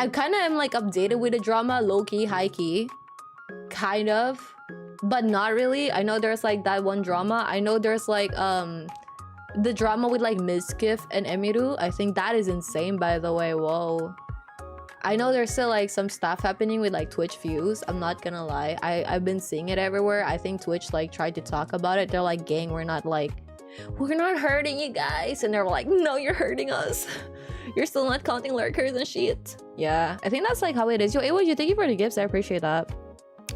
I kind of am like updated with the drama, low-key, high-key. Kind of. But not really. I know there's like that one drama. I know there's like the drama with like Mizkif and Emiru. I think that is insane, by the way. Whoa. I know there's still like some stuff happening with like Twitch views. I'm not gonna lie. I've been seeing it everywhere. I think Twitch like tried to talk about it. They're like, gang, we're not hurting you guys. And they're like, no, you're hurting us. You're still not counting lurkers and shit. Yeah, I think that's like how it is. Yo, Eruchiu, thank you for the gifts. I appreciate that.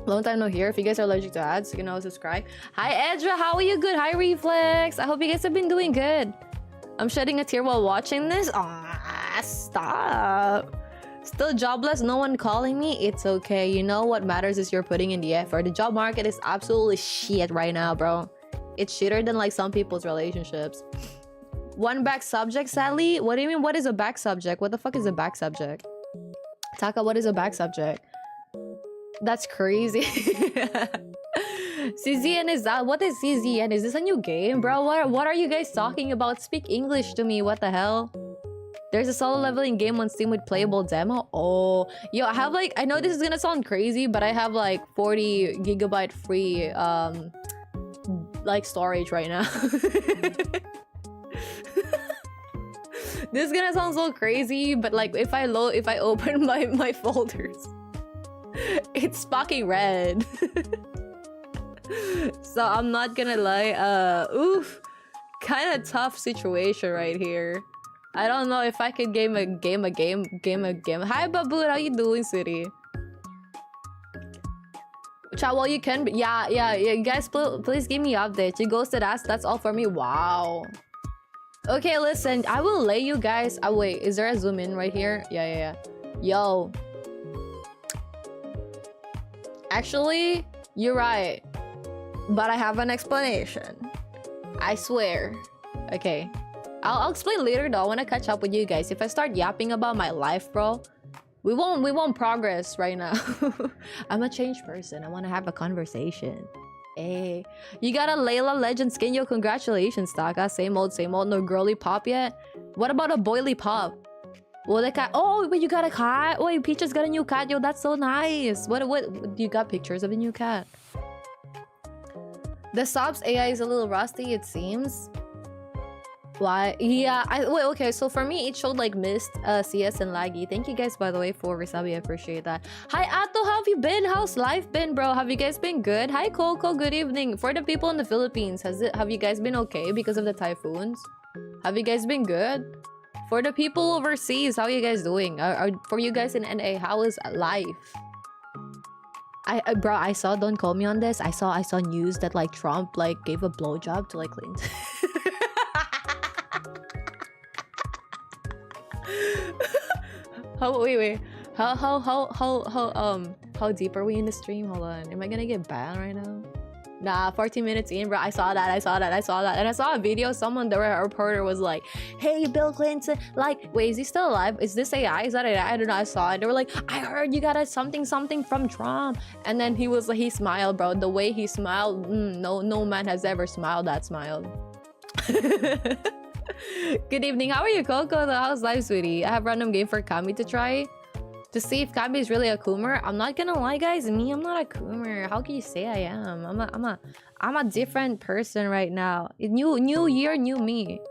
Long time no here. If you guys are allergic to ads, you can always subscribe. Hi Edra, how are you? Good. Hi Reflex. I hope you guys have been doing good. I'm shedding a tear while watching this. Ah, stop. Still jobless, no one calling me. It's okay. You know what matters is you're putting in the effort. The job market is absolutely shit right now, bro. It's shitter than like some people's relationships. One back subject, sadly. What do you mean? What is a back subject? What the fuck is a back subject? Taka, what is a back subject? That's crazy. CZN is that? What is CZN? Is this a new game, bro? What are you guys talking about? Speak English to me. What the hell? There's a solo leveling game on Steam with playable demo. Oh, yo, I have like, I know this is gonna sound crazy, but I have like 40 gigabyte free like storage right now. This is gonna sound so crazy, but like if I open my folders, it's fucking red. So I'm not gonna lie. Oof, kind of tough situation right here. I don't know if I could game a game. Hi Baboon, how you doing, City? Chat, well, you can. Yeah. You guys, please give me updates. You ghosted us. That's all for me. Wow. Okay, listen. I will lay you guys. Oh wait, is there a zoom in right here? Yeah. Yo. Actually, you're right. But I have an explanation. I swear. Okay. I'll explain later though. I want to catch up with you guys. If I start yapping about my life, bro, we won't progress right now. I'm a changed person. I want to have a conversation. Hey, you got a Layla Legend skin, yo. Congratulations, Taka. Same old. No girly pop yet. What about a boily pop? Well, the cat. Oh, wait, you got a cat. Wait, Peaches got a new cat, yo. That's so nice. What you got pictures of a new cat? The subs AI is a little rusty, it seems. Why? Yeah, wait, okay, so for me it showed like missed CS and laggy. Thank you guys, by the way, for resabi. I appreciate that. Hi Ato, how have you been? How's life been, bro? Have you guys been good? Hi Coco, good evening. For the people in the Philippines, have you guys been okay because of the typhoons? Have you guys been good? For the people overseas, how are you guys doing? For you guys in NA, how is life? Bro, I saw, don't call me on this, I saw news that like Trump like gave a blowjob to like Clinton. Wait. How deep are we in the stream? Hold on. Am I gonna get banned right now? Nah, 14 minutes in, bro. I saw that. And I saw a video. Someone, the reporter was like, hey, Bill Clinton. Like, wait, is he still alive? Is this AI? Is that AI? I don't know. I saw it. They were like, I heard you got a something from Trump. And then he was like, he smiled, bro. The way he smiled, no man has ever smiled that smiled. Good evening. How are you, Coco? How's life, sweetie? I have random game for Kami to try to see if Kami is really a Coomer. I'm not gonna lie, guys. I'm not a Coomer. How can you say I am? I'm a different person right now. New year, new me.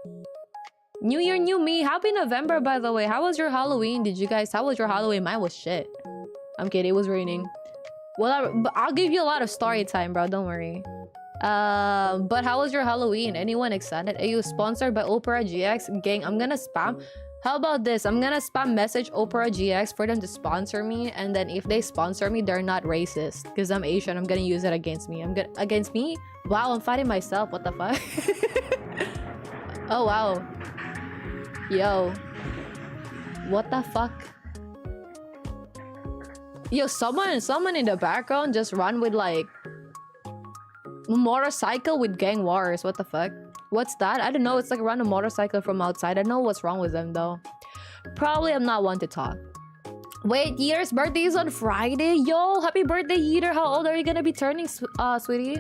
New year, new me. Happy November, by the way. How was your Halloween? How was your Halloween? Mine was shit. I'm kidding. It was raining. Well, I'll give you a lot of story time, bro. Don't worry. But how was your Halloween? Anyone excited? Are you sponsored by Opera GX? Gang, I'm gonna spam. How about this? I'm gonna spam message Opera GX for them to sponsor me, and then if they sponsor me, they're not racist because I'm Asian. I'm gonna use it against me. Against me? Wow, I'm fighting myself. What the fuck? Oh wow. Yo. What the fuck? Yo, someone in the background just run with like motorcycle with gang wars. What the fuck? What's that? I don't know. It's like a random motorcycle from outside. I don't know what's wrong with them though. Probably I'm not one to talk. Wait, Year's birthday is on Friday? Yo, happy birthday, Year. How old are you gonna be turning, sweetie?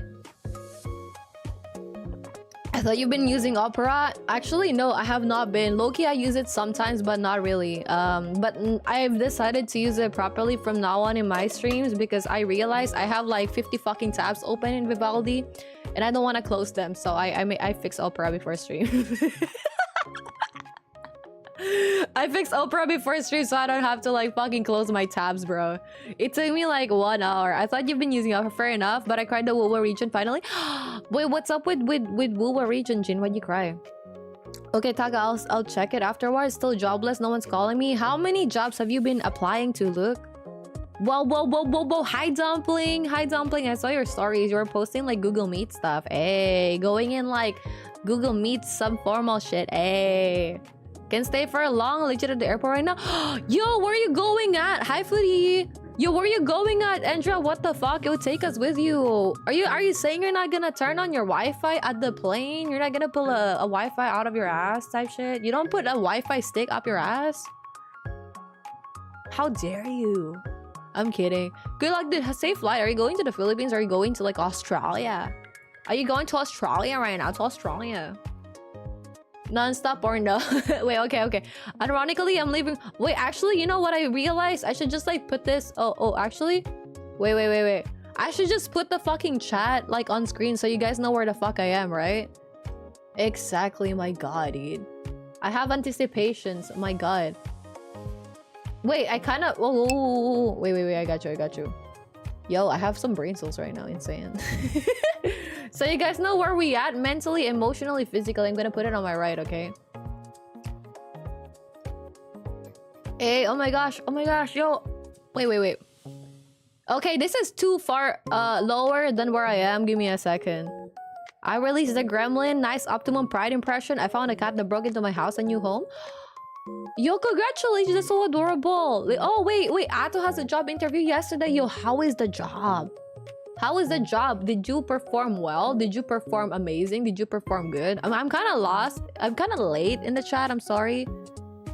thought you've been using Opera. Actually, no, I have not been. Low-key, I use it sometimes, but not really. I've decided to use it properly from now on in my streams because I realized I have like 50 fucking tabs open in Vivaldi, and I don't want to close them. So I fix Opera before stream. I fixed Opera before stream so I don't have to like fucking close my tabs, bro. It took me like 1 hour. I thought you've been using Opera, fair enough, but I cried the Wuwa region finally. Wait, what's up with Wuwa region, Jin? Why'd you cry? Okay, Taka, I'll check it afterwards. Still jobless, no one's calling me. How many jobs have you been applying to, Luke? Whoa. Hi, Dumpling. Hi, Dumpling. I saw your stories. You were posting like Google Meet stuff. Hey, going in like Google Meet, some formal shit. Hey. Can stay for a long, legit at the airport right now. Yo, where are you going at? Hi, Foodie. Yo, where are you going at, Andra? What the fuck? Yo, take us with you. Are you saying you're not gonna turn on your Wi-Fi at the plane? You're not gonna pull a Wi-Fi out of your ass type shit? You don't put a Wi-Fi stick up your ass? How dare you? I'm kidding. Good luck, dude. Safe flight. Are you going to the Philippines? Or are you going to like Australia? Are you going to Australia right now? To Australia. Non-stop or no? Wait, okay. Ironically, I'm leaving. Wait, actually, you know what I realized? I should just like put this. Oh, actually. Wait. I should just put the fucking chat like on screen so you guys know where the fuck I am, right? Exactly, my god, dude. I have anticipations. My god. Wait, I kind of. Whoa. Wait. I got you. Yo, I have some brain cells right now. Insane. So you guys know where we at mentally, emotionally, physically. I'm gonna put it on my right, okay? Hey, oh my gosh, yo. Wait. Okay, this is too far lower than where I am. Give me a second. I released the gremlin. Nice Optimum Pride impression. I found a cat that broke into my house, a new home. Yo, congratulations, that's so adorable. Oh, wait, Ato has a job interview yesterday. Yo, how is the job? How is the job? Did you perform well? Did you perform amazing? Did you perform good? I'm kind of lost. I'm kind of late in the chat. I'm sorry.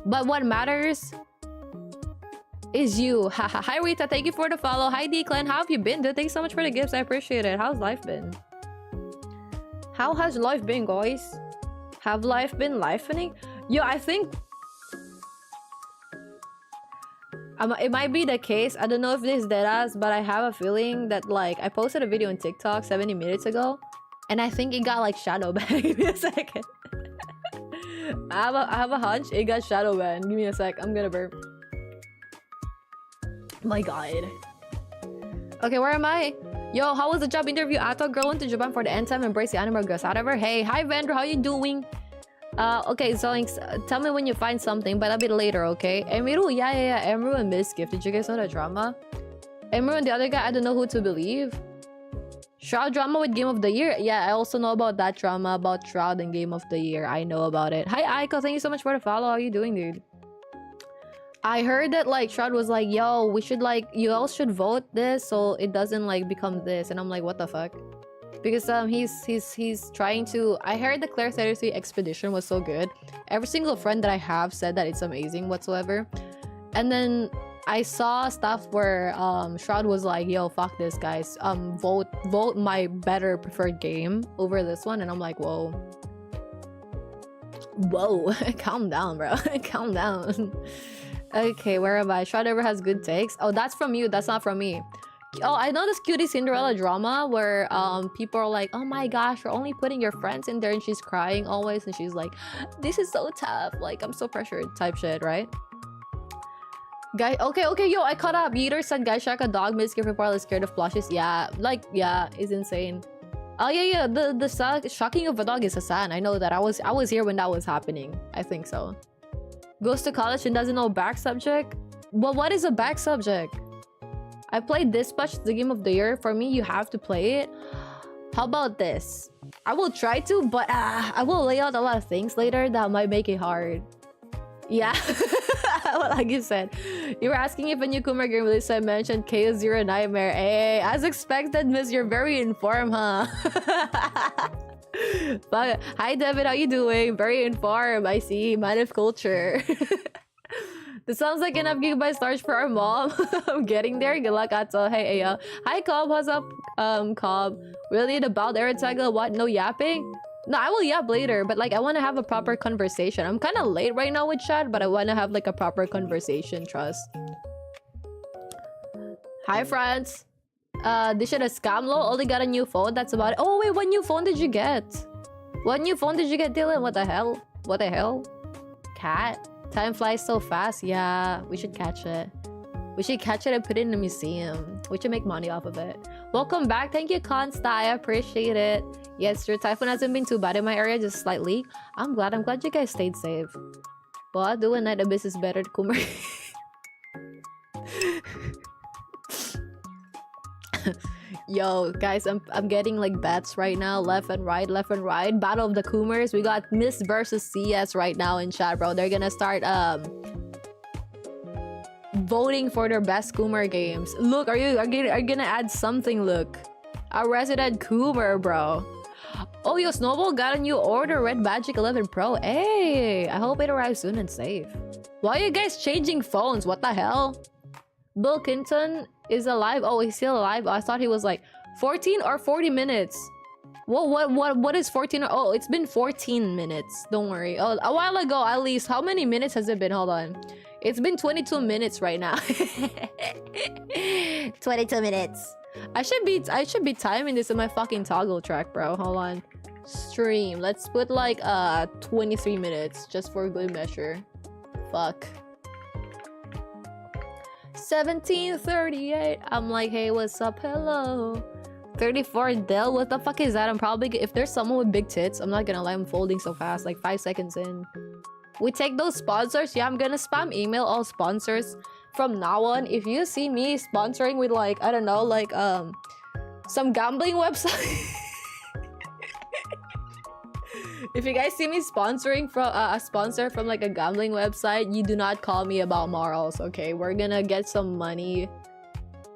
But what matters is you. Hi, Rita. Thank you for the follow. Hi, Declan. How have you been, dude? Thanks so much for the gifts. I appreciate it. How's life been? How has life been, guys? Have life been lifening? Yo, I think... it might be the case. I don't know if this is deadass, but I have a feeling that like I posted a video on TikTok 70 minutes ago, and I think it got like shadow banned. Give me a second. I have a hunch it got shadow banned. Give me a sec. I'm gonna burp. My god. Okay, where am I? Yo, how was the job interview? Ato girl went to Japan for the end time. Embrace the animal girls. However, hey, hi Vendor, how you doing? Okay, so tell me when you find something, but a bit later, okay? Emiru, yeah. Emiru and Misgift. Did you guys know that drama? Emiru and the other guy, I don't know who to believe. Shroud drama with Game of the Year. Yeah, I also know about that drama about Shroud and Game of the Year. I know about it. Hi, Aiko. Thank you so much for the follow. How you doing, dude? I heard that like Shroud was like, yo, we should like, you all should vote this so it doesn't like become this. And I'm like, what the fuck? Because he's trying to... I heard the Claire 33 expedition was so good. Every single friend that I have said that it's amazing whatsoever. And then I saw stuff where Shroud was like, yo, fuck this, guys. Vote my better preferred game over this one. And I'm like, whoa. Calm down, bro. Calm down. Okay, where am I? Shroud ever has good takes. Oh, that's from you. That's not from me. Oh, I know this cutie Cinderella drama where people are like, oh my gosh, you're only putting your friends in there, and she's crying always, and she's like, this is so tough, like I'm so pressured type shit, right? Guy, okay, yo, I caught up. Yeater said Guy Shark a dog misgift report is scared of plushes. Yeah, like, yeah, it's insane. Oh yeah, the shocking of a dog is Hassan. I know that. I was here when that was happening. I think so. Goes to college and doesn't know back subject. Well, what is a back subject? I played Dispatch, the Game of the Year. For me, you have to play it. How about this? I will try to, but I will lay out a lot of things later that might make it hard. Yeah, like you said. You were asking if a new Kuma game release, so I mentioned Chaos Zero Nightmare. Hey, as expected, miss, you're very informed, huh? But, hi, David, how you doing? Very informed, I see. Man of culture. This sounds like enough gigabyte storage for our mom. I'm getting there. Good luck, Ato. Hey, Aya. Hi, Cobb. What's up, Cobb? Really about Eruchiu? What? No yapping? No, I will yap later, but like I want to have a proper conversation. I'm kind of late right now with chat, but I want to have like a proper conversation, trust. Hi, friends. This shit is scam low. Only got a new phone. That's about it. Oh, wait, what new phone did you get? What new phone did you get, Dylan? What the hell? What the hell? Cat? Time flies so fast. Yeah, we should catch it. We should catch it and put it in a museum. We should make money off of it. Welcome back. Thank you, Consta. I appreciate it. Yes, your typhoon hasn't been too bad in my area, just slightly. I'm glad you guys stayed safe. Well, doing night abyss is better, Kumar. Yo, guys, I'm getting like bets right now, left and right. Battle of the Kumars. We got Miss versus CS right now in chat, bro. They're gonna start voting for their best Kumar games. Look, are you gonna add something? Look, a resident Kumar, bro. Oh, yo, Snowball got a new order, Red Magic 11 Pro. Hey, I hope it arrives soon and safe. Why are you guys changing phones? What the hell? Bill Clinton is alive. Oh, he's still alive. I thought he was like 14 or 40 minutes. What is 14? Oh, it's been 14 minutes. Don't worry. Oh, a while ago at least. How many minutes has it been? Hold on. It's been 22 minutes right now. 22 minutes. I should be timing this in my fucking toggle track, bro. Hold on. Stream. Let's put like 23 minutes just for good measure. Fuck. 17:38. I'm like, hey, what's up? Hello. 34 Dell. What the fuck is that? I'm probably if there's someone with big tits, I'm not gonna lie, I'm folding so fast, like 5 seconds in. We take those sponsors. Yeah, I'm gonna spam email all sponsors from now on. If you see me sponsoring with like, I don't know, like some gambling website. If you guys see me sponsoring from a sponsor from like a gambling website, you do not call me about morals, okay? We're gonna get some money.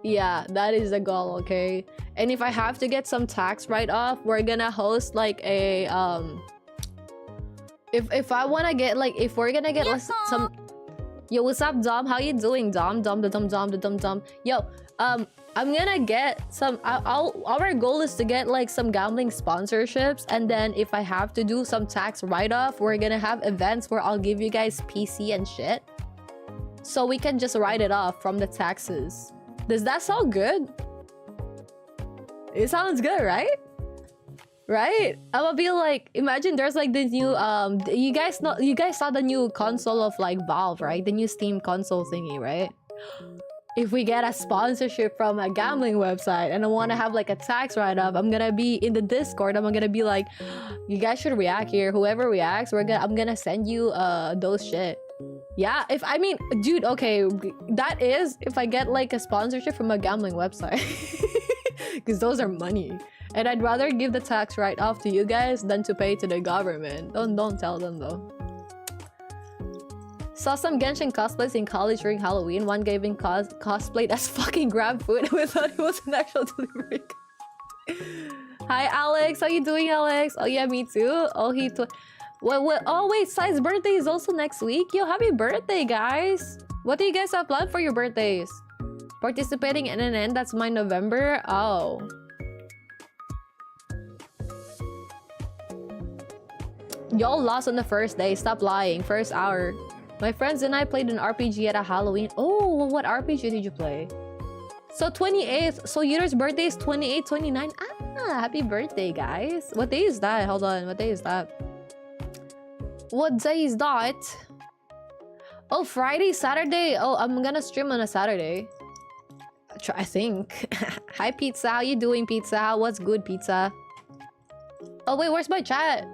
Yeah, that is the goal, okay? And if I have to get some tax write-off, we're gonna host like a if I wanna get like, if we're gonna get some. Yo, what's up, Dom? How you doing, Dom? Dom. Yo, I'm gonna get some. Our goal is to get like some gambling sponsorships, and then if I have to do some tax write-off, we're gonna have events where I'll give you guys PC and shit, so we can just write it off from the taxes. Does that sound good? It sounds good, right? Right? I'm gonna be like, imagine there's like this new you guys saw the new console of like Valve, right? The new Steam console thingy, right? If we get a sponsorship from a gambling website and I want to have like a tax write-off, I'm gonna be in the Discord. I'm gonna be like, you guys should react here. Whoever reacts, I'm gonna send you those shit. Yeah, I mean, dude, okay, that is if I get like a sponsorship from a gambling website. Because those are money. And I'd rather give the tax write-off to you guys than to pay to the government. Don't tell them though. Saw some Genshin cosplays in college during Halloween. One giving cosplayed as fucking grab food. We thought it was an actual delivery. Hi Alex, how you doing, Alex? Oh yeah, me too. Oh what? Oh wait, Sai's birthday is also next week. Yo, happy birthday, guys! What do you guys have planned for your birthdays? Participating in an end. That's my November. Oh. Y'all lost on the first day. Stop lying. First hour. My friends and I played an RPG at a Halloween. Oh, what RPG did you play? So 28th. So Yudo's birthday is 28, 29. Ah, happy birthday, guys. What day is that? Hold on. What day is that? What day is that? Oh, Friday, Saturday. Oh, I'm gonna stream on a Saturday. I think. Hi, Pizza. How you doing, Pizza? What's good, Pizza? Oh, wait. Where's my chat?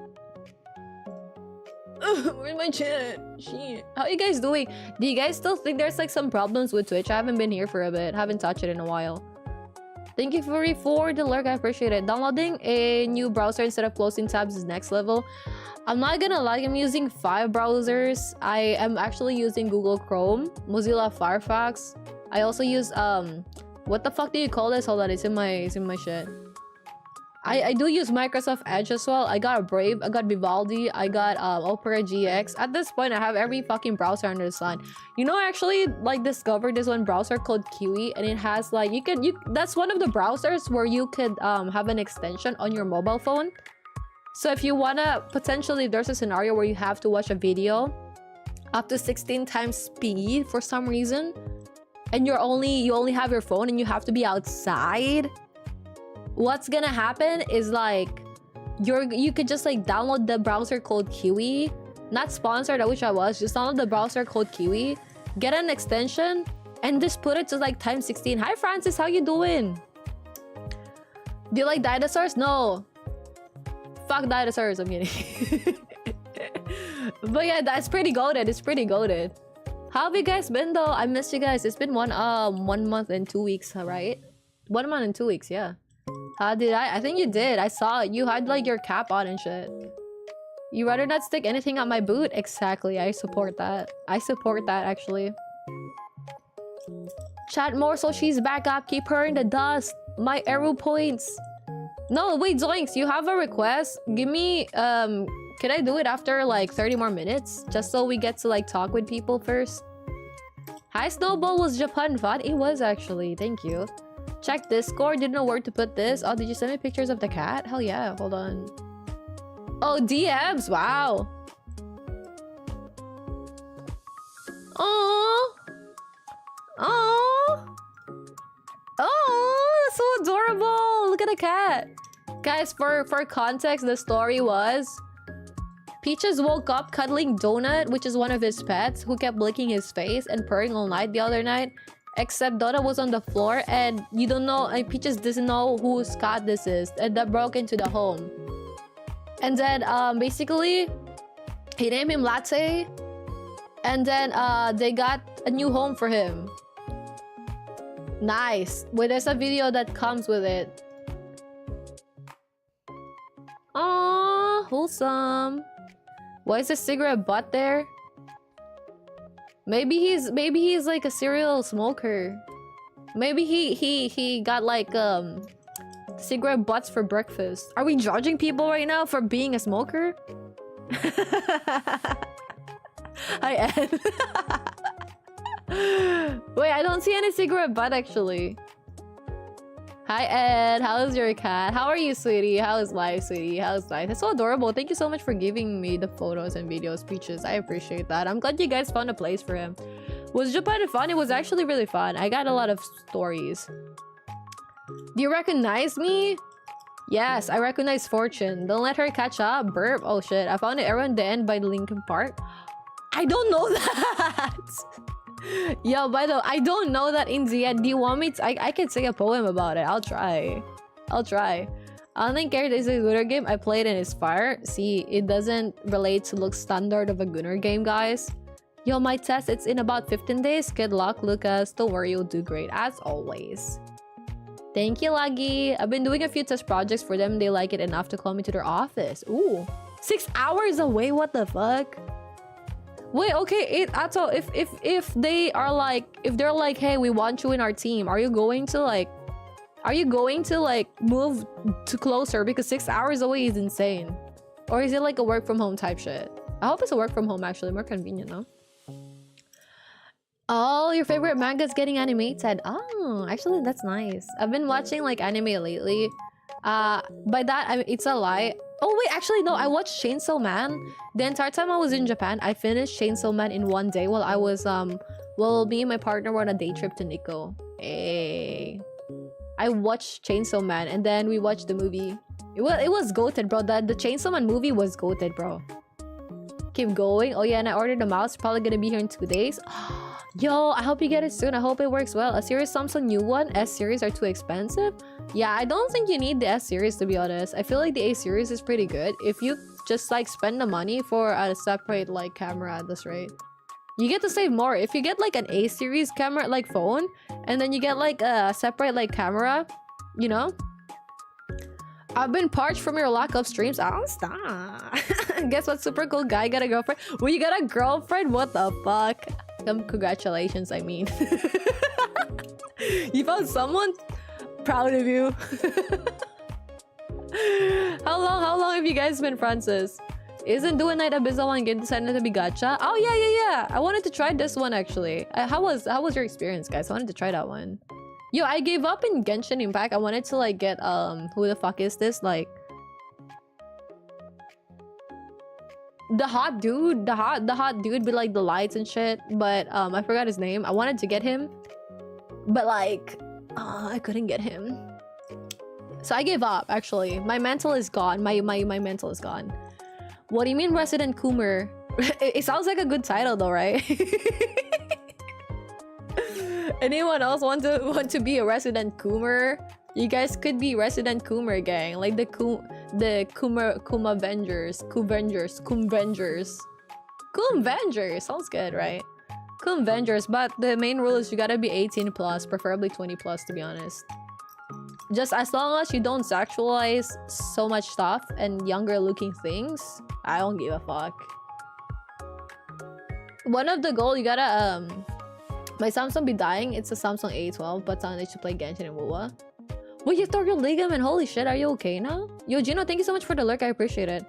Where's my chat? Shit. How you guys doing? Do you guys still think there's like some problems with Twitch? I haven't been here for a bit. Haven't touched it in a while. Thank you for the lurk. I appreciate it. Downloading a new browser instead of closing tabs is next level. I'm not gonna lie. I'm using 5 browsers. I am actually using Google Chrome, Mozilla Firefox. I also use what the fuck do you call this? Hold on, it's in my shit. I do use Microsoft Edge as well. I got Brave, I got Vivaldi, I got Opera GX. At this point, I have every fucking browser under the sun. You know, I actually like discovered this one browser called Kiwi, and it has like that's one of the browsers where you could have an extension on your mobile phone. So if you wanna, potentially there's a scenario where you have to watch a video up to 16 times speed for some reason, and you only have your phone and you have to be outside, what's gonna happen is like you could just like download the browser called Kiwi. Not sponsored, I wish I was. Just download the browser called Kiwi, get an extension, and just put it to like times 16. Hi Francis, how you doing? Do you like dinosaurs? No. Fuck dinosaurs, I'm kidding. But yeah, that's pretty goated. It's pretty goated. How have you guys been though? I missed you guys. It's been 1 month and 2 weeks, right? 1 month and 2 weeks, yeah. How did I think you did. I saw it. You had like your cap on and shit. You rather not stick anything on my boot? Exactly. I support that. I support that actually. Chat more so she's back up. Keep her in the dust. My Eru points. No, wait, Zoinks, you have a request? Give me, can I do it after like 30 more minutes? Just so we get to like talk with people first. Hi, Snowball, was Japan fun? It was actually, thank you. Check Discord, didn't know where to put this. Oh, did you send me pictures of the cat? Hell yeah, hold on. Oh, DMs, wow. Oh. Oh. Oh, so adorable. Look at the cat. Guys, for context, the story was Peaches woke up cuddling Donut, which is one of his pets, who kept licking his face and purring all night the other night. Except Donut was on the floor and you don't know, and Peaches doesn't know whose cat this is, and that broke into the home. And then basically he named him Latte, and then they got a new home for him. Nice. Well, there's a video that comes with it. Aww, wholesome. Why is the cigarette butt there? Maybe he's like a serial smoker. Maybe he got like cigarette butts for breakfast. Are we judging people right now for being a smoker? Hi Ed. Wait, I don't see any cigarette butt actually. Hi Ed, how's your cat? How are you, sweetie? How's life, sweetie? How's life? It's so adorable. Thank you so much for giving me the photos and videos, Peaches. I appreciate that. I'm glad you guys found a place for him. Was Japan fun? It was actually really fun. I got a lot of stories. Do you recognize me? Yes, I recognize Fortune. Don't let her catch up. Burp. Oh shit, I found it around the end by Lincoln Park. I don't know that. Yo, by the way, I don't know that in Zia. Do you want me to? I can say a poem about it. I'll try. I don't think Carrot is a Gunner game. I played and it's fire. See, it doesn't relate to look standard of a Gunner game, guys. Yo, my test, it's in about 15 days. Good luck, Lucas. Don't worry, you'll do great, as always. Thank you, Laggy. I've been doing a few test projects for them. They like it enough to call me to their office. Ooh, 6 hours away? What the fuck? Wait, okay, Ato, if they are like, if they're like, hey, we want you in our team, are you going to like move to closer? Because 6 hours away is insane. Or is it like a work from home type shit? I hope it's a work from home actually, more convenient, no? Oh, your favorite manga is getting animated. Oh, actually that's nice. I've been watching like anime lately. By that I mean, it's a lie. Oh wait, actually no, I watched Chainsaw Man. The entire time I was in Japan, I finished Chainsaw Man in 1 day while I was well, me and my partner were on a day trip to Nikko. Hey. I watched Chainsaw Man and then we watched the movie. It was goated, bro. The Chainsaw Man movie was goated, bro. Keep going. Oh yeah, and I ordered the mouse. Probably gonna be here in 2 days. Yo, I hope you get it soon. I hope it works well. A series Samsung new one. S series are too expensive. Yeah, I don't think you need the S series, to be honest. I feel like the A series is pretty good. If you just like spend the money for a separate like camera at this rate, you get to save more. If you get like an A series camera like phone and then you get like a separate like camera, you know. I've been parched from your lack of streams. Oh, stop. Guess what, super cool guy got a girlfriend? Well, you got a girlfriend? What the fuck? Congratulations, I mean. You found someone? Proud of you. How long have you guys been, Francis? Isn't doing night Abyssal one game decided to be gacha? Oh yeah. I wanted to try this one actually. How was your experience, guys? I wanted to try that one. Yo, I gave up in Genshin Impact. I wanted to like get who the fuck is this? Like the hot dude, the hot dude with like the lights and shit. But I forgot his name. I wanted to get him, but like, I couldn't get him. So I gave up. Actually, my mental is gone. My mental is gone. What do you mean, Resident Coomer? It sounds like a good title though, right? Anyone else want to be a Resident Coomer? You guys could be Resident Coomer gang, like the Coomavengers. Coomvengers sounds good, right? Coomvengers, but the main rule is you gotta be 18 plus, preferably 20 plus, to be honest. Just as long as you don't sexualize so much stuff and younger looking things, I don't give a fuck. One of the goals, you gotta my Samsung be dying. It's a Samsung A12, but I should play Genshin and WoW. Well, you tore your ligament. Holy shit, are you okay now? Yo, Gino, thank you so much for the lurk. I appreciate it.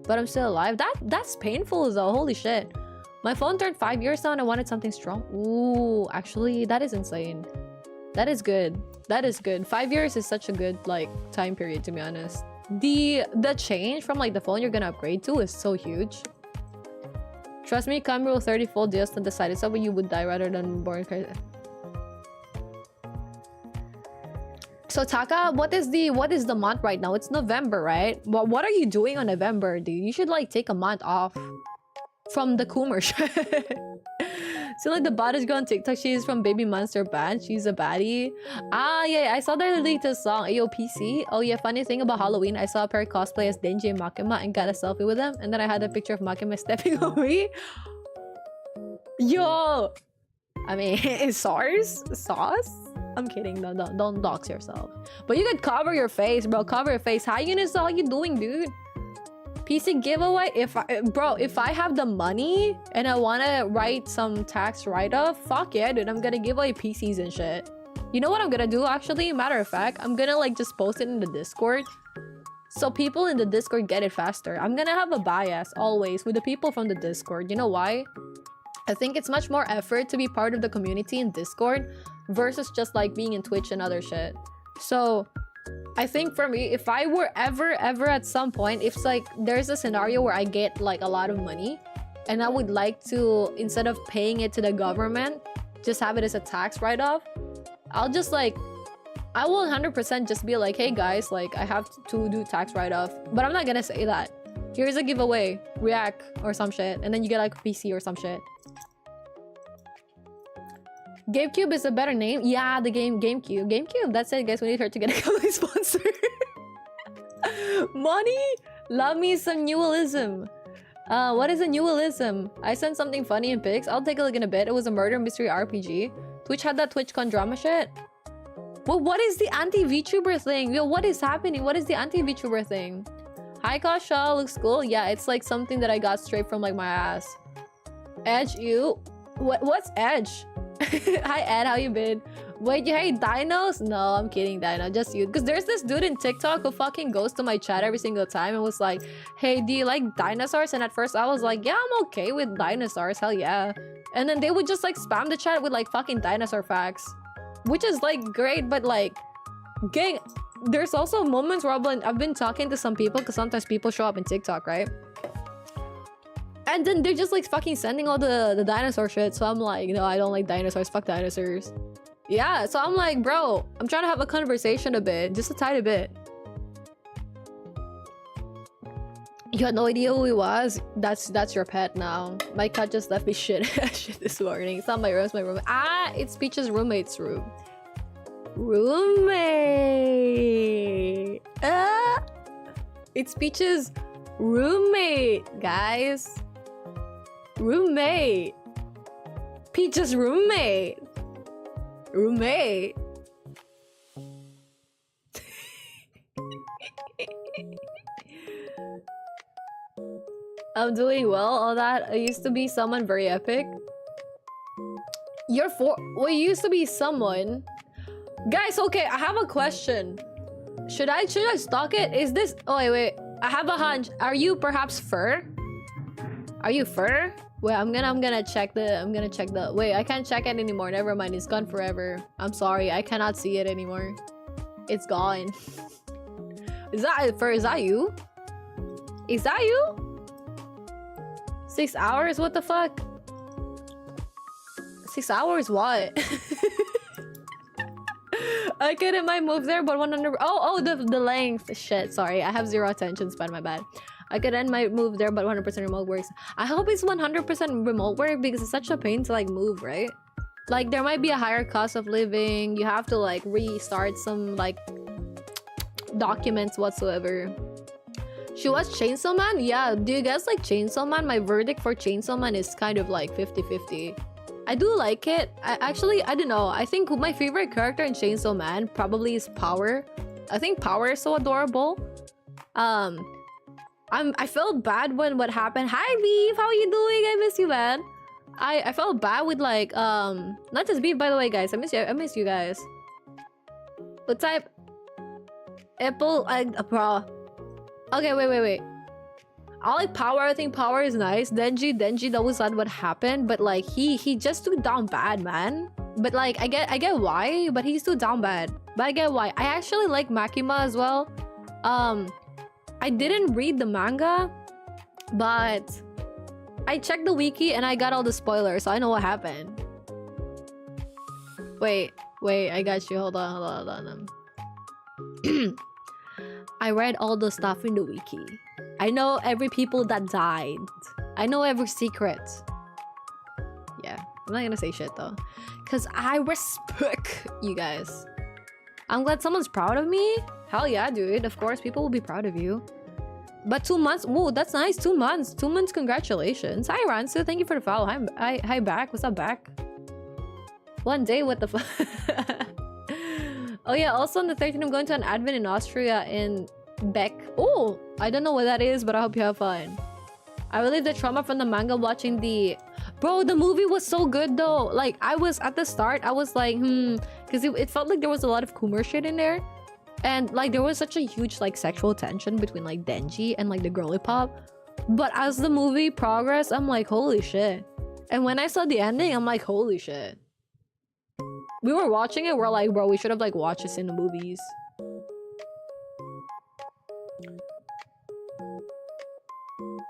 But I'm still alive. That's painful though. Holy shit. My phone turned 5 years now and I wanted something strong. Ooh, actually, that is insane. That is good. That is good. 5 years is such a good like time period, to be honest. The change from like the phone you're gonna upgrade to is so huge. Trust me, camera will 30-fold just on the side itself, but you would die rather than born. So Taka, what is the month right now? It's November, right? What are you doing on November, dude? You should like take a month off from the Coomer. So like the baddest girl on TikTok, she is from Baby Monster Band. She's a baddie. Ah, yeah, I saw their latest song, AOPC. Oh yeah, funny thing about Halloween, I saw a pair cosplay as Denji and Makima and got a selfie with them. And then I had a picture of Makima stepping on me. Yo! I mean, is sauce? I'm kidding. No, don't dox yourself. But you could cover your face, bro. Cover your face. How you doing, dude? PC giveaway. If I have the money and I want to write some tax write-off, fuck yeah, dude. I'm gonna give away PCs and shit. You know what I'm gonna do, actually? Matter of fact, I'm gonna like just post it in the Discord, so people in the Discord get it faster. I'm gonna have a bias always with the people from the Discord. You know why? I think it's much more effort to be part of the community in Discord versus just like being in Twitch and other shit. So I think for me, if I were ever at some point, if like there's a scenario where I get like a lot of money and I would like to, instead of paying it to the government, just have it as a tax write-off, I'll just like, I will 100% just be like, hey guys, like I have to do tax write-off, but I'm not gonna say that. Here's a giveaway, react or some shit, and then you get like a PC or some shit. GameCube is a better name. Yeah, the GameCube. That's it, guys. We need her to get a company sponsor. Money? Love me some newism. What is a newism? I sent something funny in pics. I'll take a look in a bit. It was a murder mystery RPG. Twitch had that TwitchCon drama shit. Well, what is the anti-VTuber thing? Yo, what is happening? What is the anti-VTuber thing? Hi, Kasha. Looks cool. Yeah, it's like something that I got straight from like my ass. Edge, you. What's Edge? Hi Ed, how you been? Wait, you hate dinos? No, I'm kidding, Dino. Just you. Because there's this dude in TikTok who fucking goes to my chat every single time and was like, hey, do you like dinosaurs? And at first I was like, yeah, I'm okay with dinosaurs. Hell yeah. And then they would just like spam the chat with like fucking dinosaur facts, which is like great, but like, gang, there's also moments where I've been talking to some people, because sometimes people show up in TikTok, right? And then they're just like fucking sending all the dinosaur shit. So I'm like, no, I don't like dinosaurs. Fuck dinosaurs. Yeah, so I'm like, bro, I'm trying to have a conversation a bit. Just a tiny bit. You had no idea who he was? That's your pet now. My cat just left me shit this morning. It's not my room, it's my room. Ah, it's Peach's roommate's room. Roommate. Ah, it's Peach's roommate, guys. Roommate. Peach's roommate. Roommate. I'm doing well, all that. I used to be someone very epic. Well, you used to be someone. Guys, okay, I have a question. Should I stalk it? Is this... Oh, wait. I have a hunch. Are you perhaps fur? Are you fur? Wait, I'm gonna check the... Wait, I can't check it anymore. Never mind. It's gone forever. I'm sorry. I cannot see it anymore. It's gone. Is that fur? Is that you? Is that you? 6 hours? What the fuck? 6 hours what? I couldn't might move there, but 100. Oh, the length. Shit, sorry. I have 0 attention span. My bad. I could end my move there, but 100% remote works. I hope it's 100% remote work because it's such a pain to like move, right? Like there might be a higher cost of living. You have to like restart some like documents whatsoever. She was Chainsaw Man? Yeah, do you guys like Chainsaw Man? My verdict for Chainsaw Man is kind of like 50-50. I do like it. I don't know. I think my favorite character in Chainsaw Man probably is Power. I think Power is so adorable. I felt bad when what happened. Hi Beef, how are you doing? I miss you, man. I felt bad with like not just Beef, by the way, guys. I miss you guys. What type? Apple bro. Okay, wait. I like Power. I think Power is nice. Denji, that was not what happened, but like he just too down bad, man. But like I get why, but he's too down bad. But I get why. I actually like Makima as well. I didn't read the manga, but I checked the wiki and I got all the spoilers, so I know what happened. Wait, I got you. Hold on. I read all the stuff in the wiki. I know every people that died. I know every secret. Yeah, I'm not gonna say shit though, cause I respect you guys. I'm glad someone's proud of me. Hell yeah, dude. Of course, people will be proud of you. But 2 months. Whoa, that's nice. 2 months. 2 months. Congratulations. Hi, Ransu. Thank you for the follow. Hi, back. What's up, back? One day. What the fuck? Oh yeah. Also on the 13th, I'm going to an advent in Austria in Beck. Oh, I don't know what that is, but I hope you have fun. I relieve the trauma from the manga watching the... Bro, the movie was so good though. Like I was at the start, I was like, because it felt like there was a lot of Kumar shit in there. And like there was such a huge like sexual tension between like Denji and like the girly pop. But as the movie progressed, I'm like, holy shit. And when I saw the ending, I'm like, holy shit. We were watching it, we're like, bro, we should have like watched this in the movies.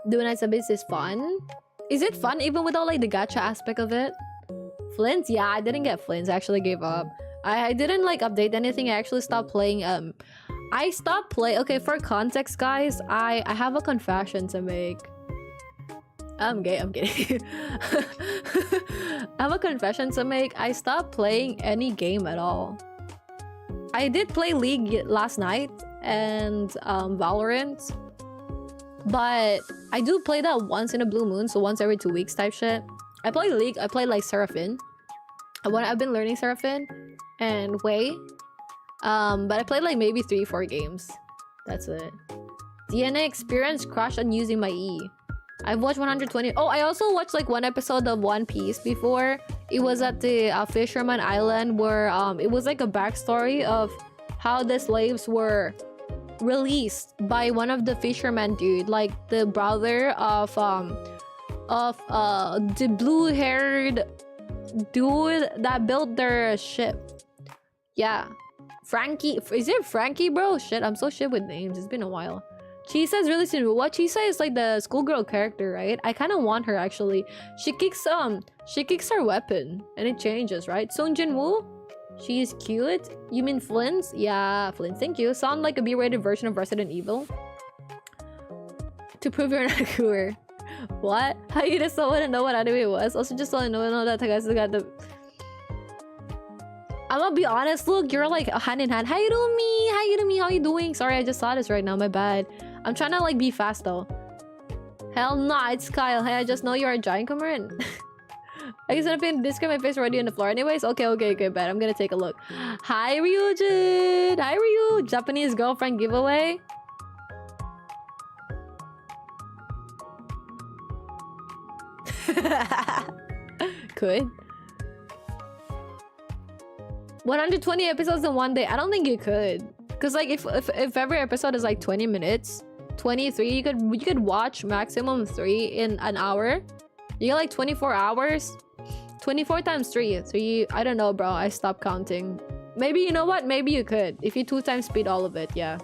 Doing night subs is fun. Is it fun even without like the gacha aspect of it? Flints? Yeah, I didn't get Flints. I actually gave up. I didn't like update anything. I actually stopped playing. I stopped playing. Okay, for context, guys, I have a confession to make. I'm gay. I'm kidding. I have a confession to make. I stopped playing any game at all. I did play League last night and Valorant, but I do play that once in a blue moon, so once every 2 weeks type shit. I play League. I play like Seraphine. I've been learning Seraphine and Wei. But I played like maybe 3-4 games. That's it. DNA experience crashed on using my E. I've watched 120. Oh, I also watched like one episode of One Piece before. It was at the Fisherman Island where it was like a backstory of how the slaves were released by one of the fishermen dude, like the brother of the blue-haired dude that built their ship. Yeah, Frankie. Is it Frankie, bro? Shit, I'm so shit with names. It's been a while. Chisa is really soon. What Chisa is like the schoolgirl character, right? I kind of want her actually. She kicks her weapon and it changes, right? Sung Jin Woo. She is cute. You mean Flints? Yeah, Flints. Thank you. Sound like a B-rated version of Resident Evil. To prove you're not cool. What? How you just don't want to know what anime it was? Also, just want to know that Tagasu got the... I'm gonna be honest, look, you're like hand in hand. How you doing, me? How you doing, me? How you doing? Sorry, I just saw this right now. My bad. I'm trying to like be fast though. Hell nah, it's Kyle. Hey, I just know you're a giant comer. I guess if describe my face already on the floor anyways. Okay, bad. I'm gonna take a look. Hi, Ryujin. Hi, Ryu. Japanese girlfriend giveaway. Could 120 episodes in one day. I don't think you could, because like if every episode is like 20 minutes, 23, you could watch maximum 3 in an hour. You get like 24 hours. 24 times 3. So I don't know, bro. I stopped counting. Maybe, you know what? Maybe you could if you 2 times speed all of it. Yeah.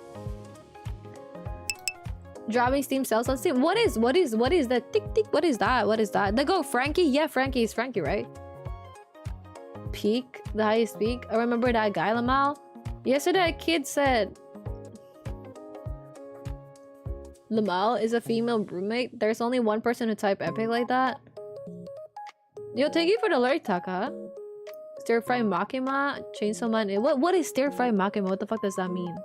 Dropping Steam sales on Steam. What is that? Tick tick. What is that? What is that? The go Frankie? Yeah, Frankie is Frankie, right? Peak, the highest peak. I remember that guy Lamal. Yesterday a kid said Lamal is a female roommate. There's only one person who type epic like that. Yo, thank you for the alert, Taka. Stir fry makima, chainsaw man. What is stir fry makima? What the fuck does that mean?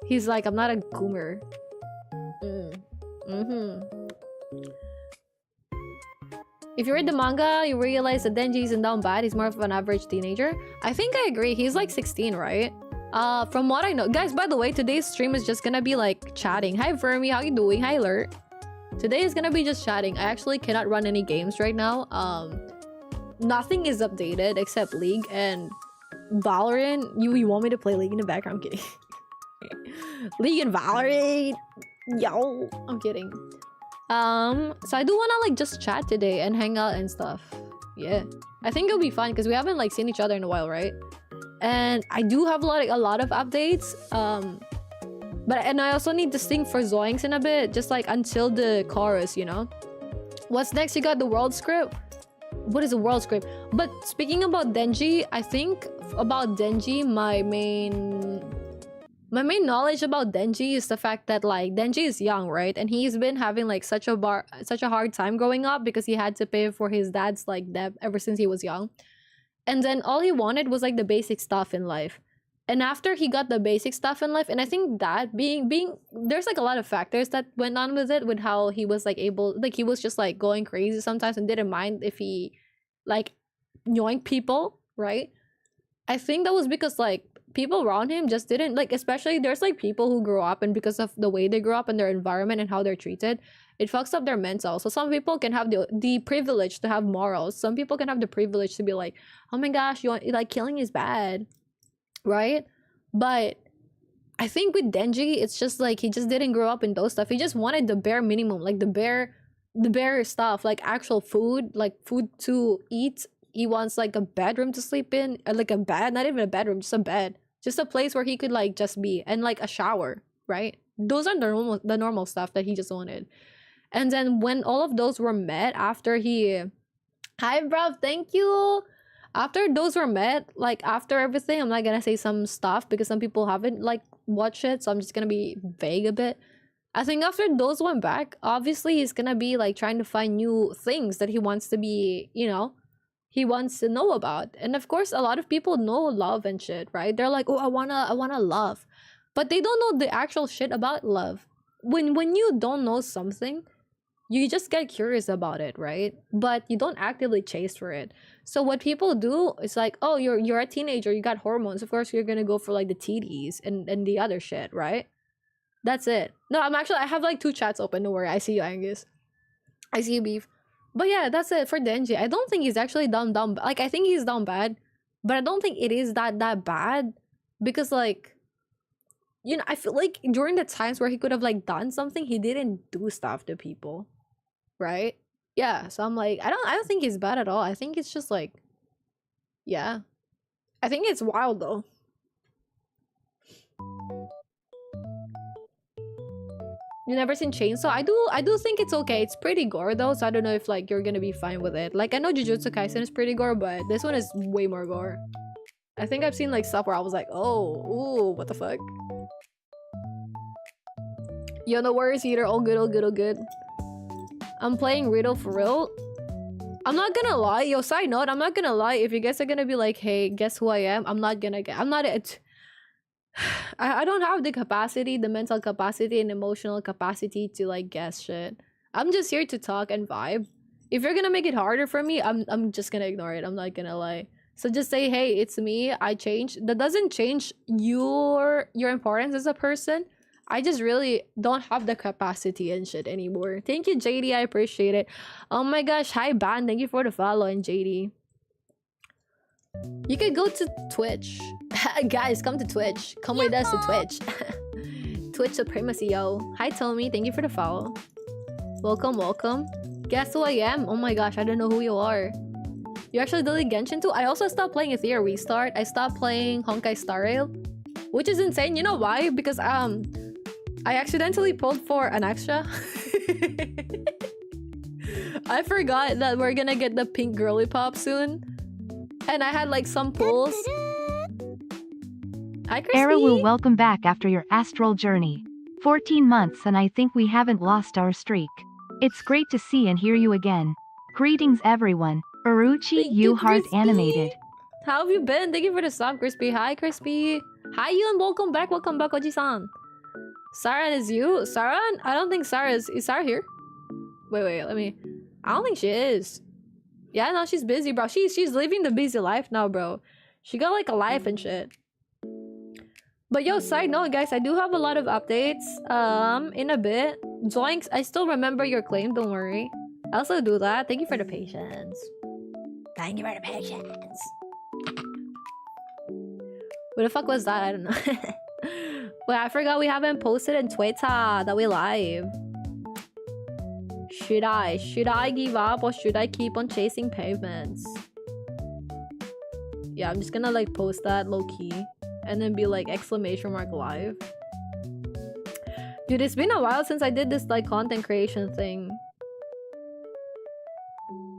He's like, I'm not a goomer. If you read the manga, you realize that Denji isn't down bad. He's more of an average teenager. I think I agree. He's like 16, right? From what I know. Guys, by the way, today's stream is just gonna be like chatting. Hi, Fermi. How you doing? Hi, Alert. Today is gonna be just chatting. I actually cannot run any games right now. Nothing is updated except League and Valorant. You want me to play League in the background? I'm kidding. League and Valorant. Yo, I'm kidding. So I do wanna like just chat today and hang out and stuff. Yeah, I think it'll be fun because we haven't like seen each other in a while, right? And I do have a lot of updates. And I also need to sing for Zoinks in a bit, just like until the chorus, you know. What's next? You got the world script. What is a world script? But speaking about Denji, I think about Denji, my main knowledge about Denji is the fact that like Denji is young, right? And he's been having like such a hard time growing up because he had to pay for his dad's like debt ever since he was young. And then all he wanted was like the basic stuff in life. And after he got the basic stuff in life, and I think that being there's like a lot of factors that went on with it, with how he was like he was just like going crazy sometimes and didn't mind if he like yoinked people, right? I think that was because like people around him just didn't like, especially there's like people who grew up and because of the way they grew up and their environment and how they're treated, it fucks up their mental. So some people can have the privilege to have morals. Some people can have the privilege to be like, oh my gosh, like killing is bad, right? But I think with Denji, it's just like he just didn't grow up in those stuff. He just wanted the bare minimum, like the bare stuff, like actual food, like food to eat. He wants like a bedroom to sleep in, like a bed, not even a bedroom, just a bed, just a place where he could like just be, and like a shower, right? Those are the normal stuff that he just wanted. And then when all of those were met after he, hi bruv, thank you. After those were met, like after everything, I'm not gonna say some stuff because some people haven't like watched it, so I'm just gonna be vague a bit. I think after those went back, obviously he's gonna be like trying to find new things that he wants to be, you know, he wants to know about. And of course, a lot of people know love and shit, right? They're like, oh, I wanna love, but they don't know the actual shit about love. When you don't know something, you just get curious about it, right? But you don't actively chase for it. So what people do is like, oh, you're a teenager, you got hormones, of course you're gonna go for like the TDs and the other shit, right? That's it. No, I have like 2 chats open, don't worry. I see you, Angus. I see you, Beef. But yeah, that's it for Denji. I don't think he's actually down like, I think he's down bad, but I don't think it is that bad, because like, you know, I feel like during the times where he could have like done something, he didn't do stuff to people, right? Yeah, so I'm like, I don't think he's bad at all. I think it's just like, yeah, I think it's wild though. You never seen Chainsaw? I do think it's okay. It's pretty gore though, so I don't know if like you're gonna be fine with it. Like I know Jujutsu Kaisen is pretty gore, but this one is way more gore. I think I've seen like stuff where I was like, oh, ooh, what the fuck? Yo, no worries, Heater. All good, all good, all good. I'm playing Riddle for real. I'm not gonna lie. Yo, side note, I'm not gonna lie. If you guys are gonna be like, hey, guess who I am? I'm not I don't have the capacity, the mental capacity and emotional capacity to like guess shit. I'm just here to talk and vibe. If you're gonna make it harder for me, I'm just gonna ignore it. I'm not gonna lie. So just say, hey, it's me. I changed. That doesn't change your importance as a person. I just really don't have the capacity and shit anymore. Thank you, JD. I appreciate it. Oh my gosh. Hi, Ban. Thank you for the follow, and JD. You could go to Twitch. Guys, come to Twitch. Come with us to Twitch. Twitch supremacy, yo. Hi, Tommy. Thank you for the follow. Welcome, welcome. Guess who I am? Oh my gosh, I don't know who you are. You actually deleted Genshin too? I also stopped playing Ethereal Restart. I stopped playing Honkai Star Rail. which is insane. You know why? Because I accidentally pulled for an extra. I forgot that we're gonna get the pink girly pop soon, and I had like some pulls. Hi, Crispy. Eruchiu, welcome back after your astral journey. 14 months and I think we haven't lost our streak. It's great to see and hear you again. Greetings everyone. Eruchiu, you heart animated. How have you been? Thank you for the sub, Crispy. Hi, Crispy. Hi, you, and welcome back. Welcome back, Oji-san. Sarah is you? Sarah? I don't think Sarah is Sarah here? Wait, let me... I don't think she is. Yeah, no, she's busy, bro. She's living the busy life now, bro. She got like a life and shit. But yo, side note, guys, I do have a lot of updates in a bit. Zoinks, I still remember your claim, don't worry. I also do that. Thank you for the patience. Thank you for the patience. What the fuck was that? I don't know. Wait, I forgot we haven't posted in Twitter that we live. Should I give up or should I keep on chasing pavements? Yeah, I'm just gonna like post that low-key and then be like exclamation mark live. Dude, it's been a while since I did this like content creation thing.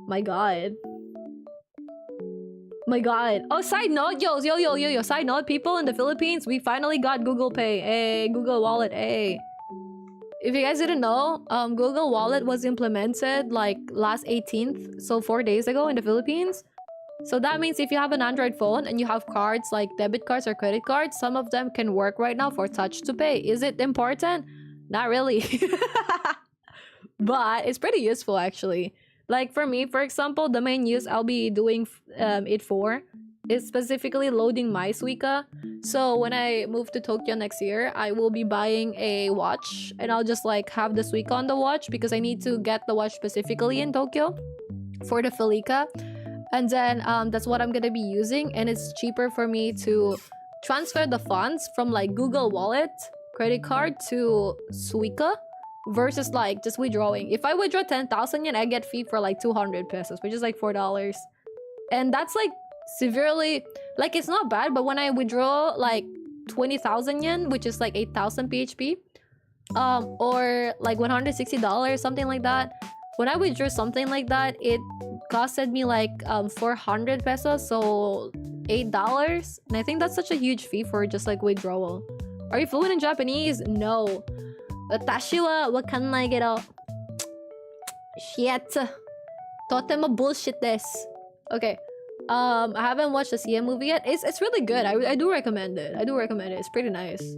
My god. My god. Oh, side note, yo, side note, people in the Philippines, we finally got Google Pay. Hey, Google Wallet, hey. If you guys didn't know, Google Wallet was implemented like last 18th, so 4 days ago in the Philippines. So that means if you have an Android phone and you have cards like debit cards or credit cards, some of them can work right now for touch to pay. Is it important? Not really. But it's pretty useful actually. Like for me, for example, the main use I'll be doing it for is specifically loading my Suica. So when I move to Tokyo next year, I will be buying a watch and I'll just like have the Suica on the watch because I need to get the watch specifically in Tokyo for the Felica. And then that's what I'm gonna be using, and it's cheaper for me to transfer the funds from like Google Wallet, credit card to Suica versus like just withdrawing. If I withdraw 10,000 yen, I get fee for like 200 pesos, which is like $4. And that's like severely, like it's not bad, but when I withdraw like 20,000 yen, which is like 8,000 PHP, or like $160, something like that, when I withdrew something like that, it costed me like 400 pesos, so $8. And I think that's such a huge fee for just like withdrawal. Are you fluent in Japanese? No. Watashi wa wakannai kedo. Shit. Totemo bullshit desu. Okay. I haven't watched the CM movie yet. It's really good. I do recommend it. It's pretty nice.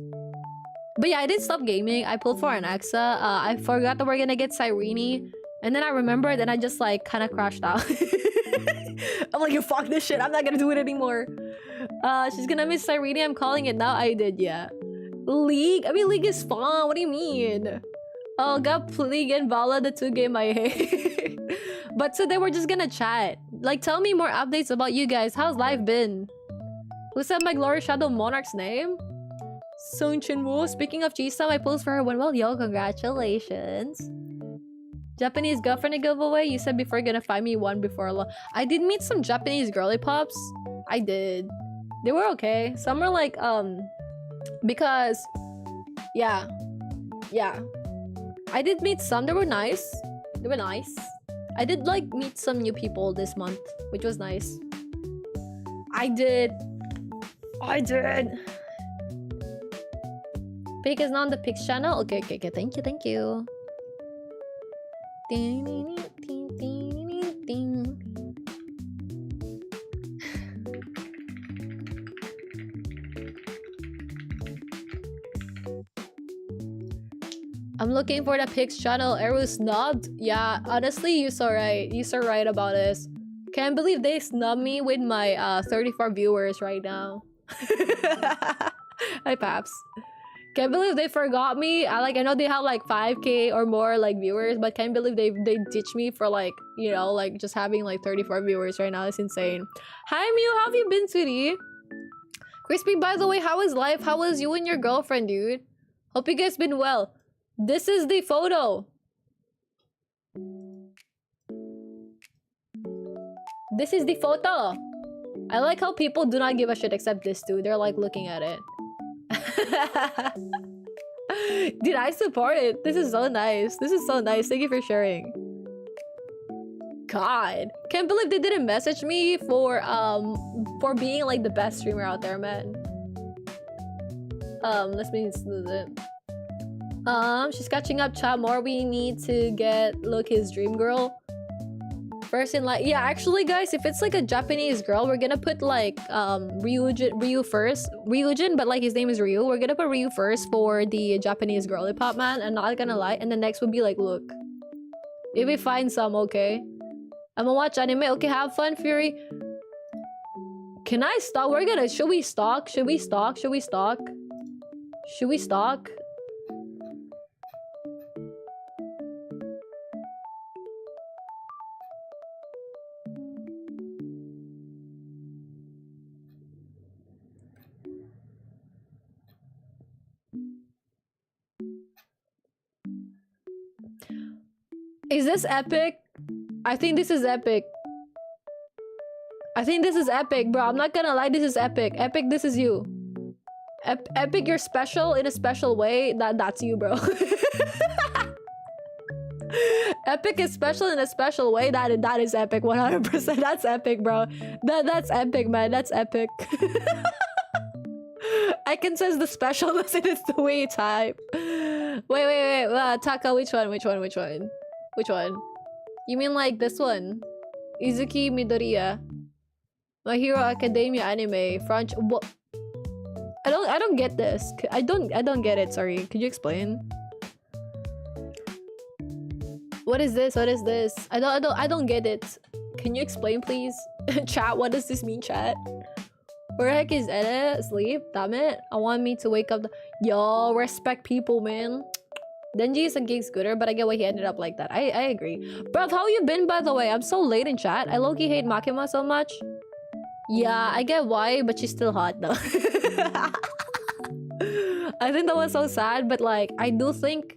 But yeah, I did stop gaming. I pulled for an Axa. I forgot that we're gonna get Cyrene. And then I remembered and I just like kind of crashed out. I'm like, fuck this shit. I'm not gonna do it anymore. She's gonna miss Cyrene. I'm calling it now. I did, yeah. League? I mean, League is fun. What do you mean? Oh, got League and Vala, the two game I hate. But today we're just gonna chat. Like, tell me more updates about you guys. How's life been? Who said my Glory Shadow Monarch's name? Sung Chinwoo. Speaking of Chisa, my post for her went well. Yo, congratulations. Japanese girlfriend giveaway? You said before you're gonna find me one before long. I did meet some Japanese girly pops. I did. They were okay. Some were like, because, yeah. I did meet some. They were nice. I did like meet some new people this month, which was nice. I did. Pig is not on the Pigs channel? Okay. Thank you. I'm looking for the Pigs channel. Eru snubbed? Yeah, honestly, you're so right. You're so right about this. Can't believe they snubbed me with my 34 viewers right now. Hi, Paps. Can't believe they forgot me. I know they have like 5k or more like viewers, but can't believe they ditched me for like, you know, like just having like 34 viewers right now. It's insane. Hi Mew, how have you been, sweetie? Crispy, by the way, how is life? How was you and your girlfriend, dude? Hope you guys been well. This is the photo. This is the photo. I like how people do not give a shit except this dude. They're like looking at it. Dude, I support it. This is so nice. This is so nice. Thank you for sharing. God, can't believe they didn't message me for being like the best streamer out there, man. Let's be it. She's catching up, chat. More we need to get his dream girl first in line. Yeah, actually, guys, if it's like a Japanese girl, we're gonna put like Ryu first. Ryujin, but like his name is Ryu. We're gonna put Ryu first for the Japanese girly pop man, and not gonna lie. And the next would be like Look. If we find some, okay. I'm gonna watch anime. Okay, have fun, Fury. Can I stalk? Should we stalk? Should we stalk? Should we stalk? Should we stalk? Is this epic? I think this is epic. I think this is epic, bro. I'm not gonna lie, this is epic. Epic, this is you. Epic, you're special in a special way. That's you, bro. Epic is special in a special way. That is epic, 100%. That's epic, bro. That's epic, man. That's epic. I can sense the specialness in its the way you type. Wait. Taka, which one? Which one? You mean like this one? Izuki Midoriya. My Hero Academia anime. French. What? I don't get this. I don't get it. Sorry. Could you explain? What is this? I don't get it. Can you explain, please? Chat, what does this mean, chat? Where the heck is Eda? Asleep? Damn it. I want me to wake up. Yo, respect people, man. Denji is a geek scooter, but I get why he ended up like that. I agree. Bruv, how you been, by the way? I'm so late in chat. I low-key hate Makima so much. Yeah, I get why, but she's still hot, though. I think that was so sad, but like, I think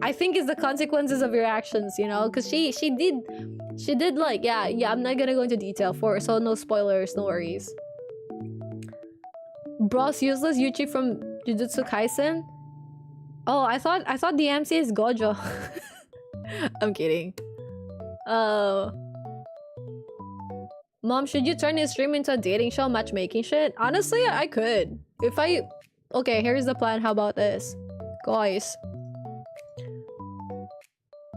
it's the consequences of your actions, you know? Because she did like, yeah, I'm not gonna go into detail so no spoilers, no worries. Bros useless Yuchi from Jujutsu Kaisen? Oh, I thought the MC is Gojo. I'm kidding. Mom, should you turn his stream into a dating show, matchmaking shit? Honestly, I could. Okay, here's the plan. How about this? Guys.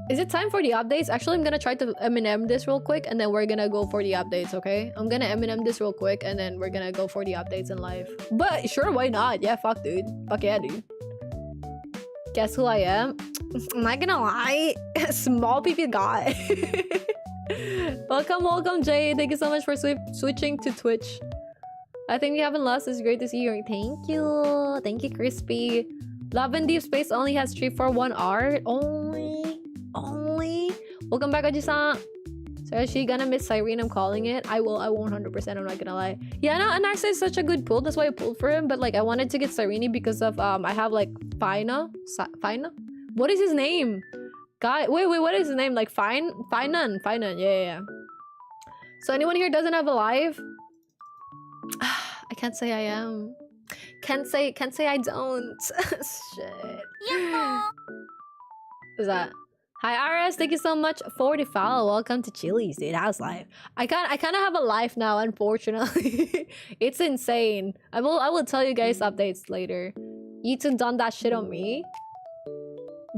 Is it time for the updates? Actually, I'm gonna try to Eminem this real quick, and then we're gonna go for the updates, okay? I'm gonna Eminem this real quick, and then we're gonna go for the updates in live. But sure, why not? Yeah, fuck, dude. Fuck yeah, dude. Guess who I am? I'm not gonna lie. Small PP guy. Welcome, Jay. Thank you so much for switching to Twitch. I think we haven't lost. It's great to see you. Thank you, Crispy. Love and Deep Space only has 341 art. Only. Welcome back, Aji-san. So is she gonna miss Cyrene? I'm calling it. I will 100%. I'm not gonna lie. Yeah, no, and Narsa is such a good pull. That's why I pulled for him. But like, I wanted to get Cyrene because of I have like Fina. What is his name? Guy, wait, what is his name? Like Finan. Yeah. So anyone here doesn't have a live? I can't say I am. Can't say I don't. Shit. Who's that? Hi RS, thank you so much for the follow. Welcome to Chili's, dude. How's life? I kind of have a life now, unfortunately. It's insane. I will tell you guys updates later. You two done that shit on me?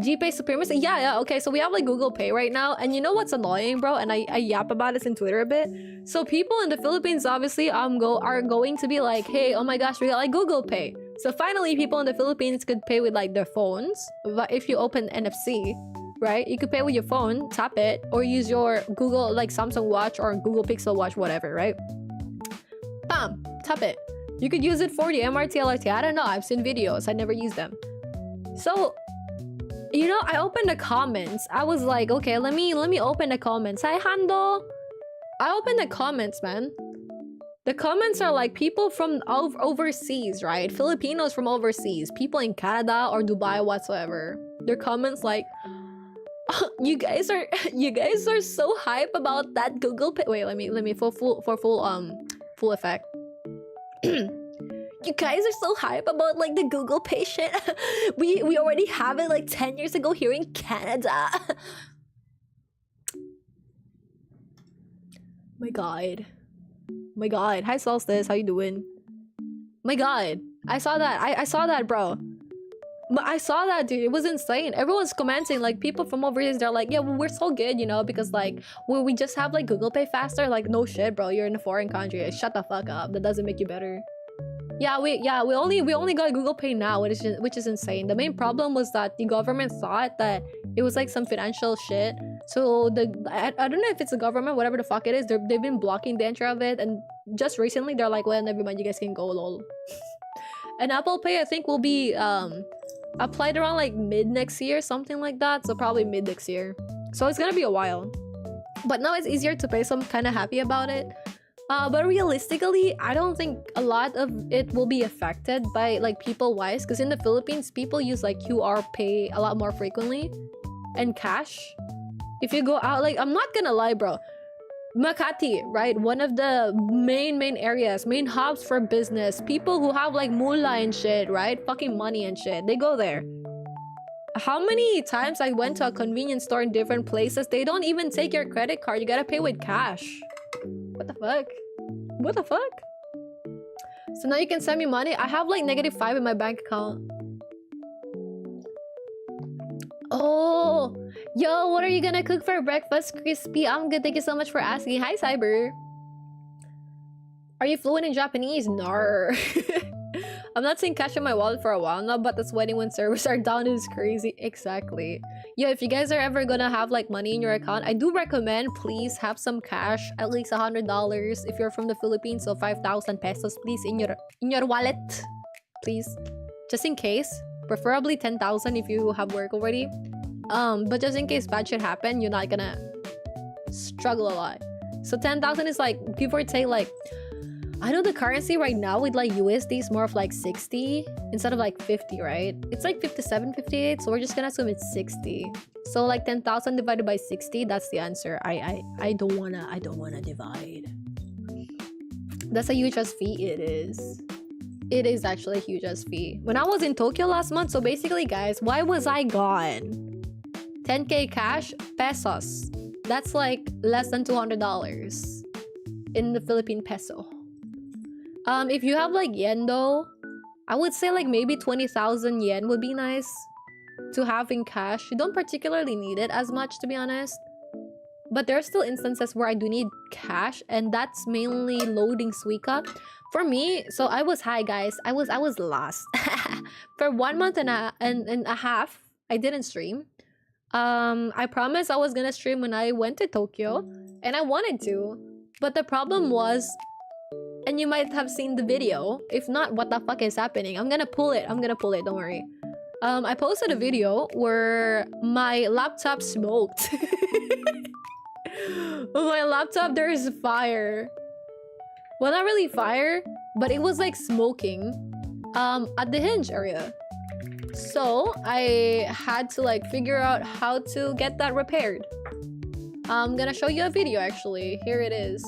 GPay supremacy? Yeah, okay, so we have like Google Pay right now, and you know what's annoying, bro? And I yap about this in Twitter a bit. So people in the Philippines obviously are going to be like, hey, oh my gosh, we got like Google Pay. So finally people in the Philippines could pay with like their phones. But if you open NFC, right, you could pay with your phone, tap it, or use your Google like Samsung Watch or Google Pixel Watch, whatever, right? Bam, tap it. You could use it for the MRT, LRT. I don't know, I've seen videos, I never use them. So you know, I opened the comments. I was like, okay, let me open the comments. Hi, Hando. I opened the comments, man. The comments are like people from overseas, right? Filipinos from overseas, people in Canada or Dubai, whatsoever. Their comments like, oh, you guys are so hype about that Google Pay. Wait, let me for full effect. You guys are so hype about like the Google Pay shit. we already have it like 10 years ago here in Canada. My god. My god. Hi Solstice, how you doing? My god. I saw that. I saw that, bro. But I saw that, dude. It was insane. Everyone's commenting, like people from overseas, they're like, yeah, well, we're so good, you know, because like we just have like Google Pay faster. Like, no shit, bro. You're in a foreign country. Shut the fuck up. That doesn't make you better. Yeah, we only got Google Pay now, which is insane. The main problem was that the government thought that it was like some financial shit. So I don't know if it's the government, whatever the fuck it is, they've been blocking the entry of it, and just recently they're like, well, never mind, you guys can go, lol. And Apple Pay, I think, will be applied around like mid next year, something like that. So probably mid next year. So it's gonna be a while. But now it's easier to pay, so I'm kind of happy about it. But realistically, I don't think a lot of it will be affected by like people-wise, because in the Philippines, people use like QR Pay a lot more frequently and cash. If you go out, like, I'm not gonna lie, bro. Makati, right? One of the main areas, main hubs for business. People who have like moolah and shit, right? Fucking money and shit. They go there. How many times I went to a convenience store in different places, they don't even take your credit card. You gotta pay with cash. What the fuck? What the fuck? So now you can send me money. I have like -5 in my bank account. Oh, yo, what are you gonna cook for breakfast, Crispy? I'm good. Thank you so much for asking. Hi, Cyber. Are you fluent in Japanese? Nar. I'm not seeing cash in my wallet for a while now, but that's when servers are down is crazy. Exactly. Yo, if you guys are ever gonna have like money in your account, I do recommend please have some cash, at least $100 if you're from the Philippines, so 5,000 pesos please in your wallet, please, just in case. Preferably 10,000 if you have work already. But just in case bad shit happen, you're not gonna struggle a lot. So 10,000 is like, give or take, like, I know the currency right now with like USD is more of like 60 instead of like 50, right? It's like 57, 58, so we're just gonna assume it's 60. So like 10,000 divided by 60, that's the answer. I don't wanna divide. That's a huge ass fee. It is. It is actually a huge ass fee. When I was in Tokyo last month, so basically guys, why was I gone? 10k cash, pesos. That's like less than $200 in the Philippine peso. If you have like yen though, I would say like maybe 20,000 yen would be nice to have in cash. You don't particularly need it as much, to be honest. But there are still instances where I do need cash, and that's mainly loading Suica. For me, so I was, hi guys, I was lost. For 1 month and a half, I didn't stream. I promised I was gonna stream when I went to Tokyo, and I wanted to. But the problem was, and you might have seen the video. If not, what the fuck is happening? I'm gonna pull it, don't worry. I posted a video where my laptop smoked. My laptop, there is fire. Well, not really fire, but it was like smoking at the hinge area. So I had to like figure out how to get that repaired. I'm gonna show you a video actually. Here it is.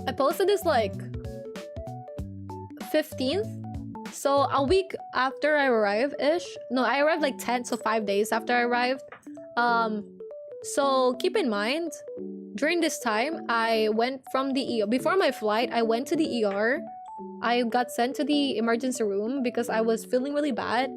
I posted this like 15th. So a week after I arrived-ish. No, I arrived like 10, so 5 days after I arrived. So keep in mind, during this time, I went from the ER. Before my flight, I went to the ER. I got sent to the emergency room because I was feeling really bad.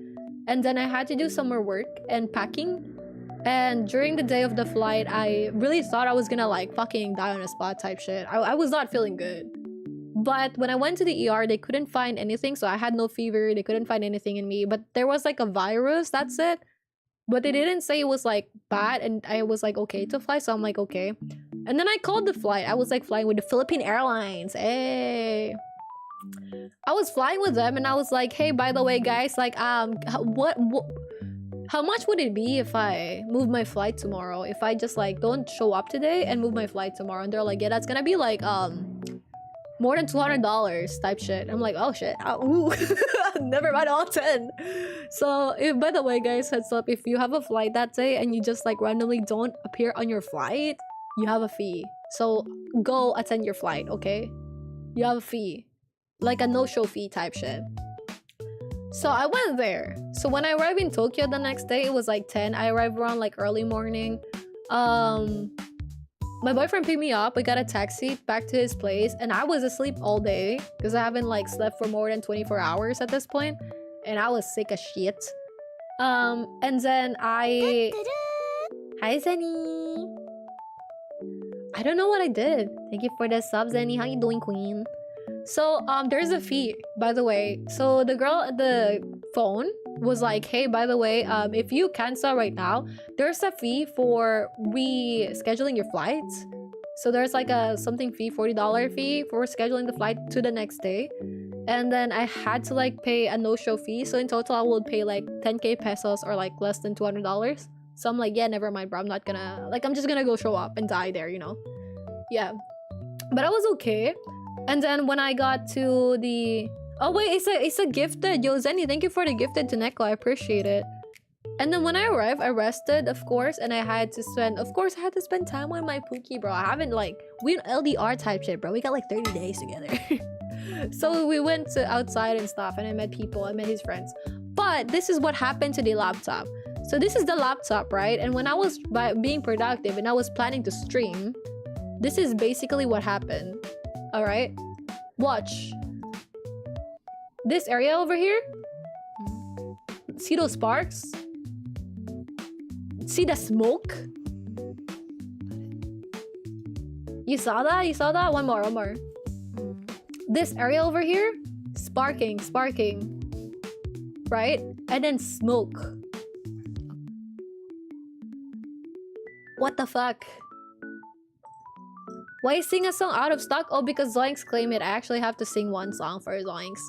And then I had to do some more work and packing. And during the day of the flight, I really thought I was gonna like fucking die on a spot type shit. I was not feeling good. But when I went to the ER, they couldn't find anything. So I had no fever. They couldn't find anything in me. But there was like a virus, that's it. But they didn't say it was like bad, and I was like okay to fly, so I'm like okay. And then I called the flight. I was like flying with the Philippine Airlines. Hey, I was flying with them, and I was like, hey, by the way, guys, like how much would it be if I move my flight tomorrow? If I just like don't show up today and move my flight tomorrow? And they're like, yeah, that's gonna be like more than $200 type shit. I'm like, oh shit. Ooh. Never mind, all 10. So by the way guys, heads up, if you have a flight that day and you just like randomly don't appear on your flight, you have a fee. So go attend your flight, okay? You have a fee. like a no-show fee type shit. So I went there. So when I arrived in Tokyo the next day, it was like 10. I arrived around like early morning. My boyfriend picked me up. We got a taxi back to his place, and I was asleep all day because I haven't like slept for more than 24 hours at this point, and I was sick as shit. And then hi Zenny. I don't know what I did. Thank you for the sub, Zenny. How you doing, queen? So there's a fee, by the way. So the girl at the phone was like, hey, by the way, if you cancel right now, there's a fee for rescheduling your flights. So there's like a something fee, $40 fee for scheduling the flight to the next day. And then I had to like pay a no-show fee. So in total, I would pay like 10k pesos or like less than $200. So I'm like, yeah, never mind, bro. I'm not gonna, like, I'm just gonna go show up and die there, you know? Yeah. But I was okay. And then when I got to the... Oh, wait, it's a gifted. Yo, Zenny, thank you for the gifted to Neko. I appreciate it. And then when I arrived, I rested, of course. And I had to spend... Of course, I had to spend time with my Pookie, bro. I haven't, like... We LDR type shit, bro. We got, like, 30 days together. So we went to outside and stuff. And I met people. I met his friends. But this is what happened to the laptop. So this is the laptop, right? And when I was being productive and I was planning to stream, this is basically what happened. All right, watch this area over here. See those sparks? See the smoke? You saw that? You saw that? One more. This area over here, sparking, right? And then smoke. What the fuck? Why sing a song out of stock? Oh, because Zoinks claim it. I actually have to sing one song for Zoinks.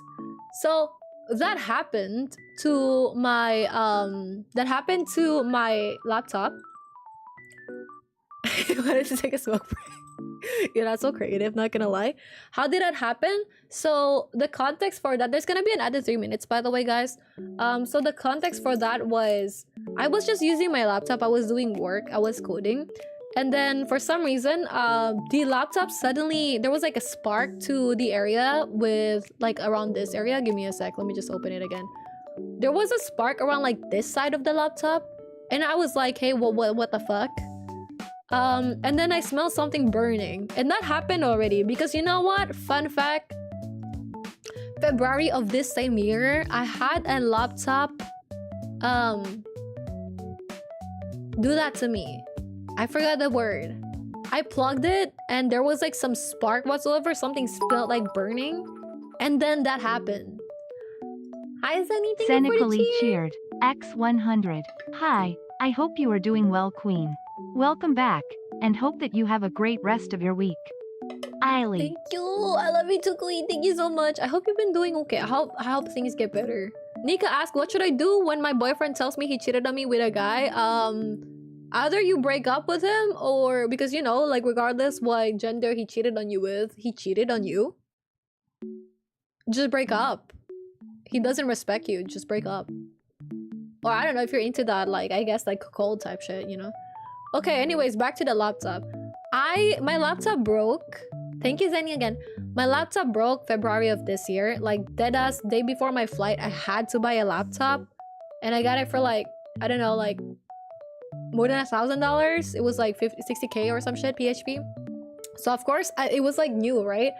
So that happened to my laptop. I wanted to take a smoke break. You're not so creative, not gonna lie. How did that happen? So the context for that, there's gonna be an added 3 minutes, by the way, guys. So the context for that was I was just using my laptop. I was doing work. I was coding. And then for some reason, the laptop suddenly, there was like a spark to the area with like around this area. Give me a sec. Let me just open it again. There was a spark around like this side of the laptop. And I was like, hey, what the fuck? And then I smelled something burning. And that happened already because you know what? Fun fact. February of this same year, I had a laptop do that to me. I forgot the word. I plugged it and there was like some spark whatsoever. Something smelled like burning. And then that happened. Hi, Zenny. Cynically cheered. X100. Hi, I hope you are doing well, Queen. Welcome back, and hope that you have a great rest of your week. Eiley. Thank you. I love you too, Queen. Thank you so much. I hope you've been doing okay. I hope things get better. Nika asked, what should I do when my boyfriend tells me he cheated on me with a guy? Either you break up with him or because, you know, like regardless what gender he cheated on you with, he cheated on you. Just break up. He doesn't respect you. Just break up. Or I don't know if you're into that, like, I guess like cold type shit, you know? Okay, anyways, back to the laptop. My laptop broke. Thank you, Zenny, again. My laptop broke February of this year. Like, deadass, day before my flight, I had to buy a laptop. And I got it for like, I don't know, like more than $1,000. It was like 60k or some shit, PHP. So of course, it was like new, right?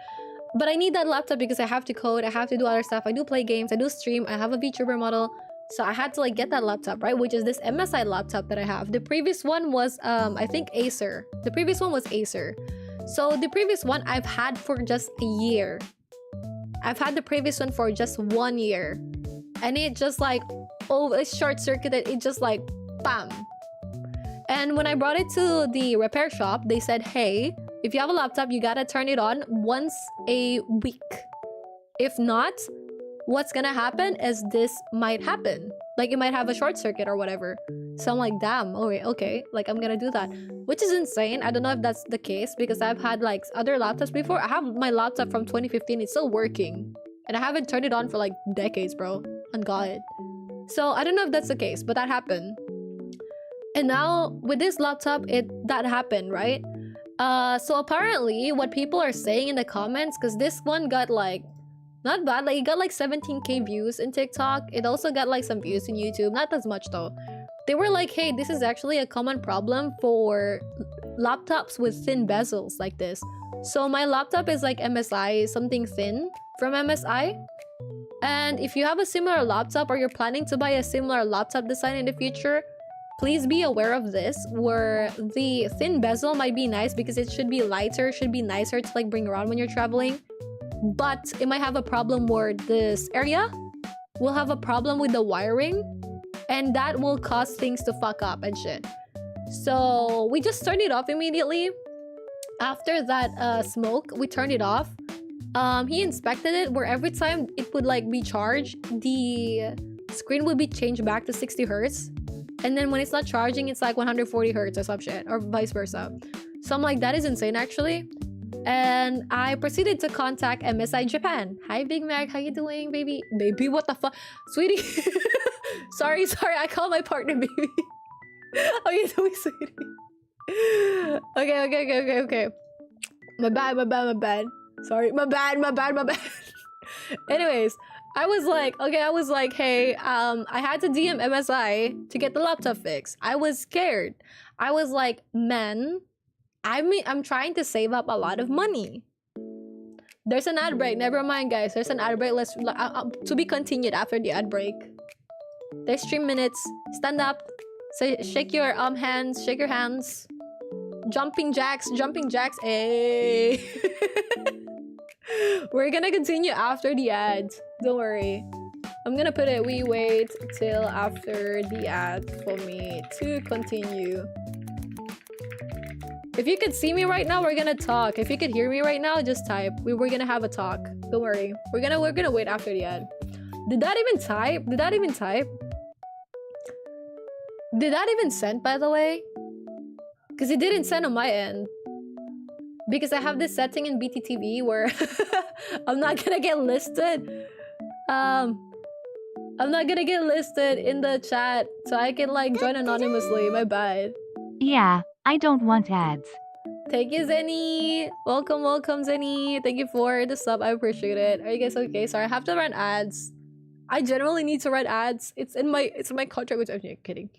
But I need that laptop because I have to code, I have to do other stuff. I do play games, I do stream, I have a Vtuber model. So I had to like get that laptop, right? Which is this MSI laptop that I have. The previous one was, I think Acer. The previous one was Acer. So the previous one I've had for just a year. I've had the previous one for just 1 year. And it just like, oh, it's short-circuited. It just like, bam. And when I brought it to the repair shop, they said, hey, if you have a laptop, you gotta turn it on once a week. If not, what's gonna happen is this might happen. Like, it might have a short circuit or whatever. So I'm like, damn, okay, like, I'm gonna do that. Which is insane. I don't know if that's the case because I've had, like, other laptops before. I have my laptop from 2015. It's still working. And I haven't turned it on for, like, decades, bro. On God. So, I don't know if that's the case, but that happened. And now, with this laptop, that happened, right? So apparently, what people are saying in the comments, because this one got like Not bad. Like, it got like 17k views in TikTok. It also got like some views in YouTube. Not as much though. They were like, hey, this is actually a common problem for laptops with thin bezels like this. So my laptop is like MSI, something thin from MSI. And if you have a similar laptop or you're planning to buy a similar laptop design in the future, please be aware of this, where the thin bezel might be nice because it should be lighter, should be nicer to like bring around when you're traveling. But it might have a problem where this area will have a problem with the wiring, and that will cause things to fuck up and shit. So we just turned it off immediately. After that smoke, we turned it off. He inspected it, where every time it would like be charged, the screen would be changed back to 60 hertz. And then when it's not charging, it's like 140 hertz or some shit, or vice versa. So I'm like, that is insane actually. And I proceeded to contact MSI Japan. Hi Big Mac, how you doing, baby? Baby, what the fuck? Sweetie. sorry, I called my partner baby. How you doing, sweetie? Okay. My bad. Sorry, my bad. Anyways, I was like, hey, I had to DM MSI to get the laptop fixed. I was scared. I was like, man, I'm trying to save up a lot of money. There's an ad break. Never mind, guys. There's an ad break. Let's to be continued after the ad break. There's 3 minutes. Stand up. Say, shake your hands. Shake your hands. Jumping jacks. Hey. We're gonna continue after the ads. Don't worry. I'm gonna put it, we wait till after the ad for me to continue. If you could see me right now, we're gonna talk. If you could hear me right now, just type. We're gonna have a talk. Don't worry. We're gonna wait after the ad. Did that even type? Did that even send, by the way? Because it didn't send on my end. Because I have this setting in BTTV where I'm not gonna get listed. I'm not gonna get listed in the chat, so I can like join anonymously. My bad. Yeah, I don't want ads. Thank you, Zenny. Welcome, Zenny. Thank you for the sub. I appreciate it. Are you guys okay? Sorry, I have to run ads. I generally need to run ads. It's in my contract, which I'm kidding.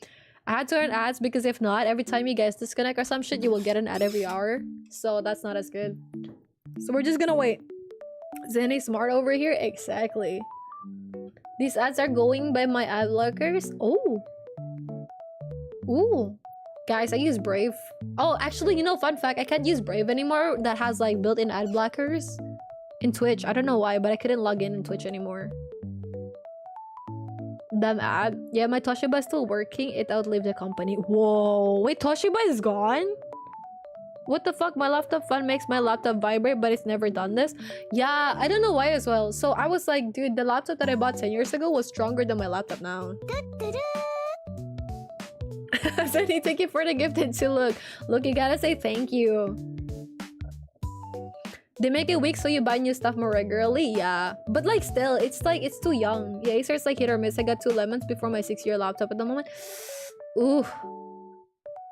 I had to run ads because if not, every time you guys disconnect or some shit, you will get an ad every hour. So that's not as good. So we're just gonna wait. Zenny smart over here? Exactly. These ads are going by my ad blockers. Oh. Ooh. Guys, I use Brave. Oh, actually, you know, fun fact, I can't use Brave anymore. That has like built-in ad blockers in Twitch. I don't know why, but I couldn't log in Twitch anymore. Damn ad. Yeah, my Toshiba is still working. It outlived the company. Whoa. Wait, Toshiba is gone? What the fuck? My laptop fan makes my laptop vibrate, but it's never done this. Yeah, I don't know why as well. So I was like, dude, the laptop that I bought 10 years ago was stronger than my laptop now. Sunny, thank you for the gifted to look, you gotta say thank you. They make it weak so you buy new stuff more regularly. Yeah, but like still, it's like it's too young. Yeah, Acer's like hit or miss. I got 2 lemons before my 6-year laptop at the moment. Ooh,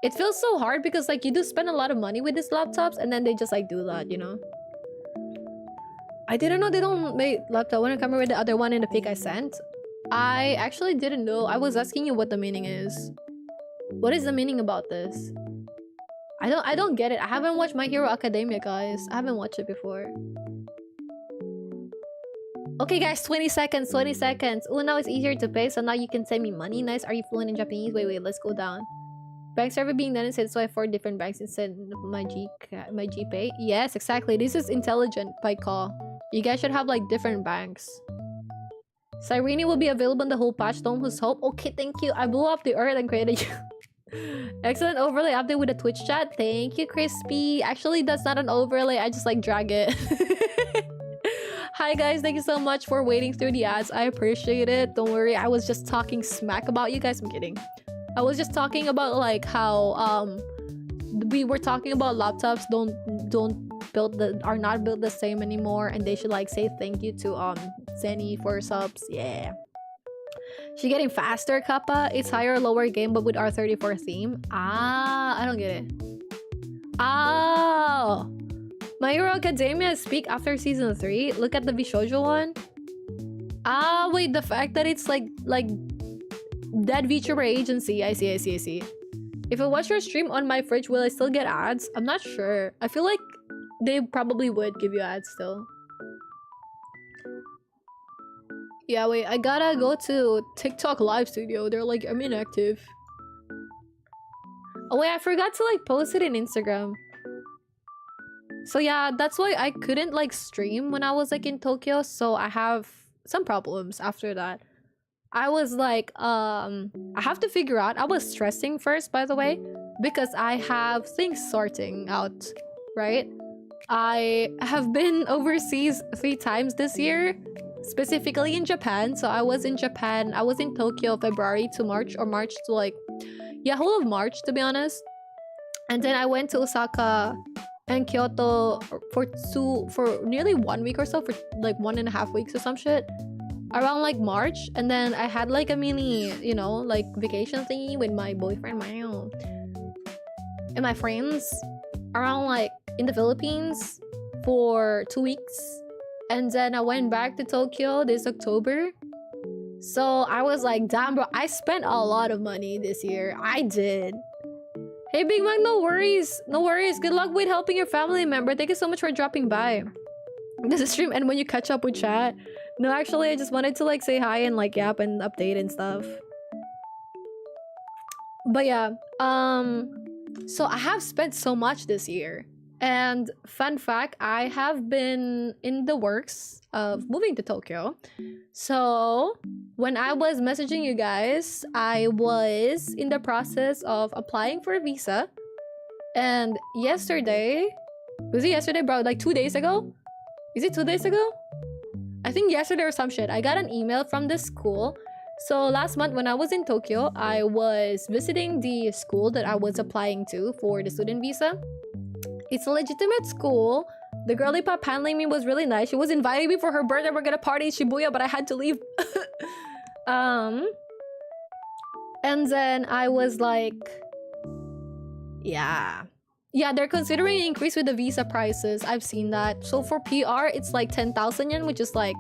it feels so hard because like you do spend a lot of money with these laptops and then they just like do that, you know. I didn't know they don't make laptop. When I come with the other one in the pic I sent, I actually didn't know. I was asking you what the meaning is. What is the meaning about this? I don't get it. I haven't watched My Hero Academia, guys. I haven't watched it before. Okay, guys, 20 seconds. Oh, now it's easier to pay, so now you can send me money. Nice. Are you fluent in Japanese? Wait, let's go down. Bank server being done instead, so I have 4 different banks instead of my GPay. Yes, exactly. This is intelligent by call. You guys should have like different banks. Cyrene will be available in the whole patch. Don't lose hope. Okay, thank you. I blew up the earth and created you. Excellent overlay update with the Twitch chat. Thank you, Crispy. Actually, that's not an overlay. I just like drag it. Hi guys, thank you so much for waiting through the ads. I appreciate it. Don't worry, I was just talking smack about you guys. I'm kidding. I was just talking about like how we were talking about laptops are not built the same anymore, and they should like say thank you to Zenny for subs. Yeah. She getting faster, Kappa. It's higher or lower game, but with R34 theme. Ah, I don't get it. Oh, My Hero Academia speak after season 3. Look at the Bishoujo one. Ah, wait, the fact that it's like that Vtuber agency. I see. If I watch your stream on my fridge, will I still get ads? I'm not sure. I feel like they probably would give you ads still. Yeah, wait, I gotta go to TikTok live studio. They're like, I'm inactive. Oh wait, I forgot to like post it in Instagram. So yeah, that's why I couldn't like stream when I was like in Tokyo. So I have some problems after that. I was like, I have to figure out. I was stressing first, by the way, because I have things sorting out, right? I have been overseas 3 times this year, specifically in Japan. So I was in Japan. I was in Tokyo February to March, or March to like, yeah, whole of March to be honest. And then I went to Osaka and Kyoto for nearly 1 week or so, for like 1.5 weeks or some shit. Around like March, and then I had like a mini, you know, like vacation thingy with my boyfriend Mario and my friends around like in the Philippines for 2 weeks, and then I went back to Tokyo this October. So I was like, damn bro, I spent a lot of money this year. I did. Hey Big Mac, no worries. Good luck with helping your family member. Thank you so much for dropping by. Does the stream end when you catch up with chat? No, actually, I just wanted to like say hi and like yap and update and stuff. But yeah, so I have spent so much this year. And fun fact, I have been in the works of moving to Tokyo. So when I was messaging you guys, I was in the process of applying for a visa. And yesterday, was it yesterday, bro? Like 2 days ago? Is it 2 days ago? I think yesterday or some shit. I got an email from the school. So last month when I was in Tokyo, I was visiting the school that I was applying to for the student visa. It's a legitimate school. The girly pop handling me was really nice. She was inviting me for her birthday. We're gonna party in Shibuya, but I had to leave. And then I was like, yeah, they're considering an increase with the visa prices. I've seen that. So for PR, it's like 10,000 yen, which is like,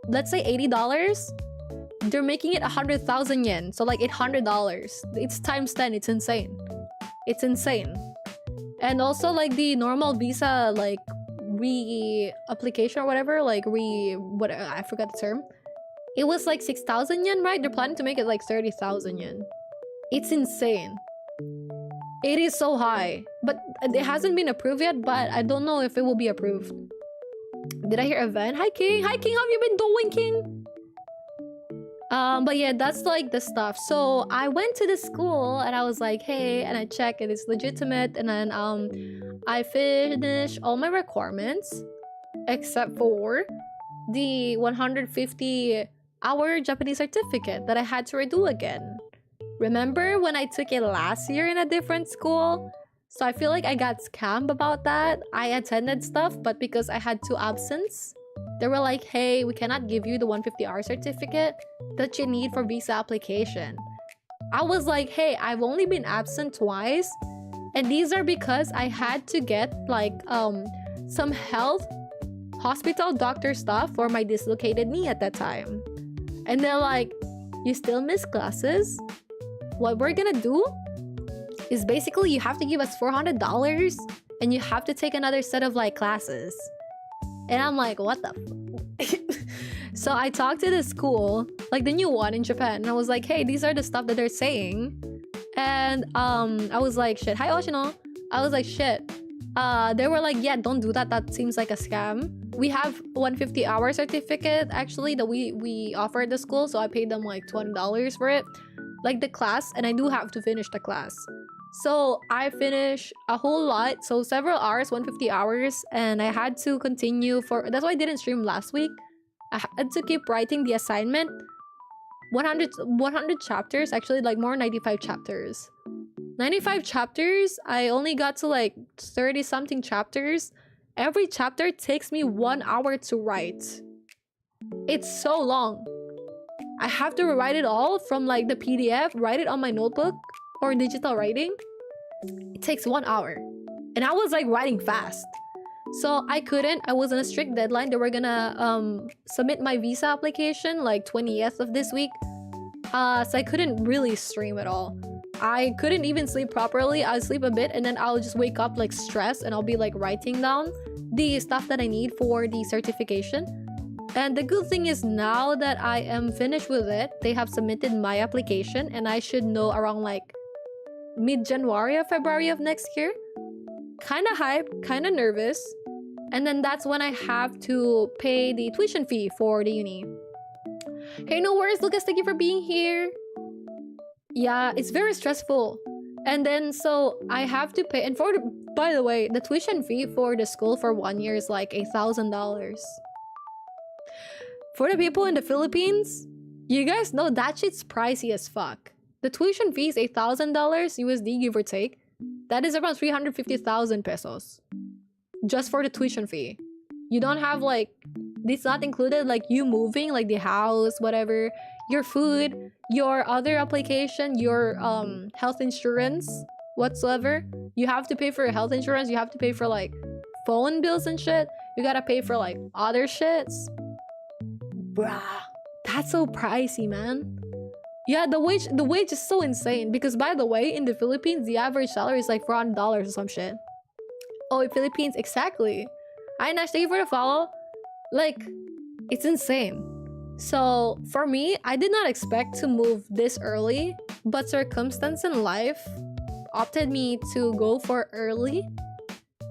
let's say $80. They're making it 100,000 yen, so like $800. It's times 10. It's insane. It's insane. And also like the normal visa, like re-application or whatever, like I forgot the term. It was like 6,000 yen, right? They're planning to make it like 30,000 yen. It's insane. It is so high, but it hasn't been approved yet, but I don't know if it will be approved. Did I hear event? Hi King, how have you been doing, King? But yeah, that's like the stuff. So I went to the school and I was like, hey, and I checked and it's legitimate, and then I finished all my requirements except for the 150-hour Japanese certificate that I had to redo again. Remember when I took it last year in a different school? So I feel like I got scammed about that. I attended stuff, but because I had 2 absence, they were like, hey, we cannot give you the 150-hour certificate that you need for visa application. I was like, hey, I've only been absent twice, and these are because I had to get like some health hospital doctor stuff for my dislocated knee at that time. And they're like, you still miss classes? What we're gonna do is basically you have to give us $400 and you have to take another set of like classes. And I'm like, what the f. So I talked to the school, like the new one in Japan, and I was like, hey, these are the stuff that they're saying. And I was like, shit, hi Oshino. I was like, shit. They were like, yeah, don't do that. That seems like a scam. We have 150-hour certificate actually that we offer at the school, so I paid them like $20 for it, like the class, and I do have to finish the class. So I finished a whole lot, so several hours, 150 hours, and I had to continue for, that's why I didn't stream last week. I had to keep writing the assignment. 100 chapters, actually, like more 95 chapters. 95 chapters, I only got to like 30 something chapters. Every chapter takes me 1 hour to write. It's so long. I have to rewrite it all from like the PDF, write it on my notebook or digital writing. It takes 1 hour. And I was like writing fast. So I couldn't. I was on a strict deadline. They were gonna submit my visa application like 20th of this week. So I couldn't really stream at all. I couldn't even sleep properly. I'll sleep a bit and then I'll just wake up like stressed and I'll be like writing down the stuff that I need for the certification. And the good thing is now that I am finished with it, they have submitted my application and I should know around like mid-January or February of next year. Kind of hyped, kind of nervous. And then that's when I have to pay the tuition fee for the uni. Hey, no worries, Lucas. Thank you for being here. Yeah, it's very stressful. And then so I have to pay. And by the way, the tuition fee for the school for 1 year is like $1,000. For the people in the Philippines, you guys know that shit's pricey as fuck. The tuition fee is $1,000 USD, give or take. That is around 350,000 pesos. Just for the tuition fee. You don't have like, it's not included like you moving, like the house, whatever, your food, your other application, your health insurance, whatsoever. You have to pay for your health insurance. You have to pay for like phone bills and shit. You gotta pay for like other shits. Bruh, that's so pricey, man. Yeah, the wage is so insane because, by the way, in the Philippines, the average salary is like $400 or some shit. Oh, in Philippines, exactly. Hi, Nash, thank you for the follow. Like, it's insane. So, for me, I did not expect to move this early, but circumstance in life opted me to go for early.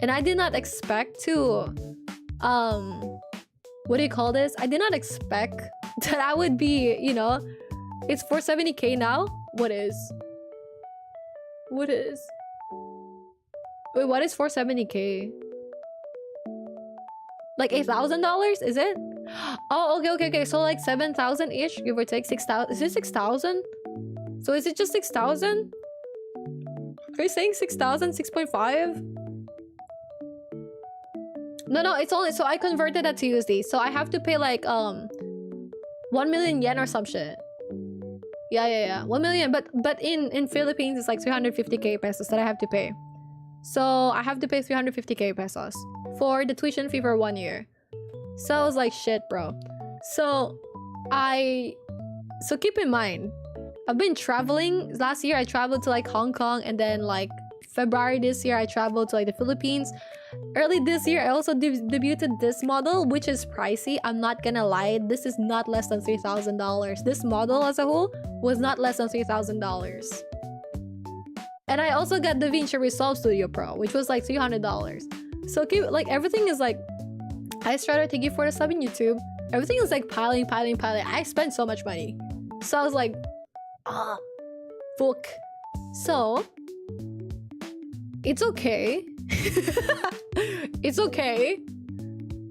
And I did not expect to, what do you call this? I did not expect that I would be, you know, it's 470k now? What is? What is? Wait, what is 470k? Like $8,000? Is it? Oh, okay. So like 7,000-ish, give or take. 6,000. Is it 6,000? So is it just 6,000? Are you saying 6,000? 6.5? No, it's only, so I converted that to USD. So I have to pay like 1 million yen or some shit. Yeah. 1 million, but in Philippines it's like 350k pesos that I have to pay. So I have to pay 350k pesos for the tuition fee for 1 year. So I was like, shit, bro. So keep in mind, I've been traveling. Last year I traveled to like Hong Kong, and then like February this year I traveled to like the Philippines. Early this year I also debuted this model, which is pricey. I'm not gonna lie, this is not less than $3,000. This model as a whole was not less than $3,000. And I also got DaVinci Resolve Studio Pro, which was like $300. So keep, like, everything is like, I started thank you for the sub in YouTube. Everything is like piling. I spent so much money. So I was like, fuck. So it's okay. It's okay.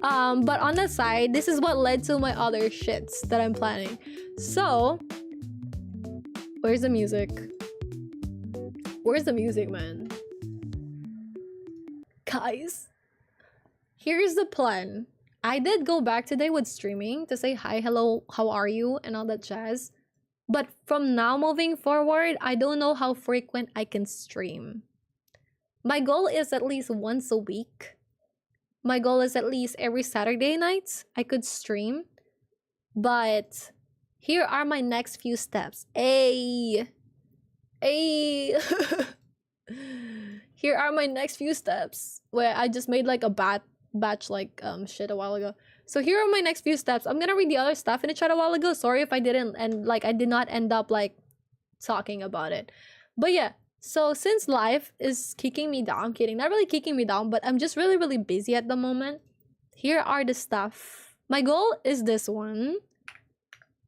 But on the side, this is what led to my other shits that I'm planning. So where's the music? Where's the music, man? Guys, here's the plan. I did go back today with streaming to say hi, hello, how are you, and all that jazz. But from now moving forward, I don't know how frequent I can stream. My goal is at least once a week. My goal is at least every Saturday night I could stream. But here are my next few steps. Here are my next few steps. Where I just made like a batch like shit a while ago. So here are my next few steps. I'm gonna read the other stuff in the chat a while ago. Sorry if I didn't, and like I did not end up like talking about it. But yeah, so since life is kicking me down, I'm kidding, not really kicking me down, but I'm just really busy at the moment. Here are the stuff. My goal is this one.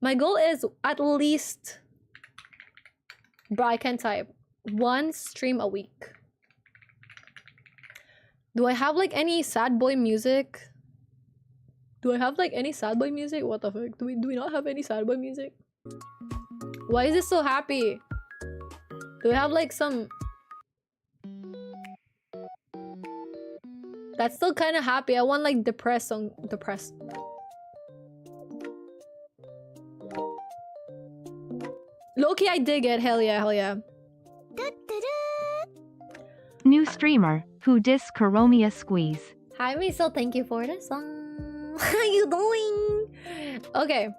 My goal is at least, bro, I can't type, 1 stream a week. Do I have like any sad boy music? Do I have like any sad boy music? What the fuck? Do we not have any sad boy music? Why is it so happy? Do we have like some... That's still kind of happy. I want like depressed song. Depressed. Loki, I dig it. Hell yeah. New streamer, who dis Coromia squeeze. Hi, Miso. Thank you for the song. How you doing? Okay.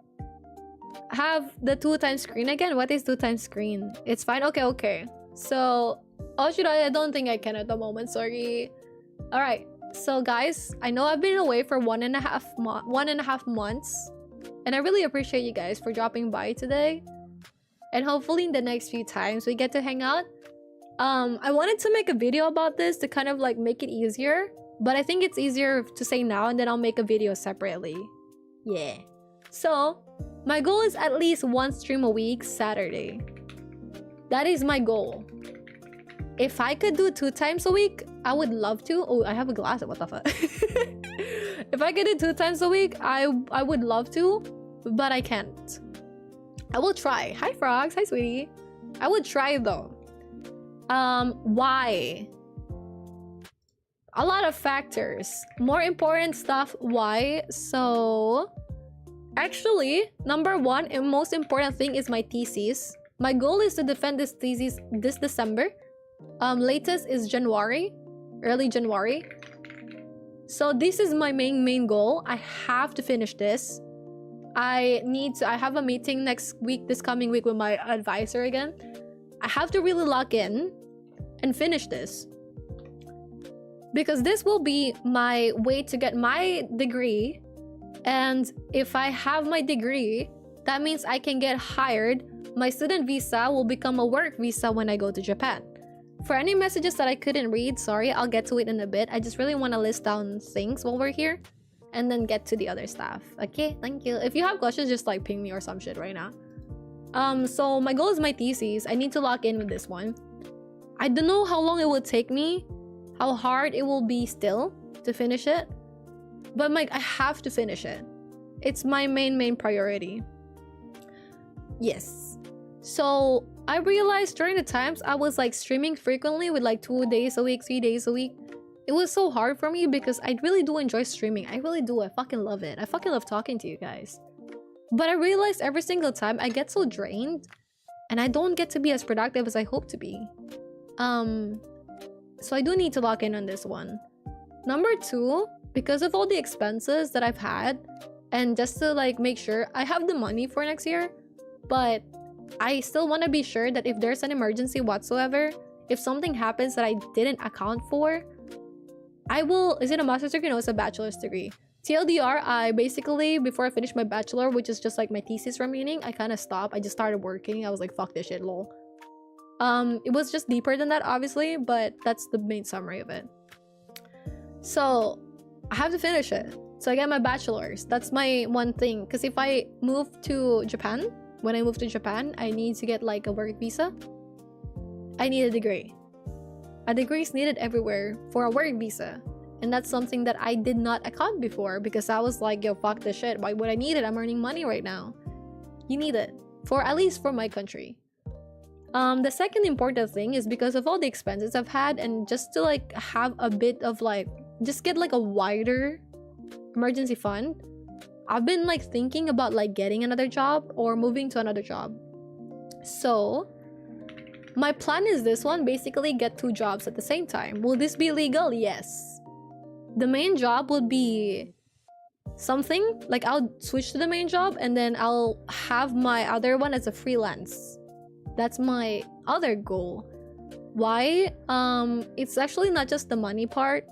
Have the 2x screen again. What is 2x screen? It's fine. Okay, okay. So, oh, should I don't think I can at the moment. Sorry. All right. So, guys, I know I've been away for 1.5 months, and I really appreciate you guys for dropping by today. And hopefully, in the next few times we get to hang out. I wanted to make a video about this to kind of like make it easier, but I think it's easier to say now, and then I'll make a video separately. Yeah. So, my goal is at least 1 stream a week, Saturday. That is my goal. If I could do 2 times a week, I would love to. Oh, I have a glass. What the fuck? If I could do 2 times a week, I would love to, but I can't. I will try. Hi, frogs. Hi, sweetie. I would try though. Why? A lot of factors. More important stuff. Why? So, actually, number one and most important thing is my thesis. My goal is to defend this thesis this December. Latest is January, early January. So this is my main goal. I have to finish this. I have a meeting next week, this coming week, with my advisor again. I have to really lock in and finish this, because this will be my way to get my degree. And if I have my degree, that means I can get hired. My student visa will become a work visa when I go to Japan. For any messages that I couldn't read, sorry, I'll get to it in a bit. I just really want to list down things while we're here and then get to the other stuff. Okay, thank you. If you have questions, just like ping me or some shit right now. So my goal is my thesis. I need to lock in with this one. I don't know how long it will take me, how hard it will be still to finish it, but I have to finish it. It's my main priority. Yes. So I realized during the times I was like streaming frequently with like 2 days a week, 3 days a week, it was so hard for me because I really do enjoy streaming. I really do. I fucking love it. I fucking love talking to you guys. But I realized every single time I get so drained and I don't get to be as productive as I hope to be. So I do need to lock in on this one. Number two, because of all the expenses that I've had, and just to like make sure I have the money for next year, but I still want to be sure that if there's an emergency whatsoever, if something happens that I didn't account for, I will... Is it a master's degree? No, it's a bachelor's degree. TLDR, I basically, before I finished my bachelor, which is just like my thesis remaining, I kind of stopped. I just started working. I was like, fuck this shit, lol. It was just deeper than that, obviously, but that's the main summary of it. So, I have to finish it. So I get my bachelor's. That's my one thing. Because if I move to Japan, when I move to Japan, I need to get like a work visa. I need a degree. A degree is needed everywhere for a work visa. And that's something that I did not account before, because I was like, yo, fuck this shit. Why would I need it? I'm earning money right now. You need it. For at least for my country. The second important thing is because of all the expenses I've had, and just to like have a bit of like, just get like a wider emergency fund. I've been like thinking about like getting another job or moving to another job. So my plan is this one, basically get 2 jobs at the same time. Will this be legal? Yes. The main job would be something like, I'll switch to the main job and then I'll have my other one as a freelance. That's my other goal. Why? It's actually not just the money part,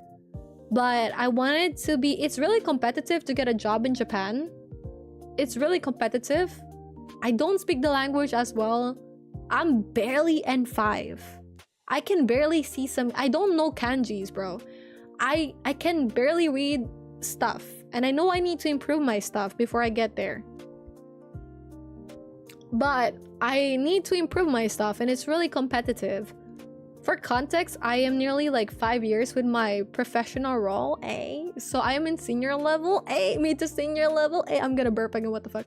but I want it to be... It's really competitive to get a job in Japan. It's really competitive. I don't speak the language as well. I'm barely N5. I can barely see some... I don't know kanjis, bro. I can barely read stuff. And I know I need to improve my stuff before I get there. But I need to improve my stuff, and it's really competitive. For context, I am nearly like 5 years with my professional role, so I am in senior level, mid to senior level, I'm gonna burp again, what the fuck.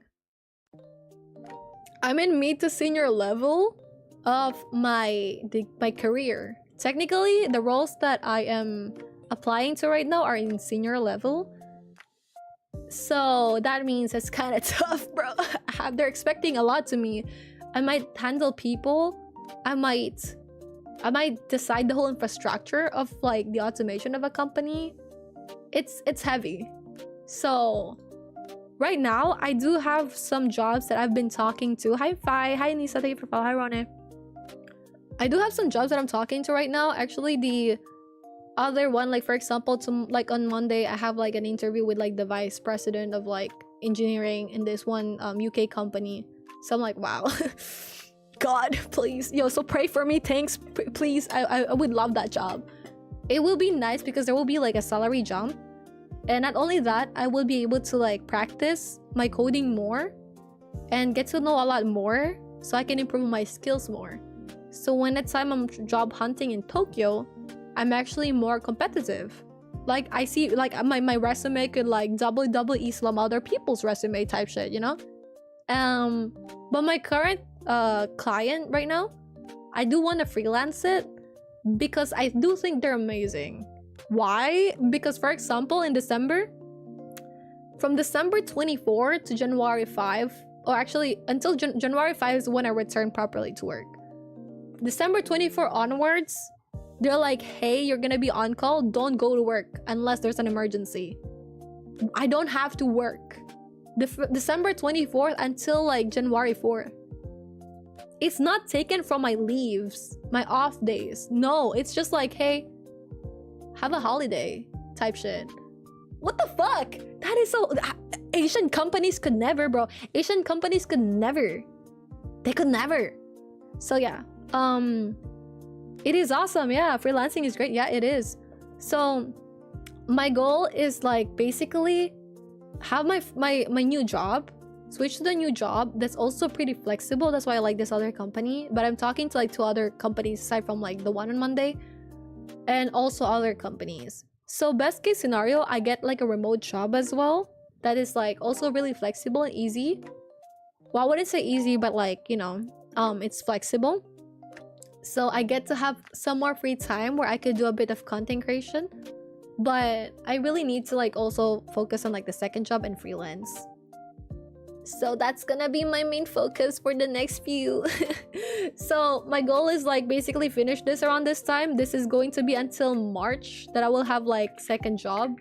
I'm in mid to senior level of my career. Technically, the roles that I am applying to right now are in senior level. So that means it's kind of tough, bro. They're expecting a lot to me. I might handle people. I might decide the whole infrastructure of like the automation of a company. it's heavy. So right now I do have some jobs that I've been talking to. Hi Fi, hi Nisa, thank you for following. Hi Ronnie. I do have some jobs that I'm talking to right now. Actually, the other one, like for example, like on Monday I have like an interview with like the vice president of like engineering in this one UK company. So I'm like, wow. God, please, yo, so pray for me, thanks, please. I would love that job. It will be nice because there will be like a salary jump, and not only that, I will be able to like practice my coding more and get to know a lot more so I can improve my skills more. So when the time I'm job hunting in Tokyo, I'm actually more competitive. Like I see like my resume could like double Islam other people's resume type shit, you know? But my current client right now, I do want to freelance it because I do think they're amazing. Why? Because for example, in December, from December 24 to January 5, or actually until January 5 is when I return properly to work. December 24 onwards, they're like, hey, you're gonna be on call, don't go to work unless there's an emergency. I don't have to work December 24th until like January 4th. It's not taken from my leaves, my off days. No, it's just like, hey, have a holiday type shit. What the fuck? That is so... Asian companies could never, bro. Asian companies could never. They could never. So yeah, it is awesome. Yeah, freelancing is great. Yeah, it is. So my goal is like basically have my new job, switch to the new job that's also pretty flexible. That's why I like this other company. But I'm talking to like 2 other companies aside from like the one on Monday, and also other companies. So best case scenario, I get like a remote job as well that is like also really flexible and easy. Well, I wouldn't say easy, but like, you know, it's flexible. So I get to have some more free time where I could do a bit of content creation. But I really need to like also focus on like the second job and freelance. So that's gonna be my main focus for the next few. So my goal is like basically finish this around this time. This is going to be until March that I will have like second job.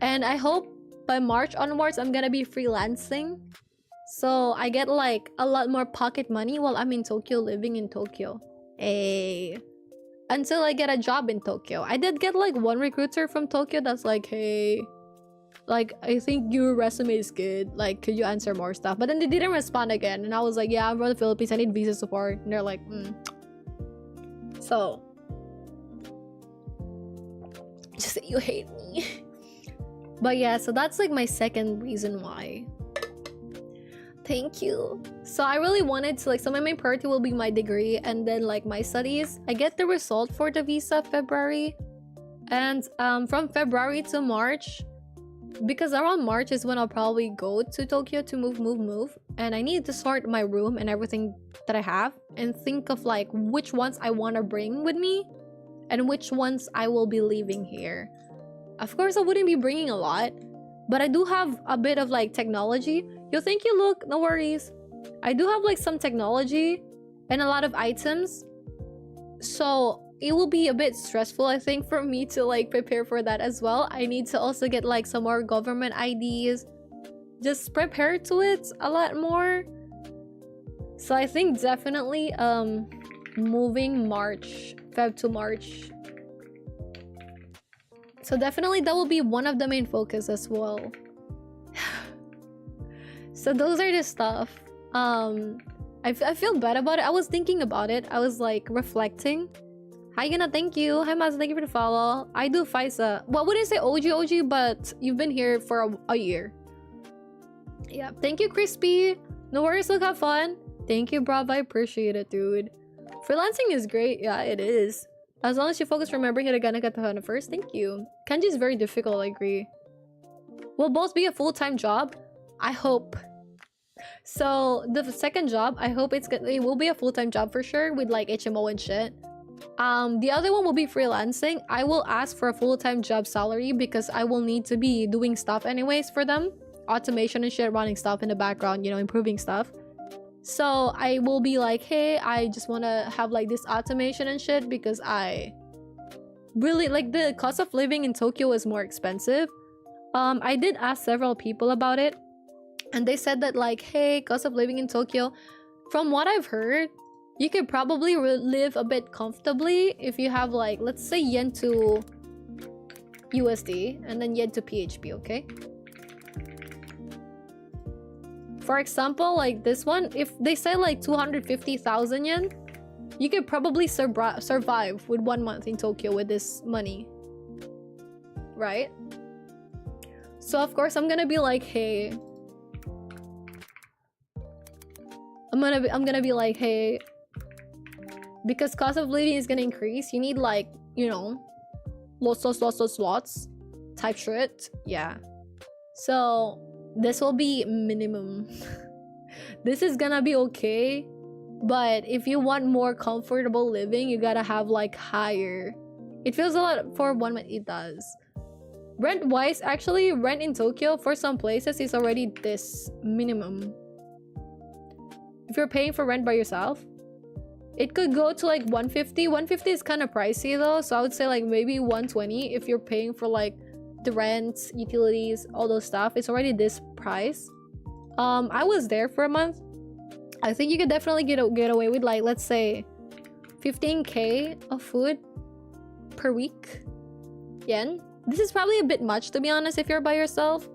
And I hope by March onwards I'm gonna be freelancing. So I get like a lot more pocket money while I'm in Tokyo, living in Tokyo. Hey. Until I get a job in Tokyo. I did get like one recruiter from Tokyo that's like, hey, like, I think your resume is good. Like, could you answer more stuff? But then they didn't respond again. And I was like, yeah, I'm from the Philippines. I need visa support. And they're like, So, just say you hate me. But yeah, so that's like my second reason why. Thank you. So I really wanted to like, so my main priority will be my degree and then like my studies. I get the result for the visa February. And from February to March, because around March is when I'll probably go to Tokyo to move. And I need to sort my room and everything that I have and think of like which ones I want to bring with me and which ones I will be leaving here. Of course, I wouldn't be bringing a lot, but I do have a bit of like technology. Yo, thank you, look, no worries. I do have like some technology and a lot of items. So it will be a bit stressful, I think, for me to like prepare for that as well. I need to also get like some more government IDs. Just prepare to it a lot more. So I think definitely moving Feb to March. So definitely that will be one of the main focus as well. So those are the stuff. I feel bad about it. I was thinking about it. I was like reflecting. Hi Gina, thank you. Hi Maz, thank you for the follow. I do FISA. Well, I wouldn't say OG, but you've been here for a year. Yeah, thank you, Crispy. No worries, look, have fun. Thank you, Brav. I appreciate it, dude. Freelancing is great. Yeah, it is. As long as you focus remembering hiragana katakana first. Thank you. Kanji is very difficult, I agree. Will both be a full-time job? I hope. So the second job, I hope it will be a full-time job for sure with like HMO and shit. The other one will be freelancing. I will ask for a full-time job salary because I will need to be doing stuff anyways for them. Automation and shit, running stuff in the background, you know, improving stuff. So I will be like, hey, I just want to have like this automation and shit because I really like the cost of living in Tokyo is more expensive. I did ask several people about it, and they said that like, hey, cost of living in Tokyo, from what I've heard, you could probably live a bit comfortably if you have like, let's say yen to USD and then yen to PHP, okay? For example, like this one, if they say like 250,000 yen, you could probably survive with 1 month in Tokyo with this money, right? So of course I'm gonna be like, hey, I'm gonna be like, hey, because cost of living is gonna increase, you need like, you know, lots type shit. Yeah, so this will be minimum. This is gonna be okay, but if you want more comfortable living, you gotta have like higher. It feels a lot for 1 month. It does. Rent wise, actually rent in Tokyo for some places is already this minimum. If you're paying for rent by yourself, it could go to like 150. 150 is kind of pricey though, so I would say like maybe 120 if you're paying for like the rent, utilities, all those stuff. It's already this price. I was there for a month. I think you could definitely get away with like, let's say 15k of food per week yen. This is probably a bit much, to be honest, if you're by yourself,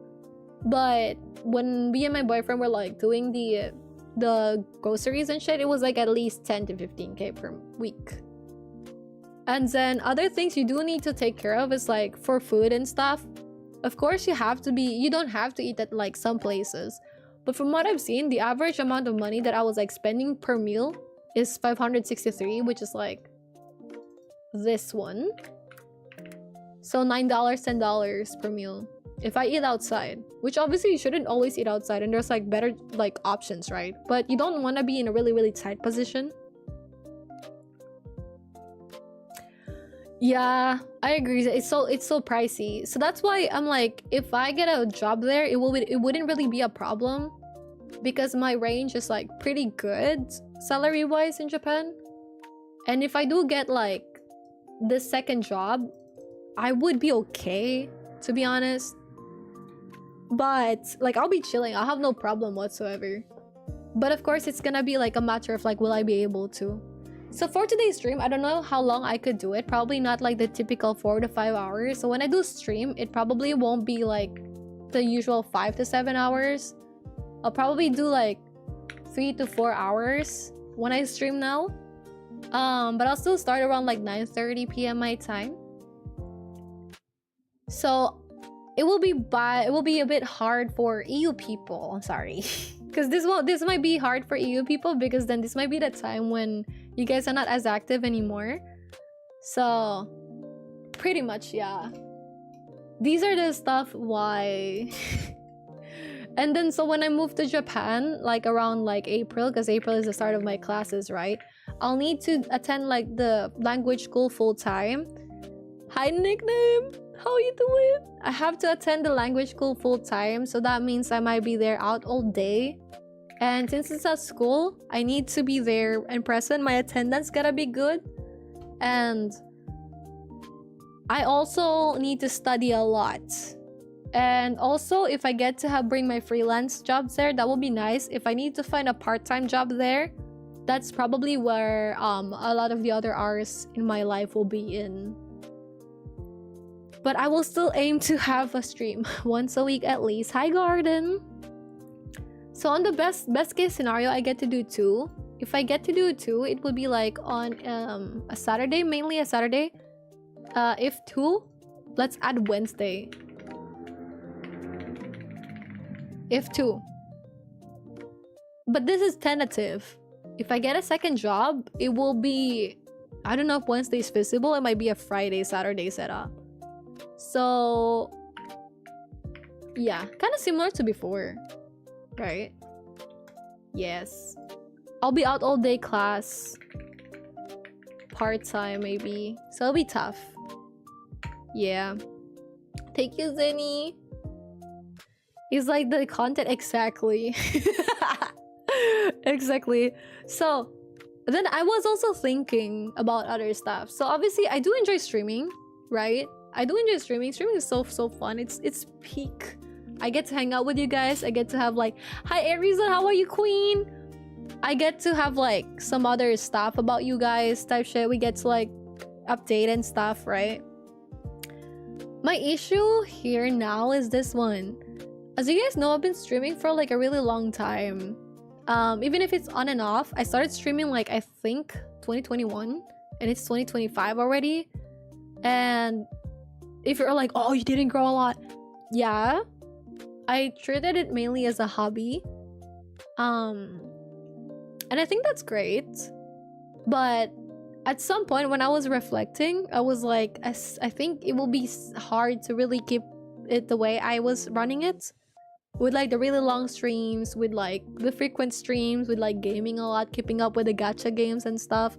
but when me and my boyfriend were like doing the groceries and shit, it was like at least 10 to 15k per week. And then other things you do need to take care of is like for food and stuff. Of course, you don't have to eat at like some places, but from what I've seen, the average amount of money that I was like spending per meal is 563, which is like this one. So $9, $10 per meal if I eat outside, which obviously you shouldn't always eat outside, and there's like better like options, right? But you don't want to be in a really tight position. Yeah, I agree. It's so pricey. So that's why I'm like, if I get a job there, it wouldn't really be a problem, because my range is like pretty good salary wise in Japan. And if I do get like the second job, I would be okay, to be honest. But like, I'll be chilling. I'll have no problem whatsoever. But of course, it's gonna be like a matter of like, will I be able to? So for today's stream, I don't know how long I could do it. Probably not like the typical 4 to 5 hours. So when I do stream, it probably won't be like the usual 5 to 7 hours. I'll probably do like 3 to 4 hours when I stream now. But I'll still start around like 9:30 p.m. my time. So it will be a bit hard for EU people. I'm sorry. Because this might be hard for EU people, because then this might be the time when you guys are not as active anymore. So pretty much, yeah. These are the stuff why. And then so when I move to Japan, like around like April, because April is the start of my classes, right? I'll need to attend like the language school full time. Hi nickname, how you doing? I have to attend the language school full time, so that means I might be there out all day. And since it's at school, I need to be there and present. My attendance gotta be good. And I also need to study a lot. And also, if I get to bring my freelance jobs there, that would be nice. If I need to find a part-time job there, that's probably where a lot of the other hours in my life will be in. But I will still aim to have a stream once a week at least. Hi Garden. So on the best case scenario, I get to do 2. If I get to do 2, it would be like on a Saturday, mainly a Saturday. If 2, let's add Wednesday. If 2. But this is tentative. If I get a second job, it will be, I don't know if Wednesday is feasible. It might be a Friday, Saturday setup. So yeah, kind of similar to before, right? Yes, I'll be out all day class, part-time maybe, so it'll be tough. Yeah, thank you Zenny. It's like the content exactly. Exactly. So then I was also thinking about other stuff. So obviously I do enjoy streaming. right? I do enjoy streaming. Streaming is so fun. It's peak. I get to hang out with you guys. I get to have like, hi Ariza, how are you, queen? I get to have like some other stuff about you guys type shit. We get to like update and stuff, right? My issue here now is this one. As you guys know, I've been streaming for like a really long time. Even if it's on and off. I started streaming like I think 2021 and it's 2025 already. And if you're like, oh, you didn't grow a lot. Yeah. I treated it mainly as a hobby. And I think that's great. But at some point when I was reflecting, I was like, I think it will be hard to really keep it the way I was running it. With like the really long streams, with like the frequent streams, with like gaming a lot, keeping up with the gacha games and stuff.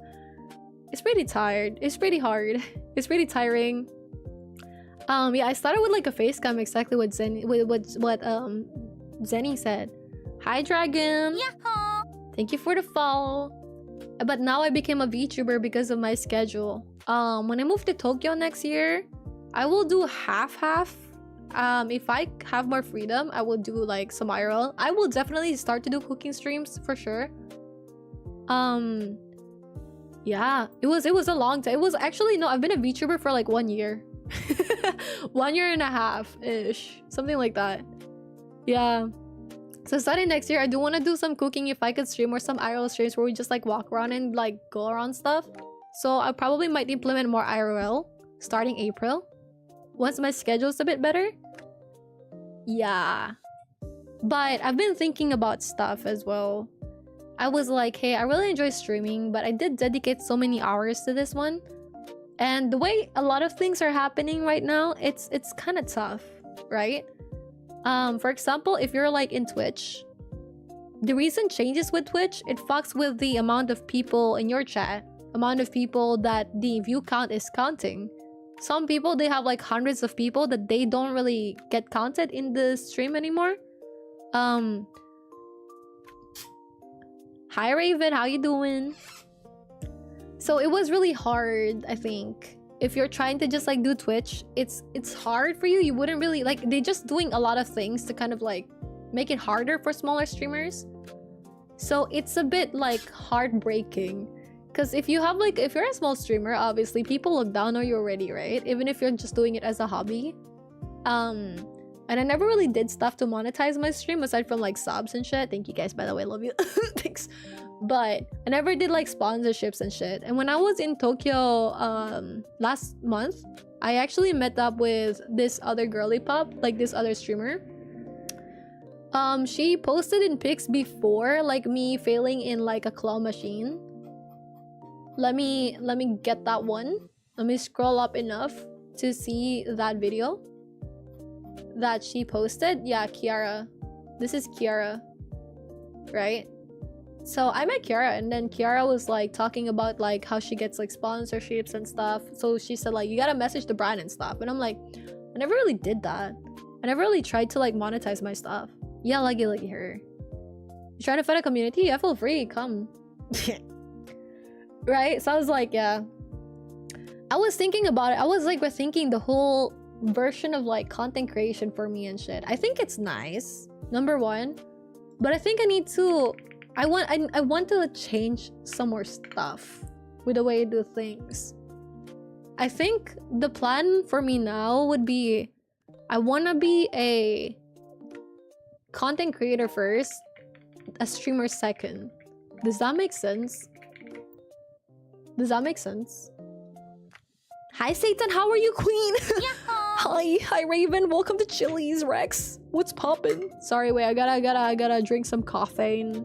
It's pretty tired. It's pretty hard. It's pretty tiring. Yeah, I started with like a face cam, exactly what Zenny said. Hi Dragon. Yahoo! Thank you for the follow. But now I became a VTuber because of my schedule. When I move to Tokyo next year, I will do half-half. If I have more freedom, I will do like some IRL. I will definitely start to do cooking streams for sure. Yeah, it was a long time. It was actually, no, I've been a VTuber for like 1 year. 1 year and a half ish, something like that. Yeah. So starting next year, I do want to do some cooking if I could stream, or some IRL streams where we just like walk around and like go around stuff. So I probably might implement more IRL starting April, once my schedule's a bit better. Yeah. But I've been thinking about stuff as well. I was like, hey, I really enjoy streaming, but I did dedicate so many hours to this one. And the way a lot of things are happening right now, it's kind of tough, right? For example, if you're like in Twitch, the recent changes with Twitch, it fucks with the amount of people in your chat, amount of people that the view count is counting. Some people, they have like hundreds of people that they don't really get counted in the stream anymore. Hi Raven, how you doing? So it was really hard, I think. If you're trying to just like do Twitch, it's hard for you. You wouldn't really like, they're just doing a lot of things to kind of like make it harder for smaller streamers. So it's a bit like heartbreaking. Because if you have like, if you're a small streamer, obviously people look down on you already, right? Even if you're just doing it as a hobby. And I never really did stuff to monetize my stream aside from like subs and shit. Thank you guys, by the way, love you. Thanks. But I never did like sponsorships and shit. And when I was in Tokyo last month, I actually met up with this other girly pop, like this other streamer. She posted in pics before like me failing in like a claw machine. Let me get that one. Let me scroll up enough to see that video that she posted. Yeah, Kiara. This is Kiara, right? So I met Kiara, and then Kiara was like talking about like how she gets like sponsorships and stuff. So she said like, you gotta message the brand and stuff. And I'm like, I never really did that. I never really tried to like monetize my stuff. Yeah, lucky her. You trying to find a community? Yeah, feel free, come. Right? So I was like, yeah. I was thinking about it. I was like rethinking the whole version of like content creation for me and shit. I think it's nice, number one. But I think I need to... I want to change some more stuff with the way I do things. I think the plan for me now would be, I want to be a content creator first, a streamer second. Does that make sense? Does that make sense? Hi Satan, how are you, queen? Hi Raven, welcome to Chili's. Rex, what's poppin'? Sorry, wait, I gotta drink some caffeine.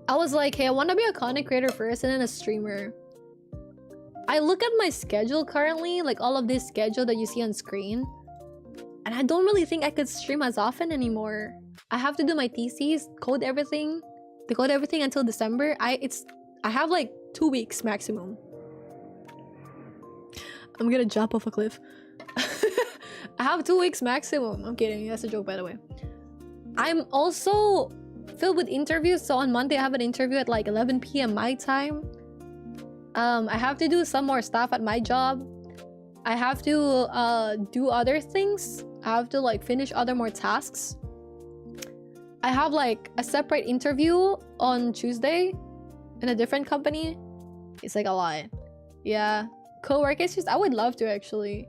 I was like, hey, I want to be a content creator first and then a streamer. I look at my schedule currently, like all of this schedule that you see on screen, and I don't really think I could stream as often anymore. I have to do my thesis, code everything until December. I have like 2 weeks maximum. I'm gonna jump off a cliff. I have 2 weeks maximum. I'm kidding, that's a joke, by the way. I'm also filled with interviews, so on Monday I have an interview at like 11 p.m. my time. I have to do some more stuff at my job. I have to do other things. I have to like finish other more tasks. I have like a separate interview on Tuesday in a different company. It's like a lot. Yeah, co-work issues. I would love to actually.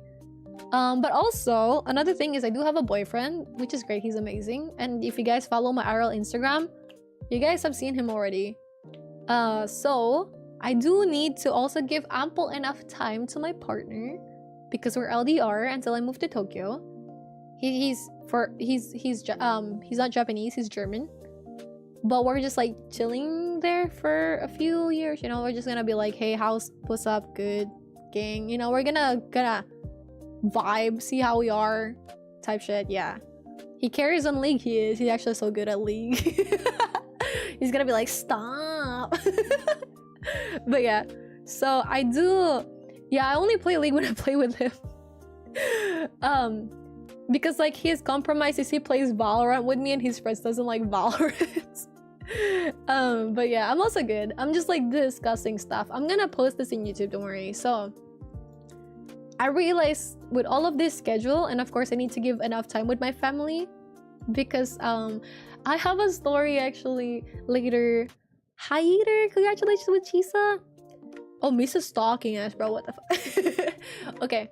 But also another thing is I do have a boyfriend, which is great. He's amazing. And if you guys follow my IRL Instagram, you guys have seen him already. So I do need to also give ample enough time to my partner because we're LDR until I move to Tokyo. He's not Japanese, he's German. But we're just like chilling there for a few years, you know. We're just gonna be like, hey, what's up, good gang, you know. We're gonna vibe, see how we are type shit. Yeah, he carries on League. He's actually so good at League. He's gonna be like, stop. But yeah, so I only play League when I play with him. Because like his compromise is he plays Valorant with me and his friends doesn't like Valorant. But yeah, I'm also good. I'm just like discussing stuff. I'm gonna post this in YouTube, don't worry. So I realized with all of this schedule, and of course I need to give enough time with my family, because I have a story actually later. Hi Eater, congratulations with Chisa. Oh, Misa stalking us, bro, what the fuck. Okay,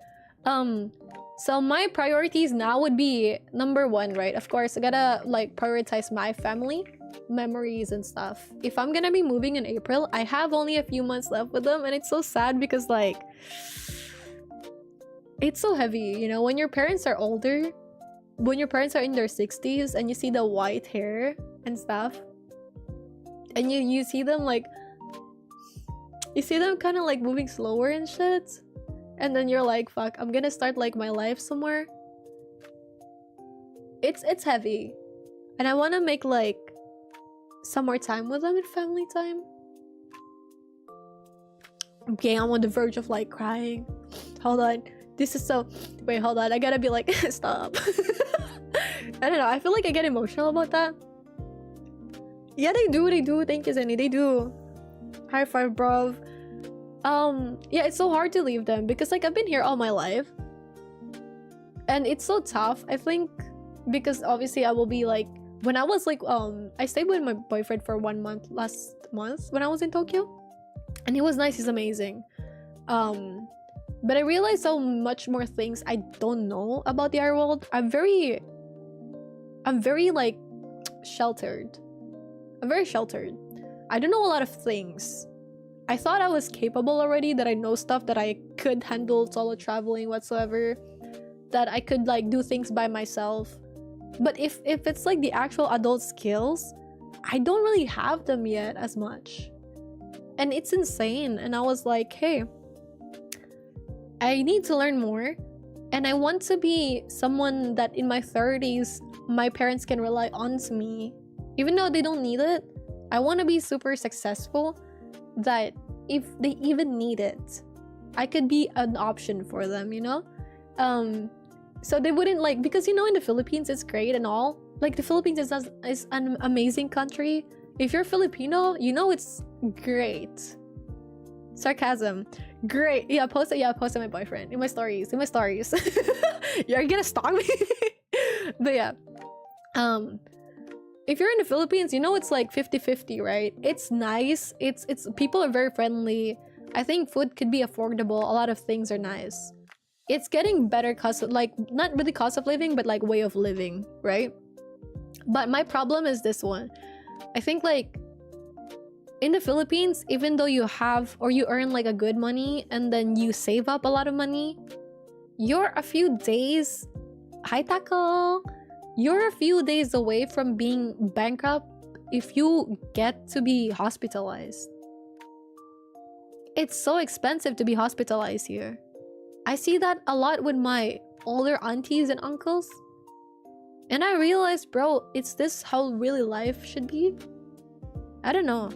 so my priorities now would be number one, right? Of course I gotta like prioritize my family, memories and stuff. If I'm gonna be moving in April, I have only a few months left with them, and it's so sad because like it's so heavy, you know, when your parents are older, when your parents are in their 60s and you see the white hair and stuff, and you see them like, you see them kind of like moving slower and shit, and then you're like, fuck, I'm gonna start like my life somewhere. It's heavy, and I want to make like some more time with them and family time. Okay, I'm on the verge of like crying. Hold on, this is so, wait, hold on, I gotta be like, stop. I don't know, I feel like I get emotional about that. Yeah, they do. Thank you, Zenny. They do. High five, bruv. Yeah, it's so hard to leave them because like I've been here all my life, and it's so tough, I think, because obviously I will be like, when I was like I stayed with my boyfriend for 1 month last month when I was in Tokyo, and he was nice, he's amazing. But I realized so much more things I don't know about the art world. I'm very like sheltered. I'm very sheltered. I don't know a lot of things. I thought I was capable already, that I know stuff, that I could handle solo traveling whatsoever, that I could like do things by myself. But if it's like the actual adult skills, I don't really have them yet as much. And it's insane. And I was like, hey, I need to learn more. And I want to be someone that in my 30s, my parents can rely on to me. Even though they don't need it, I want to be super successful, that if they even need it, I could be an option for them, you know? So they wouldn't like, because you know in the Philippines it's great and all. Like the Philippines is an amazing country. If you're Filipino, you know it's great. Sarcasm. Great. Yeah, post it my boyfriend. In my stories. You're gonna stalk me? But yeah. If you're in the Philippines, you know it's like 50-50, right? It's nice. It's people are very friendly. I think food could be affordable. A lot of things are nice. It's getting better like not really cost of living, but like way of living, right? But my problem is this one. I think like in the Philippines, even though you have or you earn like a good money and then you save up a lot of money, you're a few days, hi tackle, you're a few days away from being bankrupt if you get to be hospitalized. It's so expensive to be hospitalized here. I see that a lot with my older aunties and uncles. And I realized, bro, is this how really life should be? I don't know.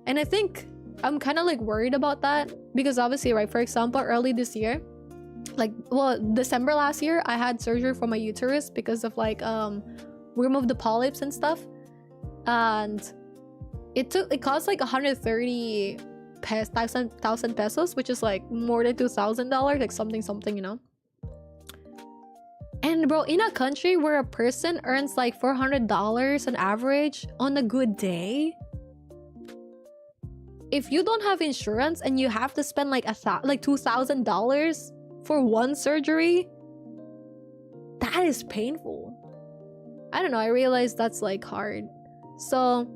And I think I'm kind of like worried about that because obviously, right, for example, early this year, like, well, December last year, I had surgery for my uterus because of like, we removed the polyps and stuff. And it cost like 130 thousand pesos, which is like more than $2,000, like something, you know. And bro, in a country where a person earns like $400 on average on a good day, if you don't have insurance and you have to spend like $2,000 for one surgery, that is painful. I don't know, I realized that's like hard. So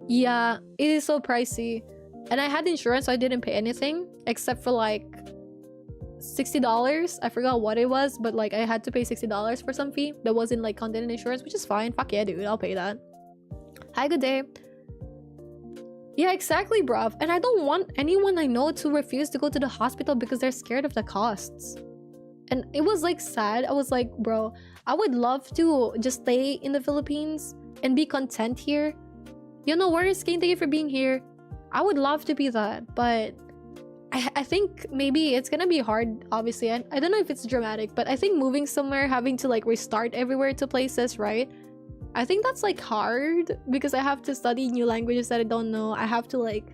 yeah, it is so pricey. And I had insurance, so I didn't pay anything except for like $60. I forgot what it was, but like I had to pay $60 for some fee that wasn't like content in insurance, which is fine. Fuck yeah, dude, I'll pay that. Hi, good day. Yeah, exactly, bruv. And I don't want anyone I know to refuse to go to the hospital because they're scared of the costs. And it was like sad. I was like, bro, I would love to just stay in the Philippines and be content here. You know, worries, thank you for being here. I would love to be that, but I think maybe it's gonna be hard, obviously. I don't know if it's dramatic, but I think moving somewhere, having to like restart everywhere to places, right? I think that's like hard because I have to study new languages that I don't know. I have to like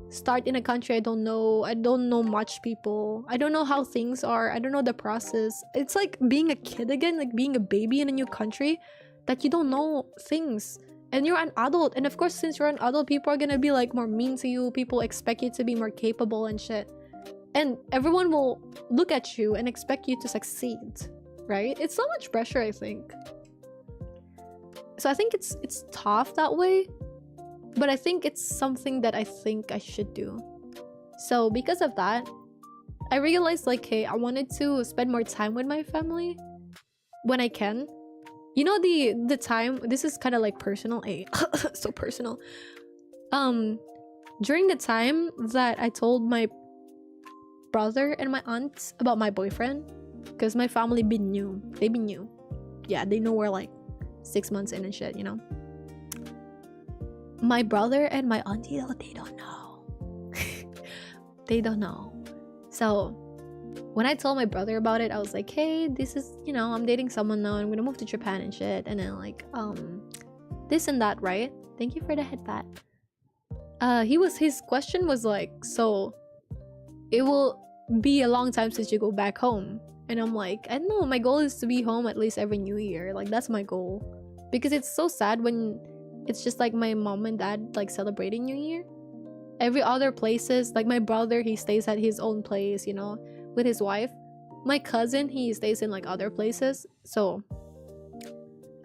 start in a country I don't know. I don't know much people. I don't know how things are. I don't know the process. It's like being a kid again, like being a baby in a new country that you don't know things. And you're an adult, and of course, since you're an adult, people are gonna be like more mean to you. People expect you to be more capable and shit, and everyone will look at you and expect you to succeed, right? It's so much pressure, I think. So I think it's tough that way, but I think it's something that I think I should do. So because of that, I realized like, hey, I wanted to spend more time with my family when I can. You know, the time, this is kind of like personal, so personal. During the time that I told my brother and my aunt about my boyfriend, because my family they been new. Yeah, they know we're like 6 months in and shit, you know. My brother and my auntie, though, they don't know. They don't know. So when I told my brother about it, I was like, hey, this is, you know, I'm dating someone now. I'm gonna move to Japan and shit. And then like, this and that, right? Thank you for the headbat. His question was like, so it will be a long time since you go back home. And I'm like, I don't know, my goal is to be home at least every New Year. Like, that's my goal. Because it's so sad when it's just like my mom and dad like celebrating New Year. Every other places, like my brother, he stays at his own place, you know, with his wife. My cousin, he stays in like other places. So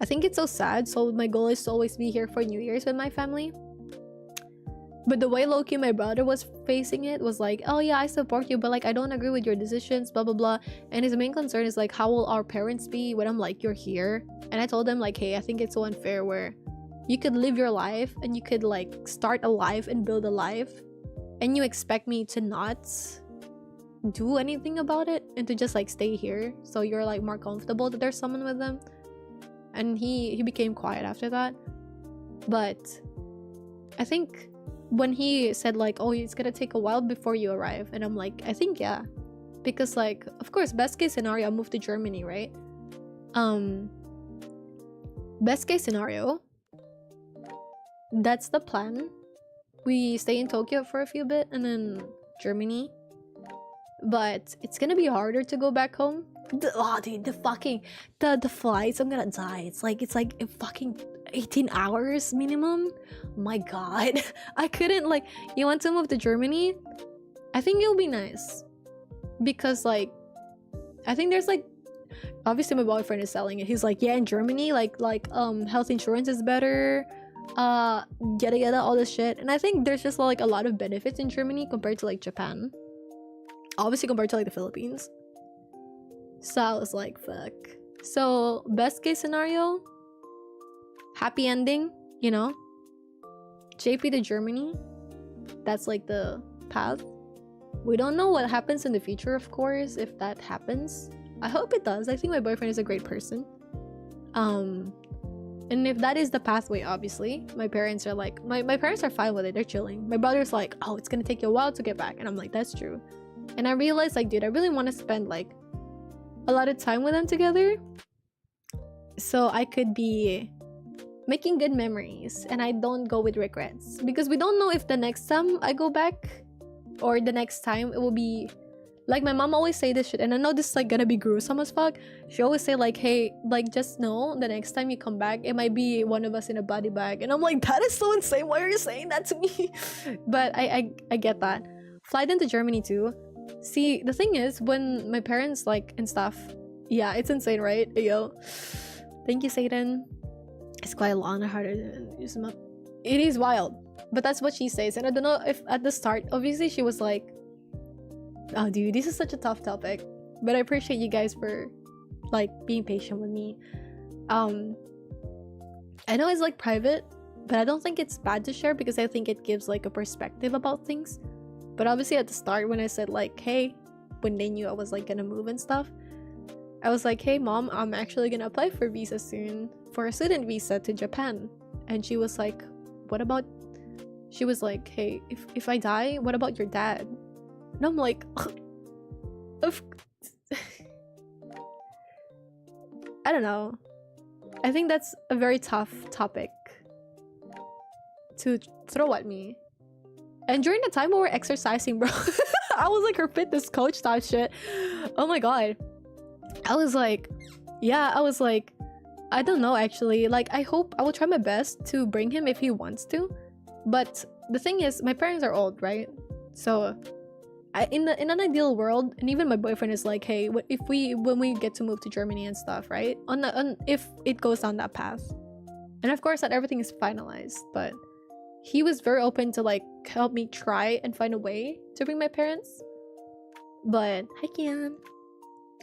I think it's so sad. So my goal is to always be here for New Year's with my family. But the way low-key my brother was facing it was like, oh yeah, I support you, but like I don't agree with your decisions, blah blah blah. And his main concern is like, how will our parents be when I'm like, you're here? And I told him like, hey, I think it's so unfair where you could live your life and you could like start a life and build a life, and you expect me to not do anything about it and to just like stay here so you're like more comfortable that there's someone with them. And he became quiet after that. But I think when he said like, oh, it's gonna take a while before you arrive, and I'm like, I think yeah, because like, of course, best case scenario, I'll move to Germany, right? Best case scenario, that's the plan. We stay in Tokyo for a few bit and then Germany. But it's gonna be harder to go back home. Dude, the flights, I'm gonna die. It's like a fucking 18 hours minimum. My god. I couldn't, like, you want to move to Germany? I think it'll be nice. Because like, I think there's like, obviously my boyfriend is selling it. He's like, yeah, in Germany, like health insurance is better, yada all this shit. And I think there's just like a lot of benefits in Germany compared to like Japan, obviously compared to like the Philippines. So I was like, fuck. So best case scenario, happy ending, you know, JP to Germany. That's like the path. We don't know what happens in the future, of course, if that happens. I hope it does. I think my boyfriend is a great person. And if that is the pathway, obviously, my parents are like, my parents are fine with it. They're chilling. My brother's like, oh, it's gonna take you a while to get back. And I'm like, that's true. And I realized, like, dude, I really want to spend like a lot of time with them together, so I could be making good memories, and I don't go with regrets, because we don't know if the next time I go back or the next time it will be like, my mom always say this shit, and I know this is like gonna be gruesome as fuck. She always say like, hey, like, just know the next time you come back it might be one of us in a body bag. And I'm like, that is so insane, why are you saying that to me? But I get that. Flight into Germany too. See, the thing is, when my parents like and stuff, yeah, it's insane, right? Yo, thank you, Satan. It's quite a lot harder than it is wild, but that's what she says. And I don't know if at the start, obviously she was like, oh dude, this is such a tough topic, but I appreciate you guys for like being patient with me. I know it's like private, but I don't think it's bad to share, because I think it gives like a perspective about things. But obviously at the start, when I said like, hey, when they knew I was like gonna move and stuff, I was like, hey mom, I'm actually gonna apply for visa soon, for a student visa to Japan. And she was like, what about, she was like, hey, if I die, what about your dad? And I'm like, I don't know. I think that's a very tough topic to throw at me. And during the time we were exercising, bro, I was like her fitness coach type shit. Oh my god. I was like, yeah, I was like, I don't know actually. Like, I hope I will try my best to bring him if he wants to. But the thing is, my parents are old, right? So in an ideal world, and even my boyfriend is like, hey, when we get to move to Germany and stuff, right? If it goes down that path, and of course that everything is finalized, but he was very open to like help me try and find a way to bring my parents. But hi Kian.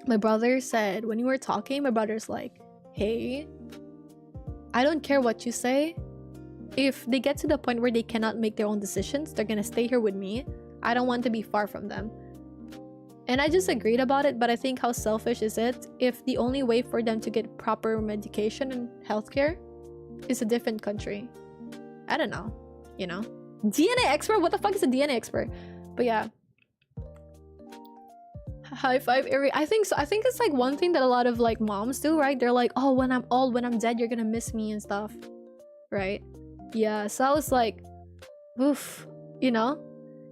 My brother said, when you were talking, my brother's like, hey, I don't care what you say. If they get to the point where they cannot make their own decisions, they're gonna stay here with me. I don't want to be far from them. And I just agreed about it, but I think, how selfish is it if the only way for them to get proper medication and healthcare is a different country? I don't know, you know? DNA expert? What the fuck is a DNA expert? But yeah. High five, Ari. I think so. I think it's like one thing that a lot of like moms do, right? They're like, oh, when I'm old, when I'm dead, you're gonna miss me and stuff, right? Yeah, so I was like, oof, you know?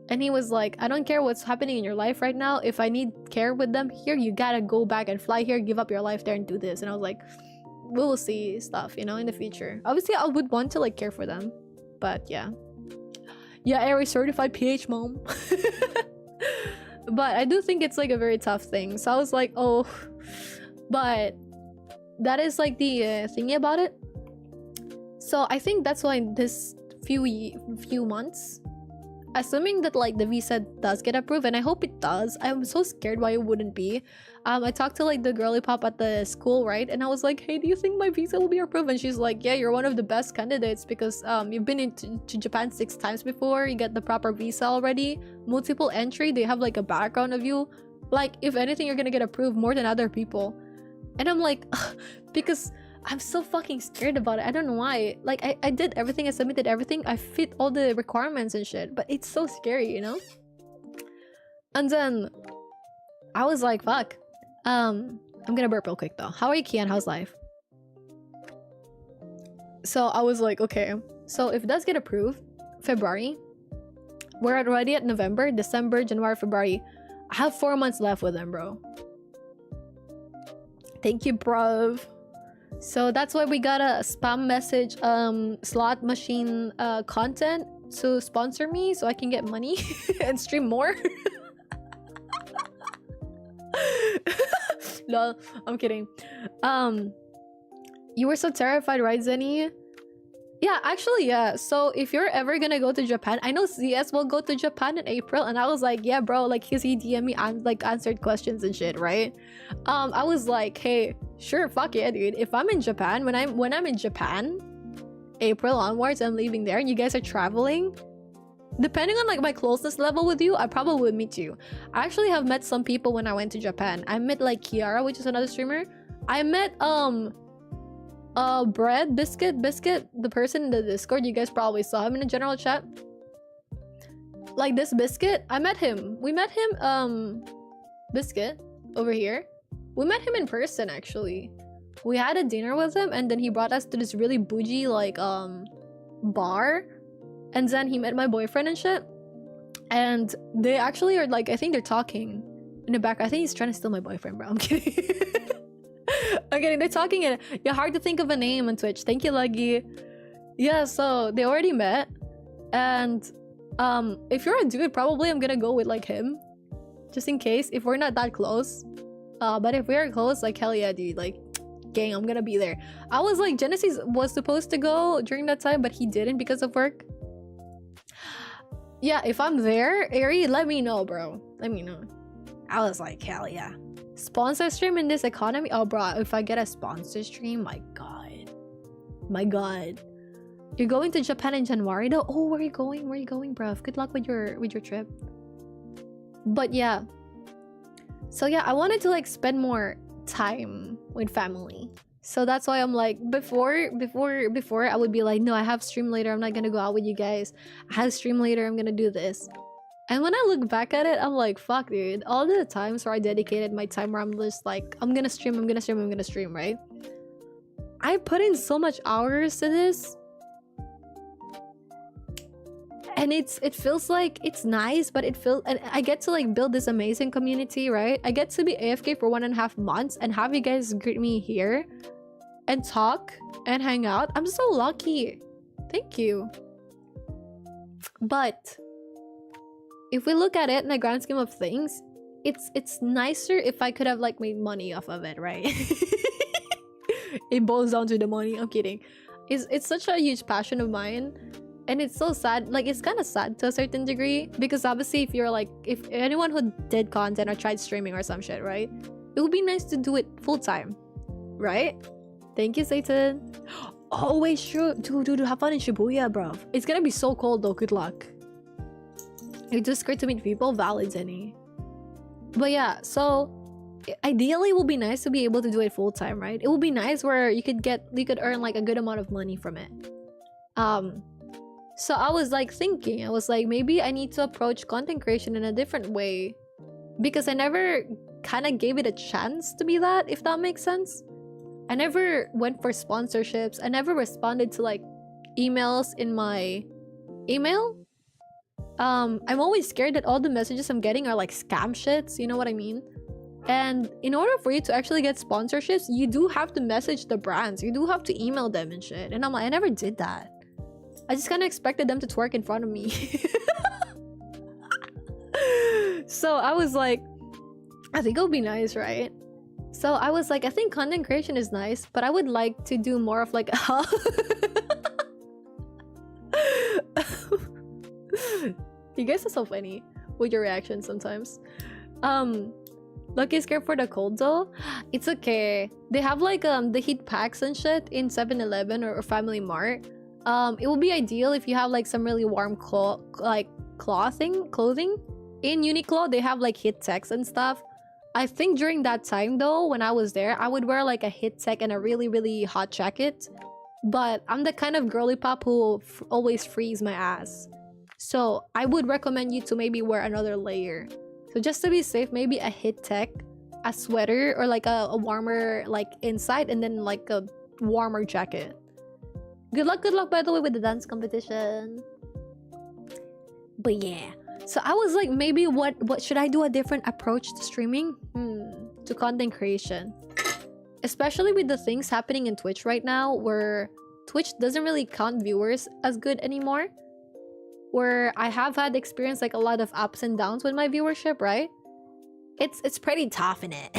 And he was like, I don't care what's happening in your life right now. If I need care with them here, you gotta go back and fly here, give up your life there and do this. And I was like, we will see stuff, you know, in the future. Obviously, I would want to like care for them. But yeah. Yeah, Aries certified PH mom. But I do think it's like a very tough thing. So I was like, oh. But that is like the thingy about it. So I think that's why this few months, assuming that like the visa does get approved, and I hope it does. I'm so scared why it wouldn't be. I talked to like the girly pop at the school, right? And I was like, hey, do you think my visa will be approved? And she's like, yeah, you're one of the best candidates, because you've been to Japan 6 times before. You get the proper visa already, multiple entry. They have like a background of you. Like, if anything, you're gonna get approved more than other people. And I'm like, because I'm so fucking scared about it. I don't know why. Like, I did everything. I submitted everything. I fit all the requirements and shit. But it's so scary, you know? And then I was like, fuck. I'm gonna burp real quick though. How are you, Kian? How's life? So I was like, okay. So if it does get approved, February, we're already at November, December, January, February. I have 4 months left with them, bro. Thank you, bruv. So that's why we got a spam message slot machine content to sponsor me so I can get money and stream more. Lol, I'm kidding. You were so terrified, right, Zenny? Yeah, actually, yeah. So if you're ever gonna go to Japan, I know CS will go to Japan in April, and I was like, yeah, bro, like, cause he DM me and like answered questions and shit, right? I was like, hey, sure, fuck yeah, dude. If I'm in Japan, when I'm in Japan, April onwards, I'm leaving there, and you guys are traveling. Depending on like my closeness level with you, I probably would meet you. I actually have met some people when I went to Japan. I met like Kiara, which is another streamer. I met Bread Biscuit, the person in the Discord. You guys probably saw him in the general chat. Like this Biscuit, I met him. We met him, Biscuit over here. We met him in person actually. We had a dinner with him, and then he brought us to this really bougie like bar, and then he met my boyfriend and shit. And they actually are like, I think they're talking in the back. I think he's trying to steal my boyfriend, bro. I'm kidding. I'm kidding. They're talking, and yeah, hard to think of a name on Twitch. Thank you, Luggy. Yeah, so they already met, and if you're a dude, probably I'm gonna go with like him, just in case if we're not that close. But if we're close, like hell yeah, dude, like gang, I'm gonna be there. I was like, Genesis was supposed to go during that time, but he didn't because of work. Yeah, if I'm there, Ari, let me know, bro. Let me know. I was like, hell yeah. Sponsor stream in this economy? Oh, bro, if I get a sponsor stream, my god. My god. You're going to Japan in January though? Oh, where are you going? Where are you going, bruv? Good luck with your trip. But yeah. So yeah, I wanted to like spend more time with family. So that's why I'm like, before I would be like, no, I have stream later, I'm not gonna go out with you guys. I have stream later, I'm gonna do this. And when I look back at it, I'm like, fuck, dude. All the times where I dedicated my time where I'm just like, I'm gonna stream, right? I put in so much hours to this. And it feels like it's nice, but and I get to like build this amazing community, right? I get to be AFK for 1.5 months and have you guys greet me here and talk and hang out. I'm so lucky. Thank you. But if we look at it in the grand scheme of things, it's nicer if I could have like made money off of it, right? It boils down to the money. I'm kidding. It's such a huge passion of mine. And it's so sad, like it's kind of sad to a certain degree, because obviously if you're like, if anyone who did content or tried streaming or some shit, right, it would be nice to do it full-time, right? Thank you, Satan. Oh wait, sure, dude, have fun in Shibuya, bro. It's gonna be so cold though. Good luck. It's just great to meet people. Valid, Zenny. But yeah, so ideally it would be nice to be able to do it full-time, right? It would be nice where you could earn like a good amount of money from it. So I was like thinking, I was like, maybe I need to approach content creation in a different way, because I never kind of gave it a chance to be that, if that makes sense. I never went for sponsorships. I never responded to like emails in my email. I'm always scared that all the messages I'm getting are like scam shits, you know what I mean? And in order for you to actually get sponsorships, you do have to message the brands. You do have to email them and shit. And I'm like, I never did that. I just kind of expected them to twerk in front of me. So I was like, I think it'll be nice, right? So I was like, I think content creation is nice, but I would like to do more of like you guys are so funny with your reactions sometimes. Lucky scared for the cold though. It's okay. They have like the heat packs and shit in 7-Eleven or Family Mart. It would be ideal if you have like some really warm clothing. In Uniqlo, they have like heat techs and stuff. I think during that time though, when I was there, I would wear like a heat tech and a really, really hot jacket. But I'm the kind of girly pop who always freeze my ass. So I would recommend you to maybe wear another layer. So just to be safe, maybe a heat tech, a sweater, or like a warmer like inside, and then like a warmer jacket. Good luck by the way with the dance competition. But yeah, so I was like, maybe what should I do a different approach to streaming? To content creation. Especially with the things happening in Twitch right now, where Twitch doesn't really count viewers as good anymore. Where I have had experience like a lot of ups and downs with my viewership, right? It's pretty tough in it.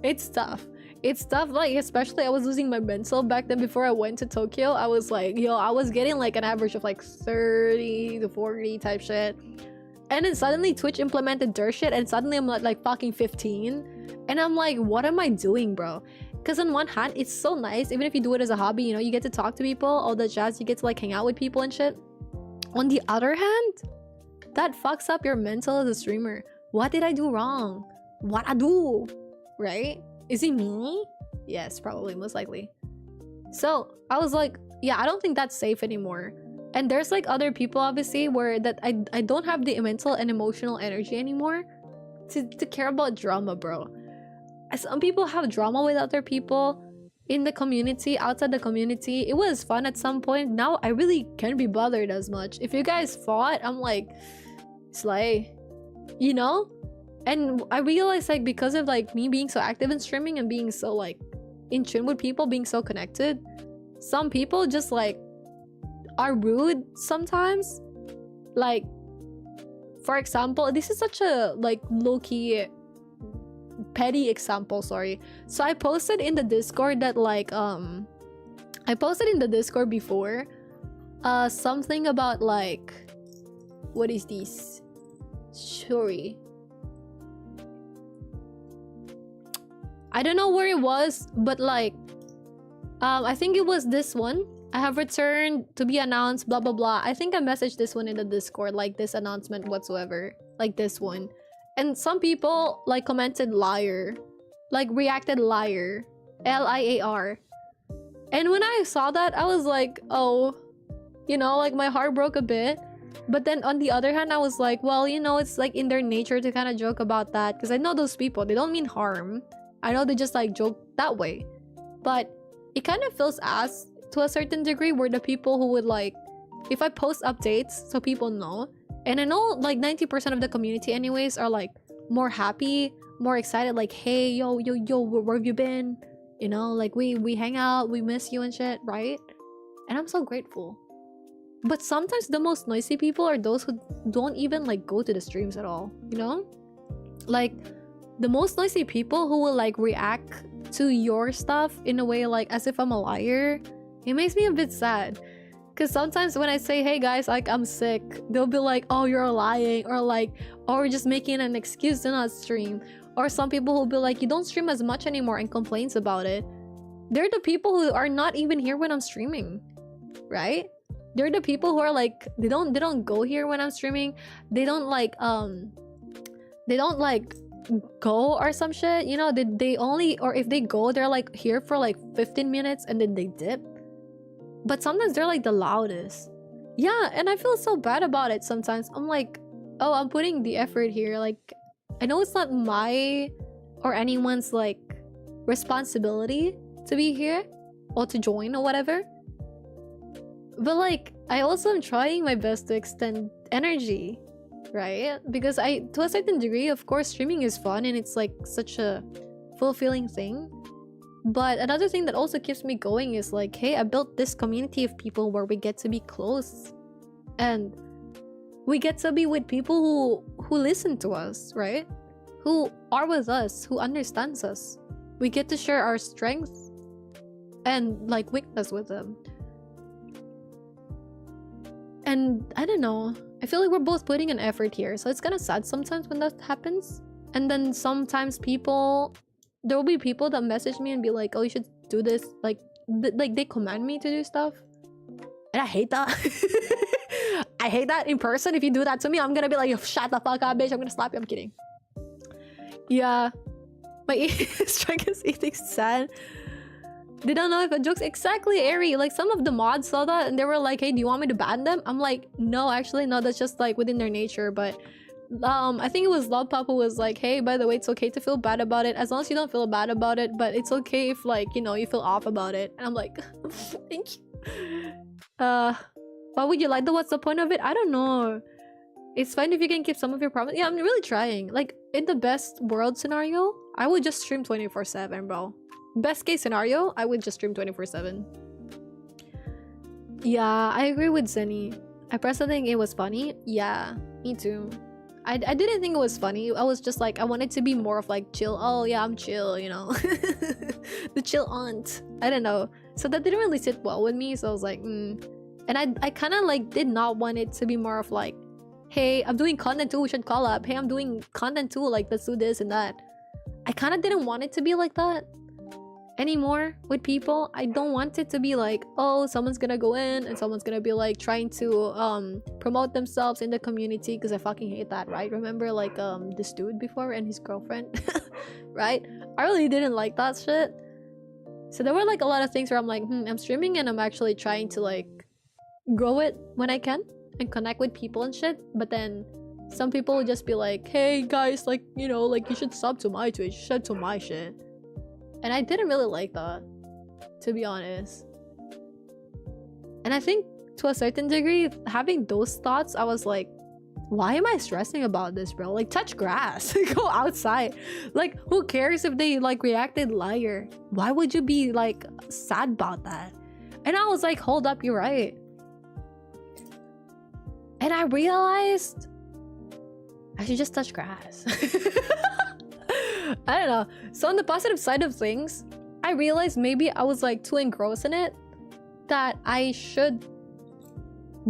It's tough. It's tough, like, especially I was losing my mental back then before I went to Tokyo. I was like, yo, I was getting like an average of like 30 to 40 type shit. And then suddenly Twitch implemented their shit and suddenly I'm like fucking 15. And I'm like, what am I doing, bro? Because on one hand, it's so nice. Even if you do it as a hobby, you know, you get to talk to people, all the jazz, you get to like hang out with people and shit. On the other hand, that fucks up your mental as a streamer. What did I do wrong? What I do? Right? Is it me? Yes, probably, most likely. So I was like, yeah, I don't think that's safe anymore. And there's like other people obviously where that I don't have the mental and emotional energy anymore to care about drama, bro. some people have drama with other people in the community, outside the community. It was fun at some point. Now I really can't be bothered as much. If you guys fought, I'm like, slay, you know? And I realized, like, because of like me being so active in streaming and being so like in tune with people, being so connected, some people just like are rude sometimes. Like, for example, this is such a like low-key petty example, sorry. So I posted in the Discord that like I posted in the Discord before something about like, what is this? Sorry, I don't know where it was, but like I think it was this one. I have returned to be announced, blah blah blah. I think I messaged this one in the Discord, like this announcement whatsoever, like this one. And some people like commented liar, like reacted liar, L-I-A-R. And when I saw that, I was like, oh, you know, like my heart broke a bit. But then on the other hand, I was like, well, you know, it's like in their nature to kind of joke about that, because I know those people, they don't mean harm. I know they just like joke that way. But it kind of feels ass to a certain degree, where the people who would like, if I post updates so people know, and I know like 90% of the community anyways are like more happy, more excited, like, hey, yo, where have you been? You know, like we hang out, we miss you and shit, right? And I'm so grateful. But sometimes the most noisy people are those who don't even like go to the streams at all, you know? Like the most noisy people who will like react to your stuff in a way like as if I'm a liar. It makes me a bit sad, because sometimes when I say, hey guys, like I'm sick, they'll be like, oh, you're lying, or like, oh, we're just making an excuse to not stream. Or some people will be like, you don't stream as much anymore, and complains about it. They're the people who are not even here when I'm streaming, right? They're the people who are like, they don't go here when I'm streaming. They don't like go or some shit, you know. They only, or if they go, they're like here for like 15 minutes and then they dip. But sometimes they're like the loudest. Yeah, and I feel so bad about it sometimes. I'm like, oh, I'm putting the effort here. Like, I know it's not my or anyone's like responsibility to be here or to join or whatever. But like, I also am trying my best to extend energy, right? Because to a certain degree, of course, streaming is fun and it's like such a fulfilling thing. But another thing that also keeps me going is like, hey, I built this community of people where we get to be close, and we get to be with people who listen to us, right? Who are with us, who understands us. We get to share our strengths and like weakness with them. And I don't know, I feel like we're both putting an effort here, so it's kind of sad sometimes when that happens. And then sometimes there will be people that message me and be like, oh, you should do this, like they command me to do stuff, and I hate that. I hate that in person. If you do that to me, I'm gonna be like, shut the fuck up, bitch, I'm gonna slap you. I'm kidding. Yeah, my strike is eating sad. They don't know if it jokes. Exactly, Ari. Like some of the mods saw that and they were like, hey, do you want me to ban them? I'm like, no, actually no, that's just like within their nature. But I think it was Love Papa was like, hey, by the way, it's okay to feel bad about it as long as you don't feel bad about it, but it's okay if like, you know, you feel off about it. And I'm like, thank you. Why would you like the what's the point of it? I don't know. It's fine if you can keep some of your problems. Yeah, I'm really trying. Like in the best world scenario, I would just stream 24/7, bro. Best case scenario, I would just stream 24/7. Yeah, I agree with Zenny. I personally think it was funny. Yeah, me too. I didn't think it was funny. I was just like, I wanted to be more of like chill. Oh yeah, I'm chill, you know. The chill aunt. I don't know. So that didn't really sit well with me. So I was like, And I kind of like did not want it to be more of like, hey, I'm doing content too, we should call up. Hey, I'm doing content too, like let's do this and that. I kind of didn't want it to be like that anymore with people. I don't want it to be like, oh, someone's gonna go in and someone's gonna be like trying to promote themselves in the community, because I fucking hate that, right? Remember like this dude before and his girlfriend, right? I really didn't like that shit. So there were like a lot of things where I'm like, I'm streaming and I'm actually trying to like grow it when I can and connect with people and shit, but then Some people would just be like, hey guys, like, you know, like you should sub to my Twitch, sub to my shit. And I didn't really like that, to be honest. And I think to a certain degree, having those thoughts, I was like, why am I stressing about this, bro? Like, touch grass. Go outside. Like, who cares if they like reacted liar? Why would you be like sad about that? And I was like, hold up, you're right. And I realized I should just touch grass. I don't know. So on the positive side of things, I realized maybe I was like too engrossed in it, that I should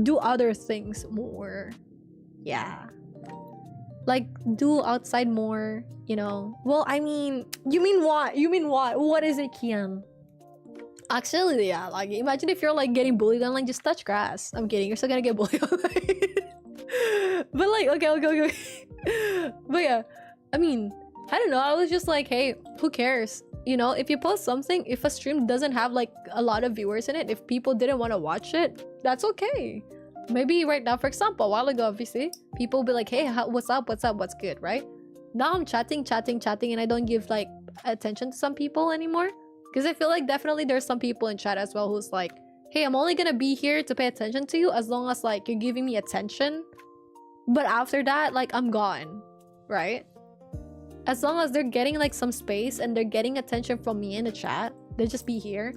do other things more. Yeah. Like, do outside more, you know. Well, I mean, you mean what? You mean what? What is it, Kian? Actually, yeah, like, imagine if you're like getting bullied online, just touch grass. I'm kidding, you're still gonna get bullied online. But like, okay. But yeah, I mean, I don't know, I was just like, hey, who cares? You know, if you post something, if a stream doesn't have like a lot of viewers in it, if people didn't want to watch it, that's okay. Maybe right now, for example, a while ago, obviously, people will be like, hey, what's up, what's good, right? Now I'm chatting, and I don't give like attention to some people anymore. Because I feel like definitely there's some people in chat as well who's like, hey, I'm only gonna be here to pay attention to you as long as like you're giving me attention. But after that, like, I'm gone, right? As long as they're getting like some space and they're getting attention from me in the chat, they'll just be here.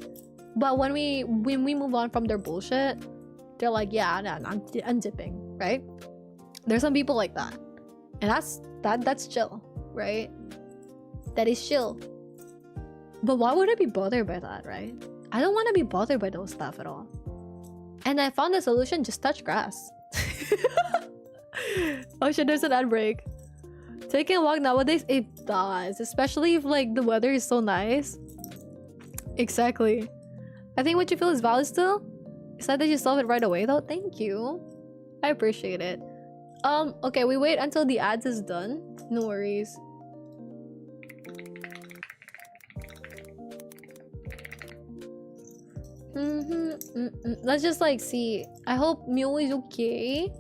But when we move on from their bullshit, they're like, yeah, no, I'm dipping, right? There's some people like that. And that's chill, right? That is chill. But why would I be bothered by that, right? I don't want to be bothered by those stuff at all. And I found the solution, just touch grass. Oh shit, there's an ad break. Taking a walk nowadays, it does. Especially if like the weather is so nice. Exactly. I think what you feel is valid still. It's not that you solve it right away though. Thank you. I appreciate it. Okay, we wait until the ads is done. No worries. Let's just like see. I hope Mew is okay.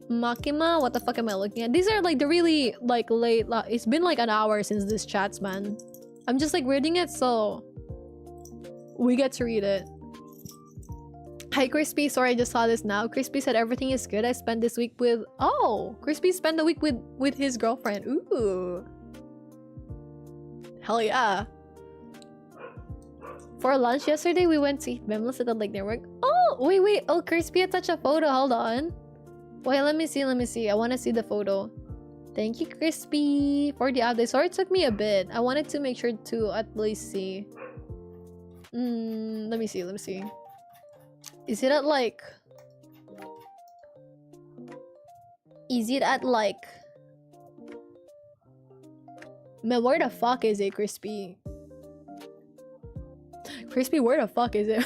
Makima, what the fuck am I looking at? These are like the really like late. It's been like an hour since this chats, man. I'm just like reading it so we get to read it. Hi Crispy, sorry I just saw this now. Crispy said everything is good. I spent this week with Crispy spent the week with his girlfriend. Ooh. Hell yeah. For lunch yesterday, we went to eat Memless at the Lake Network. Oh, wait. Oh, Crispy attached a photo. Hold on. Wait, let me see. I want to see the photo. Thank you, Crispy, for the update. Sorry it took me a bit. I wanted to make sure to at least see. Let me see. Is it at like... Is it at like... Man, where the fuck is it, Crispy? Crispy, where the fuck is it?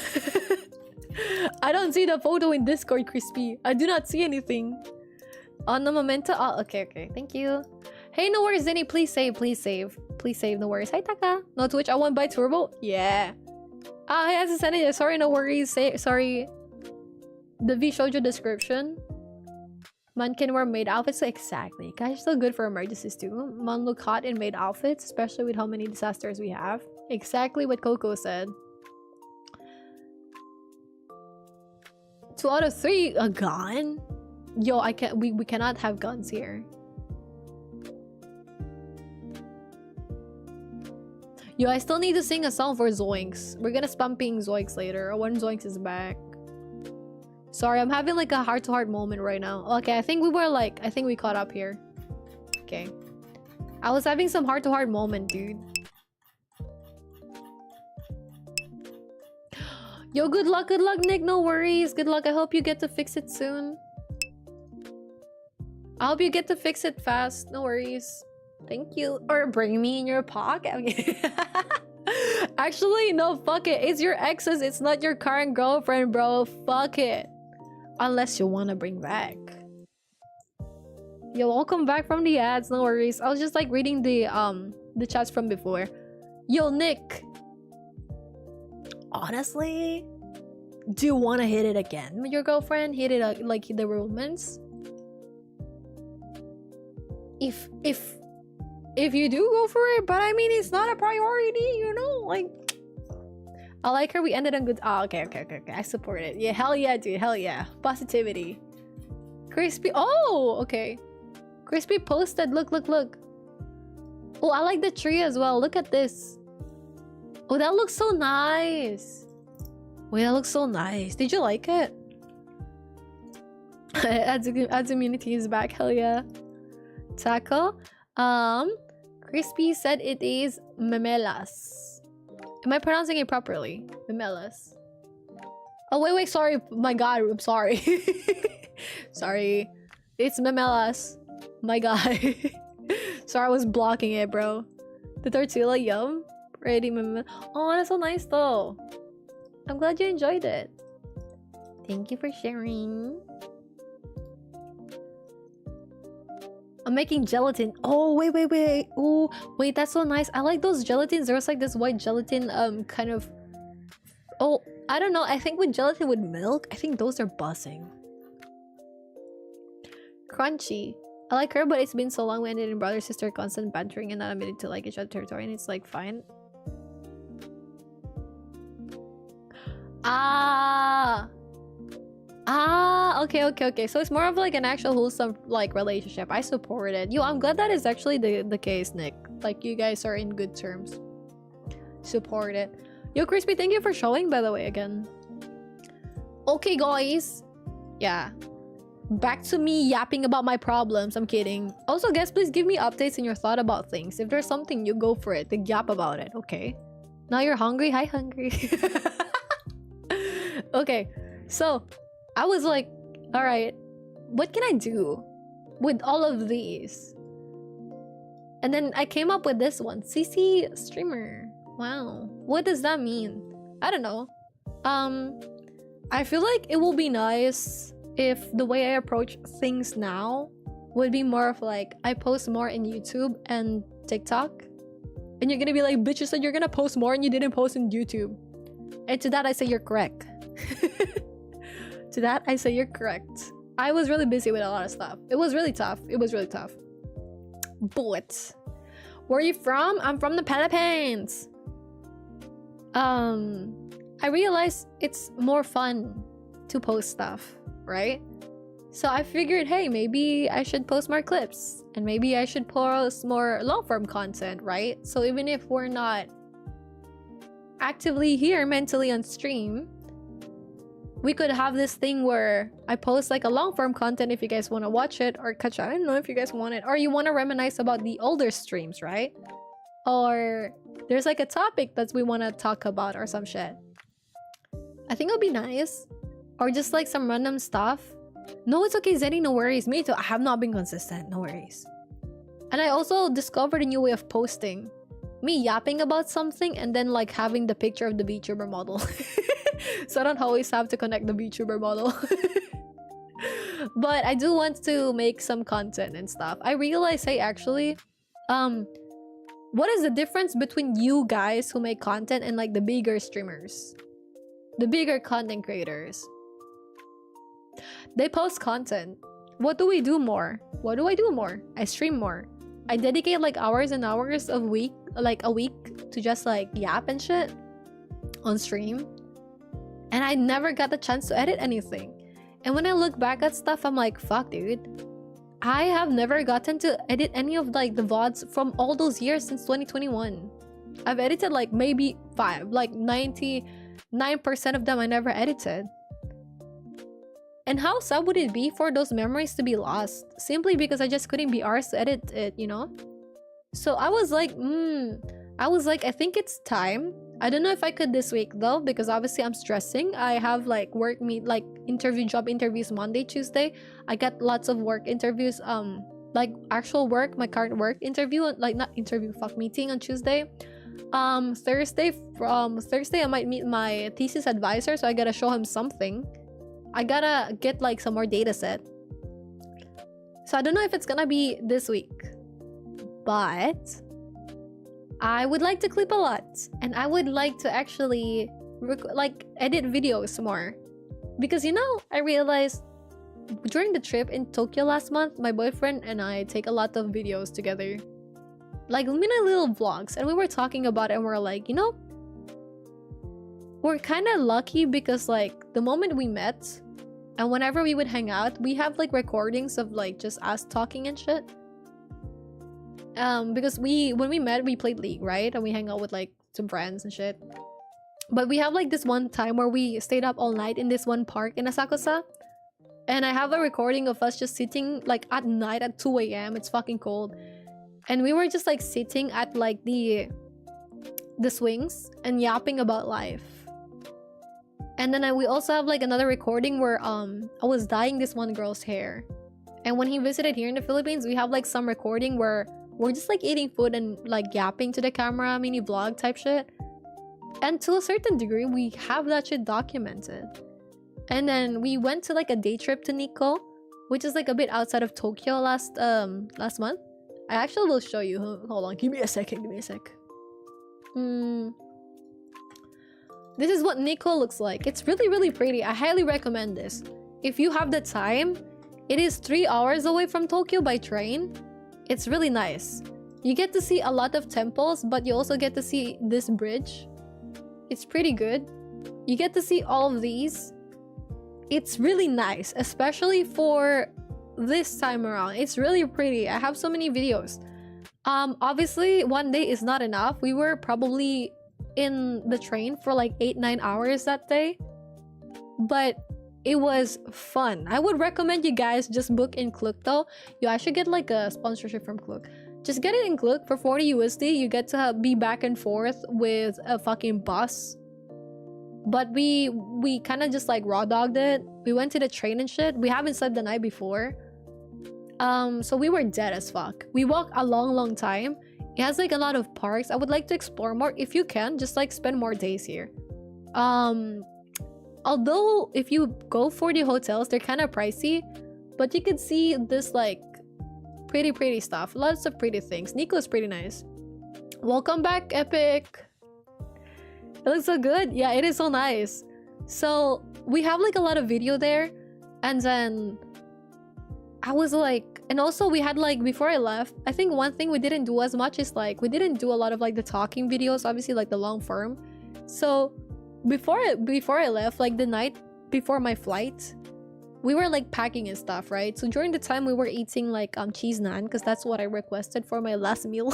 I don't see the photo in Discord, Crispy. I do not see anything. On the memento. Oh, okay. Thank you. Hey, no worries, Zinni. Please save. No worries. Hi, Taka. No Twitch. I want buy turbo. Yeah. I have to send it. Sorry, no worries. Sorry. The V showed you description. Man can wear maid outfits. Exactly. Guys, so good for emergencies too. Man look hot in maid outfits, especially with how many disasters we have. Exactly what Coco said. 2 out of 3 a gun? Yo, I can't. We cannot have guns here. Yo, I still need to sing a song for Zoinks. We're gonna spam ping Zoinks later when Zoinks is back. Sorry, I'm having like a heart-to-heart moment right now. Okay, I think we caught up here. Okay. I was having some heart-to-heart moment, dude. Yo, good luck, Nick. No worries. Good luck. I hope you get to fix it soon. I hope you get to fix it fast. No worries. Thank you. Or bring me in your pocket. Actually, no, fuck it. It's your ex's. It's not your current girlfriend, bro. Fuck it. Unless you want to bring back. Yo, welcome back from the ads. No worries. I was just like reading the chats from before. Yo, Nick. Honestly, do you want to hit it again with your girlfriend? Hit it like the romance? if you do, go for it. But I mean, it's not a priority, you know. Like, I like her. We ended on good. Oh, okay. I support it. Yeah, hell yeah, dude. Hell yeah. Positivity. Crispy. Oh, okay. Crispy posted. Look. Oh, I like the tree as well. Look at this. Oh, that looks so nice. Wait, that looks so nice. Did you like it? adds immunity is back. Hell yeah. Taco. Crispy said it is memelas. Am I pronouncing it properly? Memelas. Oh, wait. Sorry. My God. I'm sorry. Sorry. It's memelas. My God. Sorry, I was blocking it, bro. The tortilla, yum. Ready, memela. Oh, that's so nice, though. I'm glad you enjoyed it. Thank you for sharing. I'm making gelatin. Oh, wait. Oh, wait, that's so nice. I like those gelatins. There's like this white gelatin, kind of. Oh, I don't know. I think with gelatin with milk, I think those are buzzing. Crunchy. I like her, but it's been so long we ended in brother-sister constant bantering and not admitted to like each other territory, and it's like fine. Okay. So it's more of like an actual wholesome like relationship. I support it. Yo, I'm glad that is actually the case, Nick. Like, you guys are in good terms. Support it. Yo, Crispy, thank you for showing, by the way, again. Okay, guys. Yeah. Back to me yapping about my problems. I'm kidding. Also, guys, please give me updates and your thought about things. If there's something, you go for it. Then yap about it, okay? Now you're hungry? Hi, hungry. Okay, so I was like, all right, what can I do with all of these? And then I came up with this one. CC streamer. Wow. What does that mean? I don't know. I feel like it will be nice if the way I approach things now would be more of like, I post more in YouTube and TikTok. And you're gonna be like, bitch, you said you're gonna post more and you didn't post in YouTube. And to that I say you're correct. To that I say you're correct. I was really busy with a lot of stuff. It was really tough. But where are you from? I'm from the Philippines. I realized it's more fun to post stuff, right? So I figured, hey, maybe I should post more clips and maybe I should post more long-form content, right? So even if we're not actively here mentally on stream, we could have this thing where I post like a long-form content if you guys want to watch it or catch up. I don't know if you guys want it or you want to reminisce about the older streams, right? Or there's like a topic that we want to talk about or some shit. I think it would be nice. Or just like some random stuff. No, it's okay, Zenny, no worries. Me too. I have not been consistent, no worries. And I also discovered a new way of posting. Me yapping about something and then like having the picture of the VTuber model. So I don't always have to connect the VTuber model. But I do want to make some content and stuff. I realized, hey, actually, what is the difference between you guys who make content and like the bigger streamers? The bigger content creators. They post content. What do we do more? What do I do more? I stream more. I dedicate like hours and hours of a week to just like yap and shit on stream. And I never got the chance to edit anything. And when I look back at stuff, I'm like, fuck, dude. I have never gotten to edit any of like the VODs from all those years since 2021. I've edited like maybe 5, like 99% of them I never edited. And how sad would it be for those memories to be lost simply because I just couldn't be arsed to edit it, you know? So I was like, I think it's time. I don't know if I could this week though, because obviously I'm stressing. I have like job interviews Monday, Tuesday. I get lots of work interviews, like actual work, my current work interview, like not interview, meeting on Tuesday. Thursday I might meet my thesis advisor, so I gotta show him something. I gotta get like some more data set. So I don't know if it's gonna be this week, but I would like to clip a lot, and I would like to actually edit videos more, because you know, I realized during the trip in Tokyo last month, my boyfriend and I take a lot of videos together, like mini little vlogs, and we were talking about it, and we're like, you know, we're kind of lucky because like the moment we met and whenever we would hang out, we have like recordings of like just us talking and shit. Because when we met, we played League, right? And we hang out with like some friends and shit. But we have like this one time where we stayed up all night in this one park in Asakusa. And I have a recording of us just sitting like at night at 2 a.m. It's fucking cold. And we were just like sitting at like the swings and yapping about life. And then we also have like another recording where I was dyeing this one girl's hair. And when he visited here in the Philippines, we have like some recording where we're just like eating food and like yapping to the camera, mini vlog type shit. And to a certain degree, we have that shit documented. And then we went to like a day trip to Nikko, which is like a bit outside of Tokyo last month. I actually will show you. Hold on, give me a second, give me a sec. This is what Nikko looks like. It's really, really pretty. I highly recommend this. If you have the time, it is 3 hours away from Tokyo by train. It's really nice. You get to see a lot of temples, but you also get to see this bridge. It's pretty good. You get to see all of these. It's really nice, especially for this time around. It's really pretty. I have so many videos. Obviously, one day is not enough. We were probably in the train for like 8-9 hours that day, but it was fun. I would recommend you guys just book in Klook though. Yo, I should get like a sponsorship from Klook. Just get it in Klook for 40 USD. You get to be back and forth with a fucking bus. But we kind of just like raw dogged it. We went to the train and shit. We haven't slept the night before. So we were dead as fuck. We walked a long time. It has like a lot of parks. I would like to explore more. If you can, just like spend more days here. Although if you go for the hotels, they're kind of pricey, but you could see this like pretty stuff. Lots of pretty things. Nico is pretty nice. Welcome back, Epic. It looks so good. Yeah, it is so nice. So we have like a lot of video there, and then I was like, and also we had like, before I left, I think one thing we didn't do as much is like, we didn't do a lot of like the talking videos, obviously like the long form. So before I left, like the night before my flight, we were like packing and stuff, right? So during the time we were eating like cheese naan, because that's what I requested for my last meal.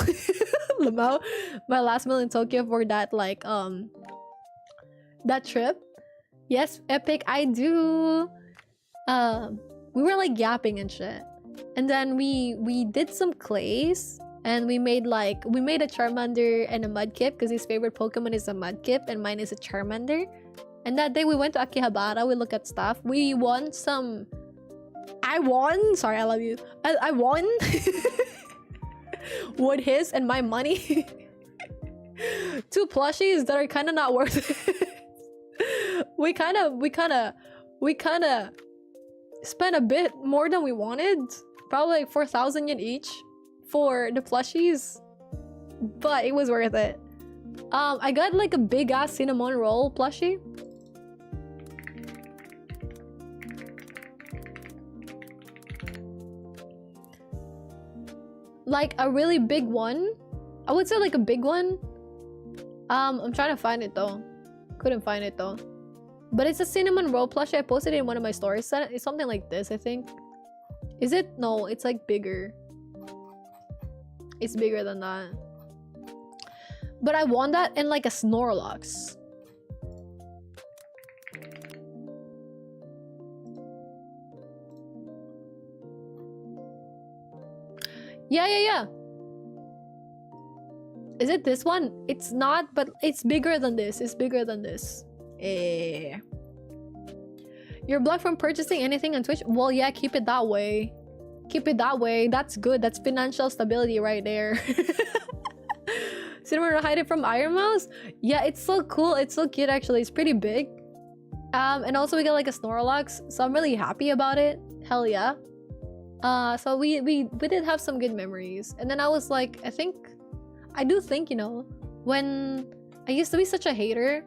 Lamau, my last meal in Tokyo for that like that trip. Yes, Epic, I do. We were like yapping and shit, and then we did some clays, and we made a Charmander and a Mudkip, because his favorite Pokemon is a Mudkip and mine is a Charmander. And that day we went to Akihabara. We looked at stuff. We won some. I won. Sorry, I love you. I won. With his and my money. 2 plushies that are kind of not worth it. we kind of spent a bit more than we wanted. Probably like 4,000 yen each for the plushies, but it was worth it. I got like a big ass cinnamon roll plushie. Like a really big one. I would say like a big one. I'm trying to find it though. Couldn't find it though. But it's a cinnamon roll plushie. I posted it in one of my stories. It's something like this, I think. Is it? No, it's like bigger. It's bigger than that. But I want that and like a Snorlax. Yeah. Is it this one? It's not, but it's bigger than this. It's bigger than this. You're blocked from purchasing anything on Twitch? Well, yeah, keep it that way. Keep it that way. That's good. That's financial stability right there. Cinnamon hide it from Iron Mouse? Yeah, it's so cool. It's so cute actually. It's pretty big. And also we got like a Snorlax, so I'm really happy about it. Hell yeah. So we did have some good memories. And then I was like, I do think, you know, when I used to be such a hater,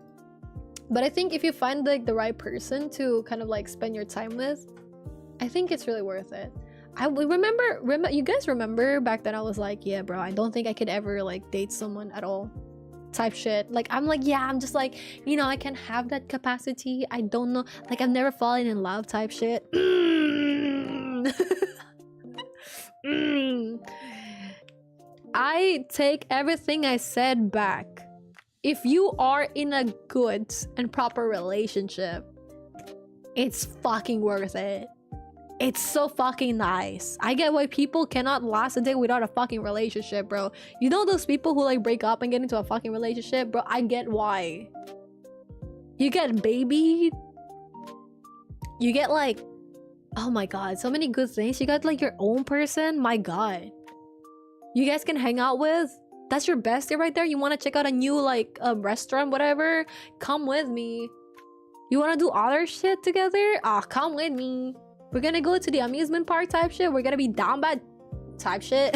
but I think if you find like the right person to kind of like spend your time with, I think it's really worth it. I remember you guys remember back then I was like, yeah, bro, I don't think I could ever like date someone at all. Type shit. Like I'm like, yeah, I'm just like, you know, I can have that capacity. I don't know. Like I've never fallen in love type shit. I take everything I said back. If you are in a good and proper relationship, it's fucking worth it. It's so fucking nice. I get why people cannot last a day without a fucking relationship, bro. You know those people who like break up and get into a fucking relationship, bro? I get why. You get babied. You get like, oh my god, so many good things. You got like your own person. My god. You guys can hang out with. That's your bestie right there. You want to check out a new like restaurant, whatever? Come with me. You want to do other shit together? Ah, come with me. We're gonna go to the amusement park type shit. We're gonna be down bad type shit.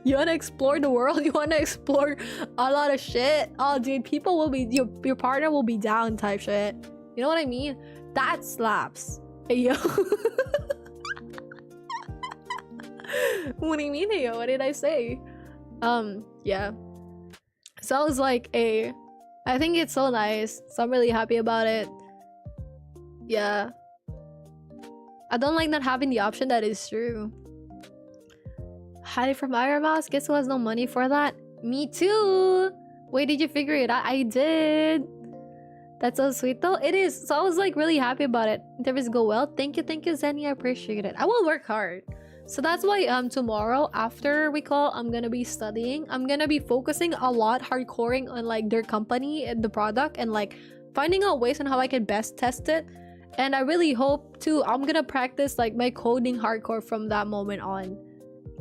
You wanna explore the world? You wanna explore a lot of shit? Oh, dude, people will be your partner will be down type shit. You know what I mean? That slaps. Hey yo. What do you mean, hey yo? What did I say? Yeah. So I was like, hey, I think it's so nice. So I'm really happy about it. Yeah. I don't like not having the option. That is true. Hide from Iron Mouse. Guess who has no money for that? Me too. Wait, did you figure it out? I did. That's so sweet though. It is. So I was like really happy about it. Interviews go well. Thank you, Zenny. I appreciate it. I will work hard. So that's why tomorrow after we call, I'm gonna be studying. I'm gonna be focusing a lot, hardcoring on like their company and the product, and like finding out ways on how I can best test it. And I really hope to, I'm gonna practice like my coding hardcore from that moment on.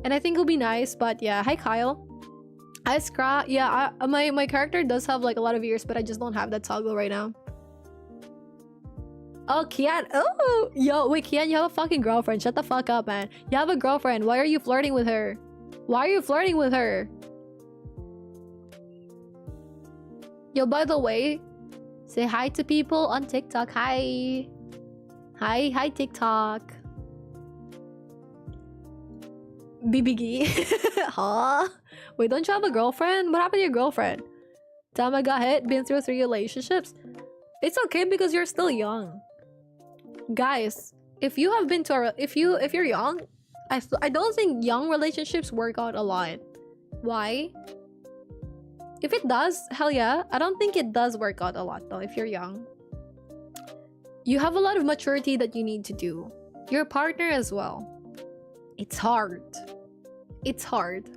And I think it'll be nice. But yeah, hi Kyle. Hi Scra. Yeah, my character does have like a lot of ears, but I just don't have that toggle right now. Oh, Kian. Oh, yo, wait, Kian, you have a fucking girlfriend. Shut the fuck up, man. You have a girlfriend. Why are you flirting with her? Why are you flirting with her? Yo, by the way, say hi to people on TikTok. Hi. Hi TikTok. BBG. Huh? Wait, don't you have a girlfriend? What happened to your girlfriend? Damn, I got hit. Been through 3 relationships. It's okay because you're still young. Guys, if you have been to a, if you're young, I don't think young relationships work out a lot. Why? If it does, hell yeah. I don't think it does work out a lot though if you're young. You have a lot of maturity that you need to do. Your partner as well. It's hard. It's hard.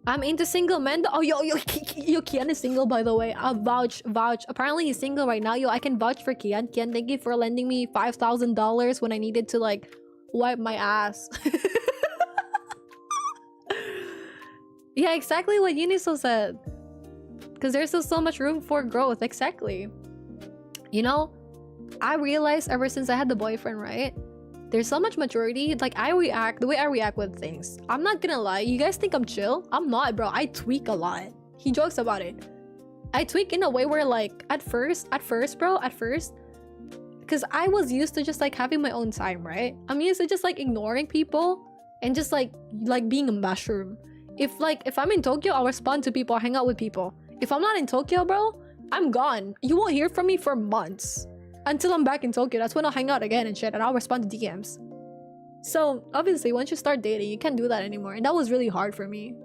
I'm into single men. Oh, yo, Kian is single, by the way. Vouch. Apparently he's single right now. Yo, I can vouch for Kian. Kian, thank you for lending me $5,000 when I needed to, like, wipe my ass. Yeah, exactly what Uniso said. Because there's still so much room for growth. Exactly. You know, I realized ever since I had the boyfriend, right? There's so much maturity. Like, the way I react with things. I'm not gonna lie. You guys think I'm chill? I'm not, bro. I tweak a lot. He jokes about it. I tweak in a way where, like, at first, because I was used to just, like, having my own time, right? I'm used to just, like, ignoring people and just, like being a mushroom. If I'm in Tokyo, I'll respond to people, I'll hang out with people. If I'm not in Tokyo, bro, I'm gone. You won't hear from me for months. Until I'm back in Tokyo, that's when I'll hang out again and shit, and I'll respond to DMs. So, obviously, once you start dating, you can't do that anymore. And that was really hard for me.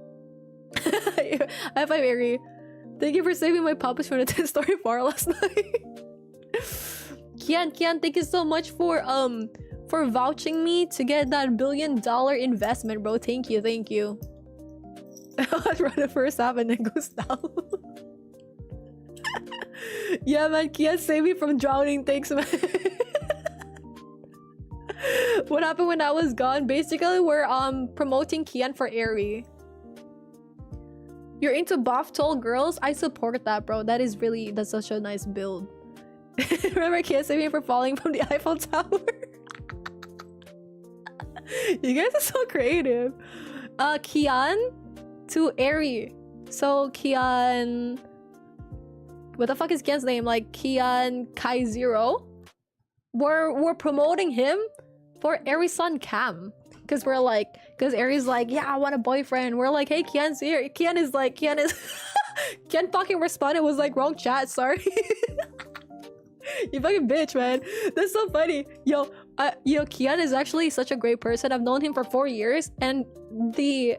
High five, Ari. Thank you for saving my puppets from the 10-story bar last night. Kian, thank you so much for vouching me to get that $1 billion investment, bro. Thank you. I'd run the first half and then goes down. Yeah, man, Kian saved me from drowning. Thanks, man. What happened when I was gone? Basically, we're promoting Kian for Airy. You're into buff tall girls? I support that, bro. That's such a nice build. Remember Kian saved me from falling from the Eiffel Tower? You guys are so creative. Kian to Airy. So Kian, what the fuck is Kian's name? Like Kian Kai Zero? we're promoting him for Aries-san cam. Because we're like, because Aries like, yeah, I want a boyfriend. We're like, hey, Kian's here. Kian is Kian fucking responded, was like, wrong chat, sorry. You fucking bitch, man. That's so funny. Yo, Kian is actually such a great person. I've known him for 4 years, and the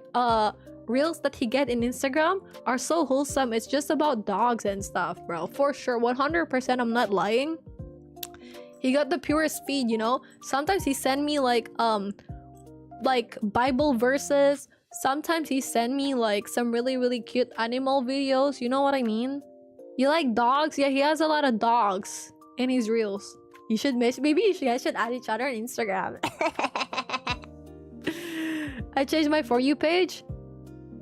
reels that he get in Instagram are so wholesome. It's just about dogs and stuff, bro. For sure, 100%. I'm not lying. He got the purest feed, you know. Sometimes he send me like Bible verses. Sometimes he send me like some really cute animal videos. You know what I mean? You like dogs? Yeah, he has a lot of dogs in his reels. You should maybe you guys should add each other on Instagram. I changed my For You page.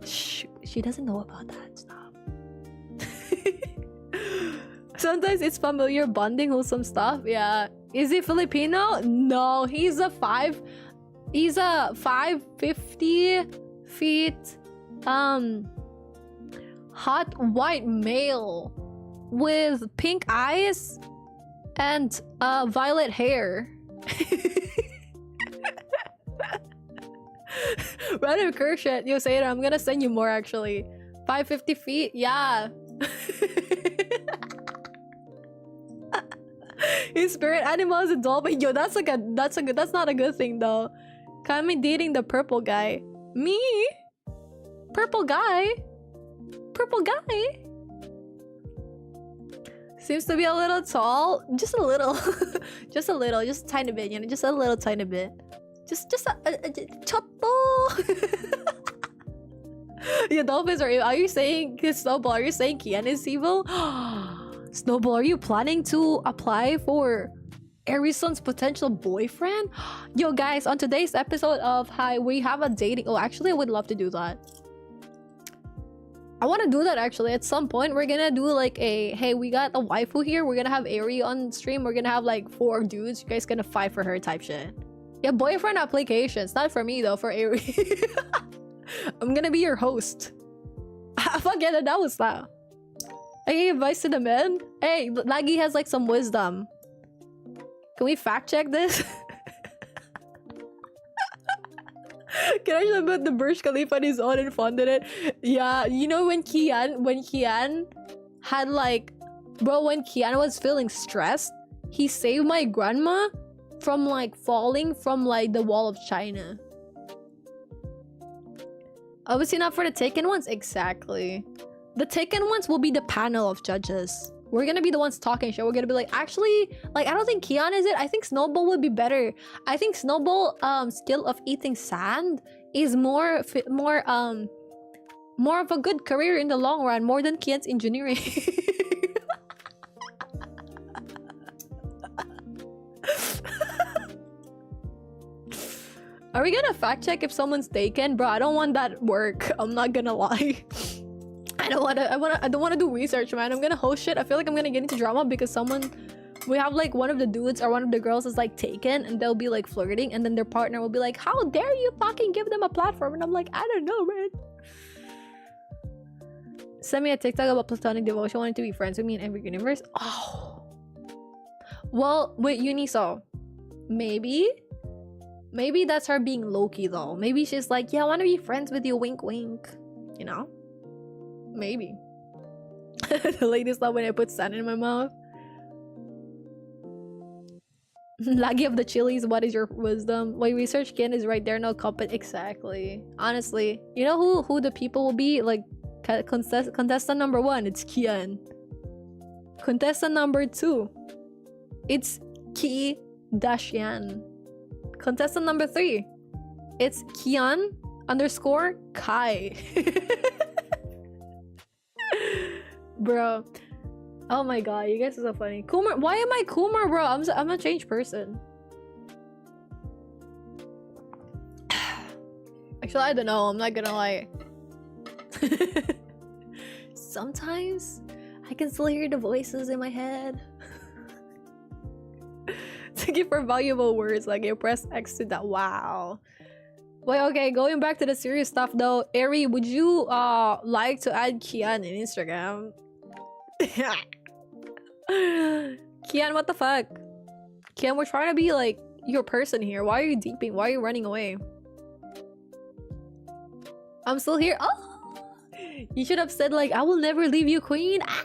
Shh, she doesn't know about that. Stop. Sometimes it's familiar bonding, wholesome stuff. Yeah. Is he Filipino? No, he's a 550 feet hot white male with pink eyes and violet hair. Random Kershit, you say it. I'm gonna send you more actually. 550 feet, yeah. His spirit animal is a dolphin. Yo, that's not a good thing though. Kind of dating the purple guy. Me? Purple guy? Purple guy? Seems to be a little tall. Just a little. Just a little. Just a tiny bit, you know? Just a little tiny bit. Just a chotto. Yeah, dolphins are you saying, Snowball, are you saying Kian is evil? Snowball, are you planning to apply for Aries-san's potential boyfriend? Yo guys, on today's episode of Hi, we have a dating... Oh, actually, I would love to do that. I want to do that actually. At some point, we're gonna do like a... Hey, we got a waifu here. We're gonna have Ari on stream. We're gonna have like 4 dudes. You guys gonna fight for her type shit. Yeah, boyfriend applications. Not for me though, for Ari. I'm gonna be your host. Fuck yeah, that was that. I gave advice to the men. Hey, Laggy has like some wisdom. Can we fact check this? Can I just put the Burj Khalifa on his own and funded it? Yeah, you know when Kian had like... Bro, when Kian was feeling stressed, he saved my grandma from like falling from like the wall of China. Obviously not for the taken ones. Exactly. The taken ones will be the panel of judges. We're gonna be the ones talking shit. We're gonna be like, actually, like, I don't think Kian is it. I think Snowball would be better. I think Snowball skill of eating sand is more of a good career in the long run, more than Kian's engineering. Are we gonna fact check if someone's taken? Bro, I don't want that work. I'm not gonna lie. I don't wanna do research, man. I'm gonna host shit. I feel like I'm gonna get into drama because we have like one of the dudes or one of the girls is like taken and they'll be like flirting and then their partner will be like, how dare you fucking give them a platform? And I'm like, I don't know, man. Send me a TikTok about platonic devotion, wanting to be friends with me in every universe. Oh. Well, with Uniso, maybe that's her being low-key though. Maybe she's like, yeah, I want to be friends with you, wink wink, you know? Maybe. The ladies love when I put sand in my mouth. Laggy of the chilies, what is your wisdom? Wait, research Kian is right there, no compet. Exactly. Honestly, you know who the people will be? Like, contestant number 1, it's Kian. Contestant number 2, it's Ki Dashian. Contestant number 3, it's Kian_Kai. Bro, oh my god, you guys are so funny. Kumar, why am I Kumar, bro? I'm a changed person. Actually, I don't know. I'm not gonna lie. Sometimes I can still hear the voices in my head. Thank you for valuable words. Like, you press X to that. Wow. Wait, okay, going back to the serious stuff though. Ari, would you like to add Kian in Instagram? Kian, what the fuck? Kim, we're trying to be like your person here. Why are you deeping? Why are you running away? I'm still here. Oh, you should have said like, I will never leave you, queen. Ah!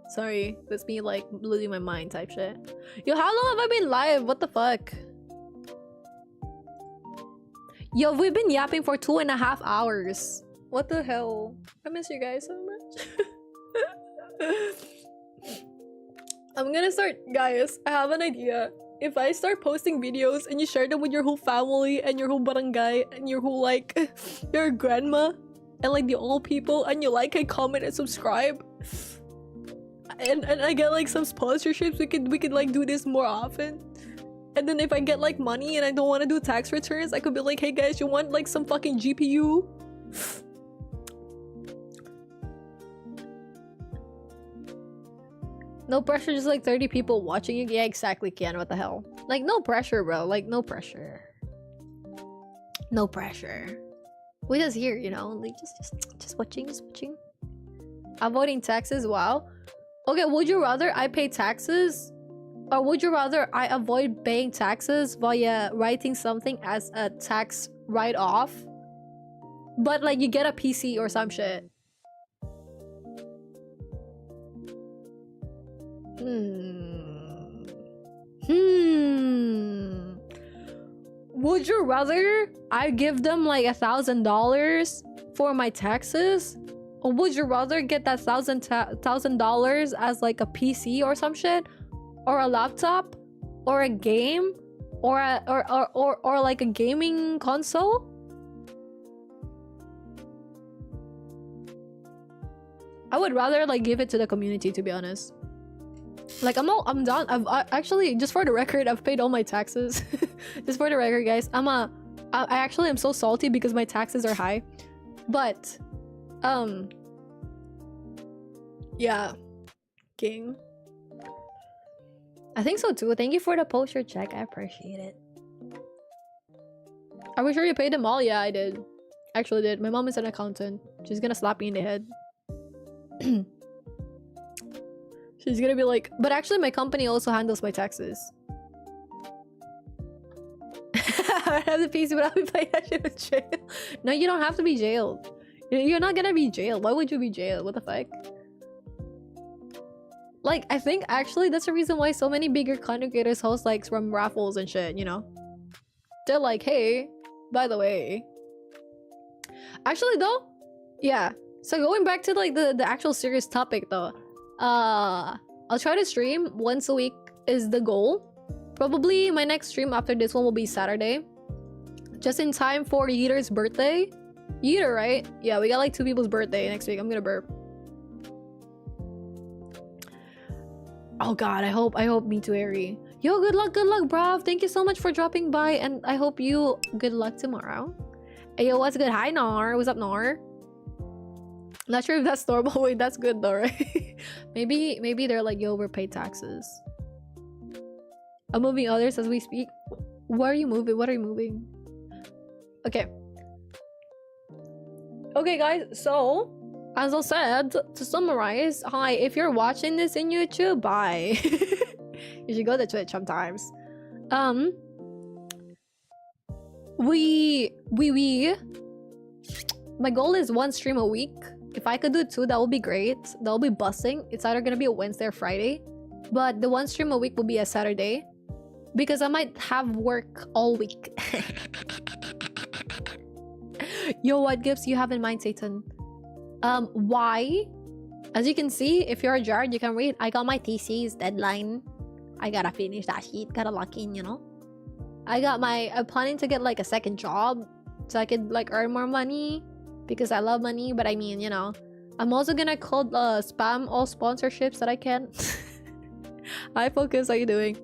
Sorry, that's me like losing my mind type shit. Yo, how long have I been live? What the fuck? Yo, we've been yapping for 2.5 hours. What the hell? I miss you guys so much. I'm gonna start, guys. I have an idea. If I start posting videos and you share them with your whole family and your whole barangay and your whole like your grandma and like the old people, and you like and comment and subscribe, and I get like some sponsorships, we could like do this more often. And then if I get like money and I don't want to do tax returns, I could be like, hey guys, you want like some fucking GPU? No pressure, just like 30 people watching you. Yeah, exactly, Kian. What the hell? Like, no pressure, bro. Like, no pressure. No pressure. We just here, you know? Like, just watching, just watching. Avoiding taxes, wow. Okay, would you rather I pay taxes? Or would you rather I avoid paying taxes via writing something as a tax write-off? But, like, you get a PC or some shit. Would you rather I give them like $1,000 for my taxes, or would you rather get that $1,000 as like a PC or some shit, or a laptop, or a game, or like a gaming console? I would rather like give it to the community, to be honest. Like I'm done. I actually, just for the record, I've paid all my taxes. Just for the record, guys, I actually am so salty because my taxes are high. But yeah, king. I think so too. Thank you for the poster check. I appreciate it. Are we sure you paid them all? Yeah, I did. Actually did. My mom is an accountant. She's gonna slap me in the head. She's gonna be like, but actually my company also handles my taxes. I have the PC, but I'll be playing that shit with jail. No, you don't have to be jailed. You're not gonna be jailed. Why would you be jailed? What the fuck? Like, I think actually that's the reason why so many bigger content creators host like from raffles and shit, you know? They're like, hey, by the way. Actually though, yeah. So going back to like the actual serious topic though. I'll try to stream once a week is the goal. Probably my next stream after this one will be Saturday, just in time for Yeeter's birthday. Yeeter, right? Yeah, we got like 2 people's birthday next week. I'm gonna burp. Oh god, I hope me too, Ari. Yo, good luck, bruv. Thank you so much for dropping by, and I hope you good luck tomorrow. Hey, yo, what's good? Hi, Nar. What's up, Nar? Not sure if that's normal. Wait, that's good though, right? maybe they're like, yo, we're paid taxes. I'm moving others as we speak. Where are you moving? What are you moving? Okay. Okay, guys. So, as I said, to summarize, hi, if you're watching this in YouTube, bye. You should go to Twitch sometimes. My goal is 1 stream a week. If I could do 2, that would be great. That will be busting. It's either gonna be a Wednesday or Friday, but the 1 stream a week will be a Saturday because I might have work all week. Yo, what gifts you have in mind, Satan? Why? As you can see, if you're a Jared, you can read. I got my thesis deadline. I gotta finish that shit. Gotta lock in, you know. I'm planning to get like a second job so I could like earn more money. Because I love money, but I mean, you know, I'm also gonna spam all sponsorships that I can. Hi, Focus, how you doing?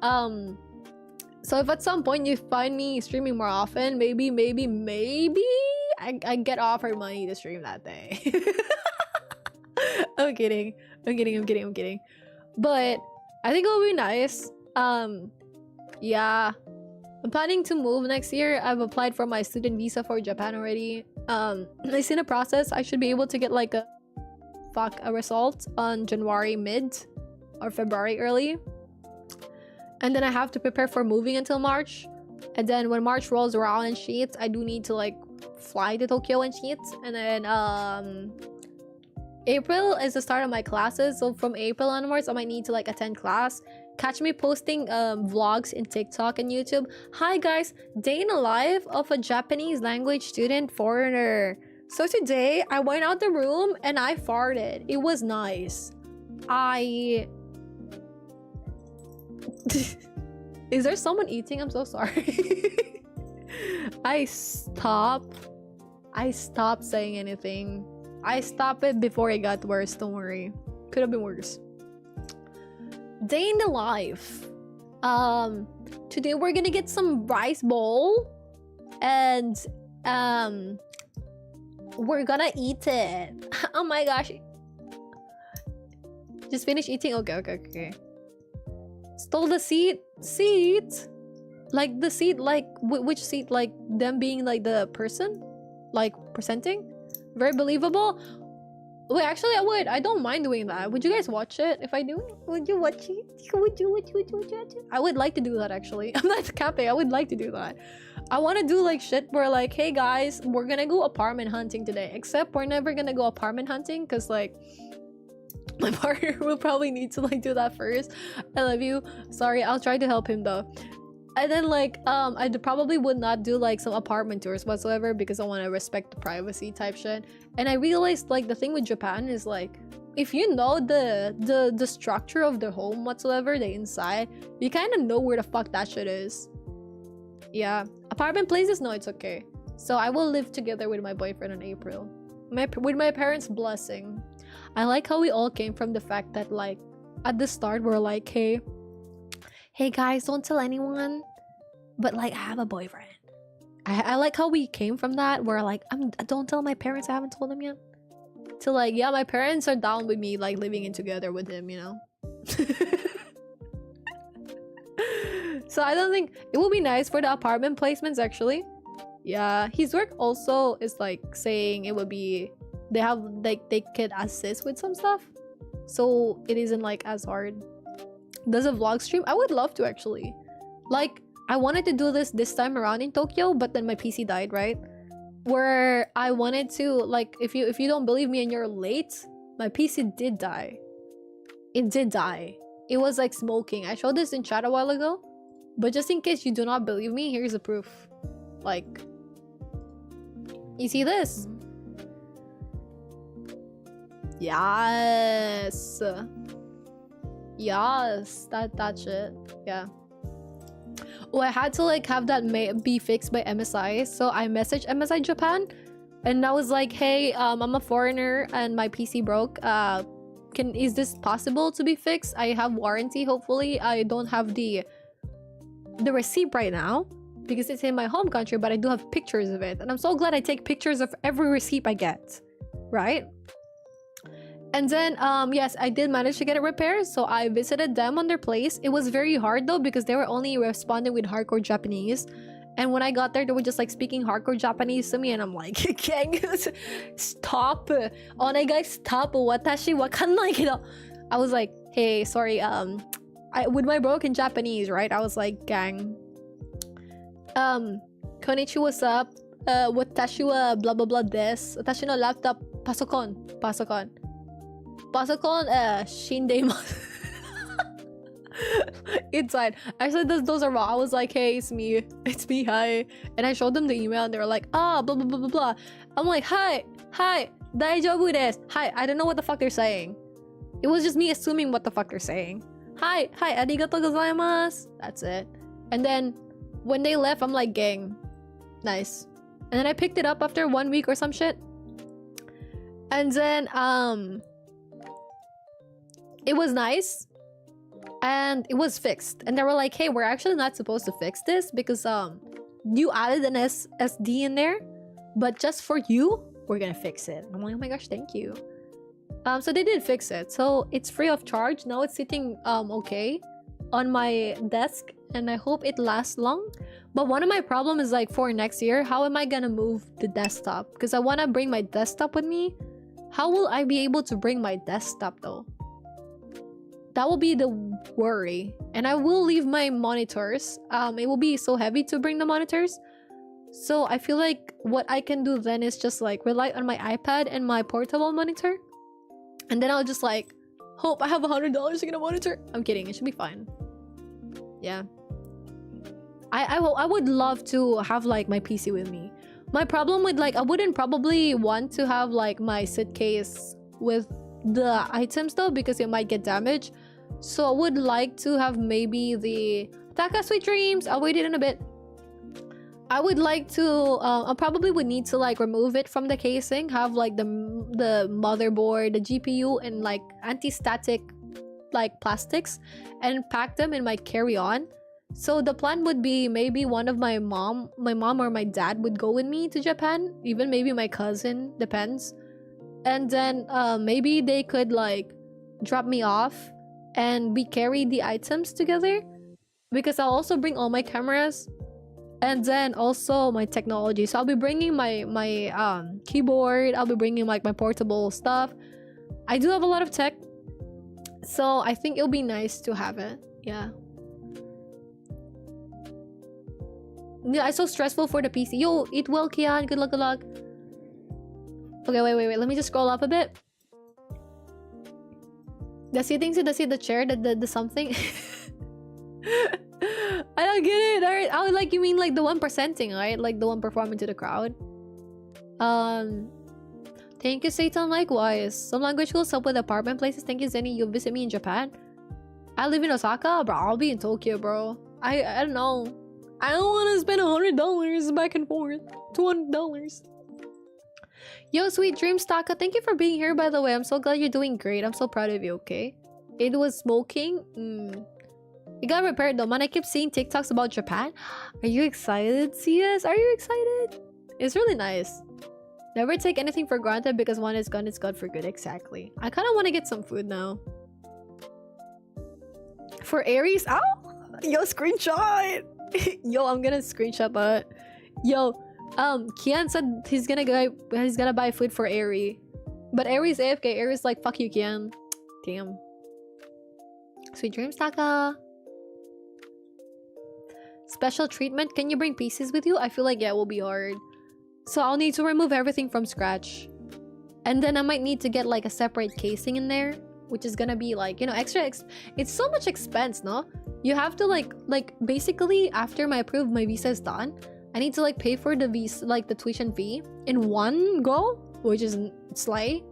So if at some point you find me streaming more often, maybe I get offered money to stream that day. I'm kidding. But I think it'll be nice. Yeah. I'm planning to move next year. I've applied for my student visa for Japan already. It's in a process. I should be able to get like a result on January mid or February early. And then I have to prepare for moving until March. And then when March rolls around and shit, I do need to like fly to Tokyo and shit. And then April is the start of my classes, so from April onwards I might need to like attend class. Catch me posting vlogs in TikTok and YouTube. Hi guys, day in the life of a Japanese language student foreigner. So today I went out the room and I farted. It was nice. Is there someone eating? I'm so sorry. I stopped saying anything. I stopped it before it got worse, don't worry. Could have been worse. Day in the life. Today we're gonna get some rice bowl and we're gonna eat it. Oh my gosh. Just finished eating? Okay. Stole the seat? Like the seat, like which seat? Like them being like the person? Like presenting? Very believable. Wait, actually I would. I don't mind doing that. Would you guys watch it if I do it? Would you watch it? Would you? I would like to do that actually. I'm not capping. I would like to do that. I want to do like shit where like, hey guys, we're gonna go apartment hunting today. Except we're never gonna go apartment hunting because like my partner will probably need to like do that first. I love you. Sorry, I'll try to help him though. And then like I probably would not do like some apartment tours whatsoever because I want to respect the privacy type shit. And I realized like the thing with Japan is like if you know the structure of the home whatsoever, the inside, you kind of know where the fuck that shit is. Yeah, apartment places, no, it's okay. So I will live together with my boyfriend in April, with my parents' blessing. I like how we all came from the fact that like at the start we're like, hey guys, don't tell anyone, but like I have a boyfriend. I like how we came from that. We're like, don't tell my parents, I haven't told them yet. To like, yeah, my parents are down with me like living in together with him, you know. So I don't think it will be nice for the apartment placements actually. Yeah, his work also is like saying it would be, they have like they could assist with some stuff, so it isn't like as hard. Does a vlog stream? I would love to actually. Like I wanted to do this time around in Tokyo, but then my PC died, right? Where I wanted to like, if you don't believe me and you're late, my PC did die. It did die. It was like smoking. I showed this in chat a while ago, but just in case you do not believe me, here's the proof. Like, you see this? Yes. Yes, that shit. Yeah. Oh, I had to like have that be fixed by MSI, so I messaged MSI Japan and I was like, hey, I'm a foreigner and my PC broke. Is this possible to be fixed? I have warranty, hopefully. I don't have the receipt right now because it's in my home country, but I do have pictures of it, and I'm so glad I take pictures of every receipt I get, right? And then yes, I did manage to get it repaired, so I visited them on their place. It was very hard though because they were only responding with hardcore Japanese, and when I got there they were just like speaking hardcore Japanese to me, and I'm like, stop, onegai, stop, watashi wakannai kedo. I was like, hey, sorry, with my broken Japanese, right? I was like, gang, konnichiwa, what's up? Watashi wa blah blah blah desu. Watashi no laptop pasokon shindeimasu. It's fine. I said those are wrong. I was like, hey, it's me, hi. And I showed them the email and they were like, blah blah blah blah blah. I'm like, hi, daijoubu desu. Hi, I don't know what the fuck they're saying. It was just me assuming what the fuck they're saying. Hi, arigatou gozaimasu. That's it. And then when they left, I'm like, gang, nice. And then I picked it up after 1 week or some shit. And then it was nice and it was fixed, and they were like, hey, we're actually not supposed to fix this because you added an SSD in there, but just for you we're gonna fix it. I'm like, oh my gosh, thank you. So they did fix it, so it's free of charge now. It's sitting okay on my desk and I hope it lasts long. But one of my problems is like for next year, how am I gonna move the desktop? Because I want to bring my desktop with me. How will I be able to bring my desktop though? That will be the worry. And I will leave my monitors. It will be so heavy to bring the monitors. So I feel like what I can do then is just like rely on my iPad and my portable monitor. And then I'll just like hope I have $100 to get a monitor. I'm kidding, it should be fine. Yeah. I would love to have like my PC with me. My problem with like, I wouldn't probably want to have like my sit case with the items though, because it might get damaged. So I would like to have maybe the Taka Sweet Dreams. I'll wait it in a bit. I would like to I probably would need to like remove it from the casing, have like the motherboard, the GPU, and like anti-static like plastics, and pack them in my carry-on. So the plan would be maybe one of my mom or my dad would go with me to Japan, even maybe my cousin, depends. And then maybe they could like drop me off and we carry the items together, because I'll also bring all my cameras and then also my technology. So I'll be bringing my keyboard, I'll be bringing like my portable stuff. I do have a lot of tech, so I think it'll be nice to have it. Yeah, it's so stressful for the PC. Yo, eat well, Kian. Good luck, good luck. Okay, wait. Let me just scroll up a bit. The seating, the chair, the something. I don't get it. Alright, I would like, you mean like the 1%ing, right? Like the one performing to the crowd. Thank you, Satan. Likewise. Some language schools help with apartment places. Thank you, Zenny. You'll visit me in Japan. I live in Osaka, bro. I'll be in Tokyo, bro. I don't know. I don't want to spend $100 back and forth. $200. Yo, sweet dreams, Taka. Thank you for being here, by the way. I'm so glad you're doing great. I'm so proud of you, okay? It was smoking. It got repaired though, man. I keep seeing TikToks about Japan. Are you excited, CS? Are you excited? It's really nice. Never take anything for granted, because when it's gone for good. Exactly. I kind of want to get some food now. For Aries? Oh! Yo, screenshot! Yo, I'm gonna screenshot that. Yo, Kian said he's gonna buy food for Aries. But Aries AFK. Aries like, fuck you, Kian. Damn. Sweet dreams, Taka. Special treatment. Can you bring pieces with you? I feel like, yeah, it will be hard. So I'll need to remove everything from scratch. And then I might need to get like a separate casing in there, which is gonna be like, you know, extra it's so much expense, no? You have to like basically after my visa is done, I need to like pay for the visa, like the tuition fee in one go, which is slay.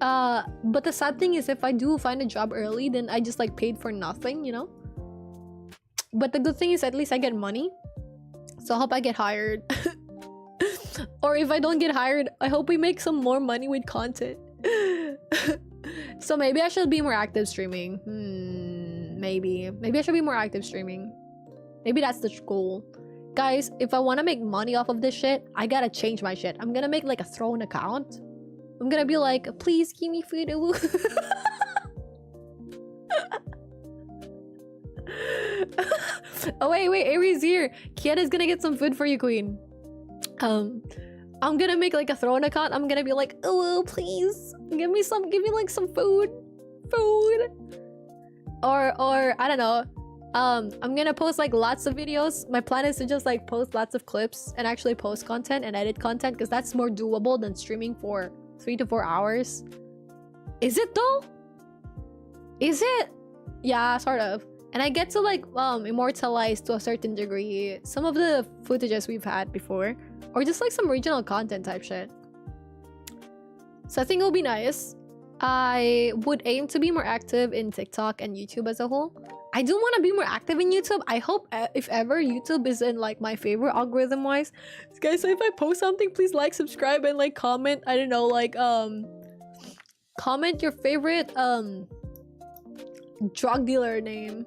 But the sad thing is, if I do find a job early, then I just like paid for nothing, you know? But the good thing is at least I get money. So I hope I get hired. Or if I don't get hired, I hope we make some more money with content. So maybe I should be more active streaming. Maybe I should be more active streaming. Maybe that's the goal. Guys, if I want to make money off of this shit, I gotta change my shit. I'm gonna make like a Throne account. I'm gonna be like, please give me food. Oh wait, Aries here. Kieta is gonna get some food for you, queen. I'm gonna make like a Throne account. I'm gonna be like, oh please give me like some food. Or I don't know. I'm gonna post like lots of videos. My plan is to just like post lots of clips and actually post content and edit content, because that's more doable than streaming for 3 to 4 hours. Is it though? Is it? Yeah, sort of. And I get to like immortalize to a certain degree some of the footages we've had before, or just like some regional content type shit. So I think it'll be nice. I would aim to be more active in TikTok and YouTube as a whole. I do want to be more active in YouTube. I hope if ever YouTube is in like my favor algorithm wise. Guys, so if I post something, please like, subscribe, and like comment. I don't know, like comment your favorite drug dealer name.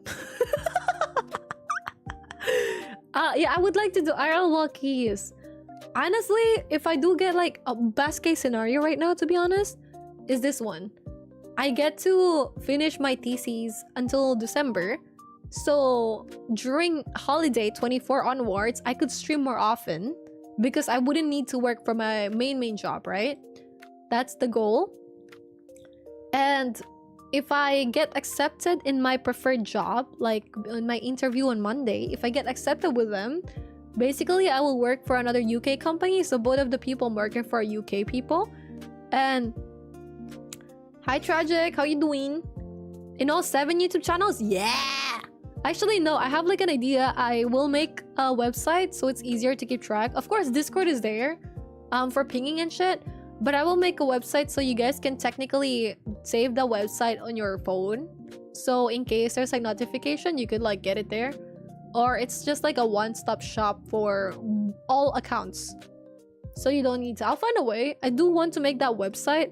Yeah, I would like to do IRL walkies. Honestly, if I do get like a best case scenario right now, to be honest, is this one. I get to finish my theses until December. So during holiday 24 onwards, I could stream more often because I wouldn't need to work for my main job, right? That's the goal. And if I get accepted in my preferred job, like in my interview on Monday, if I get accepted with them, basically I will work for another UK company. So both of the people I'm working for are UK people. And hi Tragic, how you doing? In all 7 YouTube channels? Yeah! Actually, no, I have like an idea. I will make a website so it's easier to keep track. Of course, Discord is there for pinging and shit. But I will make a website so you guys can technically save the website on your phone. So in case there's like notification, you could like get it there. Or it's just like a one-stop shop for all accounts. So you don't need to. I'll find a way. I do want to make that website,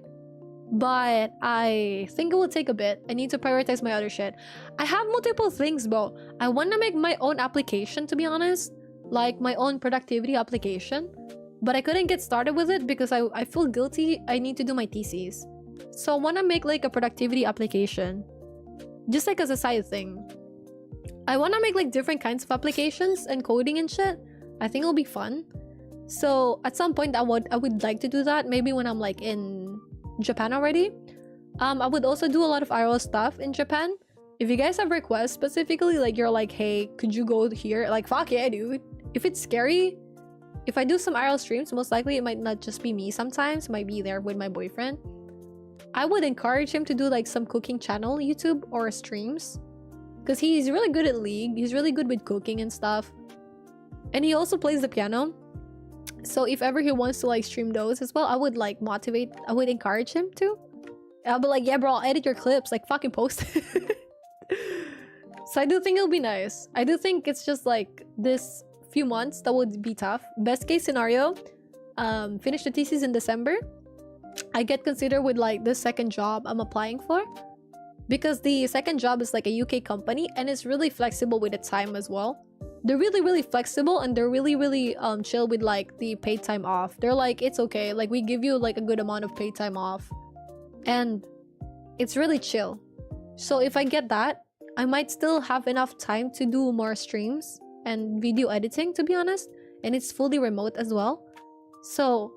but I think it will take a bit. I need to prioritize my other shit. I have multiple things, bro. I want to make my own application, to be honest. Like my own productivity application. But I couldn't get started with it because I feel guilty. I need to do my thesis. So I want to make like a productivity application. Just like as a side thing. I want to make like different kinds of applications and coding and shit. I think it'll be fun. So at some point I would like to do that. Maybe when I'm like in Japan already. I would also do a lot of IRL stuff in Japan. If you guys have requests specifically, like you're like, hey, could you go here? Like, fuck yeah, dude. If it's scary, if I do some IRL streams, most likely it might not just be me sometimes. It might be there with my boyfriend. I would encourage him to do like some cooking channel, YouTube or streams. Because he's really good at League. He's really good with cooking and stuff. And he also plays the piano. So if ever he wants to like stream those as well, I would like motivate, I would encourage him to. I'll be like, yeah bro, I'll edit your clips, like fucking post it. So I do think it'll be nice. I do think it's just like this few months that would be tough. Best case scenario, finish the thesis in December. I get considered with like the second job I'm applying for. Because the second job is like a UK company and it's really flexible with the time as well. They're really flexible and they're really chill with like the paid time off. They're like, it's okay, like we give you like a good amount of paid time off and it's really chill. So if I get that, I might still have enough time to do more streams and video editing, to be honest, and it's fully remote as well. So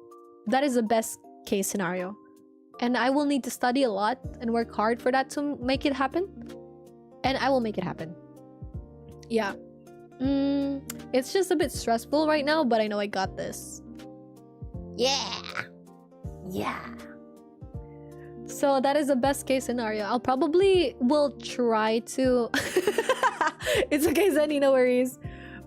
that is the best case scenario, and I will need to study a lot and work hard for that to make it happen, and I will make it happen. Yeah. It's just a bit stressful right now, but I know I got this. Yeah. So that is the best case scenario. I'll probably will try to it's okay, Zenny, no worries.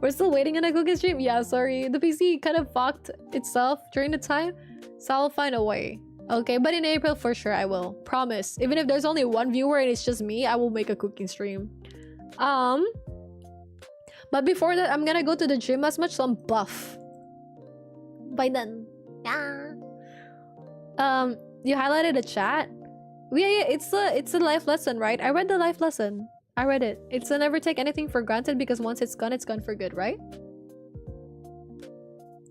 We're still waiting on a cooking stream. Yeah, sorry, the PC kind of fucked itself during the time, so I'll find a way. Okay, but in April for sure I will, promise. Even if there's only one viewer and it's just me, I will make a cooking stream. But before that, I'm gonna go to the gym as much, so I'm buff by then. Yeah. You highlighted a chat. Yeah, it's a life lesson, right? I read the life lesson. I read it. It's to never take anything for granted because once it's gone for good, right?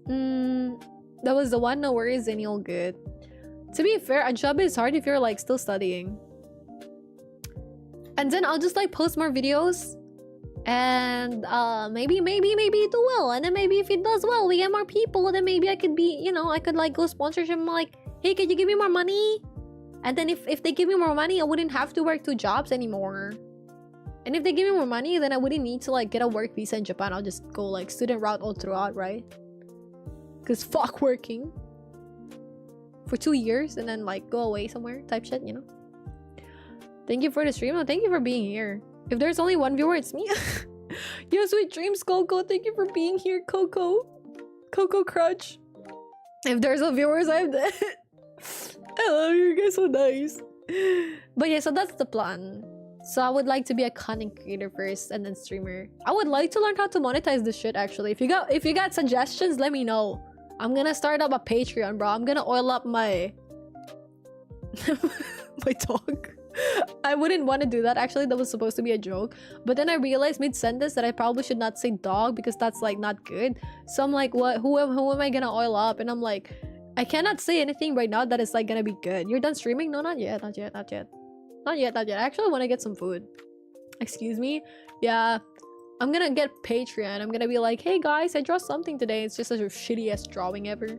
That was the one. No worries, any all good. To be fair, a job is hard if you're like still studying. And then I'll just like post more videos. And maybe it do well, and then maybe if it does well we get more people, then maybe I could be, you know, I could like go sponsorship. I'm like, hey, could you give me more money? And then if they give me more money, I wouldn't have to work 2 jobs anymore. And if they give me more money, then I wouldn't need to like get a work visa in Japan. I'll just go like student route all throughout, right? Because fuck working for 2 years and then like go away somewhere type shit, you know. Thank you for the stream. Oh, thank you for being here. If there's only one viewer, it's me. Yo, sweet dreams, Coco. Thank you for being here, Coco. Coco Crutch. If there's no viewers, I'm dead. I love you guys, so nice. But yeah, so that's the plan. So I would like to be a content creator first and then streamer. I would like to learn how to monetize this shit actually. If you got suggestions, let me know. I'm gonna start up a Patreon, bro. I'm gonna oil up my my dog. I wouldn't want to do that actually. That was supposed to be a joke, but then I realized mid-sentence that I probably should not say dog because that's like not good. So I'm like, what, who am I gonna oil up? And I'm like, I cannot say anything right now that is like gonna be good. You're done streaming? No, not yet. I actually want to get some food. Excuse me. Yeah, I'm gonna get Patreon. I'm gonna be like, hey guys, I draw something today. It's just such a shitty ass drawing ever.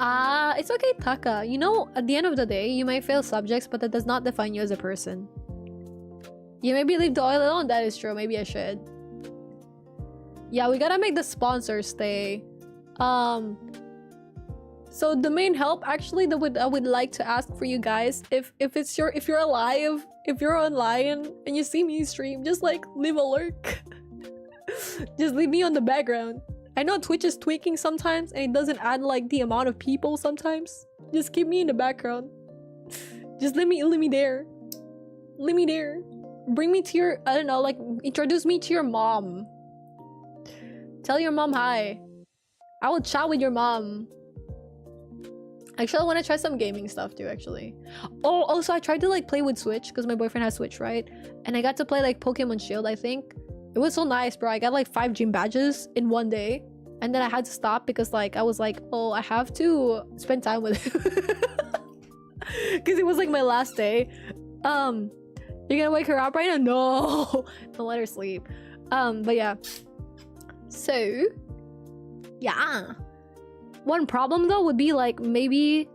It's okay, Taka. You know, at the end of the day, you might fail subjects, but that does not define you as a person. You maybe leave the oil alone. That is true. Maybe I should. Yeah, we gotta make the sponsor stay. So the main help actually that I would like to ask for you guys, if you're alive, if you're online and you see me stream, just like leave a lurk. Just leave me on the background. I know Twitch is tweaking sometimes and it doesn't add like the amount of people sometimes. Just keep me in the background. Just let me there. Let me there. Bring me to your, I don't know, like introduce me to your mom. Tell your mom hi. I will chat with your mom. Actually, I want to try some gaming stuff too, actually. Oh, also I tried to like play with Switch because my boyfriend has Switch, right? And I got to play like Pokemon Shield, I think. It was so nice, bro. I got like 5 gym badges in one day. And then I had to stop because like I was like, oh, I have to spend time with him. Because it was like my last day. You're gonna wake her up right now? No. Don't let her sleep. But yeah. So yeah. One problem though would be like maybe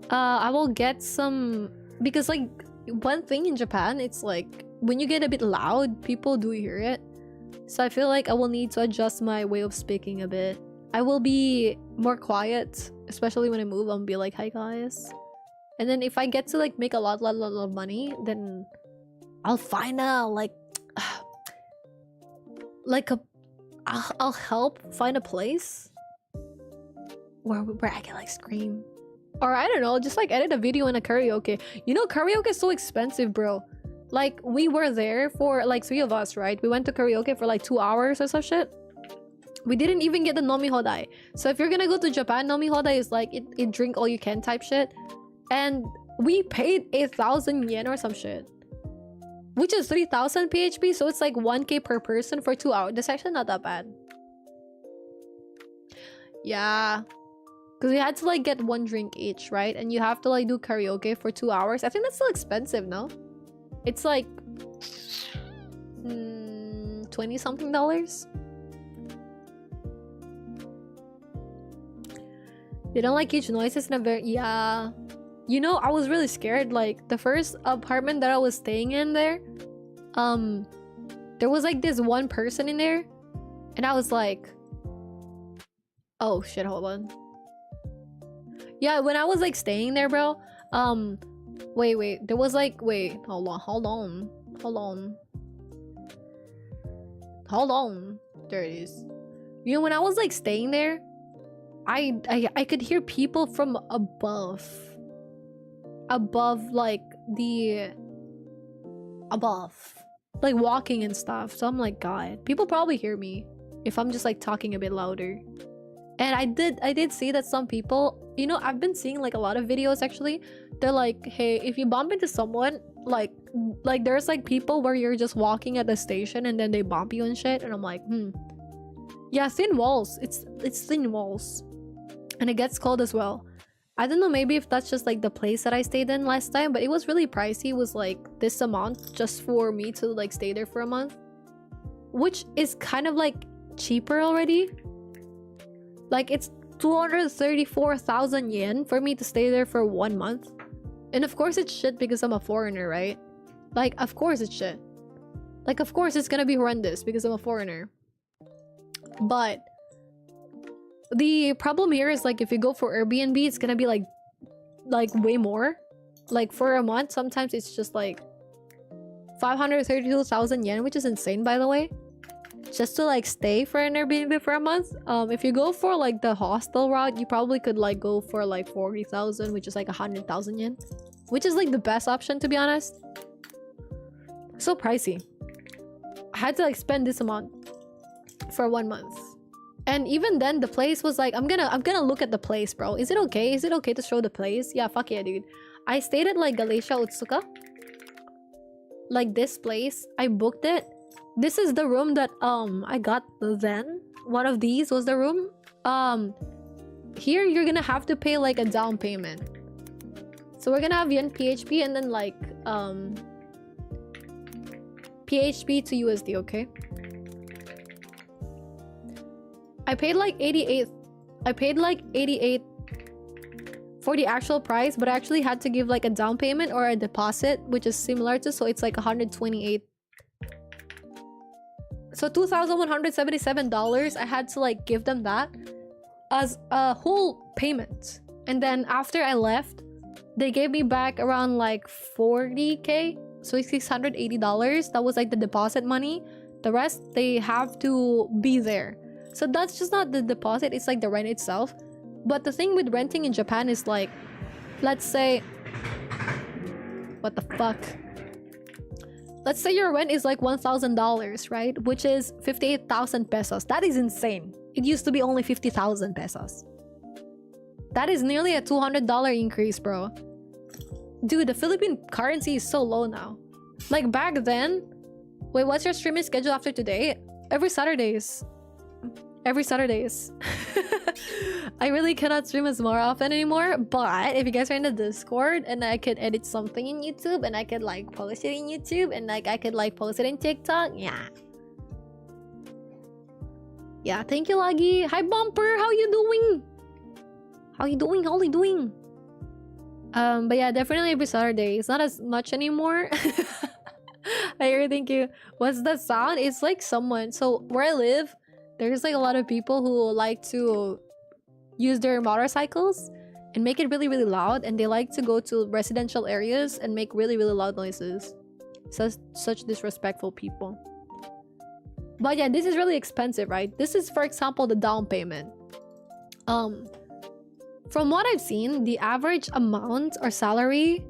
I will get some, because like one thing in Japan, it's like when you get a bit loud, people do hear it. So I feel like I will need to adjust my way of speaking a bit. I will be more quiet, especially when I move. I'll be like, hi guys. And then if I get to like make a lot of money, then I'll find a I'll help find a place where I can like scream, or I don't know, just like edit a video in a karaoke. You know, karaoke is so expensive, bro. Like we were there for like 3 of us, right? We went to karaoke for like 2 hours or some shit. We didn't even get the nomi hodai. So if you're gonna go to Japan, nomi hodai is like it drink all you can type shit. And we paid 8,000 yen or some shit, which is 3,000 PHP. So it's like 1k per person for 2 hours. That's actually not that bad. Yeah. Because we had to like get 1 drink each, right? And you have to like do karaoke for 2 hours. I think that's still expensive, no? It's like 20 something dollars. They don't like huge noises in a very, yeah. You know, I was really scared. Like the first apartment that I was staying in there, there was like this one person in there, and I was like, oh shit, hold on. Yeah, when I was like staying there, bro, wait, there was like, wait, hold on, there it is. You know, when I was like staying there, I could hear people from above like like walking and stuff. So I'm like, God, people probably hear me if I'm just like talking a bit louder. And I did see that some people, you know, I've been seeing like a lot of videos actually. They're like, hey, if you bump into someone, like there's like people where you're just walking at the station and then they bump you and shit. And I'm like, yeah, thin walls. It's thin walls, and it gets cold as well. I don't know, maybe if that's just like the place that I stayed in last time, but it was really pricey. It was like this amount just for me to like stay there for a month, which is kind of like cheaper already. Like it's 234,000 yen for me to stay there for 1 month. And of course it's shit because I'm a foreigner, right? Like, of course it's shit. Like, of course it's gonna be horrendous because I'm a foreigner. But the problem here is like if you go for Airbnb, it's gonna be like way more. Like for a month, sometimes it's just like 532,000 yen, which is insane, by the way, just to like stay for an Airbnb for a month. If you go for like the hostel route, you probably could like go for like 40,000, which is like 100,000 yen, which is like the best option, to be honest. So pricey. I had to like spend this amount for 1 month. And even then, the place was like, I'm gonna look at the place, bro. Is it okay? Is it okay to show the place? Yeah, fuck yeah, dude. I stayed at like Galecia Utsuka. Like this place. I booked it. This is the room that I got then. One of these was the room. Here you're gonna have to pay like a down payment. So we're gonna have yen PHP and then like PHP to USD, okay? I paid like 88 for the actual price, but I actually had to give like a down payment or a deposit, which is similar to, so it's like 128. So $2,177, I had to like give them that as a whole payment. And then after I left, they gave me back around like 40k, so $680. That was like the deposit money. The rest, they have to be there. So that's just not the deposit, it's like the rent itself. But the thing with renting in Japan is like, let's say, what the fuck? Let's say your rent is like $1,000, right? Which is 58,000 pesos. That is insane. It used to be only 50,000 pesos. That is nearly a $200 increase, bro. Dude, the Philippine currency is so low now. Like back then, wait, what's your streaming schedule after today? Every Saturdays. Every Saturdays. I really cannot stream as more often anymore, but if you guys are in the Discord and I could edit something in YouTube and I could like post it in YouTube and like I could like post it in TikTok, yeah. Yeah, thank you, Laggy. Hi, Bumper. How you doing? How you doing? How you doing? But yeah, definitely every Saturday. It's not as much anymore. I hear, thank you. What's that sound? It's like someone. So where I live, there's like a lot of people who like to use their motorcycles and make it really, really loud. And they like to go to residential areas and make really, really loud noises. Such disrespectful people. But yeah, this is really expensive, right? This is, for example, the down payment. From what I've seen, the average amount or salary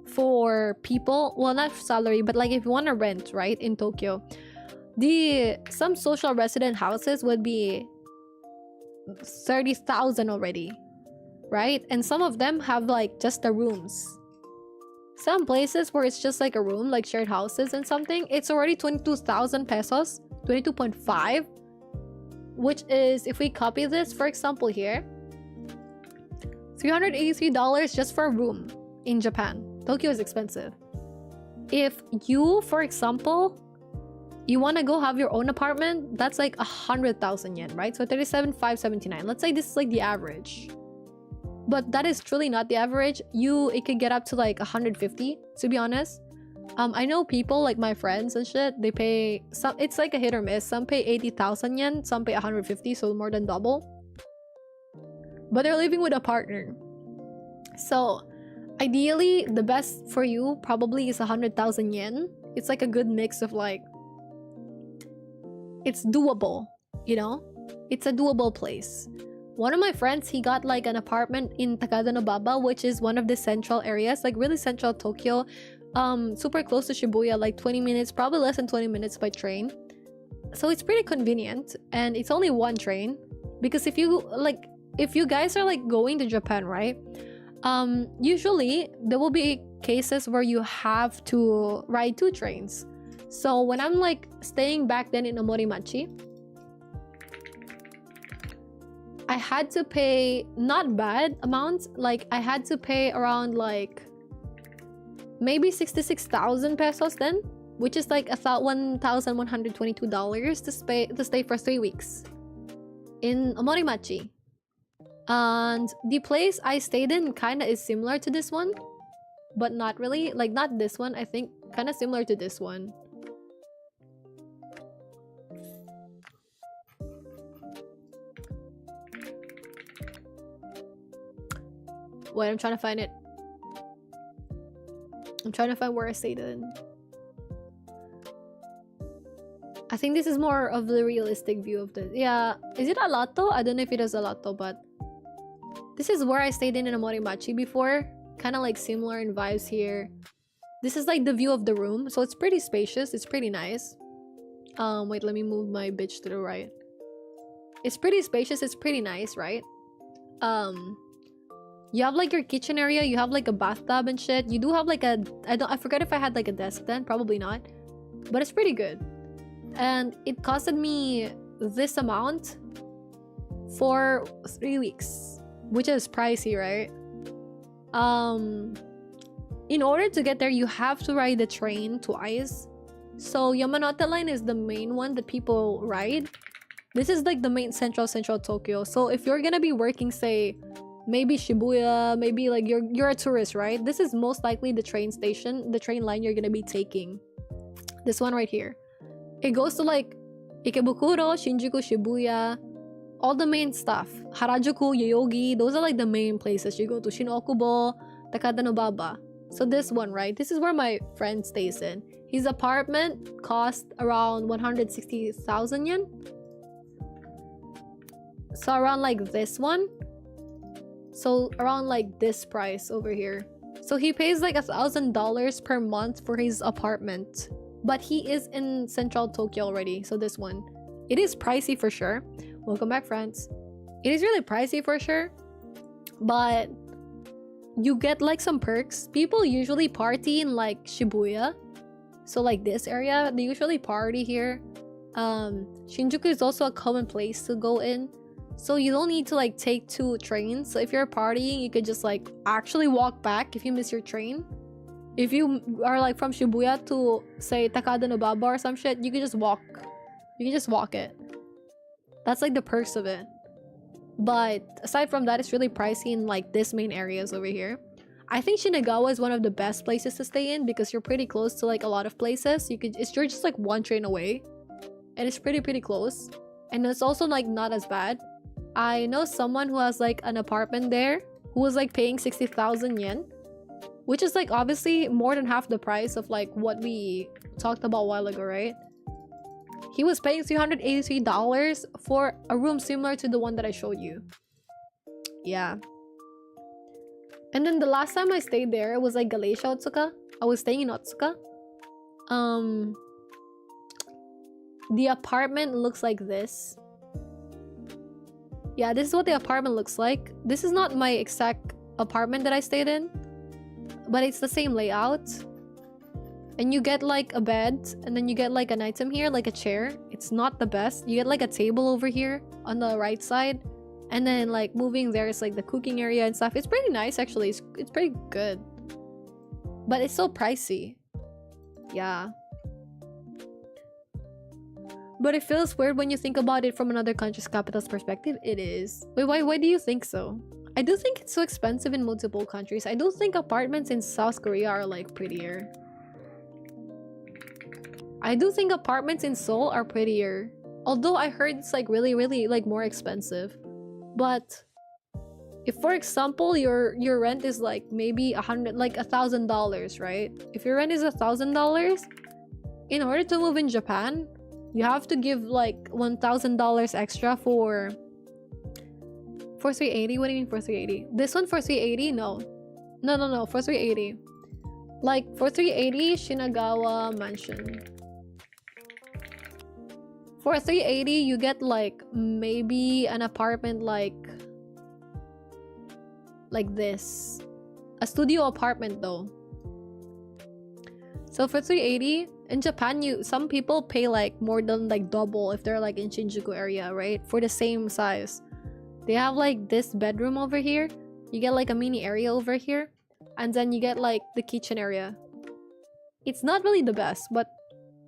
for people, well, not salary, but like if you want to rent, right, in Tokyo, some social resident houses would be 30,000 already, right? And some of them have like just the rooms. Some places where it's just like a room, like shared houses and something, it's already 22,000 pesos, 22.5, which is, if we copy this, for example, here, $383 just for a room in Japan. Tokyo is expensive. If you, for example, you want to go have your own apartment, that's like 100,000 yen, right? So 37,579. Let's say this is like the average. But that is truly not the average. It could get up to like 150, to be honest. I know people like my friends and shit, they pay some, it's like a hit or miss. Some pay 80,000 yen, some pay 150, so more than double. But they're living with a partner. So ideally, the best for you probably is 100,000 yen. It's like a good mix of like, it's doable, you know? It's a doable place. One of my friends, he got like an apartment in Takada-no-Baba, which is one of the central areas, like really central Tokyo. Super close to Shibuya, like 20 minutes, probably less than 20 minutes by train. So it's pretty convenient, and it's only one train. Because if you guys are like going to Japan, right? Usually there will be cases where you have to ride 2 trains. So when I'm like staying back then in Omorimachi, I had to pay not bad amounts. Like I had to pay around like maybe 66,000 pesos then, which is like $1,122 to stay for 3 weeks in Omorimachi. And the place I stayed in kind of is similar to this one, but not really. Like not this one, I think kind of similar to this one. Wait, I'm trying to find it. I'm trying to find where I stayed in. I think this is more of the realistic view of the... Yeah, is it Alato? I don't know if it is Alato, but... This is where I stayed in Omorimachi before. Kind of like similar in vibes here. This is like the view of the room. So it's pretty spacious. It's pretty nice. Wait, let me move my bitch to the right. It's pretty spacious. It's pretty nice, right? You have like your kitchen area. You have like a bathtub and shit. You do have like a... I forgot if I had like a desk then. Probably not. But it's pretty good. And it costed me this amount for 3 weeks. Which is pricey, right? In order to get there, you have to ride the train twice. So Yamanote line is the main one that people ride. This is like the main central Tokyo. So if you're gonna be working, say, maybe Shibuya, maybe like you're a tourist, right? This is most likely the train station, the train line you're gonna be taking. This one right here. It goes to like Ikebukuro, Shinjuku, Shibuya, all the main stuff. Harajuku, Yoyogi, those are like the main places you go to. Shinokubo, Takadanobaba. So this one, right? This is where my friend stays in. His apartment cost around 160,000 yen. So around like this one. So around like this price over here. So he pays like $1,000 per month for his apartment. But he is in central Tokyo already. So this one. It is pricey for sure. Welcome back, friends. It is really pricey for sure. But you get like some perks. People usually party in like Shibuya. So like this area, they usually party here. Shinjuku is also a common place to go in. So you don't need to like take 2 trains. So if you're partying, you could just like actually walk back if you miss your train. If you are like from Shibuya to say Takada Nobaba or some shit, you can just walk. You can just walk it. That's like the perks of it. But aside from that, it's really pricey in like this main areas over here. I think Shinagawa is one of the best places to stay in because you're pretty close to like a lot of places. You're just like 1 train away. And it's pretty close. And it's also like not as bad. I know someone who has like an apartment there who was like paying 60,000 yen, which is like obviously more than half the price of like what we talked about a while ago, right? He was paying $383 for a room similar to the one that I showed you. Yeah. And then the last time I stayed there, it was like Galatia Otsuka. I was staying in Otsuka. The apartment looks like this. Yeah, this is what the apartment looks like. This is not my exact apartment that I stayed in, but it's the same layout. And you get like a bed, and then you get like an item here, like a chair. It's not the best. You get like a table over here on the right side. And then like moving there is like the cooking area and stuff. It's pretty nice actually. It's pretty good. But it's so pricey. Yeah. But it feels weird when you think about it from another country's capital's perspective. It is. Wait, why do you think so? I do think it's so expensive in multiple countries. I do think apartments in South Korea are like prettier. I do think apartments in Seoul are prettier. Although I heard it's like really like more expensive. But if for example your rent is like maybe $1,000, right? If your rent is $1,000, in order to move in Japan, you have to give like $1,000 extra for 380. What do you mean for 380? This one for 380? No, for 380. Like for 380 Shinagawa mansion. For 380 you get like maybe an apartment like this. A studio apartment though. So for 380 in Japan, some people pay like more than like double if they're like in Shinjuku area, right? For the same size. They have like this bedroom over here. You get like a mini area over here. And then you get like the kitchen area. It's not really the best, but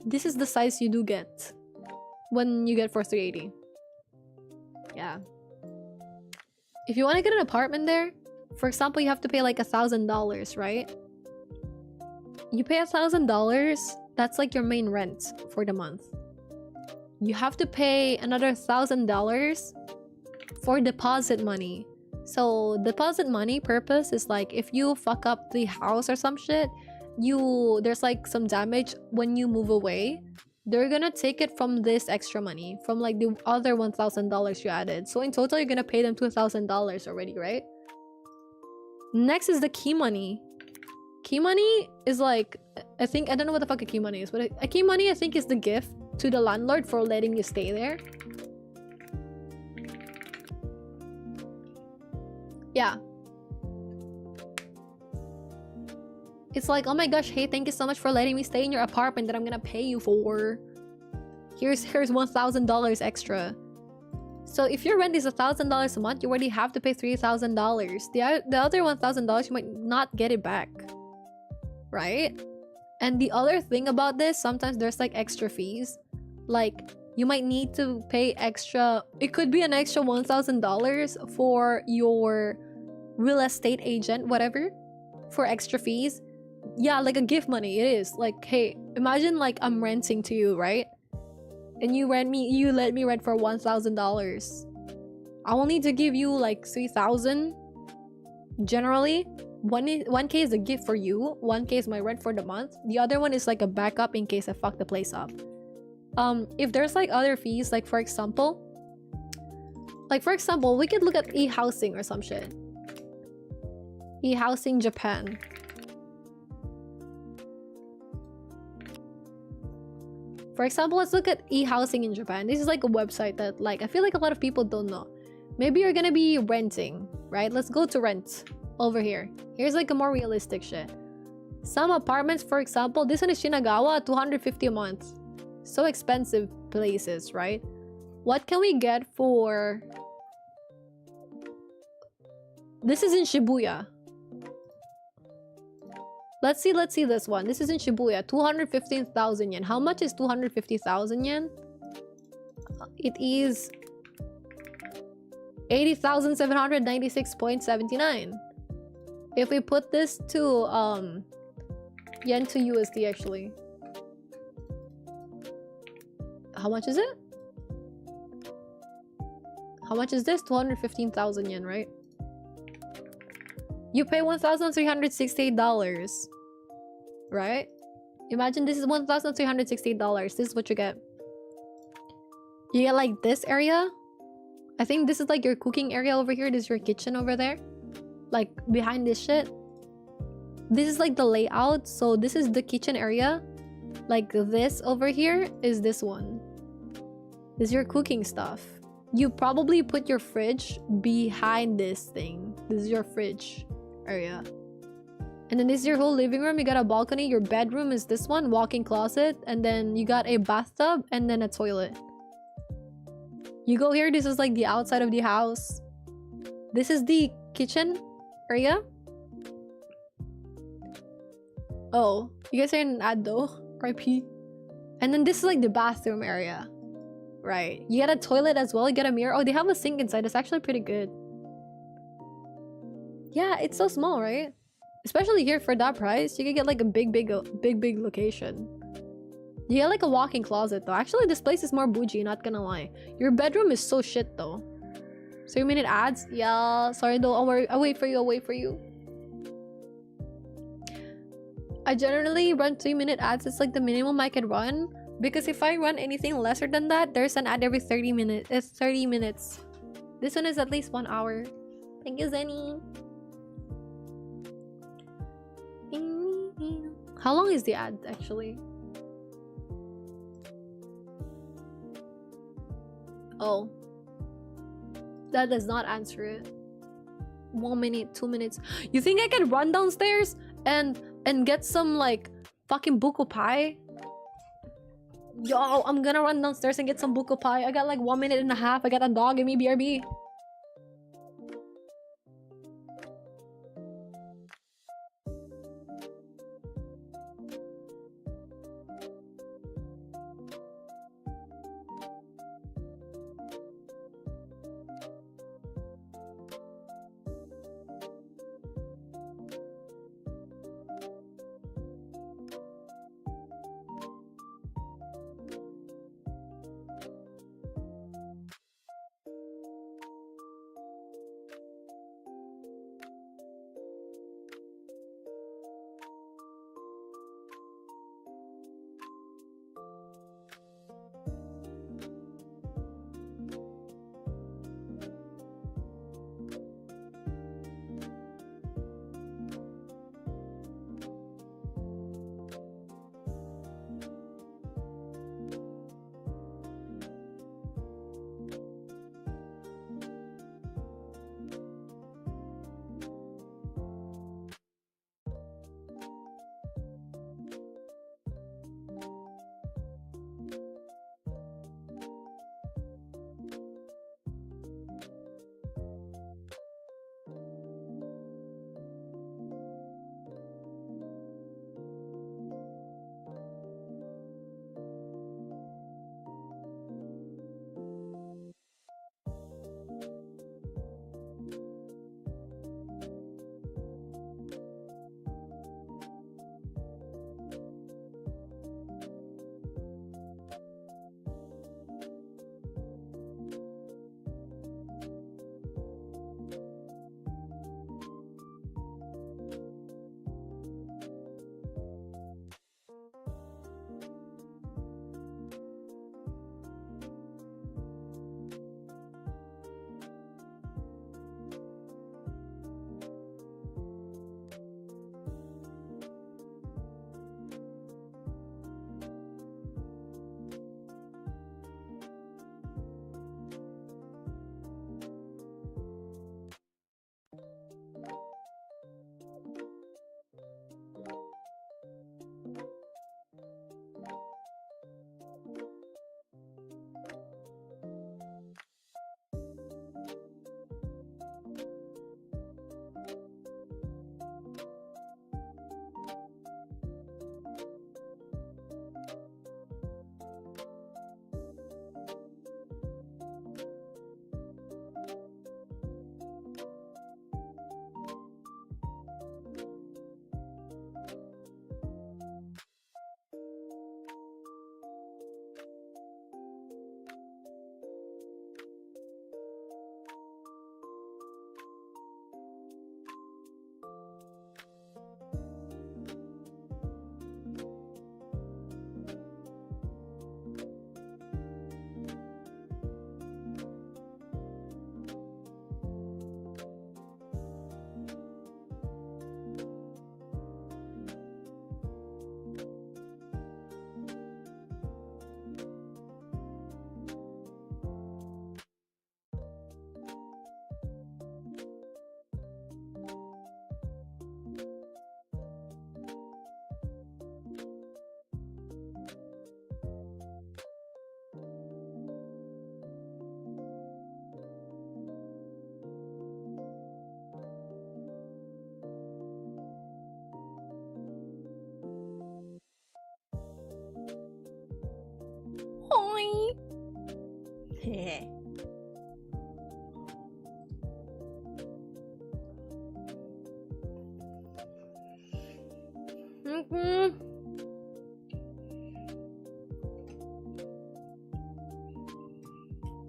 this is the size you do get when you get for 380. Yeah. If you want to get an apartment there, for example, you have to pay like $1,000, right? You pay $1,000, that's like your main rent for the month. You have to pay another $1,000 for deposit money. So deposit money purpose is like if you fuck up the house or some shit, there's like some damage when you move away, they're gonna take it from this extra money, from like the other $1,000 you added. So in total, you're gonna pay them $2,000 already, right? Next is the key money. Key money is like, I don't know what the fuck a key money is, but a key money I think is the gift to the landlord for letting you stay there. Yeah. It's like, oh my gosh, hey, thank you so much for letting me stay in your apartment that I'm gonna pay you for. Here's $1,000 extra. So if your rent is $1,000 a month, you already have to pay $3,000. The other $1,000 you might not get it back, right? And the other thing about this, sometimes there's like extra fees. Like you might need to pay extra. It could be an extra $1,000 for your real estate agent, whatever, for extra fees. Yeah, like a gift money. It is like, hey, imagine like I'm renting to you, right? And you let me rent for $1,000. I will need to give you like 3,000 generally. 1K is a gift for you, 1K is my rent for the month, the other one is like a backup in case I fuck the place up. If there's like other fees, like for example, we could look at e-housing or some shit. E-housing Japan. For example, let's look at e-housing in Japan. This is like a website that like I feel like a lot of people don't know. Maybe you're gonna be renting, right? Let's go to rent over here. Here's like a more realistic shit. Some apartments, for example, this one is Shinagawa, 250 a month. So expensive places, right? What can we get for... This is in Shibuya. Let's see this one. This is in Shibuya, 215,000 yen. How much is 250,000 yen? It is 80,796.79. If we put this to yen to USD, actually, how much is it? How much is this? 215,000 yen, right? You pay $1,368, right? Imagine this is $1,368. This is what you get. You get like this area. I think this is like your cooking area over here. This is your kitchen over there. Like behind this shit. This is like the layout. So this is the kitchen area. Like this over here is this one. This is your cooking stuff. You probably put your fridge behind this thing. This is your fridge area. And then this is your whole living room. You got a balcony. Your bedroom is this one, walk-in closet. And then you got a bathtub and then a toilet. You go here, this is like the outside of the house. This is the kitchen area. Oh, you guys are in an ad though. RIP. And then this is like the bathroom area. Right. You get a toilet as well. You get a mirror. Oh, they have a sink inside. It's actually pretty good. Yeah, it's so small, right? Especially here for that price, you can get like a big location. You get like a walk-in closet though. Actually, this place is more bougie, not gonna lie. Your bedroom is so shit though. 3-minute ads? Yeah, sorry though. I'll wait for you. I generally run 3-minute ads. It's like the minimum I can run. Because if I run anything lesser than that, there's an ad every 30 minutes. It's 30 minutes. This one is at least 1 hour. Thank you, Zenny. How long is the ad actually? Oh, that does not answer it. 1 minute, 2 minutes. You think I can run downstairs and get some like fucking buko pie? Yo, I'm gonna run downstairs and get some buko pie. I got like 1.5 minutes. I got a dog. Give me BRB.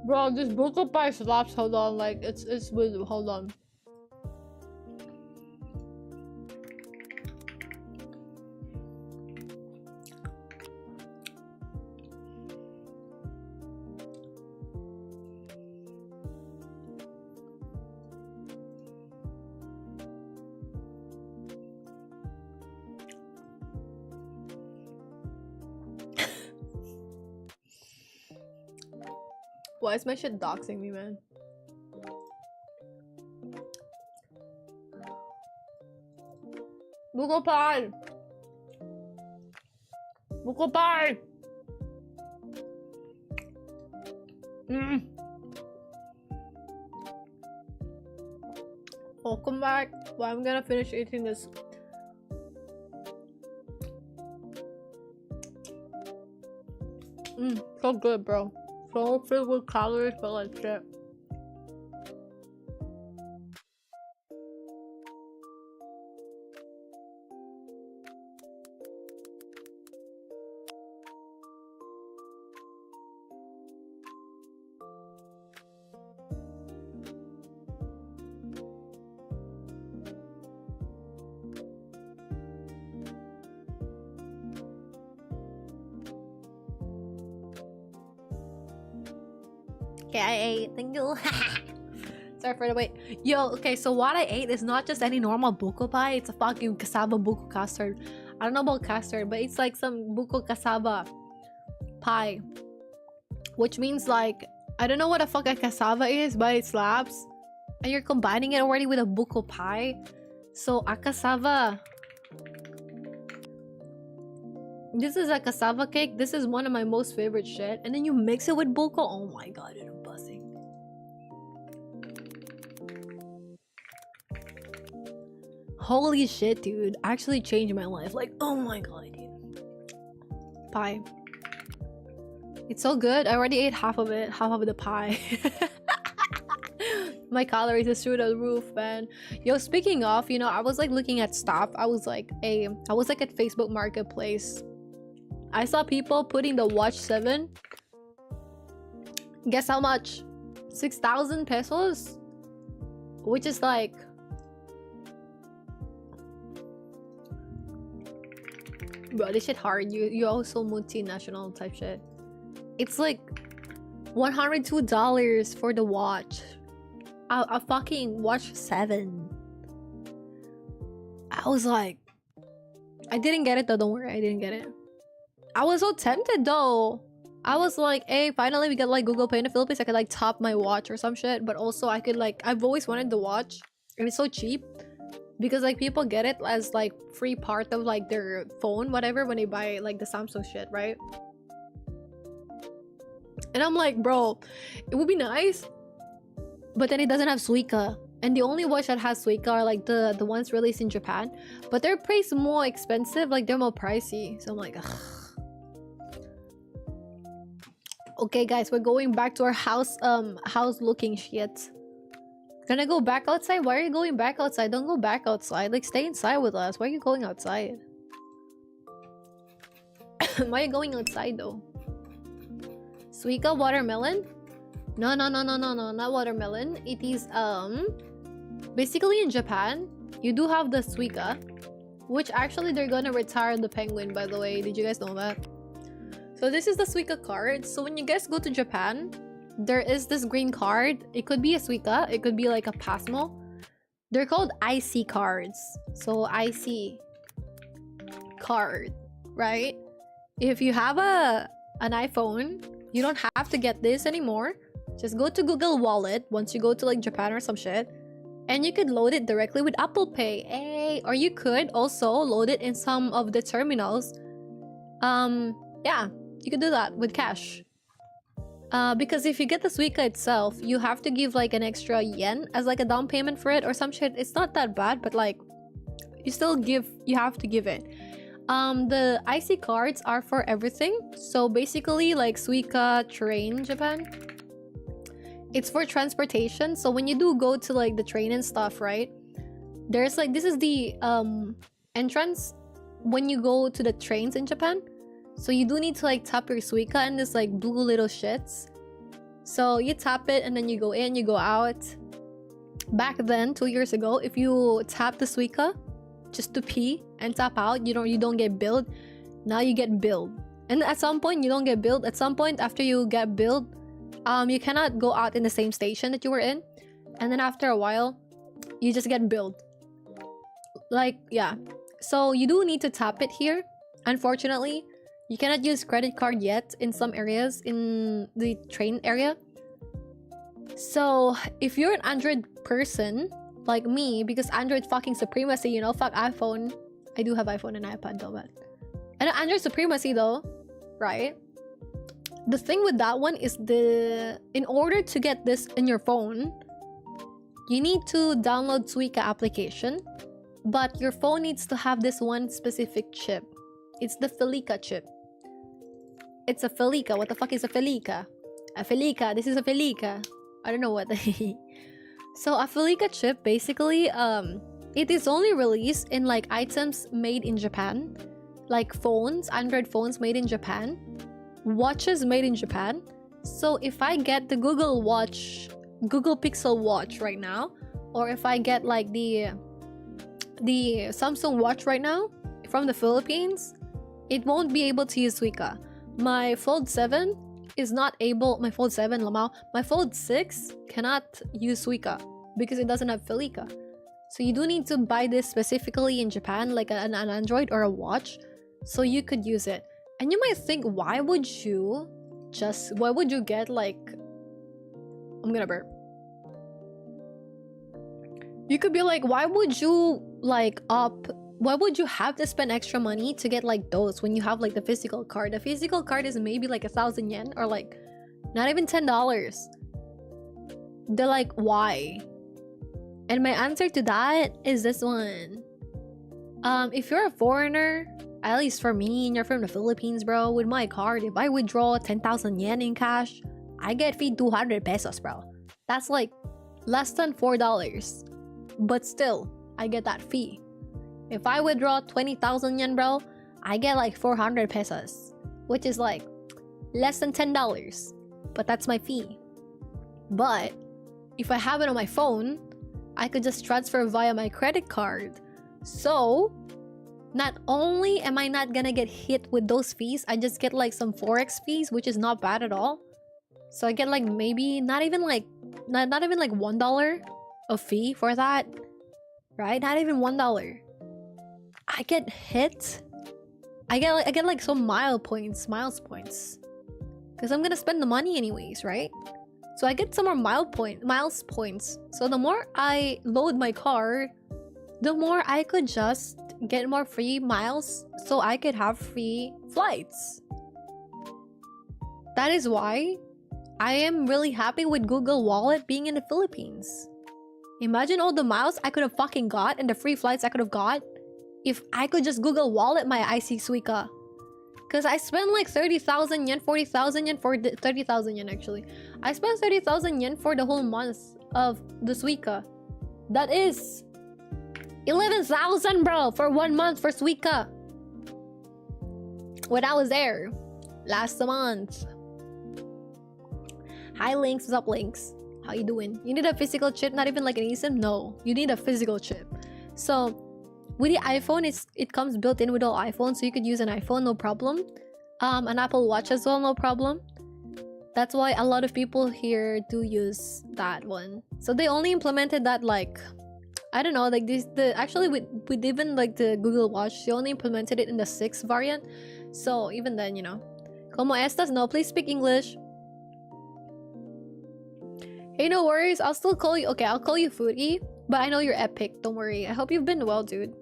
Bro, this buko pie slaps. Hold on, like it's with. Hold on. Why is my shit doxing me, man? Buko pie! Buko pie! Welcome back. Well, I'm gonna finish eating this. So good, bro. So filled with calories, but like shit. Okay, I ate. Thank you. Sorry for the wait. Yo, okay, so what I ate is not just any normal buko pie. It's a fucking cassava buko custard. I don't know about custard, but it's like some buko cassava pie. Which means like, I don't know what the fuck a cassava is, but it slaps. And you're combining it already with a buko pie. So a cassava. This is a cassava cake. This is one of my most favorite shit. And then you mix it with buko. Oh my god, dude, I'm buzzing. Holy shit, dude. Actually changed my life. Like, oh my god, dude. Pie. It's so good. I already ate half of it. Half of the pie. My calories is through the roof, man. Yo, speaking of, you know, I was like looking at stuff. I was like at Facebook Marketplace. I saw people putting the Watch 7. Guess how much? 6,000 pesos? Which is like... Bro, this shit hard. You also multinational type shit. It's like $102 for the watch. A fucking Watch 7. I was like... I didn't get it though, don't worry. I didn't get it. I was so tempted though. I was like, hey, finally we got like Google Pay in the Philippines. I could like top my watch or some shit. But also I could like, I've always wanted the watch. And it's so cheap. Because like people get it as like free part of like their phone, whatever, when they buy like the Samsung shit, right? And I'm like, bro, it would be nice. But then it doesn't have Suica. And the only watch that has Suica are like the ones released in Japan. But they're priced more expensive, like they're more pricey. So I'm like, ugh. Okay guys, we're going back to our house looking shit. Gonna go back outside? Why are you going back outside? Don't go back outside. Like stay inside with us. Why are you going outside? Why are you going outside though? Suica watermelon? No, not watermelon. It is basically in Japan, you do have the Suica, which actually they're gonna retire the penguin, by the way. Did you guys know that? So this is the Suica card. So when you guys go to Japan, there is this green card. It could be a Suica, it could be like a Pasmo. They're called IC cards. So IC card, right? If you have an iPhone, you don't have to get this anymore. Just go to Google Wallet once you go to like Japan or some shit, and you could load it directly with Apple Pay. Hey, or you could also load it in some of the terminals. Yeah, you could do that with cash. Because if you get the Suica itself, you have to give like an extra yen as like a down payment for it or some shit. It's not that bad, but like you have to give it. The IC cards are for everything. So basically like Suica train Japan. It's for transportation. So when you do go to like the train and stuff, right? There's like, this is the entrance when you go to the trains in Japan. So you do need to like tap your Suica and this like blue little shits. So you tap it and then you go in, you go out. Back then, 2 years ago, if you tap the Suica just to pee and tap out, you don't get billed. Now you get billed. And at some point you don't get billed. At some point after you get billed, you cannot go out in the same station that you were in. And then after a while, you just get billed. Like, yeah. So you do need to tap it here. Unfortunately, you cannot use credit card yet in some areas in the train area. So if you're an Android person like me, because Android fucking supremacy, you know, fuck iPhone. I do have iPhone and iPad though, but and Android supremacy though, right? The thing with that one is in order to get this in your phone, you need to download Suica application, but your phone needs to have this one specific chip. It's the Felica chip. It's a Felica. What the fuck is a Felica? A Felica. This is a Felica. I don't know what. So a Felica chip, basically, it is only released in like items made in Japan, like phones, Android phones made in Japan, watches made in Japan. So if I get the Google Pixel Watch right now, or if I get like the Samsung Watch right now from the Philippines, it won't be able to use Suica. My Fold 7 is not able. My Fold 7, Lamau. My Fold 6 cannot use Suica because it doesn't have Felica. So you do need to buy this specifically in Japan, like an Android or a watch, so you could use it. And you might think, why would you get like, I'm gonna burp. You could be like, why would you have to spend extra money to get like those when you have like the physical card? The physical card is maybe like 1,000 yen or like not even $10. They're like, why? And my answer to that is this one. If you're a foreigner, at least for me, and you're from the Philippines, bro, with my card, if I withdraw 10,000 yen in cash, I get fee 200 pesos, bro. That's like less than $4. But still, I get that fee. If I withdraw 20,000 yen, bro, I get like 400 pesos, which is like less than $10. But that's my fee. But if I have it on my phone, I could just transfer via my credit card. So not only am I not gonna get hit with those fees, I just get like some forex fees, which is not bad at all. So I get like maybe not even like $1 of fee for that, right? Not even $1. I get hit. I get like some miles points, because I'm gonna spend the money anyways, right? So I get some more miles points. So the more I load my car, the more I could just get more free miles, so I could have free flights. That is why I am really happy with Google Wallet being in the Philippines. Imagine all the miles I could have fucking got and the free flights I could have got if I could just Google Wallet my IC Suica. Because I spent like 30,000 yen, 40,000 yen for 30,000 yen actually. I spent 30,000 yen for the whole month of the Suica. That is 11,000, bro, for 1 month for Suica. When I was there last month. Hi Links, what's up Links? How you doing? You need a physical chip, not even like an eSIM? No, you need a physical chip. So with the iPhone, it comes built in with all iPhones, so you could use an iPhone, no problem. An Apple Watch as well, no problem. That's why a lot of people here do use that one. So they only implemented that like, I don't know, like actually with even like the Google Watch, they only implemented it in the 6th variant. So even then, you know. Como estas? No, please speak English. Hey, no worries. I'll still call you. Okay, I'll call you Foodie. But I know you're epic. Don't worry. I hope you've been well, dude.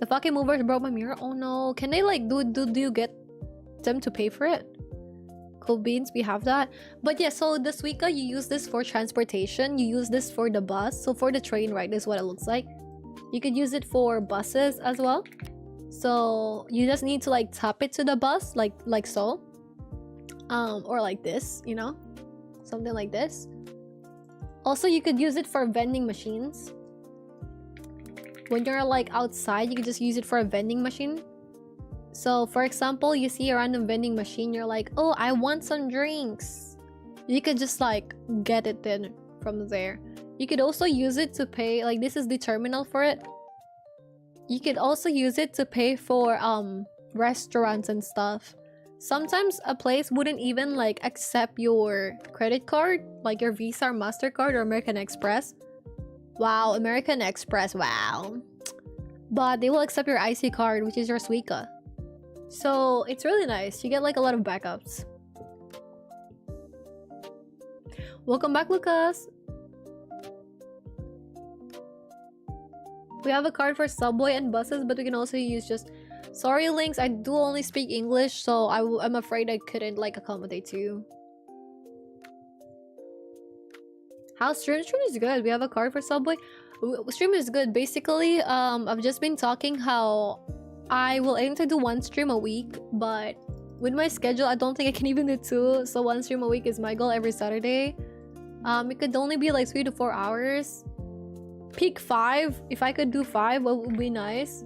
The fucking movers broke my mirror. Oh no. Can they like do you get them to pay for it? Cool beans, we have that. But yeah, so this Suica, you use this for transportation. You use this for the bus. So for the train, right, this is what it looks like. You could use it for buses as well. So you just need to like tap it to the bus, like so. Or like this, you know. something like this. Also, you could use it for vending machines. When you're like outside, you can just use it for a vending machine. So for example, you see a random vending machine, you're like, oh, I want some drinks. You could just like get it then from there. You could also use it to pay, like this is the terminal for it. You could also use it to pay for restaurants and stuff. Sometimes a place wouldn't even like accept your credit card, like your Visa or MasterCard or American Express. Wow, American Express, wow. But they will accept your IC card, which is your Suica. So it's really nice. You get like a lot of backups. Welcome back, Lucas. We have a card for subway and buses, but we can also use just... Sorry, Lynx, I do only speak English, so I'm afraid I couldn't like accommodate you. How stream is good. We have a card for subway. Stream is good. Basically, I've just been talking how I will aim to do 1 stream a week, but with my schedule, I don't think I can even do 2. So 1 stream a week is my goal every Saturday. It could only be like 3 to 4 hours. Peak 5. If I could do 5, what would be nice?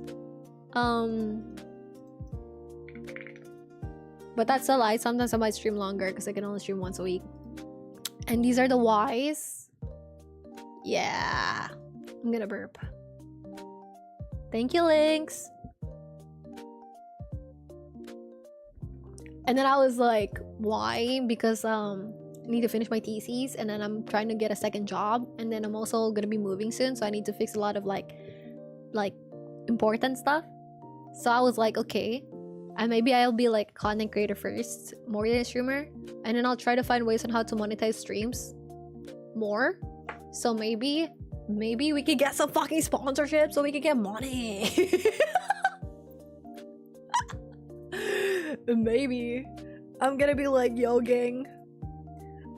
But that's a lie. Sometimes I might stream longer because I can only stream once a week. And these are the Ys. Yeah. I'm gonna burp. Thank you, Lynx. And then I was like, why? Because I need to finish my thesis, and then I'm trying to get a second job, and then I'm also gonna be moving soon, so I need to fix a lot of like important stuff. So I was like, okay, and maybe I'll be like a content creator first, more than a streamer, and then I'll try to find ways on how to monetize streams more. So maybe we could get some fucking sponsorship so we can get money. Maybe I'm gonna be like, yo gang,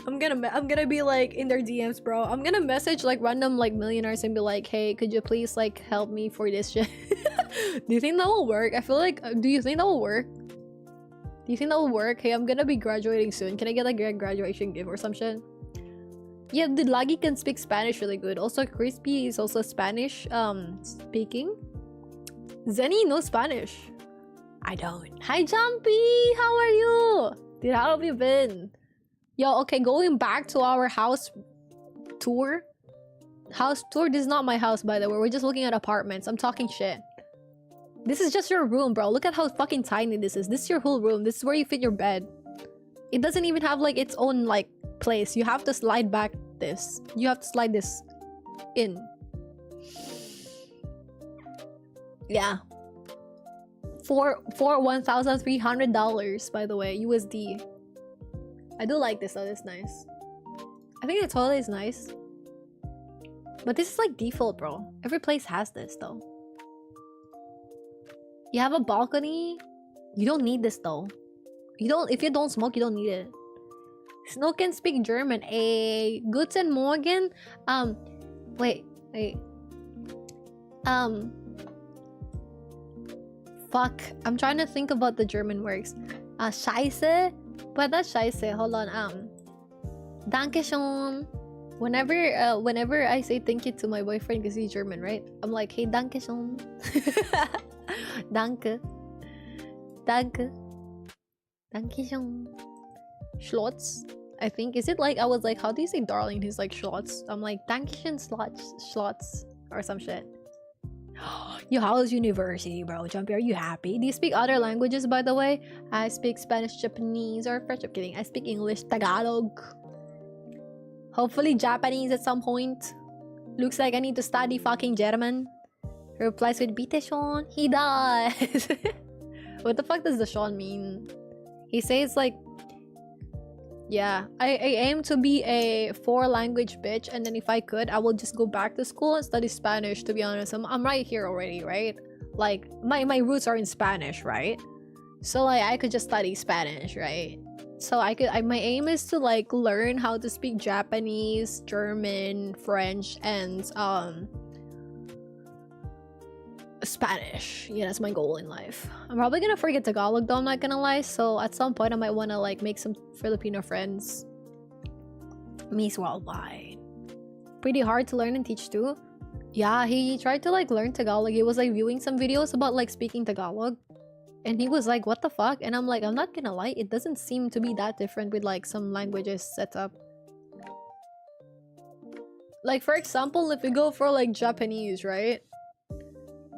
I'm gonna be like in their DMs, bro. I'm gonna message like random like millionaires and be like, hey, could you please like help me for this shit? Do you think that will work? I feel like, do you think that will work? Do you think that will work? Hey, I'm gonna be graduating soon. Can I get like a graduation gift or some shit? Yeah, the Laggy can speak Spanish really good. Also, Crispy is also Spanish speaking. Zenny knows Spanish. I don't. Hi, Jumpy! How are you? Dude, how have you been? Yo, okay, going back to our house tour. House tour? This is not my house, by the way. We're just looking at apartments. I'm talking shit. This is just your room, bro. Look at how fucking tiny this is. This is your whole room. This is where you fit your bed. It doesn't even have like its own like place. You have to slide back this. You have to slide this in. Yeah. For $1,300, by the way, USD. I do like this though. It's nice. I think the toilet is nice. But this is like default, bro. Every place has this though. You have a balcony. You don't need this though. If you don't smoke, you don't need it. Snow can speak German. Guten Morgen. Wait. Fuck. I'm trying to think about the German words. Scheiße. But that's Scheiße. Hold on. Dankeschön. Whenever I say thank you to my boyfriend because he's German, right? I'm like, hey, Dankeschön. Danke. Dankeschön. Schlotz. I think. Is it like, I was like, how do you say darling? He's like, Schlotz. I'm like, Dankeschön, Schlotz. Or some shit. Yo, how's university, bro? Jumpy, are you happy? Do you speak other languages, by the way? I speak Spanish, Japanese, or French. I'm kidding. I speak English, Tagalog. Hopefully Japanese at some point. Looks like I need to study fucking German. He replies with Bitte schon. He does. What the fuck does the Sean mean? He says like, yeah, I aim to be a 4-language bitch, and then if I could, I will just go back to school and study Spanish, to be honest. I'm right here already, right? Like, my roots are in Spanish, right? So like, I could just study Spanish, right? So my aim is to like learn how to speak Japanese, German, French, and Spanish. Yeah, that's my goal in life. I'm probably gonna forget Tagalog though, I'm not gonna lie. So at some point I might want to like make some Filipino friends. Miss Worldwide. Pretty hard to learn and teach too. Yeah, he tried to like learn Tagalog. He was like viewing some videos about like speaking Tagalog. And he was like, what the fuck? And I'm like, I'm not gonna lie, it doesn't seem to be that different with like some languages set up. Like for example, if we go for like Japanese, right?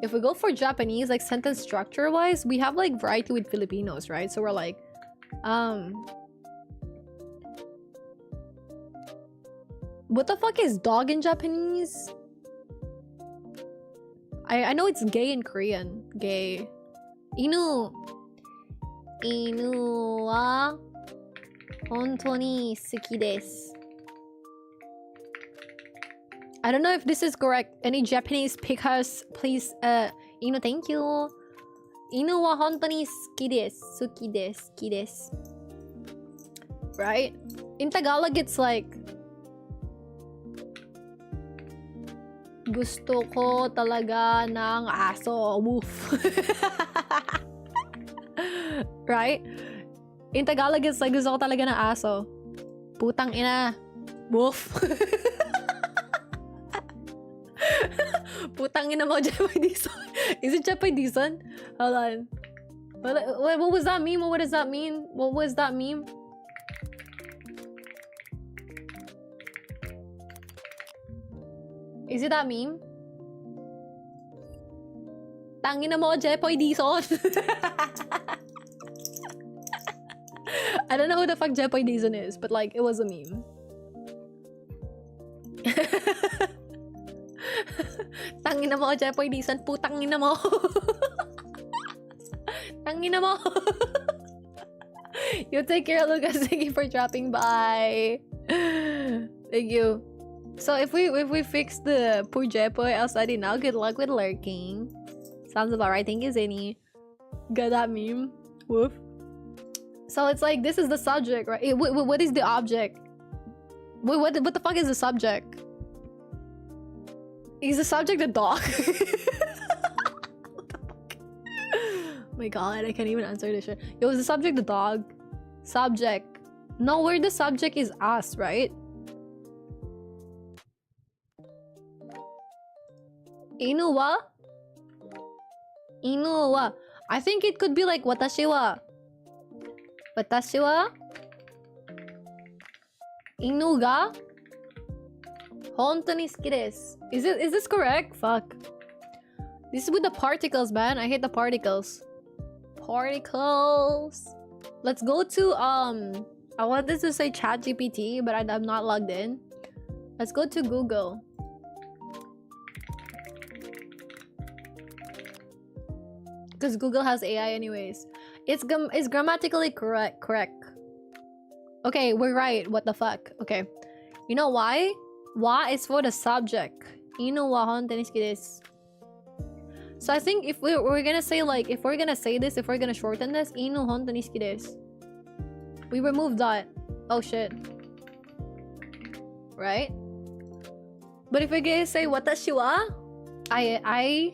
If we go for Japanese, like sentence structure wise, we have like variety with Filipinos, right? So we're like, what the fuck is dog in Japanese? I know it's gay in Korean. Gay. Inu. Inu wa hontou ni suki desu. I don't know if this is correct. Any Japanese speakers, please, Inu, thank you. Inu wa hontou ni suki desu. Suki desu. Suki desu. Right? In Tagalog, it's like, gusto ko talaga ng aso. Woof. Right? In Tagalog, it's like, gusto ko talaga ng aso. Putang ina. Woof. Putang ina mo, Japanese. Is it Japanese? Hold on. What was that meme? What does that mean? What was that meme? Is it that meme? Tangina mo, Jepoy Dison. I don't know who the fuck Jepoy Dison is, but like, it was a meme. Tangina mo, Jepoy Dison. Putangina mo. Tangina mo. You take care, Lucas. Thank you for dropping by. Thank you. So if we fix the poor Jepoy outside now, good luck with lurking. Sounds about right. Thank you, Zany. Got that meme? Woof. So it's like, this is the subject, right? What is the object? Wait, what the fuck is the subject? Is the subject a dog? What the fuck? Oh my god, I can't even answer this shit. Yo, is the subject the dog? Subject. No, where the subject is us, right? Inu wa? Inu wa. I think it could be like watashi wa. Watashi wa inu ga hontou ni suki desu. Is this correct? Fuck. This is with the particles, man. I hate the particles. Particles. Let's go to I wanted to say ChatGPT, but I'm not logged in. Let's go to Google. Because Google has AI anyways. It's grammatically correct. Okay, we're right. What the fuck? Okay. You know why? Wa is for the subject. Inu wa hontou ni suki desu. So I think if we're gonna say like, if we're gonna say this, if we're gonna shorten this, inu hontou ni suki desu. We remove that. Oh shit. Right? But if we're gonna say watashi wa, I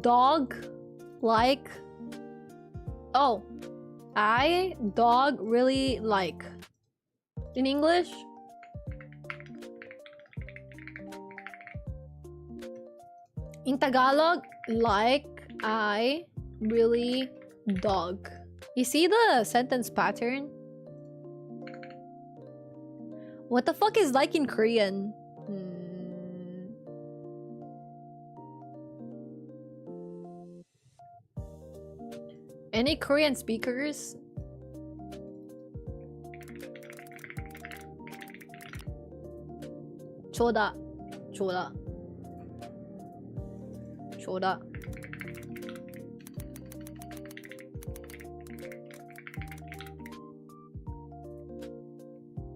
dog like, oh, I dog really like. In English, in Tagalog, like, I really dog. You see the sentence pattern? What the fuck is like in Korean? Any Korean speakers? Choda.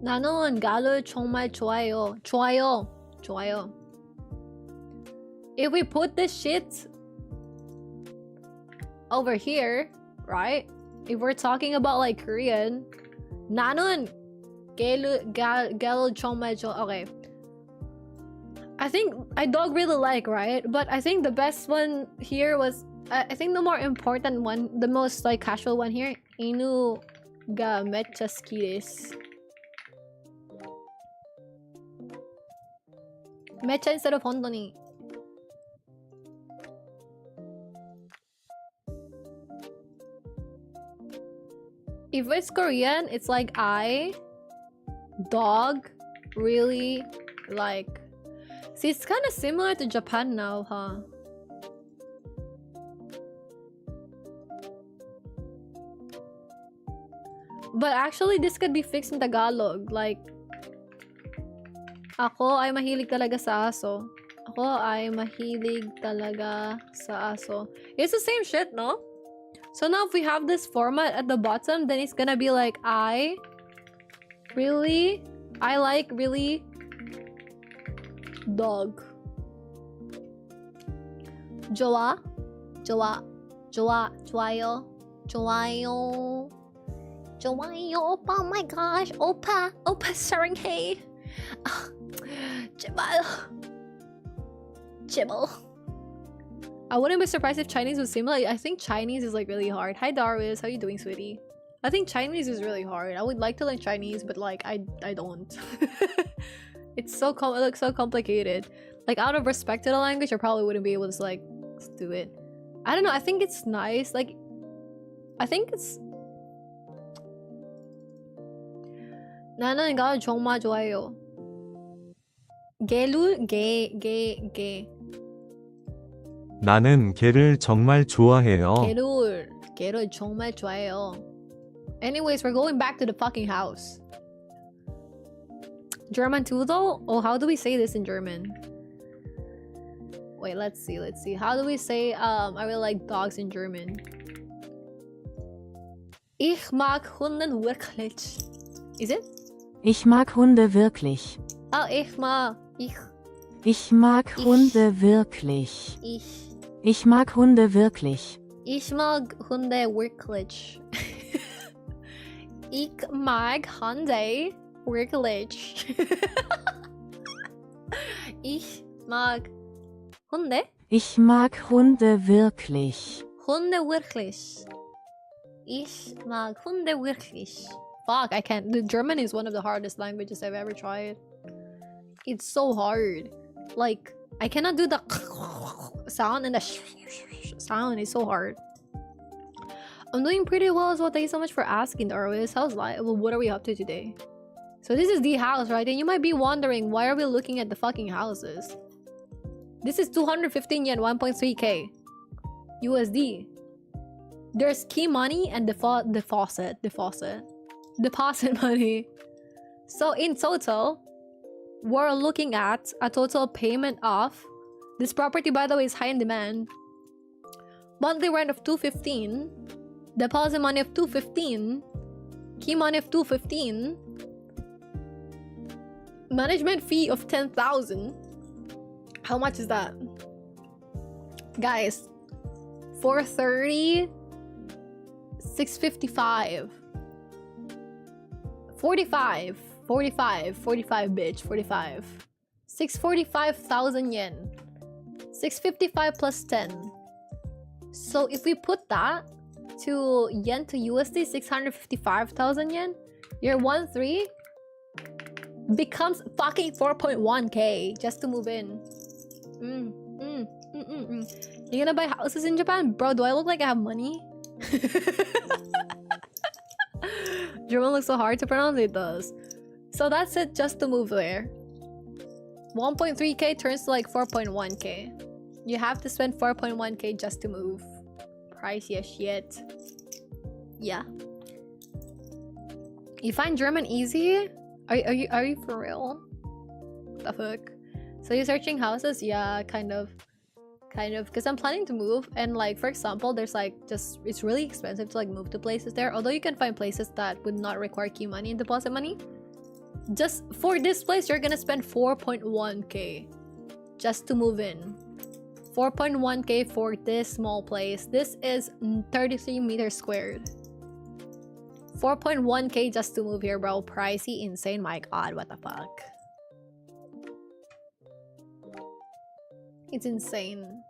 나는 가을 정말 좋아요. 좋아요. If we put this shit over here, right? If we're talking about like Korean, 나는 가을 정말 좋아. Okay. I think I dog really like, right? But I think the best one here was, I think the more important one, the most like casual one here, 이누가 매차 스키 desu. Mecha instead of Hondoni. If it's Korean, it's like I, dog, really, like. See, it's kind of similar to Japan now, huh? But actually, this could be fixed in Tagalog. Like, ako ay mahilig talaga sa aso. Ako ay mahilig talaga sa aso. It's the same shit, no? So now if we have this format at the bottom, then it's gonna be like I like really dog. Joa, joayo, oppa, oh my gosh, oppa, saranghae. Jibble. I wouldn't be surprised if Chinese was similar. I think Chinese is like really hard. Hi Darwis, how you doing, sweetie? I think Chinese is really hard. I would like to learn Chinese, but like I don't. It looks so complicated. Like out of respect to the language, I probably wouldn't be able to like do it. I don't know. I think it's nice. Like I think it's. 나는 이거 정말 좋아요. 개를 개. 나는 개를 정말 좋아해요. 개를 정말 좋아해요. Anyways, we're going back to the fucking house. German too though? Oh, how do we say this in German? Wait, let's see. How do we say I really like dogs in German? Ich mag Hunden wirklich. Is it? Ich mag Hunde wirklich. Oh, ich mag Hunde wirklich. Ich mag Hunde wirklich. Ich mag Hunde wirklich. Ich mag Hunde wirklich. Ich mag Hunde. Ich mag Hunde wirklich. Hunde wirklich. Ich mag Hunde wirklich. Fuck, I can't. The German is one of the hardest languages I've ever tried. It's so hard. Like, I cannot do the sound and the sound is so hard. I'm doing pretty well as well. Thank you so much for asking, Darwis. How's life? Well, what are we up to today? So this is the house, right? And you might be wondering, why are we looking at the fucking houses? This is 215 yen, 1.3k USD. There's key money and deposit money. So in total, we're looking at a total payment of, this property by the way is high in demand, monthly rent of 215, deposit money of 215, key money of 215, management fee of 10,000. How much is that, guys? 430, 655, 45 bitch, 45, 645,000 yen, 655 plus 10. So if we put that to yen to USD, 655,000 yen, your 1.3 becomes fucking 4.1k just to move in. You gonna buy houses in Japan? Bro, do I look like I have money? German looks so hard to pronounce. It does. So that's it just to move there. 1.3k turns to like 4.1k. You have to spend 4.1k just to move. Pricey as shit. Yeah. You find German easy? Are you for real? What the fuck? So you're searching houses? Yeah, kind of, because I'm planning to move, and like for example, there's like just it's really expensive to like move to places there, although you can find places that would not require key money and deposit money. Just for this place, you're gonna spend 4.1k just to move in. 4.1k for this small place. This is 33 meters squared. 4.1k just to move here, bro. Pricey, insane. My god, what the fuck? It's insane.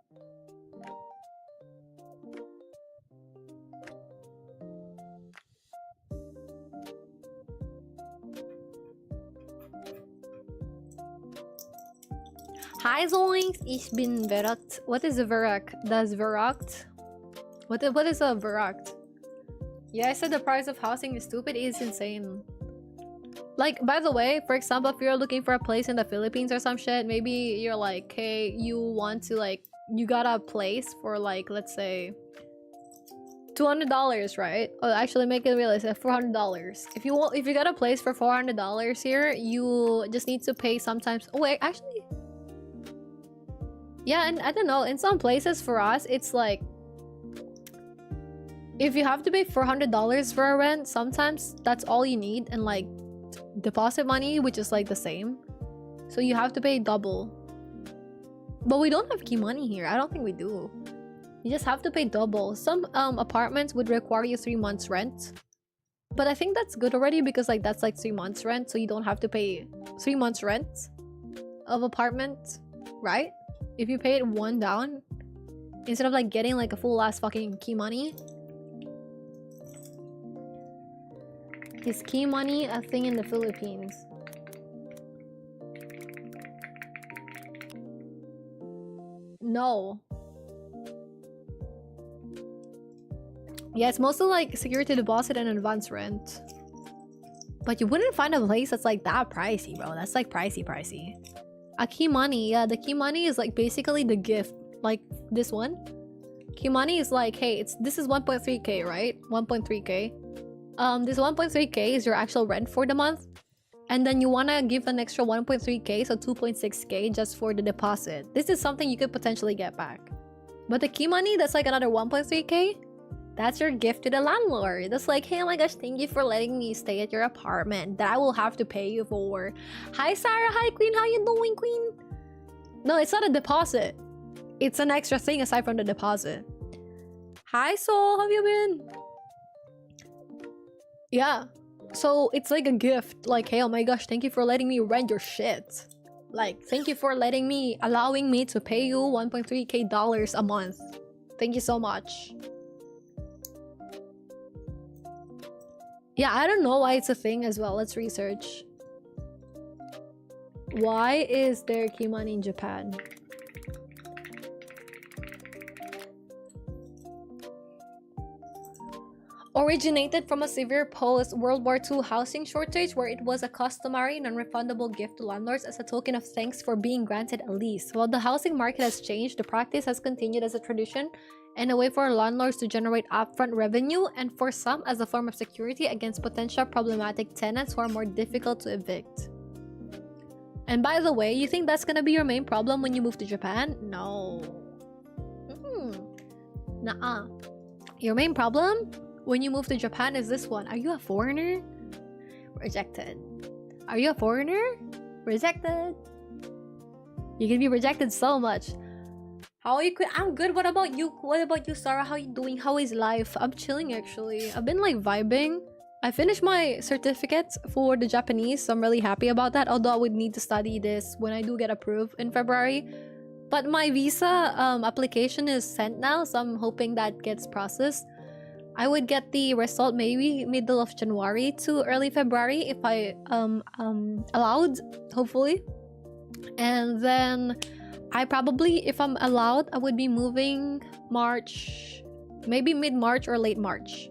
Hi Zoinks, ich bin verrückt. What is a verrückt? Does verrückt? What is a verrückt? Yeah, I said the price of housing is stupid. It's insane. Like, by the way, for example, if you're looking for a place in the Philippines or some shit, maybe you're like, hey, you want to like, you got a place for like, let's say $200, right? Oh, actually make it realistic, $400. If you got a place for $400 here, you just need to pay sometimes. Oh wait, actually, yeah, and I don't know, in some places for us, it's like, if you have to pay $400 for a rent, sometimes that's all you need, and like deposit money, which is like the same, so you have to pay double. But we don't have key money here. I don't think we do. You just have to pay double. Some apartments would require you 3 months rent, but I think that's good already, because like that's like 3 months rent, so you don't have to pay 3 months rent of apartment, right? If you pay it one down instead of like getting like a full ass fucking key money. Is key money a thing in the Philippines? No. Yeah, it's mostly like security deposit and advance rent. But you wouldn't find a place that's like that pricey, bro. That's like pricey. A key money, yeah, the key money is like basically the gift. Like this one. Key money is like, hey, this is 1.3k, right? 1.3k. This 1.3k is your actual rent for the month, and then you want to give an extra 1.3k, so 2.6k just for the deposit. This is something you could potentially get back. But the key money, that's like another 1.3k. That's your gift to the landlord. That's like, hey, oh my gosh, thank you for letting me stay at your apartment that I will have to pay you for. Hi Sarah, hi Queen, how you doing, Queen? No, it's not a deposit. It's an extra thing aside from the deposit. Hi Soul, how have you been? Yeah, so it's like a gift, like, hey, oh my gosh, thank you for letting me rent your shit. Like, thank you for allowing me to pay you 1.3k dollars a month. Thank you so much. Yeah, I don't know why it's a thing as well. Let's research. Why is there key money in Japan? Originated from a severe post-World War II housing shortage, where it was a customary non-refundable gift to landlords as a token of thanks for being granted a lease. While the housing market has changed, the practice has continued as a tradition and a way for landlords to generate upfront revenue, and for some as a form of security against potential problematic tenants who are more difficult to evict. And by the way, you think that's gonna be your main problem when you move to Japan? No. Nuh-uh. Your main problem when you move to Japan is this one. Are you a foreigner? Rejected. Are you a foreigner? Rejected. You can be rejected so much. How are you? I'm good. What about you? What about you, Sarah? How you doing? How is life? I'm chilling actually. I've been like vibing. I finished my certificates for the Japanese, so I'm really happy about that. Although I would need to study this when I do get approved in February. But my visa application is sent now, so I'm hoping that gets processed. I would get the result maybe middle of January to early February if I allowed, hopefully. And then I probably, if I'm allowed, I would be moving March, maybe mid-March or late March,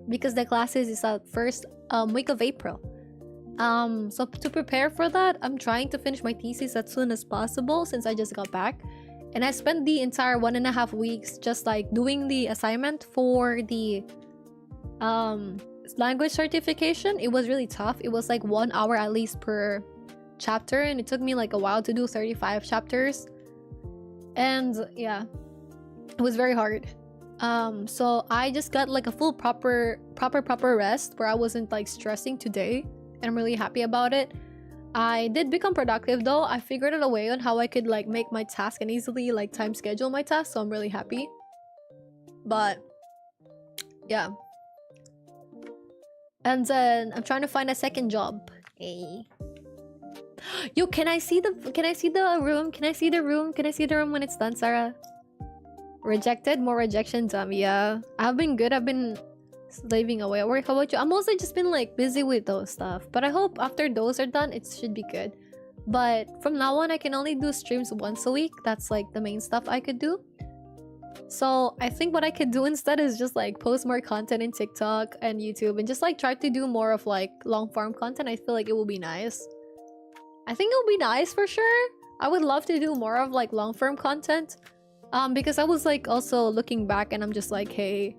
because the classes is at first week of April. So to prepare for that, I'm trying to finish my thesis as soon as possible since I just got back. And I spent the entire 1.5 weeks just like doing the assignment for the language certification. It was really tough. It was like 1 hour at least per chapter, and it took me like a while to do 35 chapters. And yeah, it was very hard. So I just got like a full proper rest where I wasn't like stressing today, and I'm really happy about it. I did become productive though. I figured out a way on how I could like make my task and easily like time schedule my task, so I'm really happy. But yeah. And then I'm trying to find a second job. Hey. Yo, can I see the room? Can I see the room when it's done, Sarah? Rejected? More rejections, yeah. I've been good. I've been slaving away at work. How about you? I'm mostly just been like busy with those stuff, but I hope after those are done it should be good. But from now on, I can only do streams once a week. That's like the main stuff I could do. So I think what I could do instead is just like post more content in TikTok and YouTube and just like try to do more of like long form content. I feel like it will be nice. I think it will be nice for sure. I would love to do more of like long form content. Because I was like also looking back and I'm just like, hey,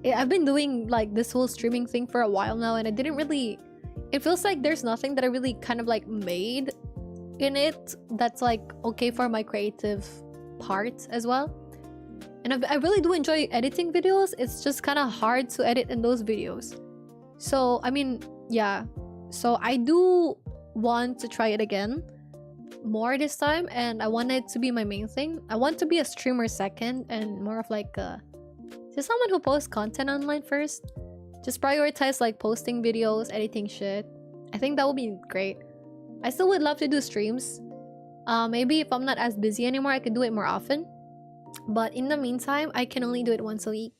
I've been doing like this whole streaming thing for a while now and I didn't really, it feels like there's nothing that I really kind of like made in it that's like okay for my creative part as well. And I really do enjoy editing videos. It's just kind of hard to edit in those videos. So I mean, yeah, so I do want to try it again more this time, and I want it to be my main thing. I want to be a streamer second and more of like just someone who posts content online first. Just prioritize like posting videos, editing shit. I think that would be great. I still would love to do streams. Maybe if I'm not as busy anymore, I could do it more often. But in the meantime, I can only do it once a week.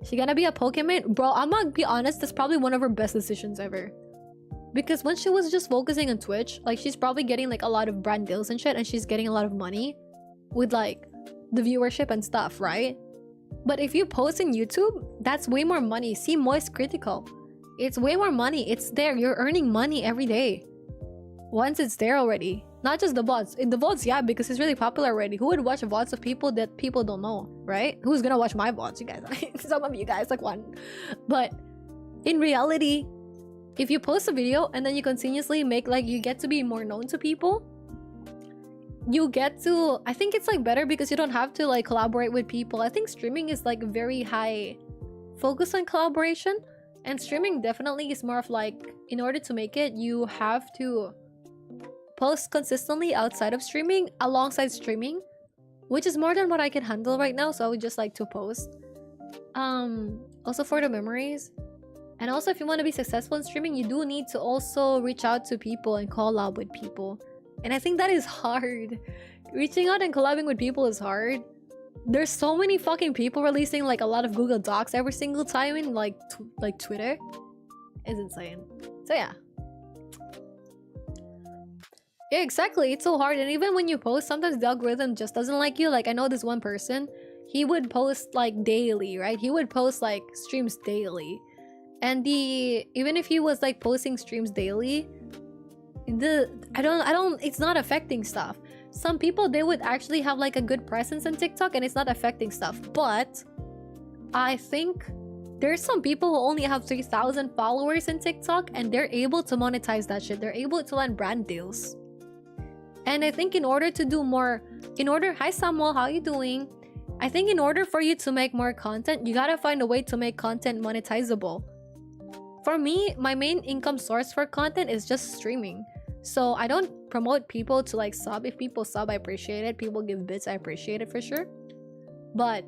She gonna be a Pokemon? Bro, I'm gonna be honest, that's probably one of her best decisions ever. Because when she was just focusing on Twitch, like she's probably getting like a lot of brand deals and shit, and she's getting a lot of money with like the viewership and stuff, right? But if you post in YouTube, that's way more money. See Moist Critical. It's way more money. It's there. You're earning money every day. Once it's there already. Not just the VODs. The VODs, yeah, because it's really popular already. Who would watch VODs of people that people don't know, right? Who's gonna watch my VODs, you guys? Some of you guys, like one. But in reality, if you post a video and then you continuously make, like, you get to be more known to people, you get to, I think it's like better because you don't have to like collaborate with people. I think streaming is like very high focus on collaboration, and streaming definitely is more of like, in order to make it, you have to post consistently outside of streaming alongside streaming, which is more than what I can handle right now. So I would just like to post also for the memories. And also, if you want to be successful in streaming, you do need to also reach out to people and collab with people. And I think that is hard. Reaching out and collabing with people is hard. There's so many fucking people releasing like a lot of Google Docs every single time in like Twitter. It's insane. So yeah. Yeah, exactly. It's so hard. And even when you post, sometimes the algorithm just doesn't like you. Like, I know this one person, he would post like daily, right? He would post like streams daily. And even if he was like posting streams daily, it's not affecting stuff. Some people, they would actually have like a good presence on TikTok and it's not affecting stuff. But I think there's some people who only have 3,000 followers in TikTok and they're able to monetize that shit. They're able to land brand deals. And I think in order to do more, hi Samuel, how you doing? I think in order for you to make more content, you gotta find a way to make content monetizable. For me, my main income source for content is just streaming. So I don't promote people to like sub. If people sub, I appreciate it. People give bits, I appreciate it for sure. But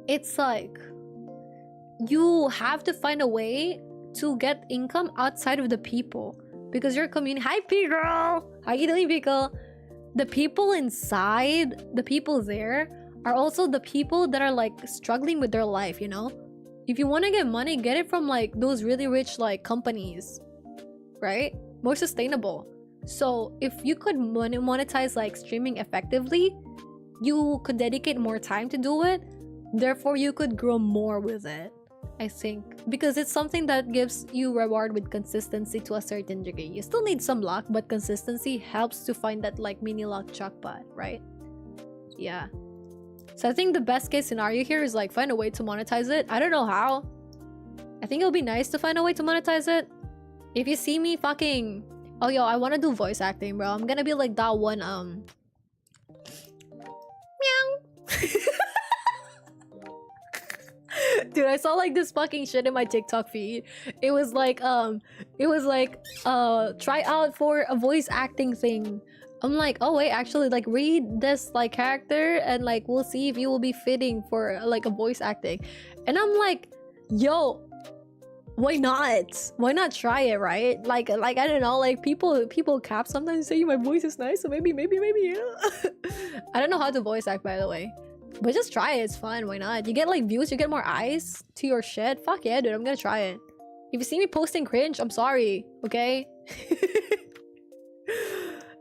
it's like, you have to find a way to get income outside of the people. Because your community, hi P girl, how you doing P girl? The people inside, the people there are also the people that are like struggling with their life, you know? If you want to get money, get it from like those really rich like companies, right? More sustainable. So if you could monetize like streaming effectively, you could dedicate more time to do it. Therefore, you could grow more with it, I think, because it's something that gives you reward with consistency to a certain degree. You still need some luck, but consistency helps to find that like mini luck jackpot, right? Yeah. So I think the best case scenario here is like find a way to monetize it. I don't know how. I think it'll be nice to find a way to monetize it. If you see me fucking, oh yo, I want to do voice acting, bro. I'm gonna be like that one meow. Dude, I saw like this fucking shit in my TikTok feed. It was like try out for a voice acting thing. I'm like, oh wait, actually, like read this like character and like we'll see if you will be fitting for like a voice acting. And I'm like, yo, why not? Why not try it, right? Like I don't know, like people cap sometimes say my voice is nice, so maybe you know. I don't know how to voice act, by the way. But just try it, it's fun, why not? You get like views, you get more eyes to your shit. Fuck yeah, dude, I'm gonna try it. If you see me posting cringe, I'm sorry, okay?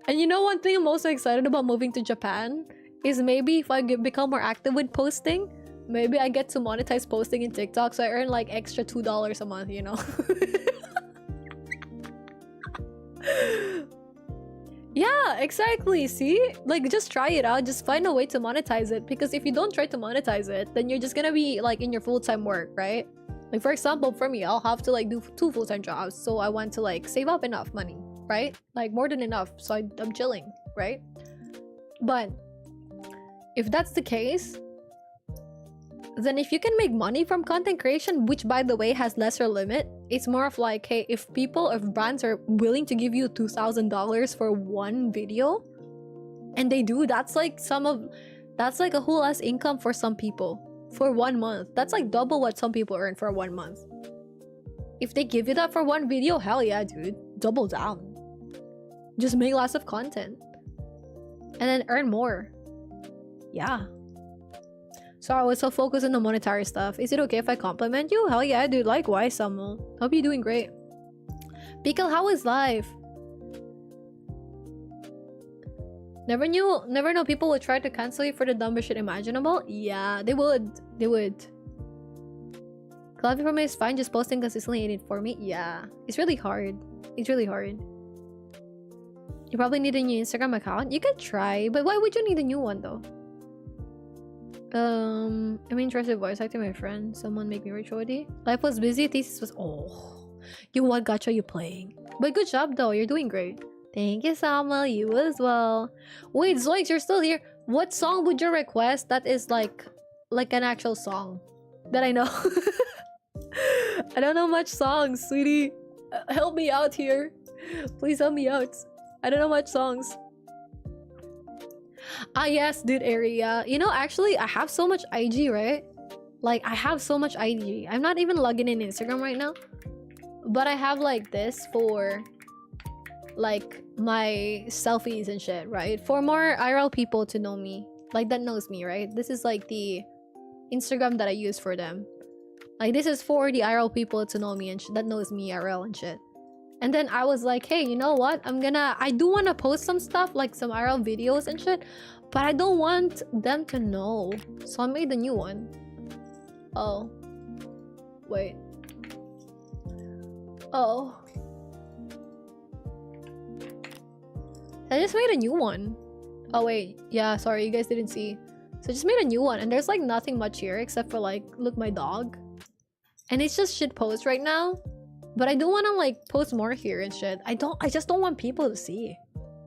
And you know one thing I'm most excited about moving to Japan is maybe if I become more active with posting, maybe I get to monetize posting in TikTok, so I earn like extra $2 a month, you know? Yeah, exactly. See? Like, just try it out. Just find a way to monetize it. Because if you don't try to monetize it, then you're just gonna be like in your full-time work, right? Like, for example, for me, I'll have to like do 2 full-time jobs. So I want to like save up enough money, right? Like more than enough. So I'm chilling, right? But if that's the case, then if you can make money from content creation, which by the way has lesser limit, it's more of like, hey, if brands are willing to give you $2,000 for one video, and they do, that's like a whole ass income for some people for 1 month. That's like double what some people earn for 1 month. If they give you that for one video, hell yeah, dude, double down. Just make lots of content and then earn more. Yeah. So I was so focused on the monetary stuff. Is it okay if I compliment you? Hell yeah, dude. Likewise, Samuel. Hope you're doing great. Pickle, how is life? Never know people would try to cancel you for the dumbest shit imaginable. Yeah, they would. They would. Collaborating for me is fine. Just posting consistently ain't it for me. Yeah, it's really hard. It's really hard. You probably need a new Instagram account. You could try, but why would you need a new one though? I'm interested voice acting my friend. Someone make me rich already. Life was busy. Thesis was you what gacha you playing? But good job though. You're doing great. Thank you, Samuel. You as well. Wait, Zoinks, you're still here. What song would you request that is like an actual song that I know? I don't know much songs, sweetie. Help me out here. Please help me out. I don't know much songs. Ah yes, dude, area. You know, actually, I have so much IG, right? Like, I have so much IG. I'm not even logging in Instagram right now. But I have like this for like my selfies and shit, right? For more IRL people to know me. Like, that knows me, right? This is like the Instagram that I use for them. Like, this is for the IRL people to know me and that knows me IRL and shit. And then I was like, hey, you know what? I do want to post some stuff, like some IRL videos and shit, but I don't want them to know. So I made a new one. Oh. Wait. Oh. I just made a new one. Oh, wait. Yeah, sorry, you guys didn't see. So I just made a new one, and there's like nothing much here except for like, look, my dog. And it's just shit post right now. But I do want to like post more here and shit. I just don't want people to see.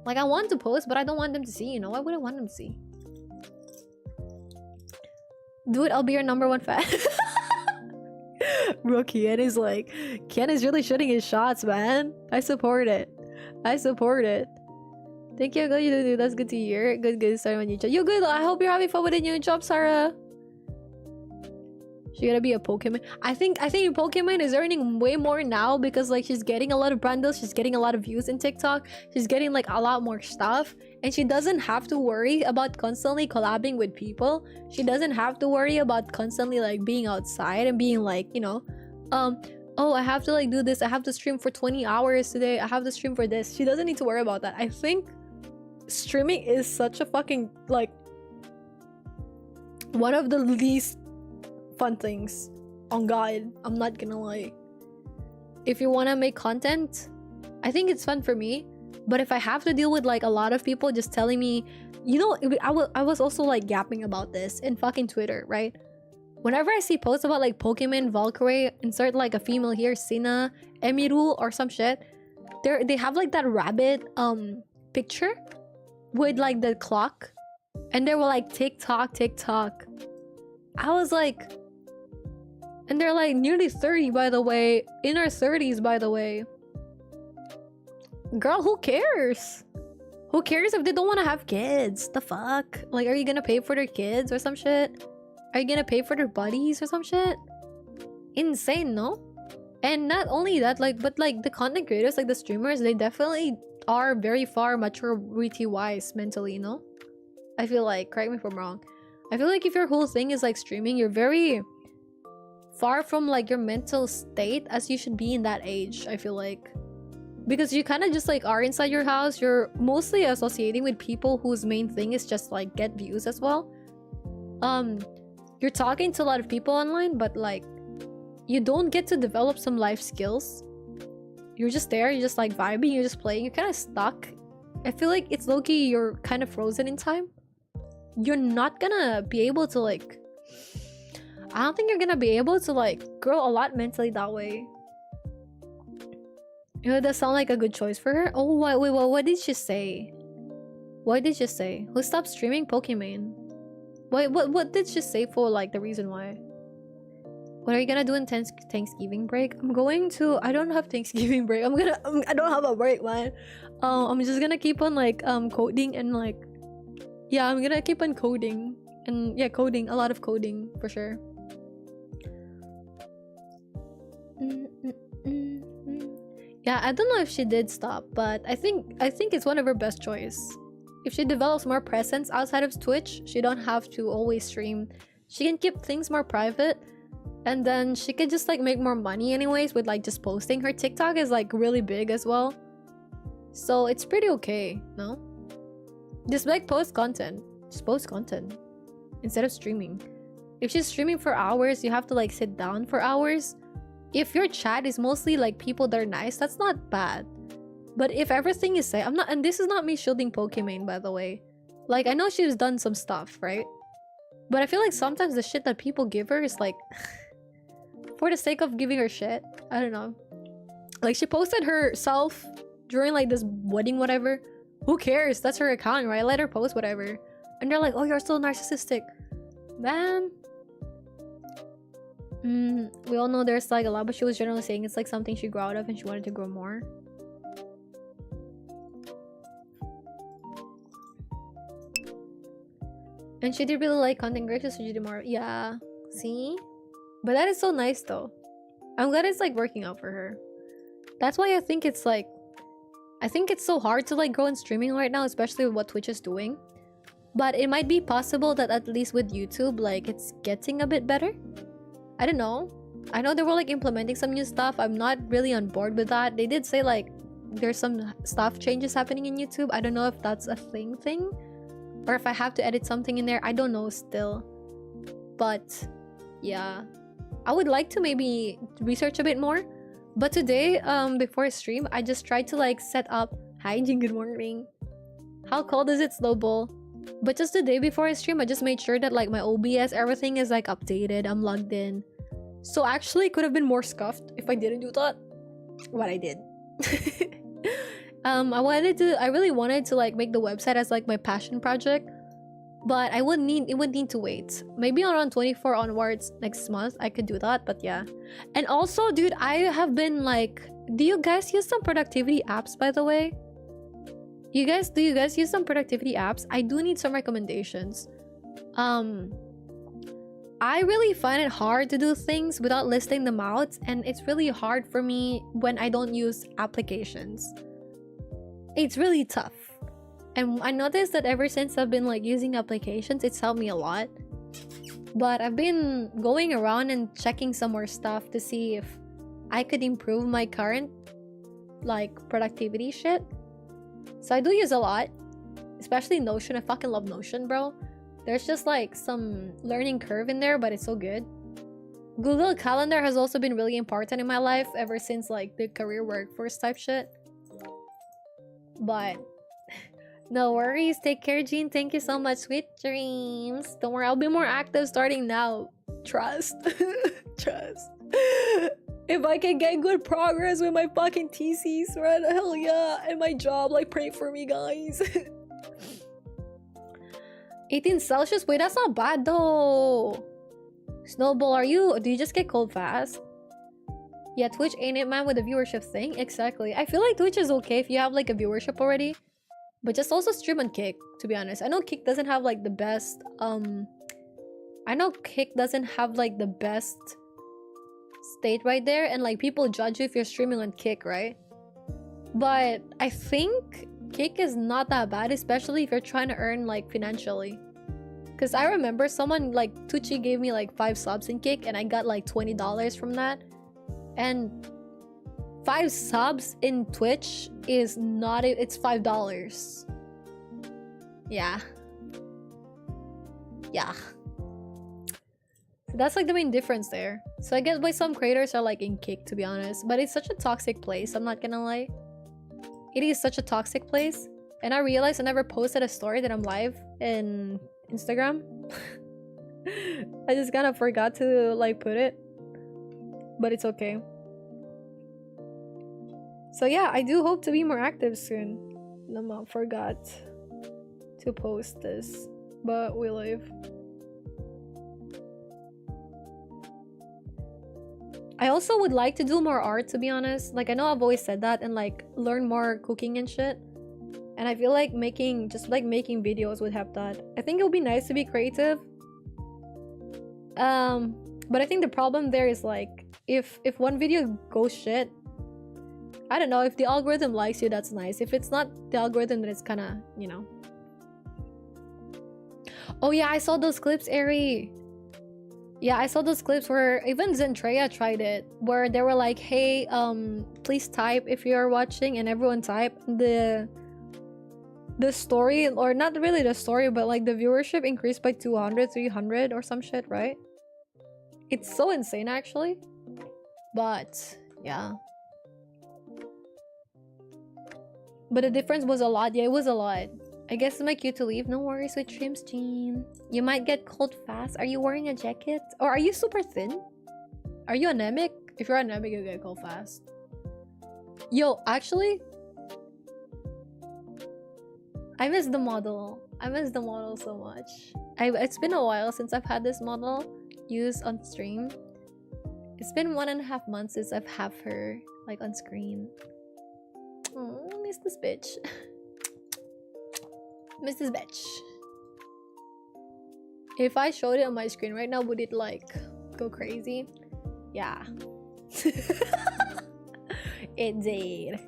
Like, I want to post, but I don't want them to see, you know? I wouldn't want them to see. Dude, I'll be your #1 fan. Bro, Kian is like... Kian is really shooting his shots, man. I support it. I support it. Thank you, glad you do. That's good to hear. Good. Starting a new job. Yo, good. I hope you're having fun with a new job, Sarah. She gotta be a Pokemon. I think Pokemon is earning way more now because like she's getting a lot of bundles, she's getting a lot of views in TikTok, she's getting like a lot more stuff, and she doesn't have to worry about constantly collabing with people. She doesn't have to worry about constantly like being outside and being like, you know, oh, I have to like do this, I have to stream for 20 hours today, I have to stream for this. She doesn't need to worry about that. I think streaming is such a fucking like one of the least fun things on God. I'm not gonna lie. If you want to make content, I think it's fun for me, but if I have to deal with like a lot of people just telling me, you know, I was also like yapping about this in fucking Twitter, right? Whenever I see posts about like Pokemon, Valkyrie, insert like a female here, Sina, Emiru or some shit, they have like that rabbit picture with like the clock, and they were like TikTok. I was like, and they're like nearly 30, by the way. In our 30s, by the way. Girl, who cares? Who cares if they don't want to have kids? The fuck? Like, are you gonna pay for their kids or some shit? Are you gonna pay for their buddies or some shit? Insane, no? And not only that, like, but like the content creators, like the streamers, they definitely are very far maturity-wise mentally, you know? I feel like, correct me if I'm wrong. I feel like if your whole thing is like streaming, you're very far from like your mental state as you should be in that age, I feel like. Because you kind of just like are inside your house, you're mostly associating with people whose main thing is just like get views as well. You're talking to a lot of people online, but like you don't get to develop some life skills. You're just there, you're just like vibing, you're just playing, you're kind of stuck. I feel like it's low-key, you're kind of frozen in time. You're not gonna be able to like, I don't think you're gonna be able to like grow a lot mentally that way. You know, that sound like a good choice for her. Oh, wait, what did she say? What did she say? Who stopped streaming Pokemon? Wait, what did she say for like the reason why? What are you gonna do in Thanksgiving break? I'm going to. I don't have Thanksgiving break. I don't have a break, man. I'm just gonna keep on like coding and like, yeah, I'm gonna keep on coding and yeah, coding, a lot of coding for sure. Yeah, I don't know if she did stop, but I think it's one of her best choice. If she develops more presence outside of Twitch, she don't have to always stream. She can keep things more private. And then she could just like make more money anyways with like just posting. Her TikTok is like really big as well. So it's pretty okay, no? Just like post content. Just post content. Instead of streaming. If she's streaming for hours, you have to like sit down for hours. If your chat is mostly like people that are nice, that's not bad. But if everything is said, and this is not me shielding Pokemon, by the way. Like, I know she's done some stuff, right? But I feel like sometimes the shit that people give her is like for the sake of giving her shit. I don't know. Like, she posted herself during like this wedding, whatever. Who cares? That's her account, right? Let her post whatever. And they're like, oh, you're so narcissistic. Man. We all know there's like a lot, but she was generally saying it's like something she grew out of and she wanted to grow more. And she did really like content creators, so she did more. Yeah, see? But that is so nice though. I'm glad it's like working out for her. That's why I think it's like, I think it's so hard to like grow in streaming right now, especially with what Twitch is doing. But it might be possible that at least with YouTube, like it's getting a bit better. I don't know. I know they were like implementing some new stuff. I'm not really on board with that. They did say like there's some stuff changes happening in YouTube. I don't know if that's a thing or if I have to edit something in there. I don't know still. But yeah, I would like to maybe research a bit more. But today, before I stream, I just tried to like set up. Hi, Jing, good morning. How cold is it, Snowball? But just the day before I stream, I just made sure that like my OBS, everything is like updated. I'm logged in. So actually, it could have been more scuffed if I didn't do that. What I did. I really wanted to like make the website as like my passion project. But it would need to wait. Maybe around 24 onwards next month, I could do that. But yeah. And also, dude, I have been like, do you guys use some productivity apps, by the way? Do you guys use some productivity apps? I do need some recommendations. I really find it hard to do things without listing them out, and it's really hard for me when I don't use applications. It's really tough. And I noticed that ever since I've been like using applications, it's helped me a lot. But I've been going around and checking some more stuff to see if I could improve my current like productivity shit. So I do use a lot, especially Notion. I fucking love Notion, bro. There's just like some learning curve in there, but it's so good. Google Calendar has also been really important in my life ever since like the career workforce type shit. But no worries. Take care, Jean. Thank you so much. Sweet dreams. Don't worry, I'll be more active starting now. Trust. Trust. If I can get good progress with my fucking TCs, right? Hell yeah. And my job, like, pray for me, guys. 18 Celsius? Wait, that's not bad, though. Snowball, do you just get cold fast? Yeah, Twitch ain't it, man, with the viewership thing. Exactly. I feel like Twitch is okay if you have, like, a viewership already. But just also stream on Kick, to be honest. I know Kick doesn't have, like, the best, state right there, and like people judge you if you're streaming on Kick, right? But I think Kick is not that bad, especially if you're trying to earn like financially, Because I remember someone like Tucci gave me like 5 subs in Kick and I got like $20 from that. And 5 subs in Twitch is not, it's $5. Yeah. Yeah. So that's like the main difference there. So I guess why some creators are like in Kick, to be honest. But it's such a toxic place, I'm not gonna lie. It is such a toxic place. And I realized I never posted a story that I'm live in Instagram. I just kind of forgot to like put it. But it's okay. So yeah, I do hope to be more active soon. I forgot to post this. But we live. I also would like to do more art, to be honest. Like, I know I've always said that and like learn more cooking and shit. And I feel like making videos would help that. I think it would be nice to be creative. But I think the problem there is like, if one video goes shit, I don't know, if the algorithm likes you, that's nice. If it's not the algorithm, then it's kind of, you know. Oh yeah, I saw those clips, Eri. Yeah, I saw those clips where even Zentreya tried it, where they were like, hey, please type if you're watching, and everyone typed the story, or not really the story, but like the viewership increased by 200, 300 or some shit, right? It's so insane actually. But yeah. But the difference was a lot. Yeah, it was a lot. I guess it's my cue to leave. No worries with streams, Jean. You might get cold fast. Are you wearing a jacket? Or are you super thin? Are you anemic? If you're anemic, you'll get cold fast. Yo, actually, I miss the model. I miss the model so much. It's been a while since I've had this model used on stream. It's been 1.5 months since I've had her like on screen. Oh, miss this bitch. Miss this bitch. If I showed it on my screen right now, would it like go crazy? Yeah. It did.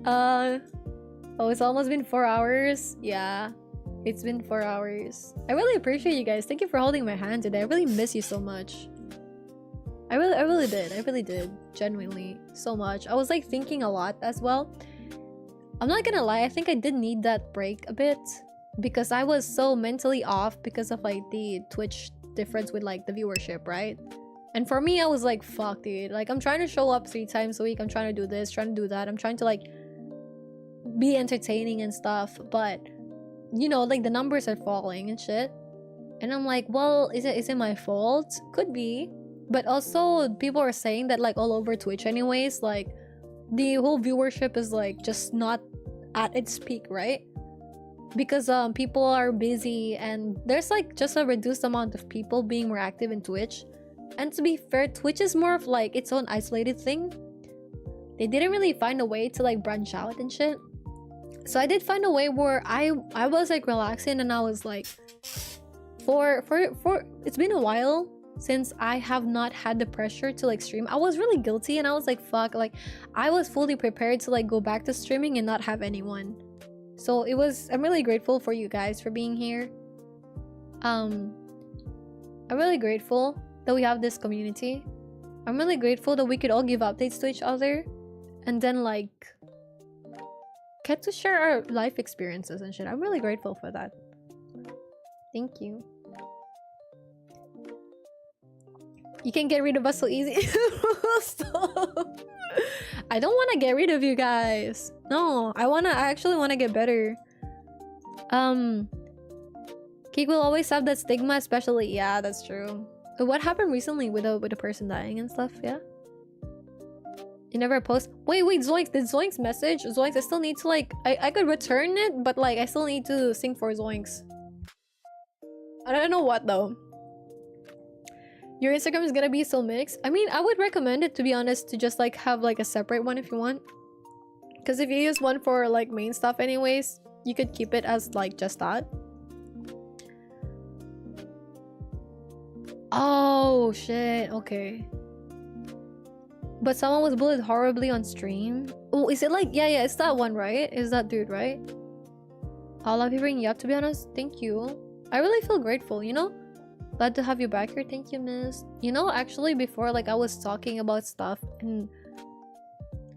Oh, it's almost been 4 hours. Yeah, it's been 4 hours. I really appreciate you guys. Thank you for holding my hand today. I really miss you so much. I really did. Genuinely, so much. I was like thinking a lot as well. I'm not gonna lie, I think I did need that break a bit because I was so mentally off because of like the Twitch difference with like the viewership, right? And for me, I was like, fuck, dude. Like, I'm trying to show up 3 times a week. I'm trying to do this, trying to do that. I'm trying to like be entertaining and stuff, but you know, like the numbers are falling and shit. And I'm like, well, is it my fault? Could be. But also people are saying that like all over Twitch anyways, like the whole viewership is like just not at its peak, right? Because people are busy and there's like just a reduced amount of people being more active in Twitch. And to be fair, Twitch is more of like its own isolated thing. They didn't really find a way to like branch out and shit. So I did find a way where I was like relaxing, and I was like, for it's been a while since I have not had the pressure to like stream. I was really guilty and I was like, fuck, like I was fully prepared to like go back to streaming and not have anyone. So I'm really grateful for you guys for being here. I'm really grateful that we have this community. I'm really grateful that we could all give updates to each other and then like get to share our life experiences and shit. I'm really grateful for that. Thank you. You can get rid of us so easy. Stop. I don't want to get rid of you guys. No, I actually want to get better. Cake will always have that stigma, especially. Yeah, that's true. What happened recently with a person dying and stuff? Yeah. You never post. Wait, Zoinks. Did Zoinks message? Zoinks, I still need to like. I could return it, but like I still need to sing for Zoinks. I don't know what though. Your Instagram is gonna be so mixed. I mean, I would recommend it, to be honest, to just like have like a separate one if you want. Because if you use one for like main stuff anyways, you could keep it as like just that. Oh shit, okay. But someone was bullied horribly on stream. Oh, is it like, yeah, it's that one, right? Is that dude, right? I'll love hearing you up, to be honest. Thank you. I really feel grateful, you know? Glad to have you back here. Thank you, miss. You know, actually, before, like, I was talking about stuff, and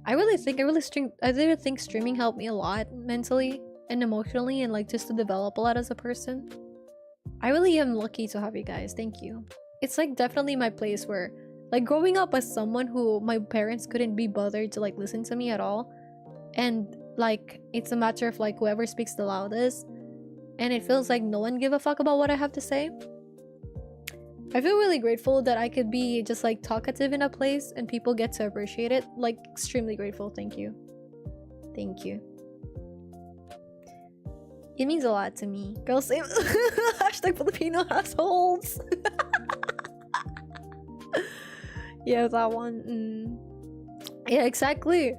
I really think streaming helped me a lot mentally and emotionally, and like just to develop a lot as a person. I really am lucky to have you guys. Thank you. It's like definitely my place where, like, growing up as someone who my parents couldn't be bothered to like listen to me at all, and like it's a matter of like whoever speaks the loudest, and it feels like no one give a fuck about what I have to say. I feel really grateful that I could be just like talkative in a place and people get to appreciate it. Like, extremely grateful. Thank you. Thank you. It means a lot to me. Girl, same. Hashtag Filipino households. Yeah, that one. Yeah, exactly.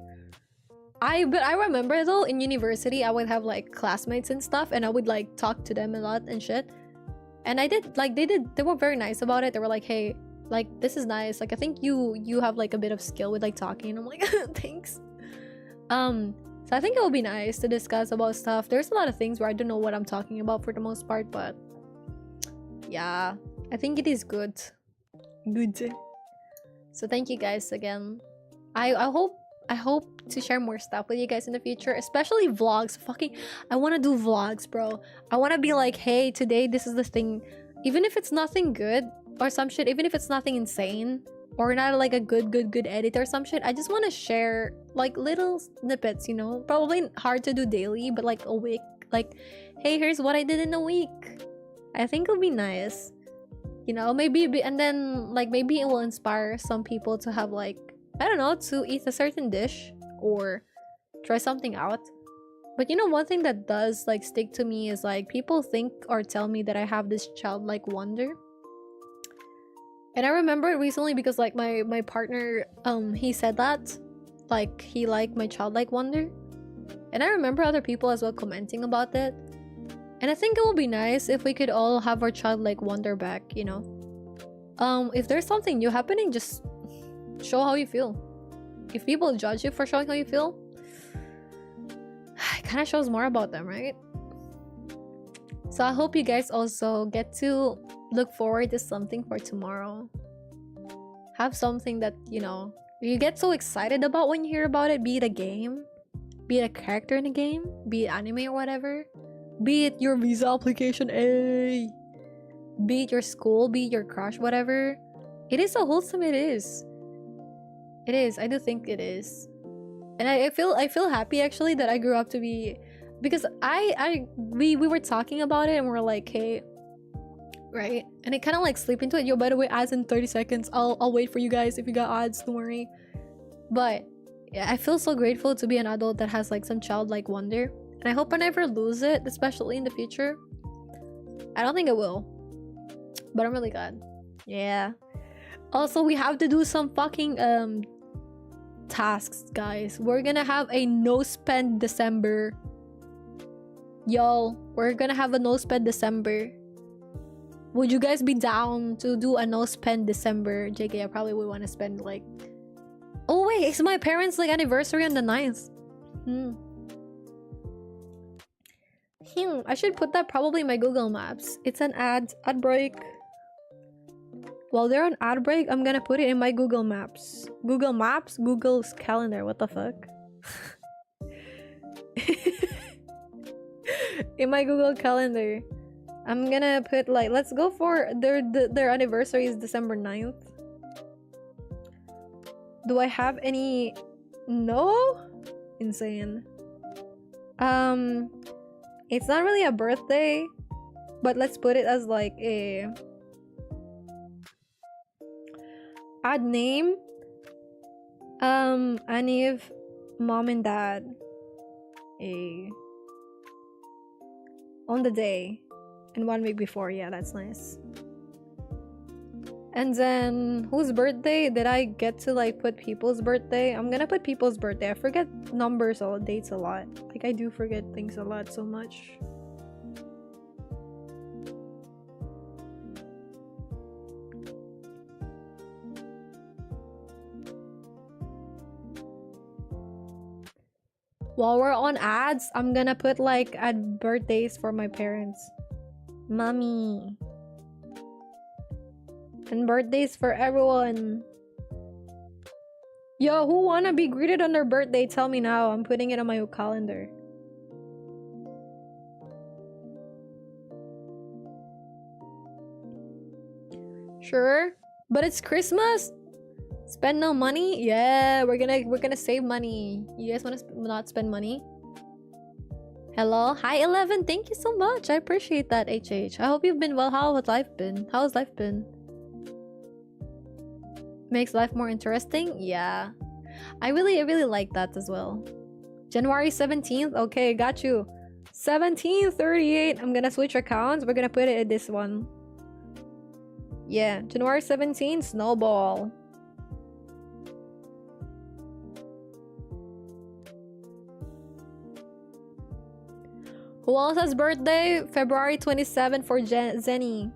But I remember though, in university, I would have like classmates and stuff, and I would like talk to them a lot and shit. And I did, like, they were very nice about it. They were like, hey, like, this is nice. Like, I think you have like a bit of skill with like talking. And I'm like, thanks. So I think it would be nice to discuss about stuff. There's a lot of things where I don't know what I'm talking about for the most part, but yeah, I think it is good. Good. So thank you guys again. I hope to share more stuff with you guys in the future, especially vlogs. Fucking, I want to do vlogs, bro. I want to be like, hey, today this is the thing. Even if it's nothing good or some shit, even if it's nothing insane or not like a good edit or some shit, I just want to share like little snippets, you know? Probably hard to do daily, but like a week. Like, hey, here's what I did in a week. I think it'll be nice. You know, maybe, and then like maybe it will inspire some people to have like, I don't know, to eat a certain dish or try something out. But you know, one thing that does like stick to me is like people think or tell me that I have this childlike wonder. And I remember it recently because like my partner, he said that, like he liked my childlike wonder. And I remember other people as well commenting about it. And I think it would be nice if we could all have our childlike wonder back, you know? If there's something new happening, just show how you feel. If people judge you for showing how you feel, it kind of shows more about them, right? So I hope you guys also get to look forward to something for tomorrow. Have something that, you know, you get so excited about when you hear about it, be it a game, be it a character in a game, be it anime or whatever, be it your visa application, be it your school, be it your crush, whatever. It is so wholesome. It is. It is. I do think it is. And I feel happy actually that I grew up to be, because we were talking about it and we're like, hey, right? And it kind of like sleep into it. Yo, by the way, ads in 30 seconds. I'll wait for you guys if you got ads, don't worry. But yeah, I feel so grateful to be an adult that has like some childlike wonder. And I hope I never lose it, especially in the future. I don't think I will. But I'm really glad. Yeah. Also, we have to do some fucking tasks, guys. We're gonna have a no spend December. Yo, we're gonna have a no spend December. Would you guys be down to do a no spend December? JK, I probably would want to spend like, oh wait, it's my parents' like anniversary on the 9th. I should put that probably in my Google Maps. It's an ad break. While they're on ad break, I'm gonna put it in my Google Maps. Google Maps? Google's calendar. What the fuck? In my Google Calendar. I'm gonna put like, let's go for their anniversary is December 9th. Do I have any? No? Insane. It's not really a birthday, but let's put it as like a add name. Aniv, mom and dad. On the day. And 1 week before. Yeah, that's nice. And then whose birthday? Did I get to like put people's birthday? I'm gonna put people's birthday. I forget numbers or dates a lot. Like I do forget things a lot so much. While we're on ads, I'm gonna put like add birthdays for my parents. Mommy. And birthdays for everyone. Yo, who wanna be greeted on their birthday? Tell me now. I'm putting it on my calendar. Sure, but it's Christmas. Spend no money. Yeah, we're gonna save money. You guys wanna not spend money? Hello, hi 11. Thank you so much. I appreciate that, HH. I hope you've been well. How has life been? How has life been? Makes life more interesting. Yeah, I really like that as well. January 17th. Okay, got you. 1738. I'm gonna switch accounts. We're gonna put it in this one. Yeah, January 17th, Snowball. Who else has birthday? February 27th for Zenny.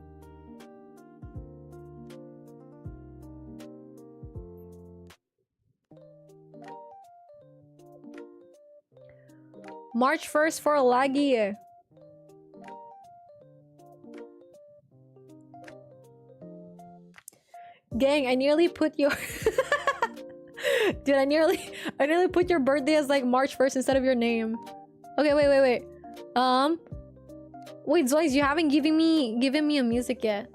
March 1st for Laggy. Gang, I nearly put your dude, I nearly put your birthday as like March 1st instead of your name. Okay, wait. Wait, Zoids, you haven't given me a music yet.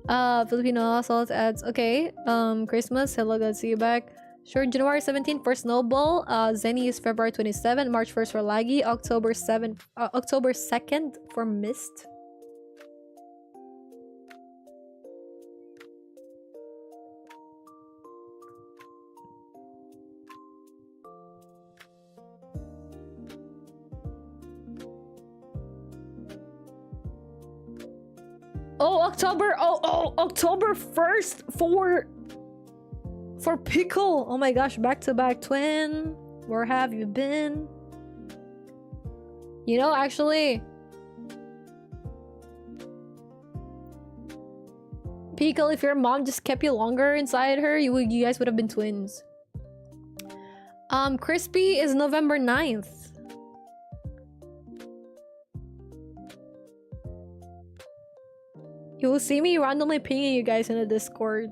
Filipino salt ads. Okay. Christmas. Hello, good to see you back. Sure, January 17th for Snowball. Zenny is February 27th. March 1st for Laggy. October 2nd for Mist. Oh, October 1st for Pickle. Oh my gosh, back-to-back twin. Where have you been? You know, actually, Pickle, if your mom just kept you longer inside her, you guys would have been twins. Crispy is November 9th. You will see me randomly pinging you guys in the Discord.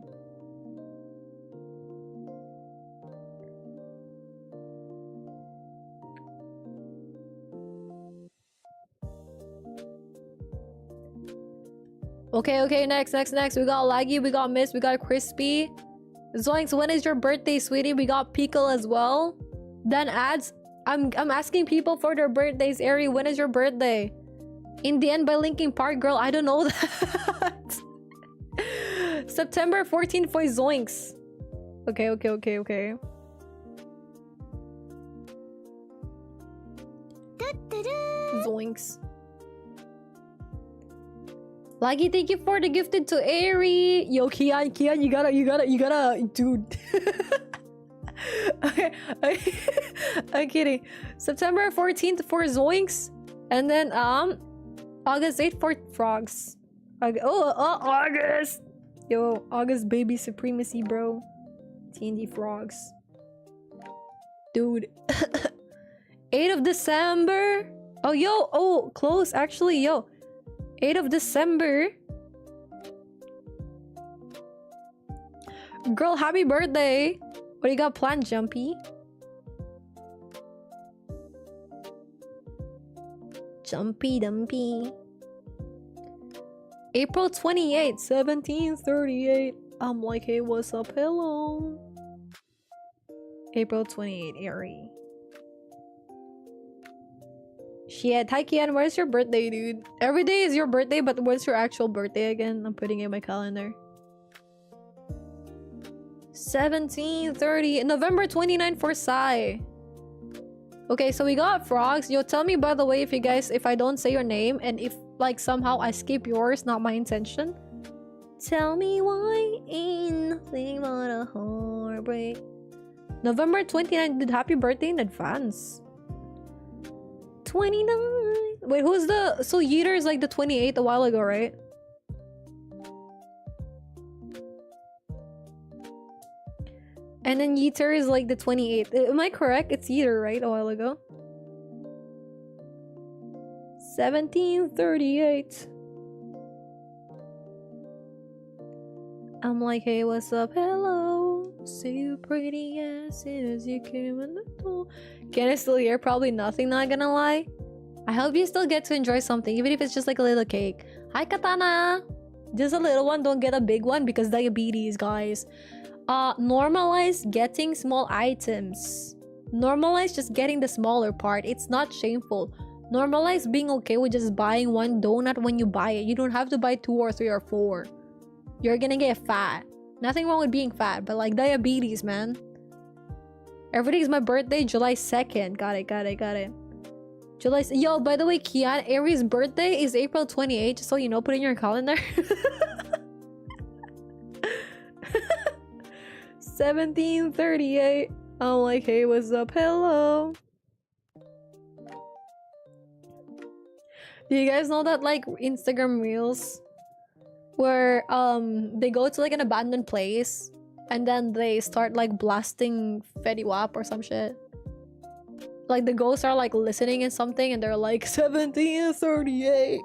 Okay, next. We got Laggy, we got Miss, we got Crispy. Zoinks, when is your birthday, sweetie? We got Pickle as well. Then ads. I'm asking people for their birthdays. Ari, when is your birthday? In the End by Linkin Park, girl. I don't know that. September 14th for Zoinks. Okay. Zoinks. Laggy, thank you for the gifted to Ari. Yo, Kian, you gotta, dude. Okay, I'm kidding. September 14th for Zoinks, and then August 8th for Frogs. August. Yo, August baby supremacy, bro. TND Frogs. Dude. 8th of December. Oh, close actually, yo. 8th of December. Girl, happy birthday. What do you got planned, Jumpy? Jumpy Dumpy. April 28th, 1738. I'm like, hey, what's up? Hello. April 28th, Ari. Shit, hi Kian, where's your birthday, dude? Every day is your birthday, but what's your actual birthday again? I'm putting it in my calendar. 1730, November 29th for Sai. Okay, so we got Frogs. Yo, tell me by the way if I don't say your name and if like somehow I skip yours, not my intention. Tell me why ain't nothing but a heartbreak. November 29th, dude, happy birthday in advance. 29. Wait, who's the... So Yeeter is like the 28th a while ago, right? And then Yeeter is like the 28th. Am I correct? It's Yeeter, right? A while ago. 1738. I'm like, hey, what's up? Hello. See you pretty as soon as you came in the door. Can I still hear? Probably nothing, not gonna lie. I hope you still get to enjoy something, even if it's just like a little cake. Hi, Katana. Just a little one, don't get a big one because diabetes, guys. Normalize getting small items. Normalize just getting the smaller part. It's not shameful. Normalize being okay with just buying one donut when you buy it. You don't have to buy 2 or 3 or 4. You're gonna get fat. Nothing wrong with being fat, but like diabetes, man. Every day is my birthday, July 2nd. Got it. Yo, by the way, Kian, Aries' birthday is April 28th, just so you know, put it in your calendar. 1738. I'm like, hey, what's up? Hello. Do you guys know that like Instagram reels where they go to like an abandoned place and then they start like blasting Fetty Wap or some shit? Like the ghosts are like listening in something and they're like 1738.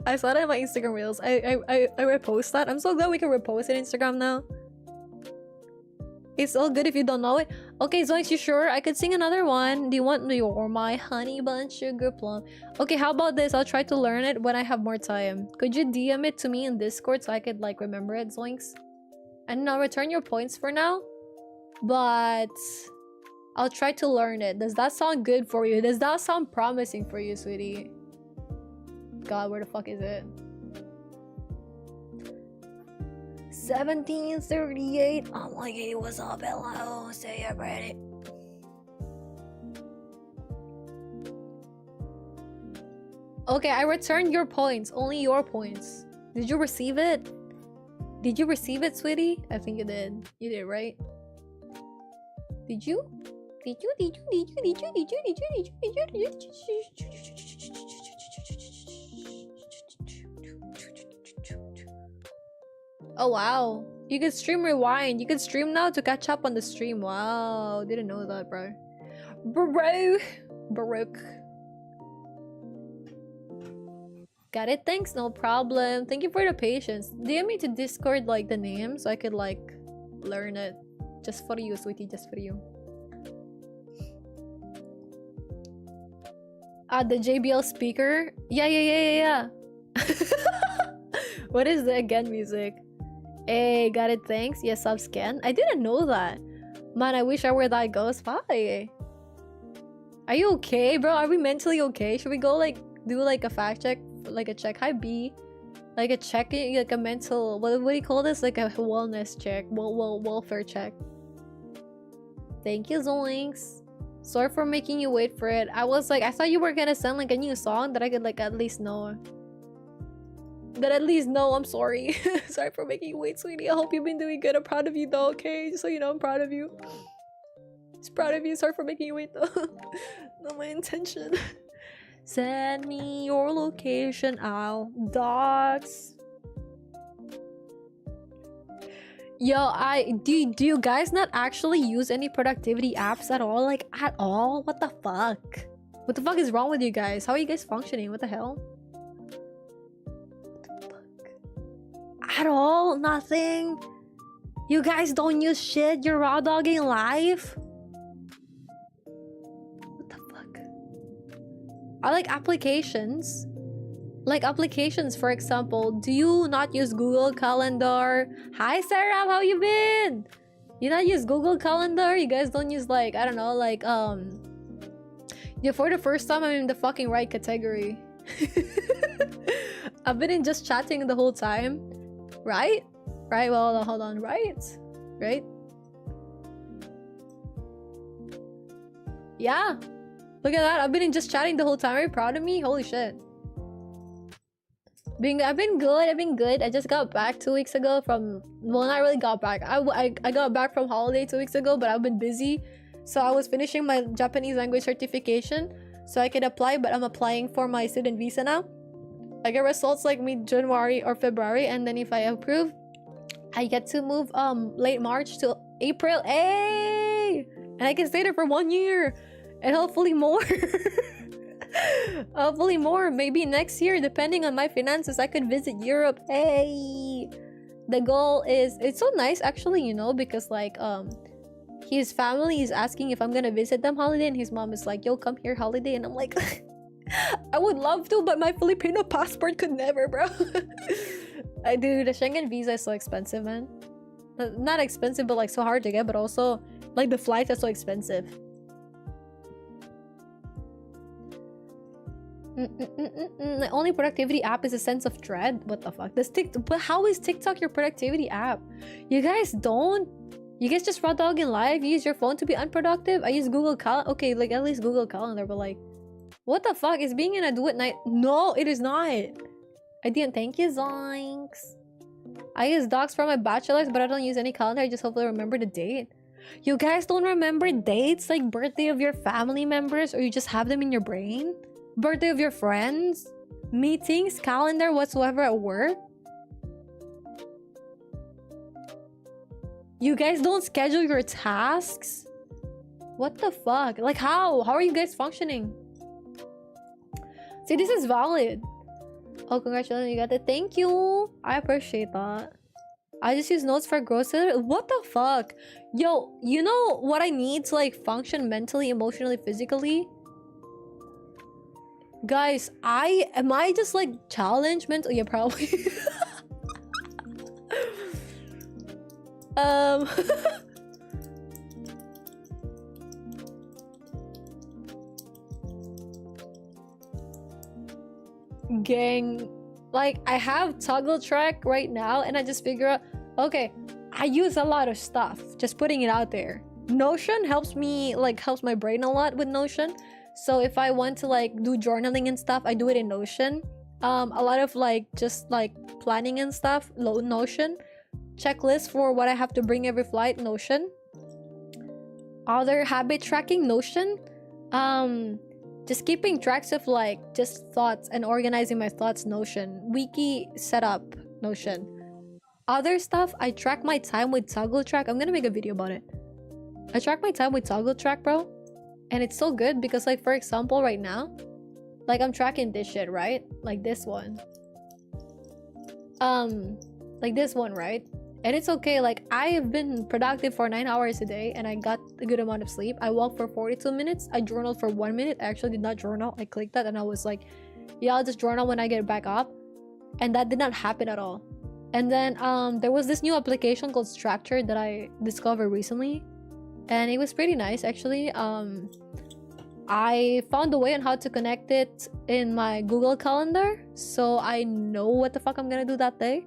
I saw that in my Instagram reels. I repost that. I'm so glad we can repost it Instagram now. It's all good if you don't know it. Okay, Zoinks, you sure? I could sing another one. Do you want your my honey bun sugar plum? Okay, how about this? I'll try to learn it when I have more time. Could you DM it to me in Discord so I could like remember it, Zoinks? And I'll return your points for now. But I'll try to learn it. Does that sound good for you? Does that sound promising for you, sweetie? God, where the fuck is it? 1738. I'm like, hey, what's up? Hello. Say you're ready. Okay, I returned your points. Only your points. Did you receive it? Did you receive it, sweetie? I think you did. You did, right? Did you? Did you? Oh wow, you can stream rewind. You can stream now to catch up on the stream. Wow, didn't know that, bro. Baroque. Got it? Thanks, no problem. Thank you for the patience. DM me to Discord like the name so I could like learn it. Just for you, sweetie, just for you. The JBL speaker? Yeah. What is the again music? Hey, got it, thanks. Yes, scan. I didn't know that. Man, I wish I were that ghost. Hi. Are you okay, bro? Are we mentally okay? Should we go like do like a fact check? Like a check? Hi, B. Like a check, like a mental, what do you call this? Like a wellness check. Welfare check. Thank you, Zoinks. Sorry for making you wait for it. I was like, I thought you were gonna send like a new song that I could like at least know. I'm sorry. Sorry for making you wait, sweetie. I hope you've been doing good. I'm proud of you though, okay? Just so you know, I'm proud of you. Just proud of you. Sorry for making you wait though. Not my intention. Send me your location, I'll docs. Yo, do you guys not actually use any productivity apps at all? Like at all? What the fuck? What the fuck is wrong with you guys? How are you guys functioning? What the hell? At all? Nothing? You guys don't use shit? You're raw dogging life? What the fuck? I like applications. Like applications, for example. Do you not use Google Calendar? Hi Sarah, how you been? You not use Google Calendar? You guys don't use like, I don't know, like yeah, for the first time I'm in the fucking right category. I've been in just chatting the whole time. Right? Right, well, hold on. Right? Yeah. Look at that. I've been in just chatting the whole time. Are you proud of me? Holy shit. I've been good. I just got back 2 weeks ago from... Well, not really got back. I got back from holiday 2 weeks ago, but I've been busy. So I was finishing my Japanese language certification so I could apply, but I'm applying for my student visa now. I get results like mid-January or February, and then if I approve, I get to move late March to April. Hey! And I can stay there for 1 year and hopefully more. Hopefully more. Maybe next year, depending on my finances, I could visit Europe. Hey, the goal is, it's so nice actually, you know, because like his family is asking if I'm gonna visit them holiday, and his mom is like, yo, come here holiday, and I'm like I would love to, but my Filipino passport could never, bro. Dude, the Schengen visa is so expensive, man. Not expensive, but like so hard to get, but also like the flights are so expensive. The only productivity app is a sense of dread. What the fuck? But how is TikTok your productivity app? You guys don't? You guys just raw dog in life? You use your phone to be unproductive? I use Google Calendar. Okay, like at least Google Calendar, but like, what the fuck? Is being in a do at night? No, it is not. I didn't. Thank you, Zoinks. I use docs for my bachelor's, but I don't use any calendar. I just hopefully remember the date. You guys don't remember dates like birthday of your family members, or you just have them in your brain? Birthday of your friends, meetings, calendar, whatsoever at work. You guys don't schedule your tasks? What the fuck? Like how? How are you guys functioning? See, this is valid. Oh, congratulations, you got it. Thank you. I appreciate that. I just use notes for grocery. What the fuck? Yo, you know what I need to like function mentally, emotionally, physically? Guys, am I just like challenged mentally? Yeah, probably. Gang, like I have toggle track right now, and I just figure out, okay, I use a lot of stuff, just putting it out there. Notion helps me, like helps my brain a lot with Notion. So if I want to like do journaling and stuff, I do it in Notion. A lot of like just like planning and stuff, Notion. Checklist for what I have to bring every flight, Notion. Other habit tracking, Notion. Just keeping tracks of like just thoughts and organizing my thoughts, Notion. Wiki setup, Notion. Other stuff, I track my time with toggle track. I'm gonna make a video about it. I track my time with toggle track, bro. And it's so good because like, for example, right now, like I'm tracking this shit, right? Like this one. Like this one, right? And it's okay, like I've been productive for 9 hours a day and I got a good amount of sleep. I walked for 42 minutes. I journaled for 1 minute. I actually did not journal. I clicked that and I was like, yeah, I'll just journal when I get back up. And that did not happen at all. And then there was this new application called Structure that I discovered recently. And it was pretty nice actually. I found a way on how to connect it in my Google Calendar, so I know what the fuck I'm gonna do that day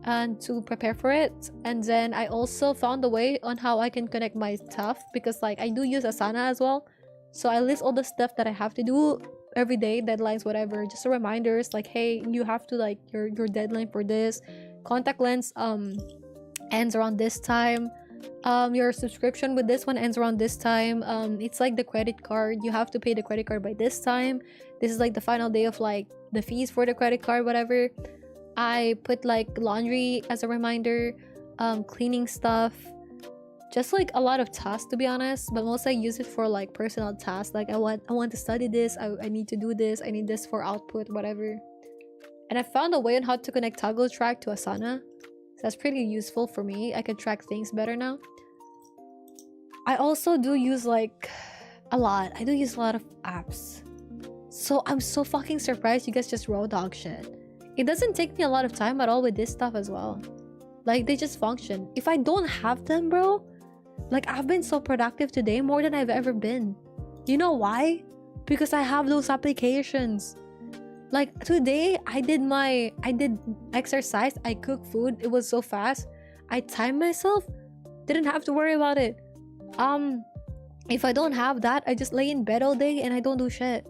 and to prepare for it. And then I also found a way on how I can connect my stuff, because like I do use Asana as well, so I list all the stuff that I have to do every day, deadlines, whatever, just reminders like, hey, you have to like your deadline for this, contact lens ends around this time, your subscription with this one ends around this time, it's like the credit card, you have to pay the credit card by this time, this is like the final day of like the fees for the credit card, whatever. I put like laundry as a reminder, cleaning stuff, just like a lot of tasks to be honest, but mostly I use it for like personal tasks, like I want to study this, I need to do this, I need this for output, whatever. And I found a way on how to connect toggle track to Asana. That's pretty useful for me. I can track things better now. I also do use like a lot. I do use a lot of apps. So I'm so fucking surprised you guys just raw dog shit. It doesn't take me a lot of time at all with this stuff as well. Like they just function. If I don't have them, bro, like I've been so productive today more than I've ever been. You know why? Because I have those applications. Like today I did exercise, I cooked food, it was so fast, I timed myself, didn't have to worry about it. If I don't have that, I just lay in bed all day and I don't do shit.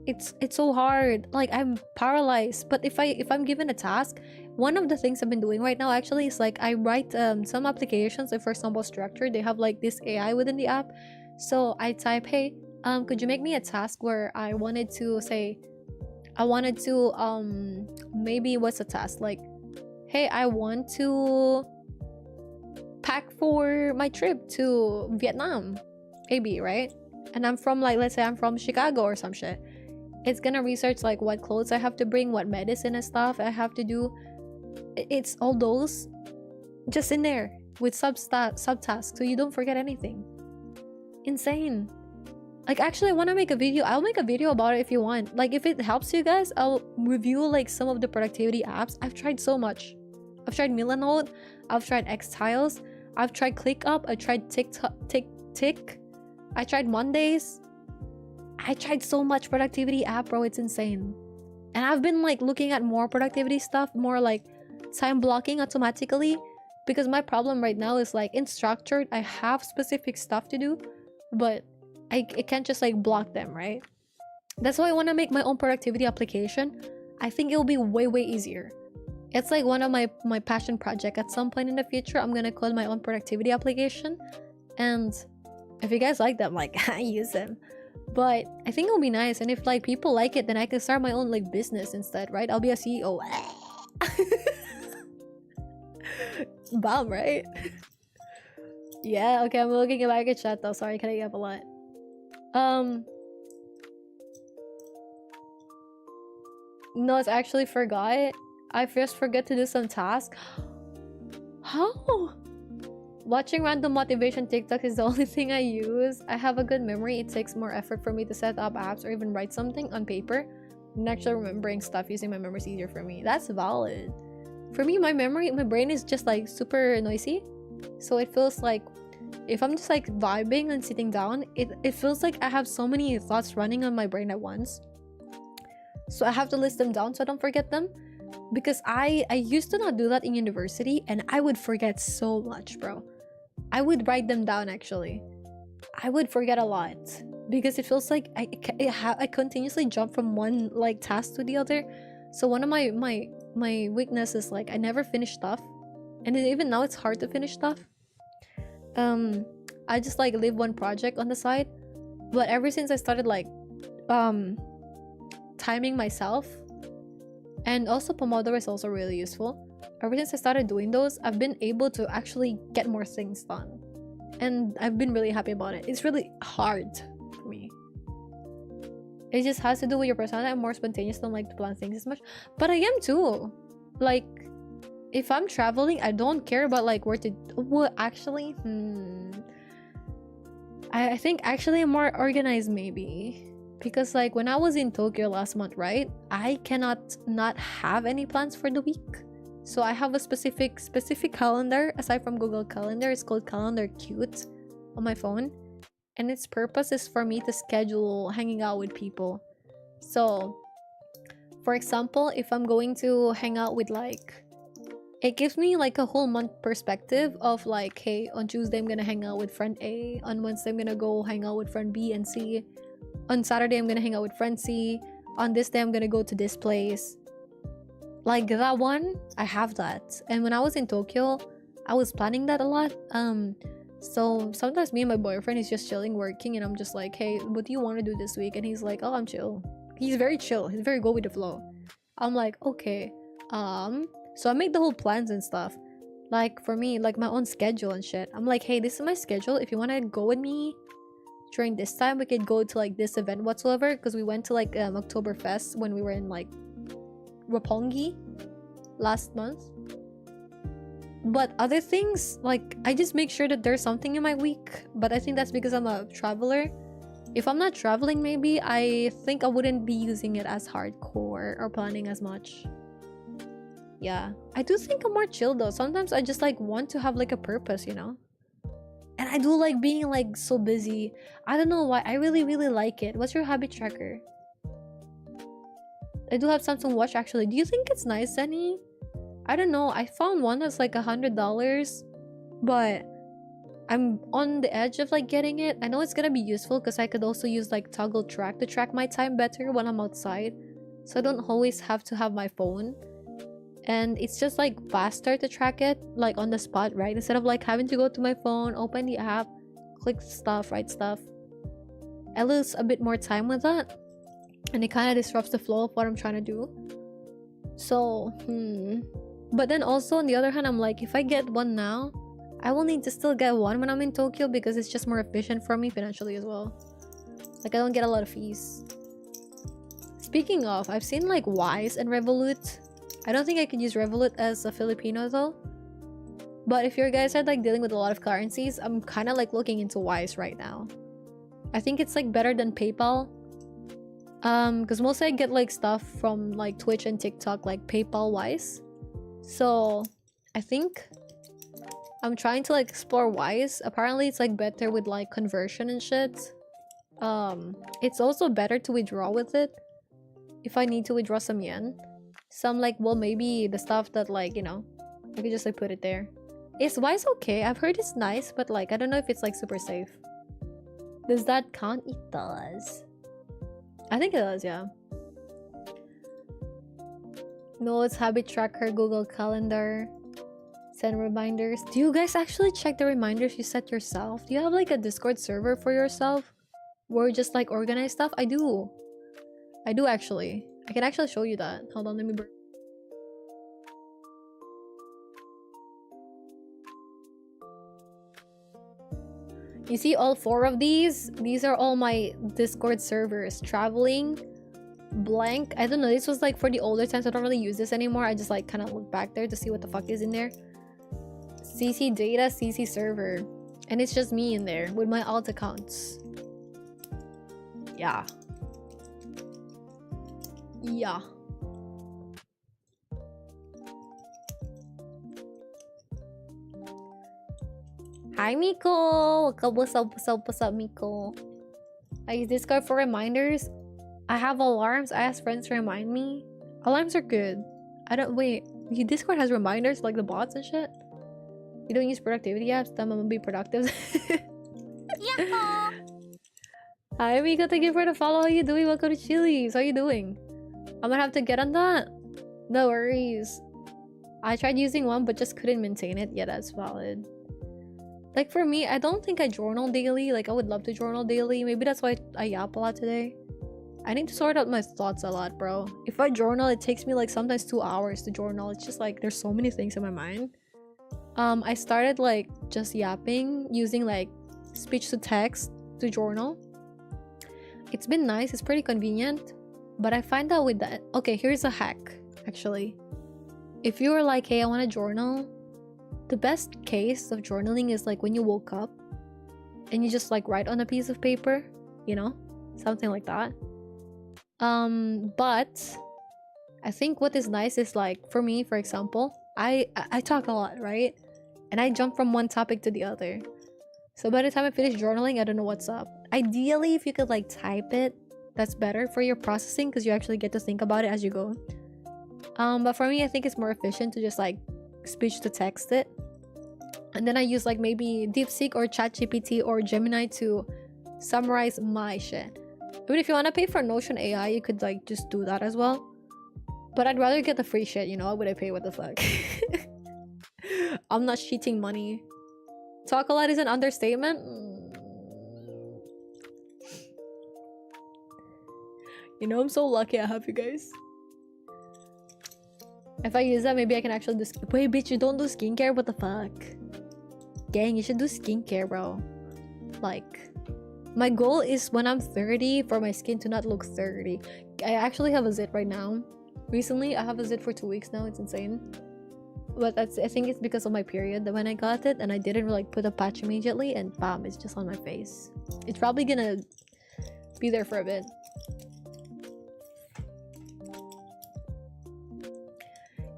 It's so hard, like I'm paralyzed. But if I'm given a task, one of the things I've been doing right now actually is like I write some applications, like for example Structure, they have like this AI within the app, so I type, hey, could you make me a task where I wanted to maybe what's a task, like, hey, I want to pack for my trip to Vietnam, maybe, right? and I'm from like, let's say I'm from Chicago or some shit, it's gonna research like what clothes I have to bring, what medicine and stuff I have to do. It's all those just in there with subtasks, so you don't forget anything. Insane. Like, actually, I want to make a video. I'll make a video about it if you want. Like, if it helps you guys, I'll review like some of the productivity apps. I've tried so much. I've tried Milanote, I've tried Xtiles, I've tried ClickUp, I tried Tick, I tried Mondays. I tried so much productivity app, bro. It's insane. And I've been like looking at more productivity stuff, more like time blocking automatically, because my problem right now is like in structured, I have specific stuff to do, but I can't just like block them, right? That's why I want to make my own productivity application. I think it will be way easier. It's like one of my passion project. At some point in the future, I'm gonna code my own productivity application, and if you guys like them, like I use them. But I think it'll be nice, and if like people like it, then I can start my own like business instead, right? I'll be a CEO. Bomb, right? Yeah, okay, I'm looking back at chat though. Sorry, can I get up a lot? No, it's actually forgot. I first forget to do some task. How? Watching random motivation TikToks is the only thing I use. I have a good memory. It takes more effort for me to set up apps or even write something on paper. And actually remembering stuff using my memory is easier for me. That's valid. For me, my brain is just like super noisy. So it feels like if I'm just like vibing and sitting down, it feels like I have so many thoughts running on my brain at once. So I have to list them down so I don't forget them. Because I used to not do that in university, and I would forget so much, bro. I would write them down actually. I would forget a lot because it feels like I continuously jump from one like task to the other. So one of my weaknesses is like I never finish stuff, and even now it's hard to finish stuff. I just like leave one project on the side, but ever since I started like timing myself, and also Pomodoro is also really useful. Ever since I started doing those, I've been able to actually get more things done, and I've been really happy about it. It's really hard for me. It just has to do with your personality. I'm more spontaneous, don't like to plan things as much, but I am too. Like if I'm traveling, I don't care about like where to. Well, actually, I think actually I'm more organized maybe. Because like when I was in Tokyo last month, right? I cannot not have any plans for the week. So I have a specific calendar aside from Google Calendar. It's called Calendar Cute on my phone. And its purpose is for me to schedule hanging out with people. So for example, if I'm going to hang out with like, it gives me like a whole month perspective of like, hey, on Tuesday I'm gonna hang out with friend A. On Wednesday I'm gonna go hang out with friend B and C. On Saturday, I'm gonna hang out with friend C. On this day, I'm gonna go to this place. Like that one, I have that. And when I was in Tokyo, I was planning that a lot. So sometimes me and my boyfriend is just chilling, working, and I'm just like, hey, what do you want to do this week? And he's like, oh, I'm chill. He's very chill. He's very go with the flow. I'm like, okay. So I make the whole plans and stuff. Like for me, like my own schedule and shit. I'm like, hey, this is my schedule. If you want to go with me during this time, we could go to like this event whatsoever, because we went to like Oktoberfest when we were in like Roppongi last month. But other things, like I just make sure that there's something in my week. But I think that's because I'm a traveler. If I'm not traveling, maybe I think I wouldn't be using it as hardcore or planning as much. Yeah, I do think I'm more chill though. Sometimes I just like want to have like a purpose, you know. And I do like being like so busy. I don't know why. I really like it. What's your habit tracker? I do have Samsung Watch actually. Do you think it's nice, Zenny? I don't know. I found one that's like $100, but I'm on the edge of like getting it. I know it's gonna be useful because I could also use like toggle track to track my time better when I'm outside, so I don't always have to have my phone. And it's just like faster to track it like on the spot, right? Instead of like having to go to my phone, open the app, click stuff, write stuff. I lose a bit more time with that, and it kind of disrupts the flow of what I'm trying to do. So but then also on the other hand, I'm like, if I get one now, I will need to still get one when I'm in Tokyo because it's just more efficient for me financially as well. Like, I don't get a lot of fees. Speaking of, I've seen like Wise and Revolut. I don't think I could use Revolut as a Filipino though. But if you guys are like dealing with a lot of currencies, I'm kind of like looking into Wise right now. I think it's like better than PayPal. Because mostly I get like stuff from like Twitch and TikTok, like PayPal Wise. So I think I'm trying to like explore Wise. Apparently it's like better with like conversion and shit. It's also better to withdraw with it if I need to withdraw some yen. So I'm like, well, maybe the stuff that like, you know, I could just like put it there. Is Wise okay? I've heard it's nice, but like I don't know if it's like super safe. Does that count? It does. I think it does, yeah. Notes, habit tracker, Google Calendar, send reminders. Do you guys actually check the reminders you set yourself? Do you have like a Discord server for yourself where you just like organize stuff? I do. I do actually. I can actually show you that. Hold on, let me bring. You see all 4 of these? These are all my Discord servers. Traveling, blank. I don't know. This was like for the older times. I don't really use this anymore. I just like kind of look back there to see what the fuck is in there. CC data, CC server. And it's just me in there with my alt accounts. Yeah. Yeah. Hi, Miko! What's up, Miko? I use Discord for reminders. I have alarms. I ask friends to remind me. Alarms are good. I don't- wait. Discord has reminders like the bots and shit? You don't use productivity apps? Then I'm gonna be productive. Hi, Miko. Thank you for the follow. How you doing? Welcome to Chili's. How you doing? I'm gonna have to get on that. No worries. I tried using one but just couldn't maintain it. Yeah, that's valid. Like for me, I don't think I journal daily. Like I would love to journal daily. Maybe that's why I yap a lot today. I need to sort out my thoughts a lot, bro. If I journal, it takes me like sometimes 2 hours to journal. It's just like there's so many things in my mind. I started like just yapping using like speech to text to journal. It's been nice. It's pretty convenient. But I find that with that... Okay, here's a hack, actually. If you were like, hey, I want to journal, the best case of journaling is like when you woke up and you just like write on a piece of paper, you know? Something like that. But I think what is nice is like, for me, for example, I talk a lot, right? And I jump from one topic to the other. So by the time I finish journaling, I don't know what's up. Ideally, if you could like type it, that's better for your processing because you actually get to think about it as you go. But for me, I think it's more efficient to just like speech to text it. And then I use like maybe DeepSeek or ChatGPT or Gemini to summarize my shit. I mean, if you want to pay for Notion AI, you could like just do that as well. But I'd rather get the free shit, you know? Why would I pay? What the fuck? I'm not cheating money. Talk a lot is an understatement. You know, I'm so lucky I have you guys. If I use that, maybe I can actually do... Wait, bitch, you don't do skincare? What the fuck? Gang, you should do skincare, bro. Like, my goal is when I'm 30 for my skin to not look 30. I actually have a zit right now. Recently, I have a zit for 2 weeks now. It's insane. But I think it's because of my period that when I got it and I didn't like put a patch immediately and bam, it's just on my face. It's probably gonna be there for a bit.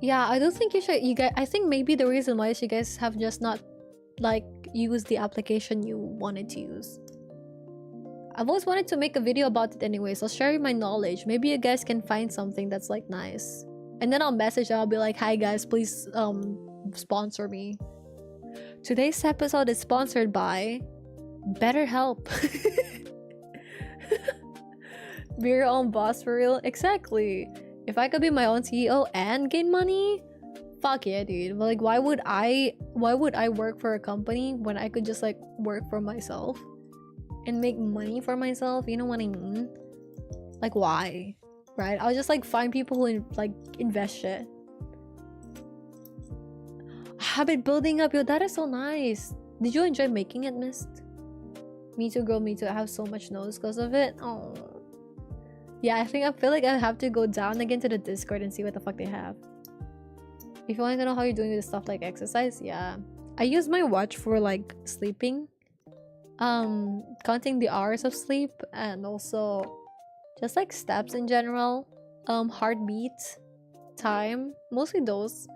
Yeah, I don't think you should. You guys, I think maybe the reason why is you guys have just not like used the application you wanted to use. I've always wanted to make a video about it anyways. I'll share my knowledge. Maybe you guys can find something that's like nice. And then I'll message them. I'll be like, hi guys, please sponsor me. Today's episode is sponsored by BetterHelp. Be your own boss for real. Exactly. If I could be my own CEO and gain money, fuck yeah, dude. But like, why would I work for a company when I could just like work for myself and make money for myself? You know what I mean? Like, why? Right? I'll just like find people who like invest shit. Habit building up, yo, that is so nice. Did you enjoy making it, Mist? Me too, girl, me too. I have so much nose because of it. Oh. Yeah, I feel like I have to go down again to the Discord and see what the fuck they have. If you want to know how you're doing with stuff like exercise, yeah. I use my watch for like sleeping. Counting the hours of sleep and also just like steps in general. Heartbeat, time, mostly those.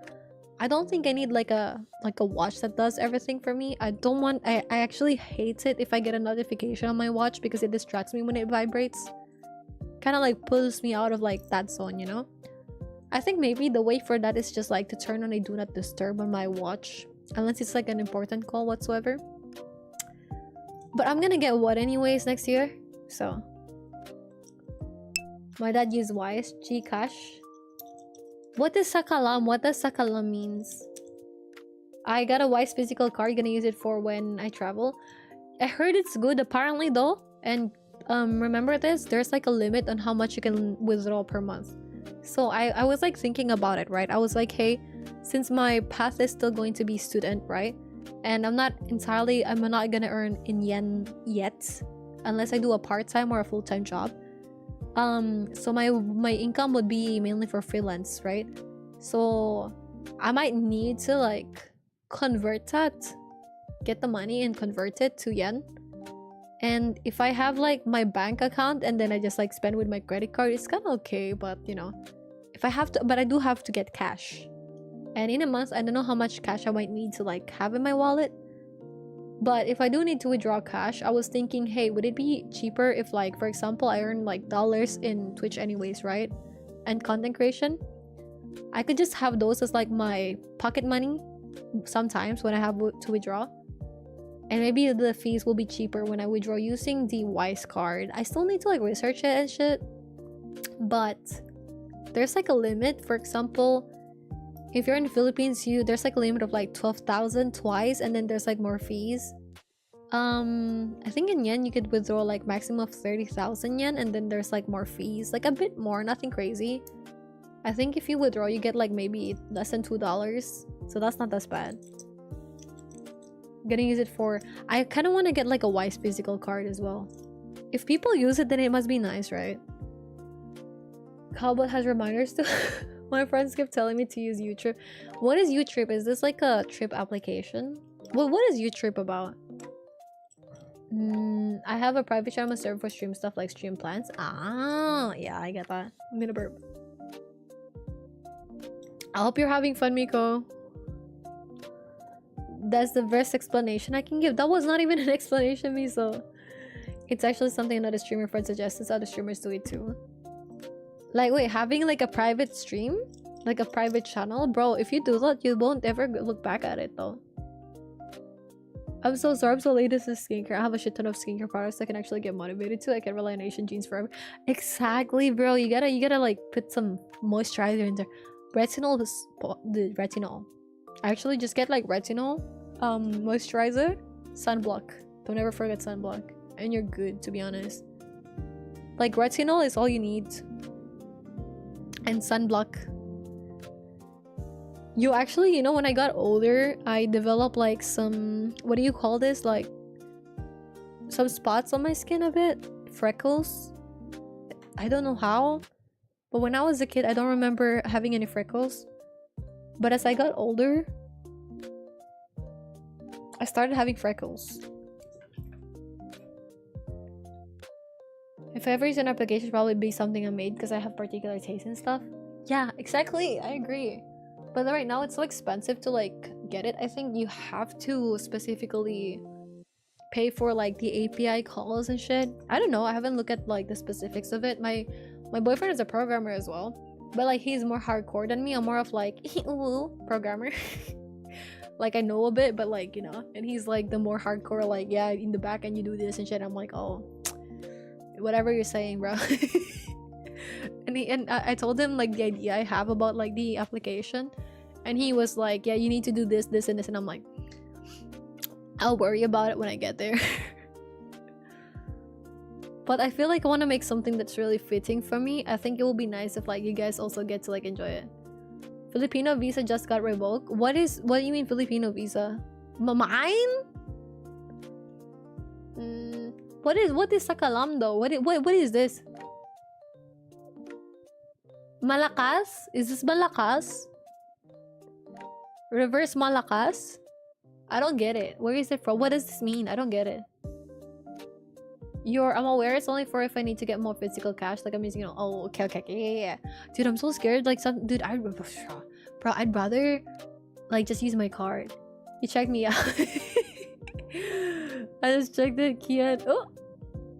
I don't think I need like a watch that does everything for me. I actually hate it if I get a notification on my watch because it distracts me when it vibrates. Kind of like pulls me out of like that zone, you know? I think maybe the way for that is just like to turn on a do not disturb on my watch, unless it's like an important call whatsoever. But I'm gonna get what anyways next year, so my dad used Wise Gcash. What is Sakalam? What does Sakalam means? I got a Wise physical card, gonna use it for when I travel. I heard it's good apparently though, and remember this, there's like a limit on how much you can withdraw per month. So I was like thinking about it, right? I was like, hey, since my path is still going to be student, right? And I'm not gonna earn in yen yet unless I do a part-time or a full-time job. So my income would be mainly for freelance, right? So I might need to like convert that, get the money and convert it to yen. And if I have like my bank account and then I just like spend with my credit card, it's kind of okay. But you know, if I have to, but I do have to get cash. And in a month, I don't know how much cash I might need to like have in my wallet. But if I do need to withdraw cash, I was thinking, hey, would it be cheaper if like, for example, I earn like dollars in Twitch anyways, right? And content creation. I could just have those as like my pocket money sometimes when I have to withdraw. And maybe the fees will be cheaper when I withdraw using the Wise card. I still need to like research it and shit. But there's like a limit. For example, if you're in the Philippines, there's like a limit of like 12,000 twice, and then there's like more fees. I think in yen you could withdraw like maximum of 30,000 yen, and then there's like more fees, like a bit more, nothing crazy. I think if you withdraw, you get like maybe less than $2, so that's not as bad. I'm gonna use it for. I kind of want to get like a Wise physical card as well. If people use it, then it must be nice, right? Cowbot has reminders too. My friends kept telling me to use Utrip. What is Utrip? Is this like a trip application? Well, what is Utrip about? I have a private channel server for stream stuff like stream plans. Ah, yeah, I get that. I'm gonna burp. I hope you're having fun, Miko. That's the best explanation I can give. That was not even an explanation, Miso. It's actually something another streamer friend suggested. Other streamers do it too. Like, wait, having like a private stream? Like a private channel? Bro, if you do that, you won't ever look back at it though. I'm so sorry, I'm so late. This is skincare. I have a shit ton of skincare products I can actually get motivated to. I can rely on Asian genes forever. Exactly, bro. You gotta like put some moisturizer in there. Retinol is the retinol. Actually, just get like retinol, moisturizer, sunblock. Don't ever forget sunblock. And you're good, to be honest. Like, retinol is all you need. And sunblock. You actually, you know, when I got older, I developed like some, what do you call this? Like some spots on my skin a bit. Freckles. I don't know how. But when I was a kid, I don't remember having any freckles. But as I got older, I started having freckles. If ever use an application, it'd probably be something I made because I have particular taste and stuff. Yeah, exactly. I agree. But right now, it's so expensive to like get it. I think you have to specifically pay for like the API calls and shit. I don't know. I haven't looked at like the specifics of it. My boyfriend is a programmer as well, but like he's more hardcore than me. I'm more of like programmer. Like I know a bit, but like, you know, and he's like the more hardcore, like, yeah, in the back end you do this and shit. I'm like, oh, whatever you're saying, bro. and I told him like the idea I have about like the application, and he was like, yeah, you need to do this, this, and this, and I'm like, I'll worry about it when I get there. But I feel like I want to make something that's really fitting for me. I think it will be nice if like you guys also get to like enjoy it. Filipino visa just got revoked. What do you mean Filipino visa? Mine? What is sakalam though? What is this? Malakas? Is this malakas? Reverse malakas? I don't get it. Where is it from? What does this mean? I don't get it. I'm aware it's only for if I need to get more physical cash. Like I'm using, you know. Oh, okay, yeah. Dude, I'm so scared. Like dude, bro, I'd rather like just use my card. You check me out. I just checked it, Kian. Oh,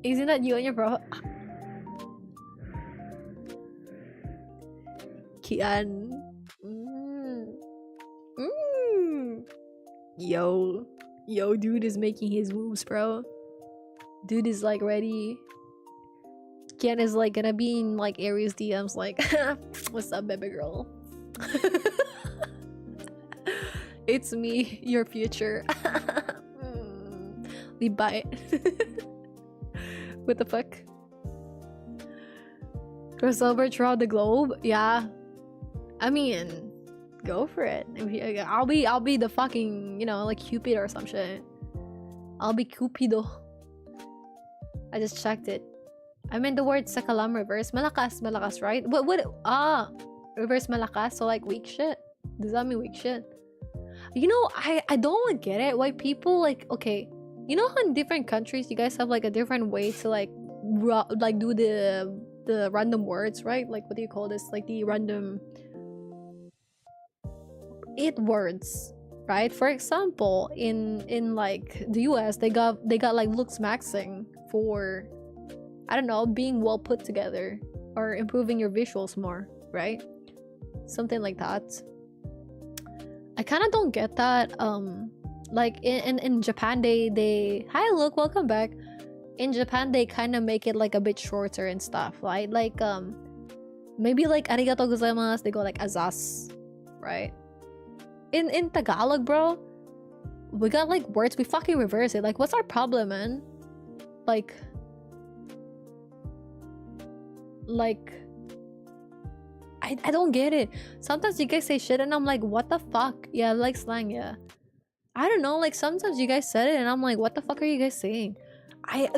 isn't that you and your bro? Kian. Yo, dude is making his moves, bro. Dude is like ready. Kian is like gonna be in like Aries DMs like, what's up, baby girl? It's me, your future. We bite. What the fuck? Crossover throughout the globe? Yeah. I mean, go for it. I'll be the fucking, you know, like Cupid or some shit. I'll be Cupido. I just checked it. I meant the word sakalam reverse. Malakas, right? What? Reverse malakas, so like weak shit. Does that mean weak shit? You know, I don't get it. Why people like, okay, you know how in different countries you guys have like a different way to like do the random words, right? Like what do you call this? Like the random it words, right? For example, in like the US, they got like looks maxing for, I don't know, being well put together or improving your visuals more, right? Something like that. I kind of don't get that. Like in Japan, they hi Luke, welcome back. In Japan, they kind of make it like a bit shorter and stuff, right? Like maybe like arigato gozaimasu, they go like azas, right? In Tagalog, bro, we got like words, we fucking reverse it. Like, what's our problem, man? Like I don't get it. Sometimes you guys say shit and I'm like, what the fuck? Yeah, like slang, yeah. I don't know, like sometimes you guys said it and I'm like, what the fuck are you guys saying?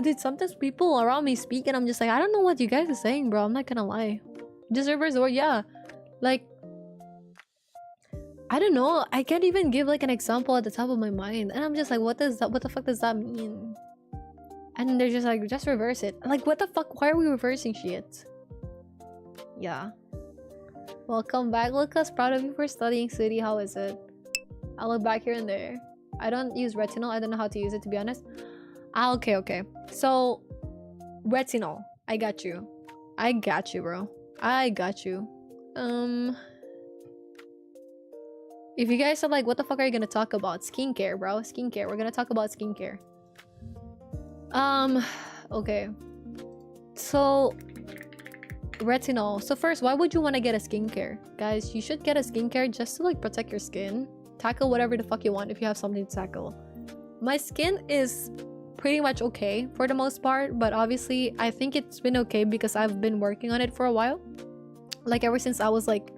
Dude, sometimes people around me speak and I'm just like, I don't know what you guys are saying, bro. I'm not gonna lie. Just reverse the word, yeah. Like, I don't know. I can't even give like an example at the top of my mind. And I'm just like, what the fuck does that mean? And they're just like, just reverse it. Like, what the fuck? Why are we reversing shit? Yeah. Welcome back, Lucas. Proud of you for studying city. How is it? I'll look back here and there. I don't use retinol. I don't know how to use it, to be honest. Okay. So, retinol. I got you. Bro. I got you. If you guys are like, what the fuck are you gonna talk about? Skincare, bro. Skincare. We're gonna talk about skincare. Okay. So, retinol. So first, why would you want to get a skincare? Guys, you should get a skincare just to like protect your skin. Tackle whatever the fuck you want if you have something to tackle. My skin is pretty much okay for the most part, but obviously I think it's been okay because I've been working on it for a while. Like ever since I was like,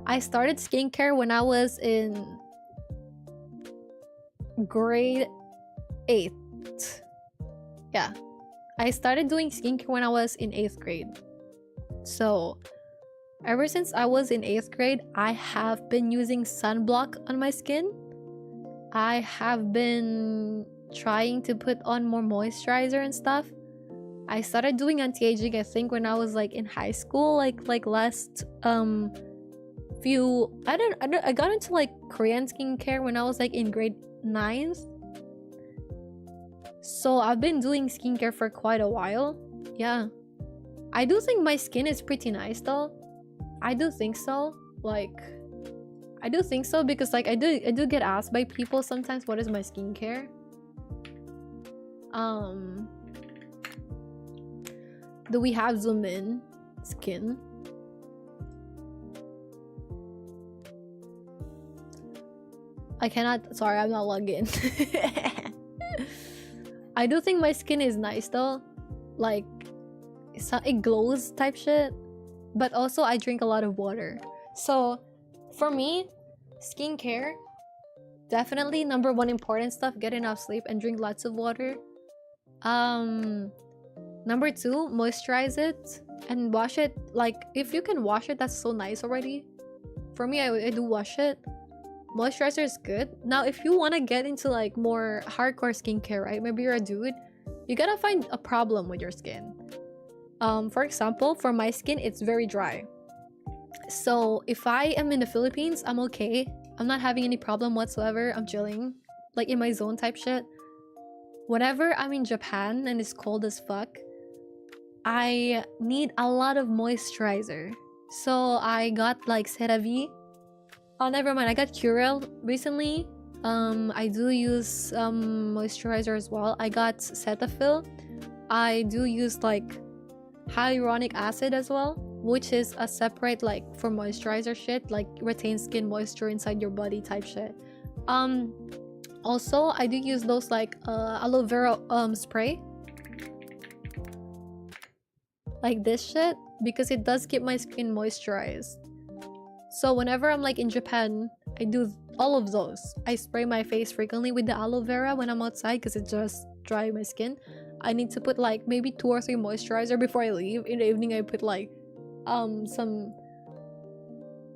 I started skincare when I was in grade 8. Yeah, I started doing skincare when I was in 8th grade. So ever since I was in 8th grade, I have been using sunblock on my skin. I have been trying to put on more moisturizer and stuff. I started doing anti-aging, I think, when I was like in high school, like last few I got into like Korean skincare when I was like in grade 9th. So I've been doing skincare for quite a while. Yeah, I do think my skin is pretty nice though. I do think so. Like, I do think so because like I do get asked by people sometimes, what is my skincare? Do we have zoom in skin? I cannot, sorry, I'm not logged in. I do think my skin is nice though. Like, it glows type shit. But also I drink a lot of water. So for me, skincare, definitely number one important stuff, get enough sleep and drink lots of water. Number 2, moisturize it and wash it. Like, if you can wash it, that's so nice already. For me, I do wash it. Moisturizer is good. Now, if you want to get into like more hardcore skincare, right? Maybe you're a dude, you gotta find a problem with your skin. For example, for my skin, it's very dry. So if I am in the Philippines, I'm okay. I'm not having any problem whatsoever. I'm chilling, like in my zone type shit. Whenever I'm in Japan and it's cold as fuck, I need a lot of moisturizer. So I got like CeraVe. Oh, never mind. I got Curel recently. I do use moisturizer as well. I got Cetaphil. I do use like hyaluronic acid as well, which is a separate like for moisturizer shit, like retain skin moisture inside your body type shit. Also, I do use those like aloe vera spray, like this shit, because it does keep my skin moisturized. So whenever I'm like in Japan, I do all of those. I spray my face frequently with the aloe vera when I'm outside because it just dries my skin. I need to put like maybe 2 or 3 moisturizer before I leave. In the evening, I put like some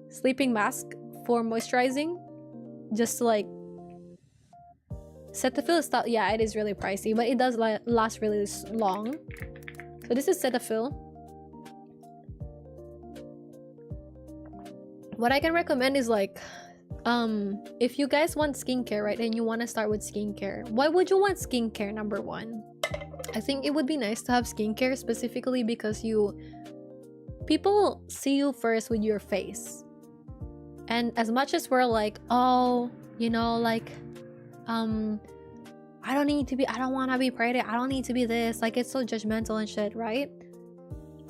sleeping mask for moisturizing, just to like Cetaphil stuff. Yeah, it is really pricey, but it does last really long. So this is Cetaphil. What I can recommend is like, if you guys want skincare, right, and you want to start with skincare, why would you want skincare? Number 1, I think it would be nice to have skincare specifically because people see you first with your face. And as much as we're like, oh, you know, like, I don't want to be pretty, I don't need to be this, like, it's so judgmental and shit, right?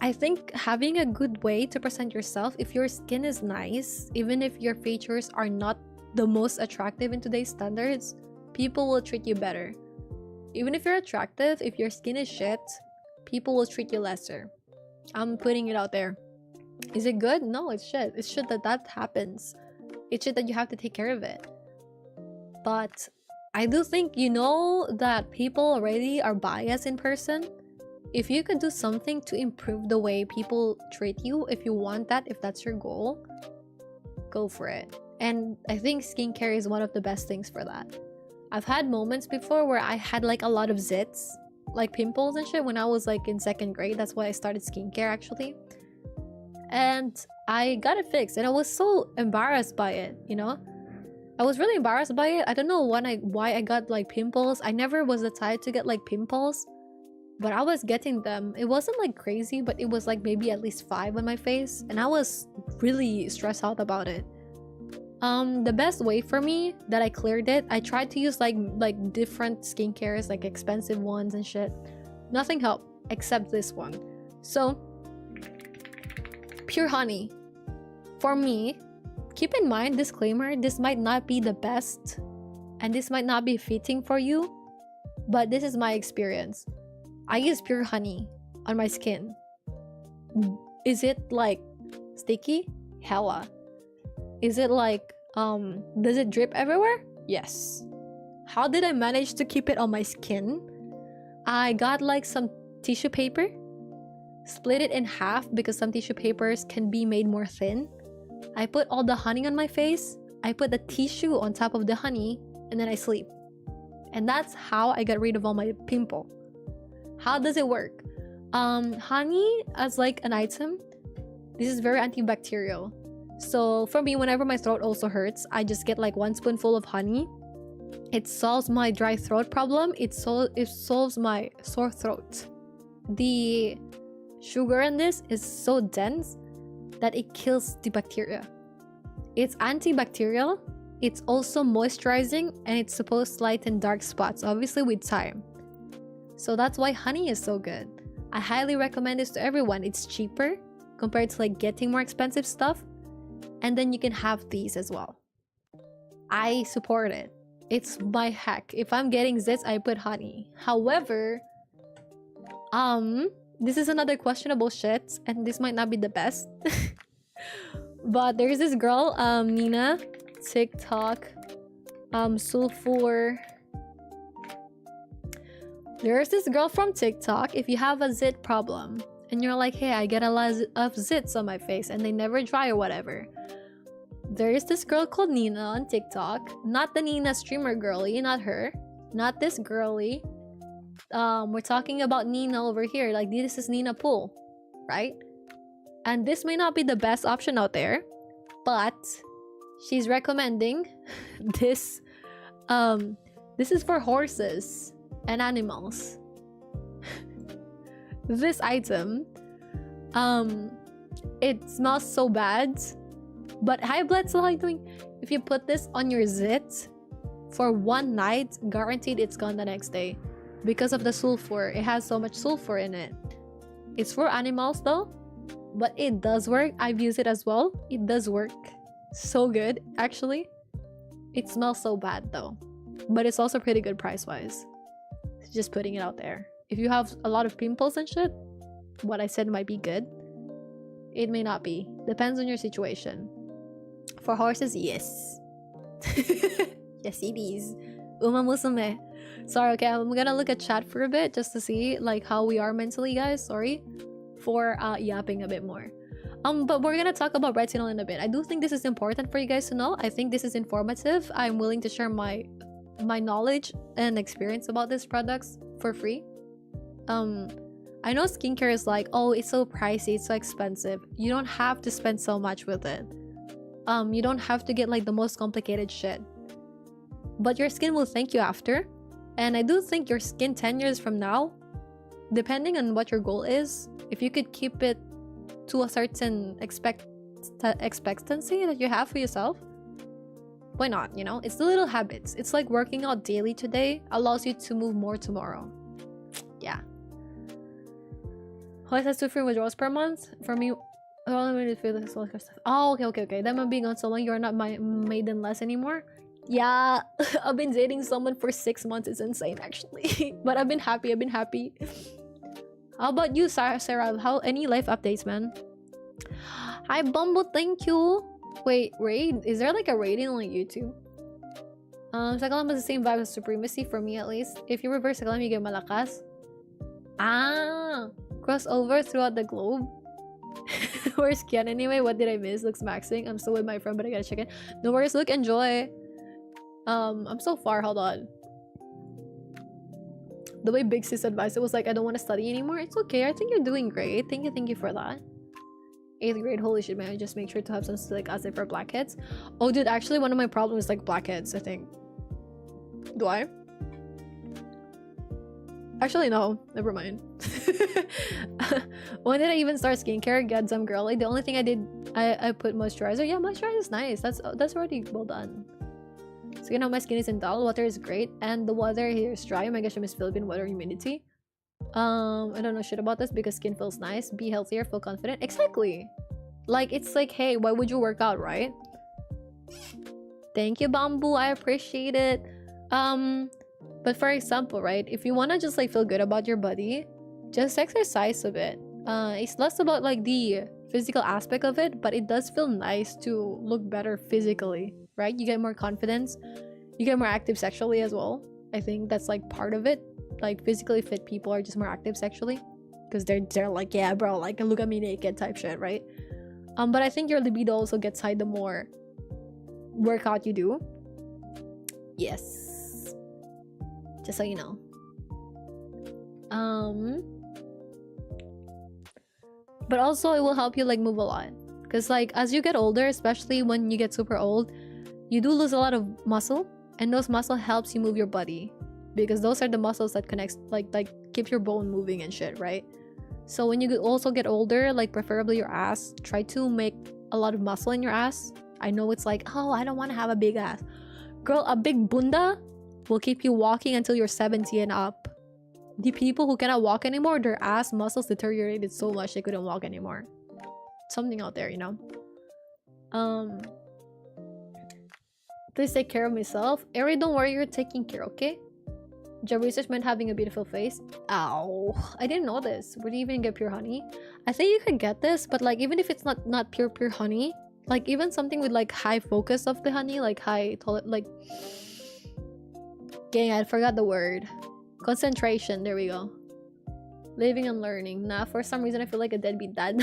I think having a good way to present yourself, if your skin is nice, even if your features are not the most attractive in today's standards, people will treat you better. Even if you're attractive, if your skin is shit, people will treat you lesser. I'm putting it out there. Is it good? No, it's shit. It's shit that happens. It's shit that you have to take care of it. But I do think, you know, that people already are biased in person. If you could do something to improve the way people treat you, if you want that, if that's your goal, go for it. And I think skincare is one of the best things for that. I've had moments before where I had like a lot of zits, like pimples and shit, when I was like in 2nd grade. That's why I started skincare actually. And I got it fixed and I was so embarrassed by it, you know? I was really embarrassed by it. I don't know why I got like pimples. I never was the type to get like pimples, but I was getting them. It wasn't like crazy, but it was like maybe at least 5 on my face, and I was really stressed out about it. The best way for me that I cleared it, I tried to use like different skincares, like expensive ones and shit. Nothing helped except this one. So pure honey. For me, keep in mind, disclaimer, this might not be the best and this might not be fitting for you, but this is my experience. I use pure honey on my skin. Is it like sticky? Hella. Is it like does it drip everywhere? Yes. How did I manage to keep it on my skin? I got like some tissue paper, split it in half because some tissue papers can be made more thin. I put all the honey on my face, I put the tissue on top of the honey, and then I sleep. And that's how I got rid of all my pimple. How does it work? Honey as like an item, this is very antibacterial. So for me, whenever my throat also hurts, I just get like 1 spoonful of honey. It solves my dry throat problem. It solves my sore throat. The sugar in this is so dense that it kills the bacteria. It's antibacterial, it's also moisturizing, and it's supposed to lighten dark spots, obviously with time. So that's why honey is so good. I highly recommend this to everyone. It's cheaper compared to like getting more expensive stuff, and then you can have these as well. I support it. It's my hack. If I'm getting zits, I put honey. However, this is another questionable shit, and this might not be the best. But there's this girl, Nina, TikTok, Sulfur. There's this girl from TikTok. If you have a zit problem and you're like, hey, I get a lot of zits on my face and they never dry or whatever, there is this girl called Nina on TikTok. Not the Nina streamer girly, not her, not this girly. We're talking about Nina over here. Like, this is Nina Pool, right? And this may not be the best option out there, but she's recommending this. This is for horses and animals. This item, it smells so bad, but high blood cell, how you doing? If you put this on your zit for one night, guaranteed it's gone the next day because of the sulfur. It has so much sulfur in it. It's for animals though, but it does work. I've used it as well. It does work so good, actually. It smells so bad though, but it's also pretty good price wise. Just putting it out there. If you have a lot of pimples and shit, what I said might be good. It may not be. Depends on your situation. For horses, yes. Yes, it is. Uma musume. Sorry, okay, I'm gonna look at chat for a bit just to see like how we are mentally, guys. Sorry for yapping a bit more. But we're gonna talk about retinol in a bit. I do think this is important for you guys to know. I think this is informative. I'm willing to share my knowledge and experience about these products for free. I know skincare is like, oh, it's so pricey, it's so expensive. You don't have to spend so much with it. You don't have to get like the most complicated shit, but your skin will thank you after. And I do think your skin 10 years from now, depending on what your goal is, if you could keep it to a certain expectancy that you have for yourself, why not? You know, it's the little habits. It's like working out daily today allows you to move more tomorrow. Yeah. How has 2 free withdrawals per month? For me, I only made it feel this stuff. Oh, okay. Then I'm being on so long, you're not my maiden less anymore. Yeah, I've been dating someone for 6 months. It's insane, actually. But I've been happy. How about you, Sarah? How any life updates, man? Hi, Bumble. Thank you. Wait, raid? Is there like a rating on YouTube? Sakalam has the same vibe as Supremacy for me, at least. If you reverse Sakalam, you get Malakas. Ah, crossover throughout the globe. Where's Kian anyway? What did I miss? Looks maxing. I'm still with my friend, but I gotta check in. No worries. Look, enjoy. I'm so far. Hold on. The way Big Sis advised, it was like, I don't want to study anymore. It's okay. I think you're doing great. Thank you for that. 8th grade, holy shit, man. I just make sure to have some silic acid for blackheads. Oh, dude, actually, one of my problems is like blackheads, I think. Do I? Actually, no. Never mind. When did I even start skincare? God, some girl. Like, the only thing I did, I put moisturizer. Yeah, moisturizer is nice. That's already well done. So, you know, my skin isn't dull. Water is great. And the weather here is dry. Oh my gosh, I miss Philippine weather humidity. I don't know shit about this because skin feels nice. Be healthier, feel confident. Exactly. Like, it's like, hey, why would you work out, right? Thank you, Bamboo. I appreciate it. But for example, right, if you want to just like feel good about your body, just exercise a bit. It's less about like the physical aspect of it, but it does feel nice to look better physically, right? You get more confidence, you get more active sexually as well. I think that's like part of it. Like, physically fit people are just more active sexually because they're like, yeah, bro, like, look at me naked type shit, right? But I think your libido also gets high the more workout you do. Yes, just so you know. But also it will help you like move a lot, because like as you get older, especially when you get super old, you do lose a lot of muscle, and those muscle helps you move your body, because those are the muscles that connects like keep your bone moving and shit, right? So when you also get older, like preferably your ass, try to make a lot of muscle in your ass. I know it's like, oh, I don't want to have a big ass. Girl, a big bunda will keep you walking until you're 70 and up. The people who cannot walk anymore, their ass muscles deteriorated so much they couldn't walk anymore. Something out there, you know. Please take care of myself. Eri, don't worry, you're taking care, okay? Job research meant having a beautiful face. Ow, I didn't know this. Where do you even get pure honey? I think you could get this, but like even if it's not pure honey, like even something with like high focus of the honey, like high, like, gang, I forgot the word. Concentration. There we go. Living and learning. Nah, for some reason I feel like a deadbeat dad.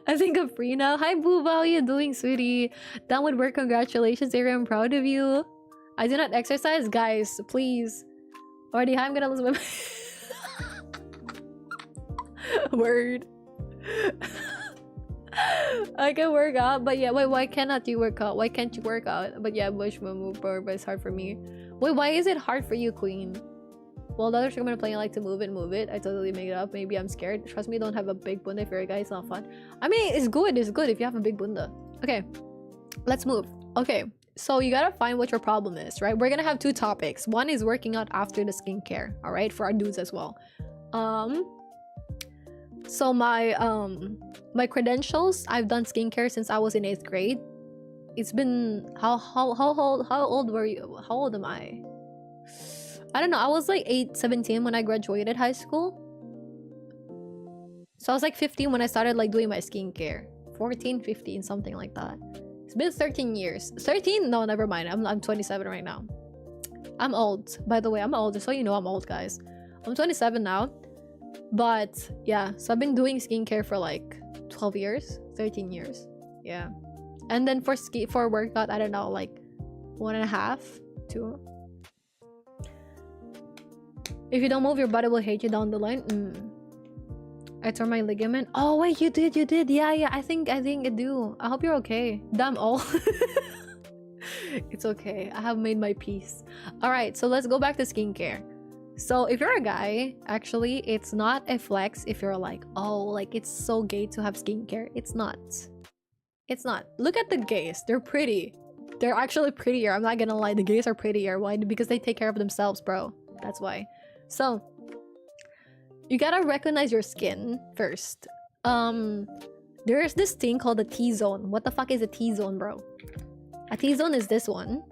I think I'm free now. Hi Booba, how you doing, sweetie? Done with work, congratulations, Ari, I'm proud of you. I do not exercise, guys, please. Already, I'm gonna lose my word. I can work out, but yeah, wait, why cannot you work out? Why can't you work out? But yeah, Bush move, but it's hard for me. Wait, why is it hard for you, Queen? Well, the other streamer I'm playing, I like to move it. I totally make it up. Maybe I'm scared. Trust me, don't have a big bunda if you're a guy. It's not fun. I mean, it's good if you have a big bunda. Okay, let's move. Okay, so you gotta find what your problem is, right? We're gonna have two topics. One is working out after the skincare, all right, for our dudes as well. So my credentials, I've done skincare since I was in 8th grade. It's been how old were you? How old am I? I don't know. I was like 17 when I graduated high school. So I was like 15 when I started like doing my skincare. 14, 15, something like that. It's been 13 years. 13? No, never mind. I'm 27 right now. I'm old. By the way, I'm old. Just so you know, I'm old, guys. I'm 27 now. But yeah, so I've been doing skincare for like 12 years, 13 years. Yeah. And then for workout, I don't know, like 1.5, 2. If you don't move, your body will hate you down the line. I tore my ligament. Oh wait, you did. Yeah. I think I do. I hope you're okay. Damn all. It's okay. I have made my peace. All right, so let's go back to skincare. So if you're a guy, actually, it's not a flex if you're like, oh, like it's so gay to have skincare. It's not. It's not. Look at the gays. They're pretty. They're actually prettier. I'm not gonna lie. The gays are prettier. Why? Because they take care of themselves, bro. That's why. So you gotta recognize your skin first. There's this thing called the T-zone. What the fuck is a T-zone, bro? A T-zone is this one.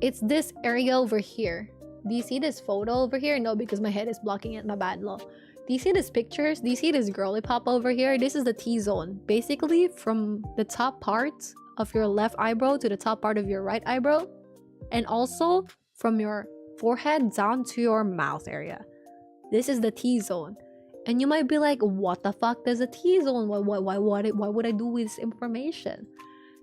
It's this area over here. Do you see this photo over here? No, because my head is blocking it. My bad, lol. Do you see these pictures? Do you see this girly pop over here? This is the T-zone. Basically, from the top part of your left eyebrow to the top part of your right eyebrow. And also from your forehead down to your mouth area. This is the T-zone. And you might be like, what the fuck does a T-zone? Why would I do with this information?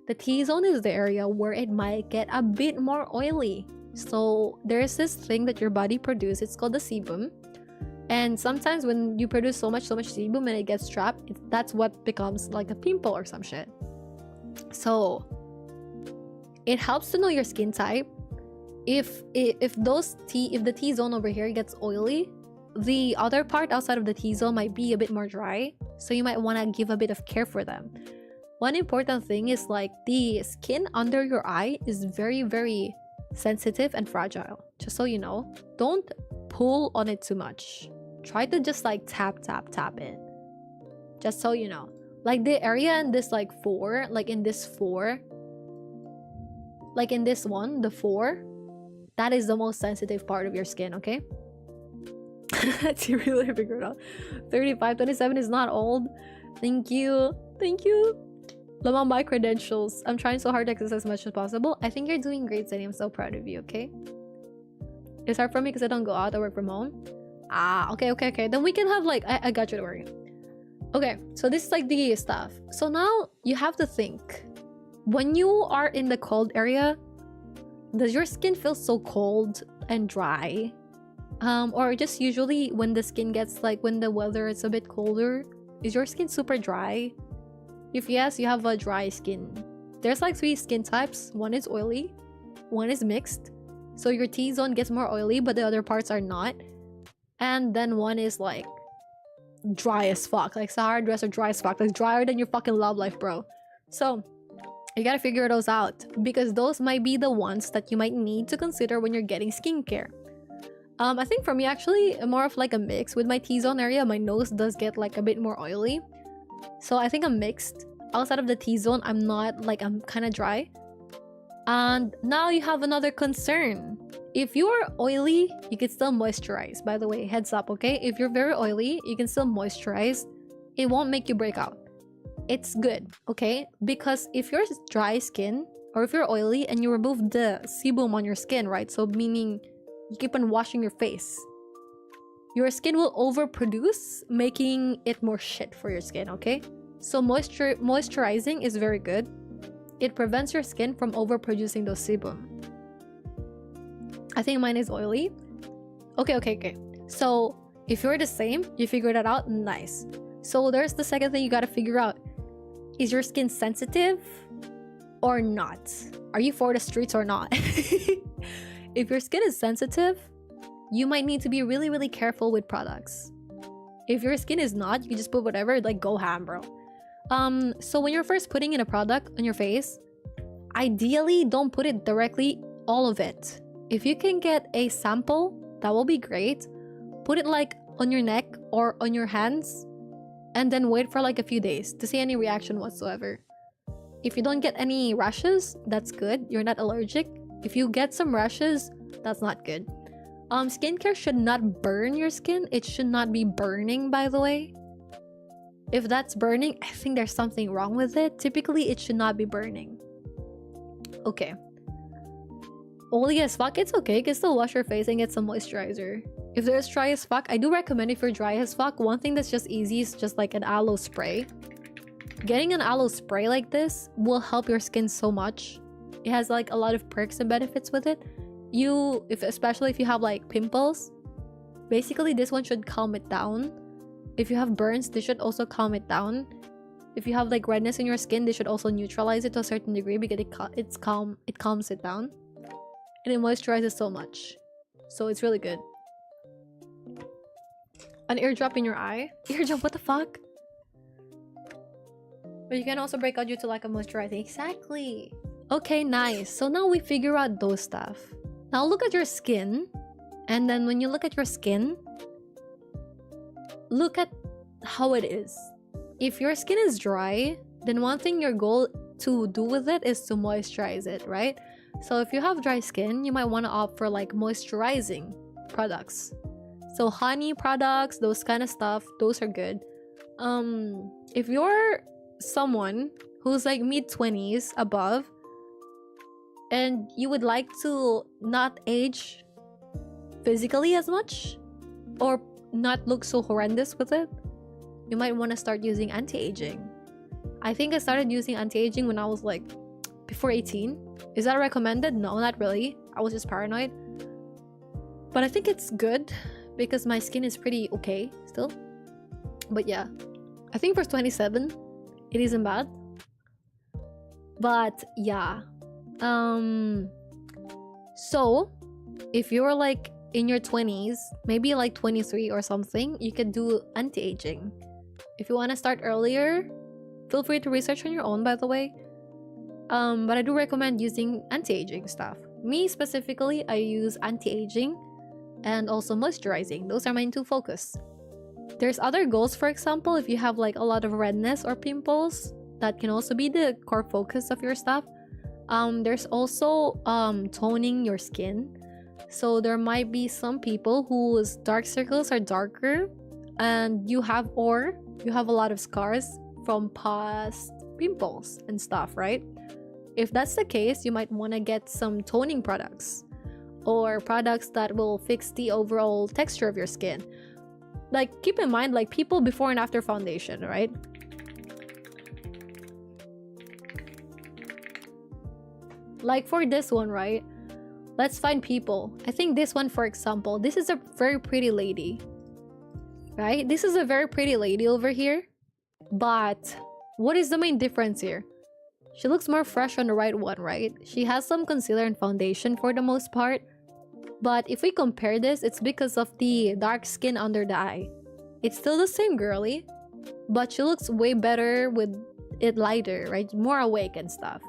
The T-zone is the area where it might get a bit more oily. So there's this thing that your body produces. It's called the sebum. And sometimes when you produce so much sebum and it gets trapped, that's what becomes like a pimple or some shit. So it helps to know your skin type. If the T-zone over here gets oily, the other part outside of the T-zone might be a bit more dry, so you might want to give a bit of care for them. One important thing is like the skin under your eye is very, very sensitive and fragile. Just so you know, don't pull on it too much. Try to just like tap it. Just so you know, like the area in this like 4, like in this 4, like in this one, the 4, that is the most sensitive part of your skin, okay? It's really figured out. 35, 27 is not old. Thank you. Love on my credentials. I'm trying so hard to exercise as much as possible. I think you're doing great, Sadie. I'm so proud of you, okay? It's hard for me because I don't go out. I work from home. Ah, okay. Then we can have like... I got you, don't worry. Okay, so this is like the stuff. So now you have to think. When you are in the cold area, does your skin feel so cold and dry? Or just usually when the skin gets like... when the weather is a bit colder, is your skin super dry? If yes, you have a dry skin. There's like 3 skin types. One is oily, one is mixed. So your T-zone gets more oily, but the other parts are not. And then one is like dry as fuck. Like Sahara dress or dry as fuck. Like drier than your fucking love life, bro. So you gotta figure those out, because those might be the ones that you might need to consider when you're getting skincare. I think for me, actually, more of like a mix. With my T-zone area, my nose does get like a bit more oily. So I think I'm mixed. Outside of the T-zone, I'm not, like, I'm kind of dry. And now you have another concern. If you're oily, you can still moisturize. By the way, heads up, okay? If you're very oily, you can still moisturize. It won't make you break out. It's good, okay? Because if you're dry skin, or if you're oily and you remove the sebum on your skin, right? So meaning you keep on washing your face, your skin will overproduce, making it more shit for your skin, okay? So moisturizing is very good. It prevents your skin from overproducing those sebum. I think mine is oily. Okay. So if you're the same, you figured it out, nice. So there's the second thing you gotta figure out. Is your skin sensitive or not? Are you for the streets or not? If your skin is sensitive, you might need to be really, really careful with products. If your skin is not, you can just put whatever, like go ham, bro. So when you're first putting in a product on your face, ideally don't put it directly, all of it. If you can get a sample, that will be great. Put it like on your neck or on your hands, and then wait for like a few days to see any reaction whatsoever. If you don't get any rashes, that's good. You're not allergic. If you get some rashes, that's not good. Skincare should not burn your skin. It should not be burning, by the way. If that's burning, I think there's something wrong with it. Typically, it should not be burning. Okay. Oily as fuck, it's okay. You can still wash your face and get some moisturizer. If there's dry as fuck, I do recommend if you're dry as fuck, one thing that's just easy is just like an aloe spray. Getting an aloe spray like this will help your skin so much. It has like a lot of perks and benefits with it. Especially if you have like pimples, basically this one should calm it down. If you have burns, this should also calm it down. If you have like redness in your skin, they should also neutralize it to a certain degree because it calms it down. And it moisturizes so much. So it's really good. An eardrop in your eye? Eardrop, what the fuck? But you can also break out due to lack of moisturizing. Exactly. Okay, nice. So now we figure out those stuff. Now look at your skin. And then when you look at your skin, look at how it is. If your skin is dry, then one thing your goal to do with it is to moisturize it, right? So if you have dry skin, you might want to opt for like moisturizing products. So honey products, those kind of stuff, those are good. If you're someone who's like mid-20s above and you would like to not age physically as much or not look so horrendous with it, you might want to start using anti-aging. I think I started using anti-aging when I was like before 18. Is that recommended? No, not really. I was just paranoid. But I think it's good because my skin is pretty okay still. But yeah, I think for 27, it isn't bad. But yeah. So if you're like in your 20s, maybe like 23 or something, you could do anti-aging. If you want to start earlier, feel free to research on your own, by the way. But I do recommend using anti-aging stuff. Me specifically, I use anti-aging and also moisturizing. Those are my two focus. There's other goals, for example, if you have like a lot of redness or pimples, that can also be the core focus of your stuff. There's also toning your skin. So there might be some people whose dark circles are darker and you have a lot of scars from past pimples and stuff, right? If that's the case, you might want to get some toning products or products that will fix the overall texture of your skin. Like, keep in mind, like, people before and after foundation, right? Like for this one, right? Let's find people. I think this one, for example, this is a very pretty lady, right? This is a very pretty lady over here. But what is the main difference here? She looks more fresh on the right one, right? She has some concealer and foundation for the most part. But if we compare this, it's because of the dark skin under the eye. It's still the same girly, but she looks way better with it lighter, right? More awake and stuff.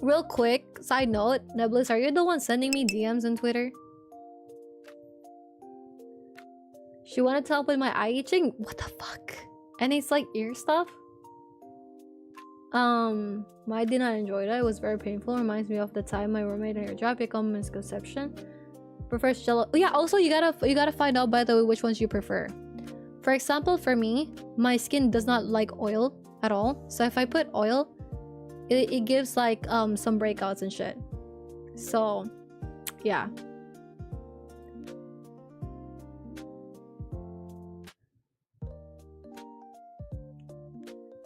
Real quick, side note, Nebulous, are you the one sending me DMs on Twitter? She wanted to help with my eye itching? What the fuck? And it's like ear stuff? I did not enjoy that. It was very painful. Reminds me of the time my roommate and her job become a misconception. prefers gel. Yeah, also you gotta find out, by the way, which ones you prefer. For example, for me, my skin does not like oil at all. So if I put oil, it gives like some breakouts and shit. So yeah.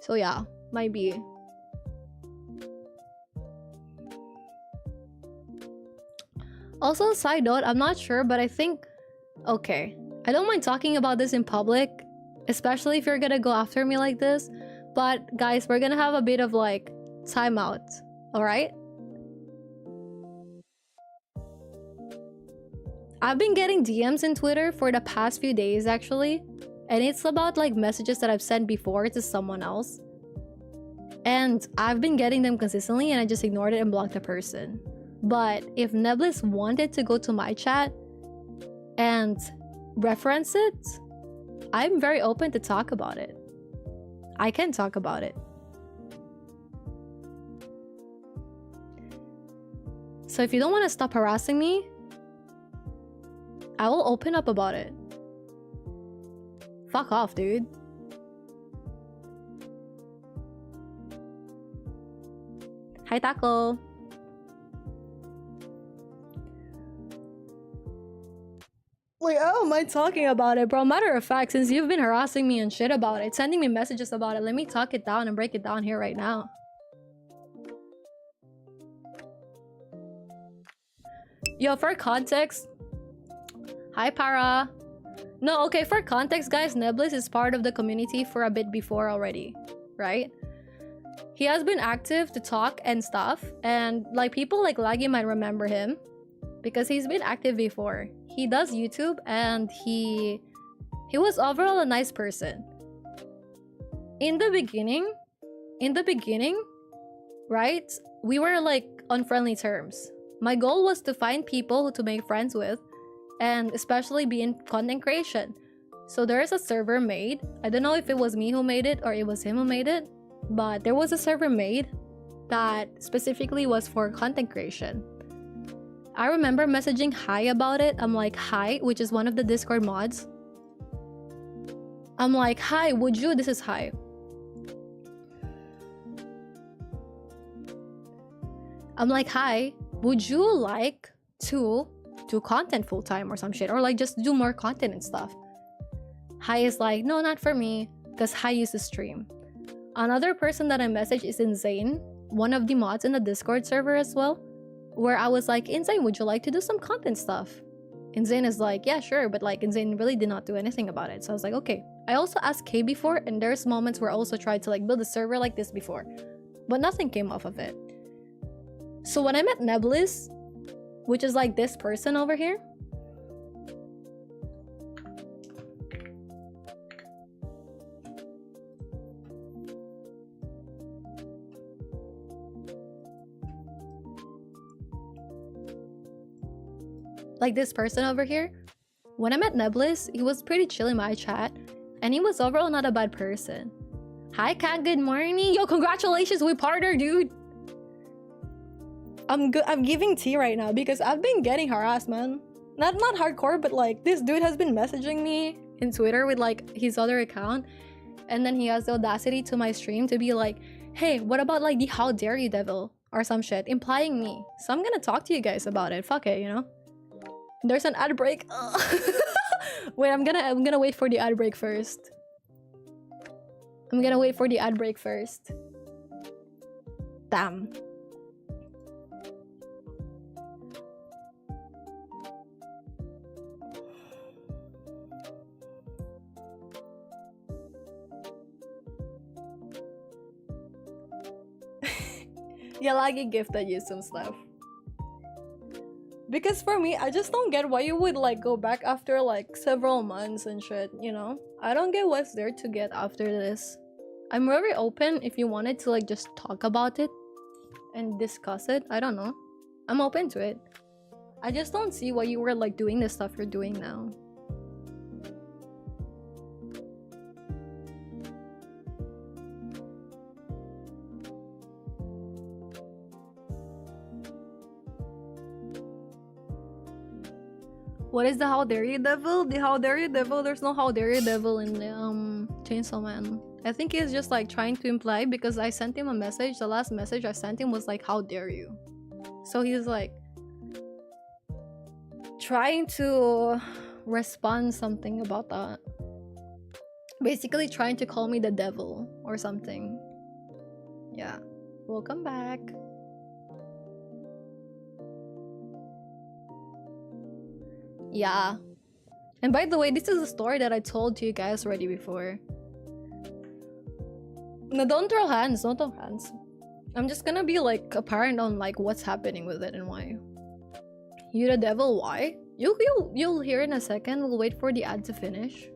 So yeah, might be. Also, side note, I'm not sure, but I think, okay, I don't mind talking about this in public, especially if you're gonna go after me like this. But guys, we're gonna have a bit of like timeout, all right? I've been getting DMs in Twitter for the past few days actually, and it's about like messages that I've sent before to someone else. And I've been getting them consistently and I just ignored it and blocked the person. But if Neblis wanted to go to my chat and reference it, I'm very open to talk about it. I can talk about it. So if you don't want to stop harassing me, I will open up about it. Fuck off, dude. Hi, Taco. Like, how am I talking about it, bro? Matter of fact, since you've been harassing me and shit about it, sending me messages about it, let me talk it down and break it down here right now. Yo, for context... Hi, Para. No, okay, for context, guys, Neblis is part of the community for a bit before already, right? He has been active to talk and stuff, and like people like Laggy might remember him because he's been active before. He does YouTube and he was overall a nice person. In the beginning, right? We were like on friendly terms. My goal was to find people to make friends with and especially be in content creation. So there is a server made. I don't know if it was me who made it or it was him who made it, but there was a server made that specifically was for content creation. I remember messaging Hi about it. I'm like, Hi, which is one of the Discord mods. I'm like, Hi, would you? This is Hi. I'm like, Hi, would you like to do content full time or some shit? Or like just do more content and stuff? Hi is like, no, not for me, because Hi used to stream. Another person that I messaged is Insane, one of the mods in the Discord server as well, where I was like, Insane, would you like to do some content stuff? Insane is like, yeah, sure, but like Insane really did not do anything about it. So I was like, okay. I also asked K before, and there's moments where I also tried to like build a server like this before, but nothing came off of it. So when I met Neblis, which is like this person over here, like this person over here, when I met Neblis, he was pretty chill in my chat, and he was overall not a bad person. Hi Kat, good morning. Yo, congratulations, we partnered, dude. I'm giving tea right now because I've been getting harassed, man. Not hardcore, but like this dude has been messaging me in Twitter with like his other account, and then he has the audacity to my stream to be like, hey, what about like the how dare you devil or some shit, implying me. So I'm gonna talk to you guys about it. Fuck it, you know. There's an ad break. Wait, I'm gonna wait for the ad break first. Damn. Yeah, Laggy gifted you some stuff. Because for me, I just don't get why you would like go back after like several months and shit, you know? I don't get what's there to get after this. I'm very open if you wanted to like just talk about it and discuss it. I don't know. I'm open to it. I just don't see why you were like doing the stuff you're doing now. What is the how dare you devil? The how dare you devil? There's no how dare you devil in Chainsaw Man. I think he's just like trying to imply, because I sent him a message. The last message I sent him was like, how dare you? So he's like trying to respond something about that. Basically trying to call me the devil or something. Yeah. Welcome back. Yeah. And by the way, this is a story that I told to you guys already before. No, don't throw hands. Don't throw hands. I'm just gonna be like apparent on like what's happening with it and why. You the devil? Why? You'll hear in a second. We'll wait for the ad to finish.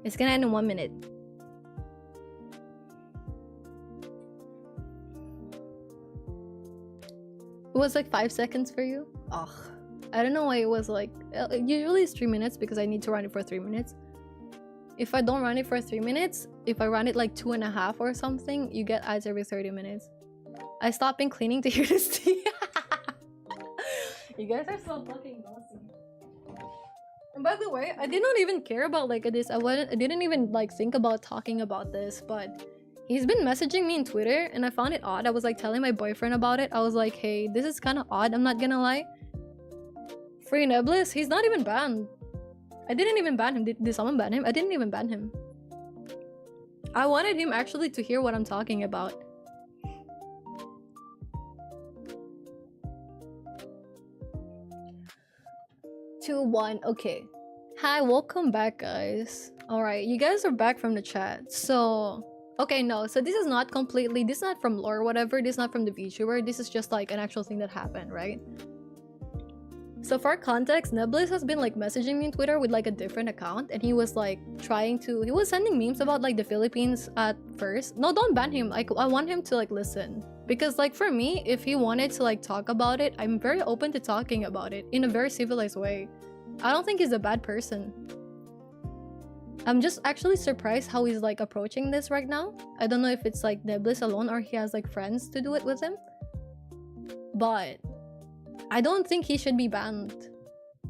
It's gonna end in 1 minute. It was like 5 seconds for you? Ugh. I don't know why it was like... usually it's 3 minutes because I need to run it for 3 minutes. If I don't run it for 3 minutes, if I run it like 2.5 or something, you get ads every 30 minutes. I stopped in cleaning to hear this tea. You guys are so fucking bossy. And by the way, I did not even care about like this. I didn't even like think about talking about this, but he's been messaging me on Twitter and I found it odd. I was like telling my boyfriend about it. I was like, hey, this is kind of odd. I'm not gonna lie. Free Neblis, he's not even banned. I didn't even ban him. Did someone ban him? I didn't even ban him. I wanted him actually to hear what I'm talking about. Two, one, okay. Hi, welcome back, guys. Alright, you guys are back from the chat. So, okay, no, so this is not completely, this is not from lore or whatever, this is not from the VTuber, this is just like an actual thing that happened, right? So for context, Neblis has been like messaging me on Twitter with like a different account, and he was like he was sending memes about like the Philippines at first. No, don't ban him. Like, I want him to like listen. Because like for me, if he wanted to like talk about it, I'm very open to talking about it in a very civilized way. I don't think he's a bad person. I'm just actually surprised how he's like approaching this right now. I don't know if it's like Neblis alone or he has like friends to do it with him. But I don't think he should be banned.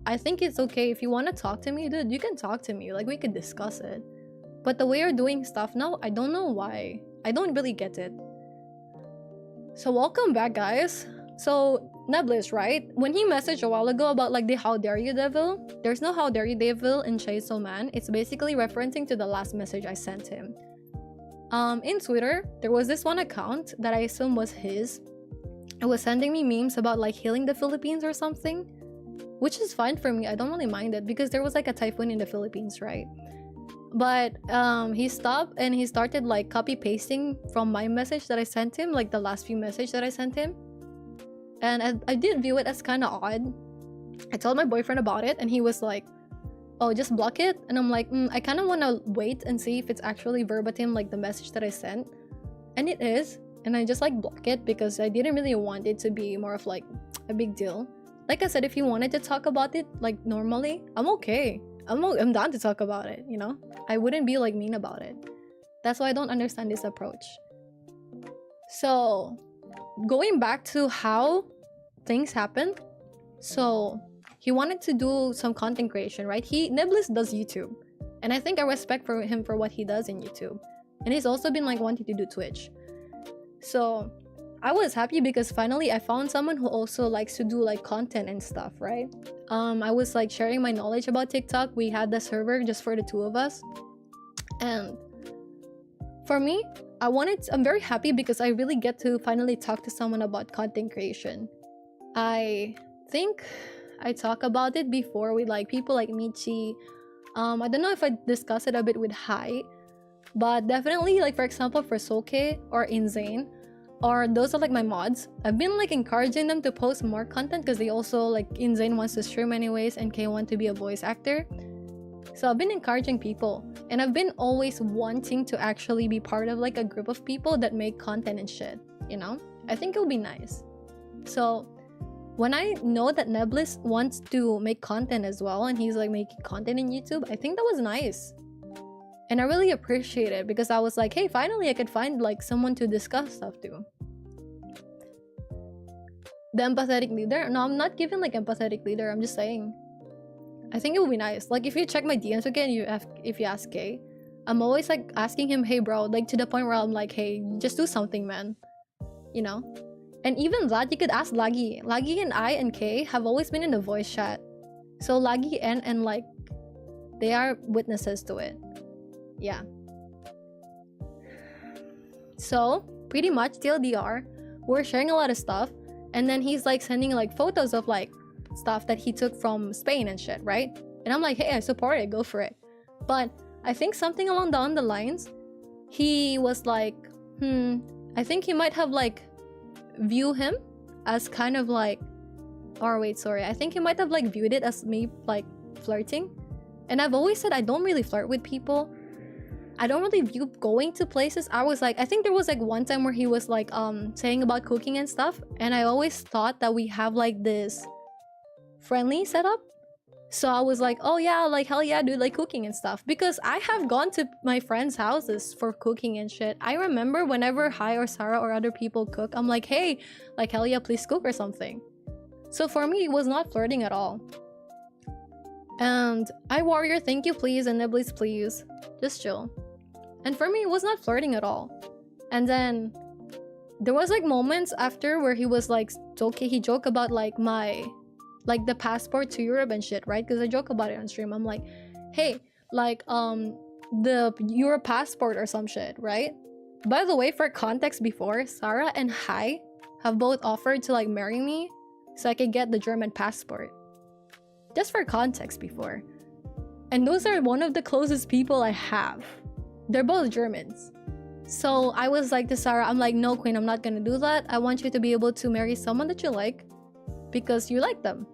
I think it's okay if you want to talk to me, dude, you can talk to me. Like, we could discuss it. But the way you're doing stuff now, I don't know why. I don't really get it. So welcome back, guys. So Neblis, right? When he messaged a while ago about like the how dare you devil, there's no how dare you devil in Chainsaw Man. It's basically referencing to the last message I sent him. In Twitter, there was this one account that I assume was his. It was sending me memes about like healing the Philippines or something, which is fine for me. I don't really mind it because there was like a typhoon in the Philippines, right? But he stopped and he started like copy pasting from my message that I sent him, like the last few messages that I sent him. And I did view it as kind of odd. I told my boyfriend about it and he was like, oh, just block it. And I'm like, I kind of want to wait and see if it's actually verbatim like the message that I sent. And it is. And I just like block it because I didn't really want it to be more of like a big deal. Like I said, if you wanted to talk about it like normally, I'm okay. I'm down to talk about it, you know? I wouldn't be like mean about it. That's why I don't understand this approach. So, going back to how things happened. So, he wanted to do some content creation, right? Neblis does YouTube. And I think I respect for him for what he does in YouTube. And he's also been like wanting to do Twitch. So I was happy because finally I found someone who also likes to do like content and stuff, right? I was like sharing my knowledge about TikTok. We had the server just for the two of us. And for me, I'm very happy because I really get to finally talk to someone about content creation. I think I talked about it before with like people like Michi. I don't know if I discussed it a bit with Hai. But definitely, like for example, for Soke or Insane, or those are like my mods. I've been like encouraging them to post more content because they also like Insane wants to stream anyways and K want to be a voice actor. So I've been encouraging people and I've been always wanting to actually be part of like a group of people that make content and shit, you know? I think it would be nice. So when I know that Neblis wants to make content as well and he's like making content in YouTube, I think that was nice. And I really appreciate it because I was like, hey, finally I could find like someone to discuss stuff to. The empathetic leader? No, I'm not giving like empathetic leader. I'm just saying. I think it would be nice. Like if you check my DMs again, if you ask Kay, I'm always like asking him, hey bro, like to the point where I'm like, hey, just do something, man. You know? And even that, you could ask Lagi. Lagi and I and Kay have always been in the voice chat. So Lagi and like, they are witnesses to it. Yeah. So, pretty much TLDR, we're sharing a lot of stuff. And then he's like sending like photos of like stuff that he took from Spain and shit, right? And I'm like, hey, I support it, go for it. But I think something along the lines, he was like, I think he might have like view him as kind of like, or wait, sorry, I think he might have like viewed it as me like flirting. And I've always said I don't really flirt with people. I don't really view going to places. I was like, I think there was like one time where he was like saying about cooking and stuff, and I always thought that we have like this friendly setup. So I was like, oh yeah, like hell yeah, dude, like cooking and stuff, because I have gone to my friends' houses for cooking and shit. I remember whenever Hai or Sarah or other people cook, I'm like, hey, like hell yeah, please cook or something. So for me, it was not flirting at all. And I warrior, thank you please, and Nibblies please, just chill. And for me, it was not flirting at all. And then there was like moments after where he was like, okay, he joked about like my, like the passport to Europe and shit, right? Because I joke about it on stream. I'm like, hey, like the Europe passport or some shit, right? By the way, for context, before, Sarah and Hai have both offered to like marry me so I could get the German passport. Just for context before. And those are one of the closest people I have. They're both Germans. So I was like to Sarah, I'm like, no queen, I'm not gonna do that. I want you to be able to marry someone that you like because you like them.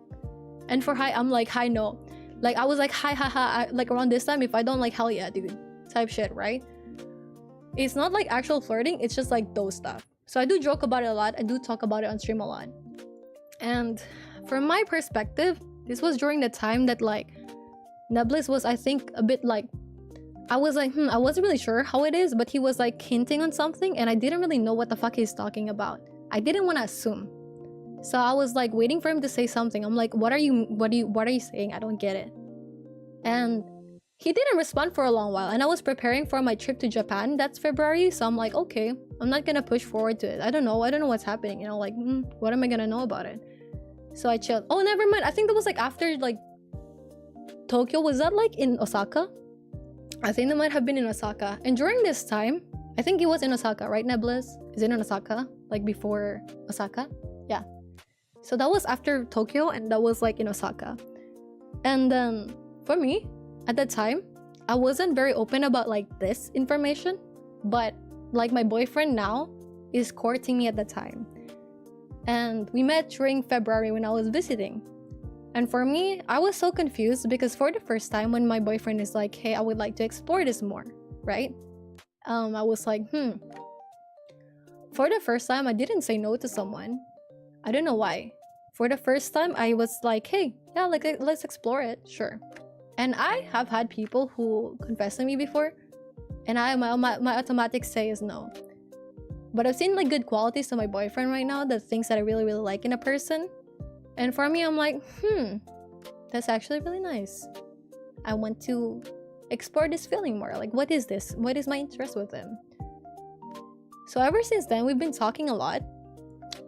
And for Hai, I'm like, Hai, no. Like I was like, hi, haha, like around this time, if I don't like, hell yeah, dude, type shit, right? It's not like actual flirting, it's just like those stuff. So I do joke about it a lot. I do talk about it on stream a lot. And from my perspective, this was during the time that like Neblis was, I think, a bit like, I was like, I wasn't really sure how it is, but he was like hinting on something and I didn't really know what the fuck he's talking about. I didn't want to assume. So I was like waiting for him to say something. I'm like, what are you saying? I don't get it. And he didn't respond for a long while. And I was preparing for my trip to Japan. That's February. So I'm like, okay, I'm not going to push forward to it. I don't know what's happening. You know, like, what am I going to know about it? So I chilled. Oh, never mind. I think that was like after like Tokyo. Was that like in Osaka? I think that might have been in Osaka. And during this time, I think it was in Osaka, right, Neblis? Is it in Osaka? Like before Osaka? Yeah. So that was after Tokyo and that was like in Osaka. And then for me, at that time, I wasn't very open about like this information. But like my boyfriend now is courting me at the time. And we met during February when I was visiting. And for me, I was so confused because for the first time when my boyfriend is like, hey, I would like to explore this more, right? I was like, For the first time, I didn't say no to someone. I don't know why. For the first time, I was like, hey, yeah, like let's explore it, sure. And I have had people who confess to me before, and my automatic say is no. But I've seen like good qualities to my boyfriend right now, the things that I really, really like in a person. And for me, I'm like, that's actually really nice. I want to explore this feeling more. Like, what is this? What is my interest with him? So ever since then, we've been talking a lot.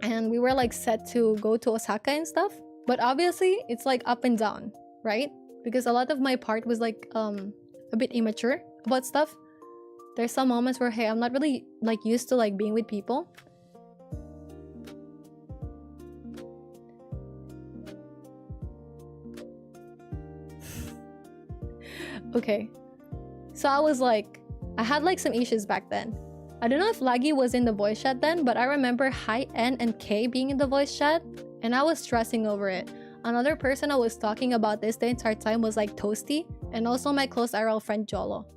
And we were like set to go to Osaka and stuff. But obviously, it's like up and down, right? Because a lot of my part was like a bit immature about stuff. There's some moments where, hey, I'm not really like used to like being with people. Okay, so I was like, I had like some issues back then. I don't know if Lagi was in the voice chat then, but I remember Hai, N, and K being in the voice chat, and I was stressing over it. Another person I was talking about this the entire time was like Toasty, and also my close IRL friend Jolo.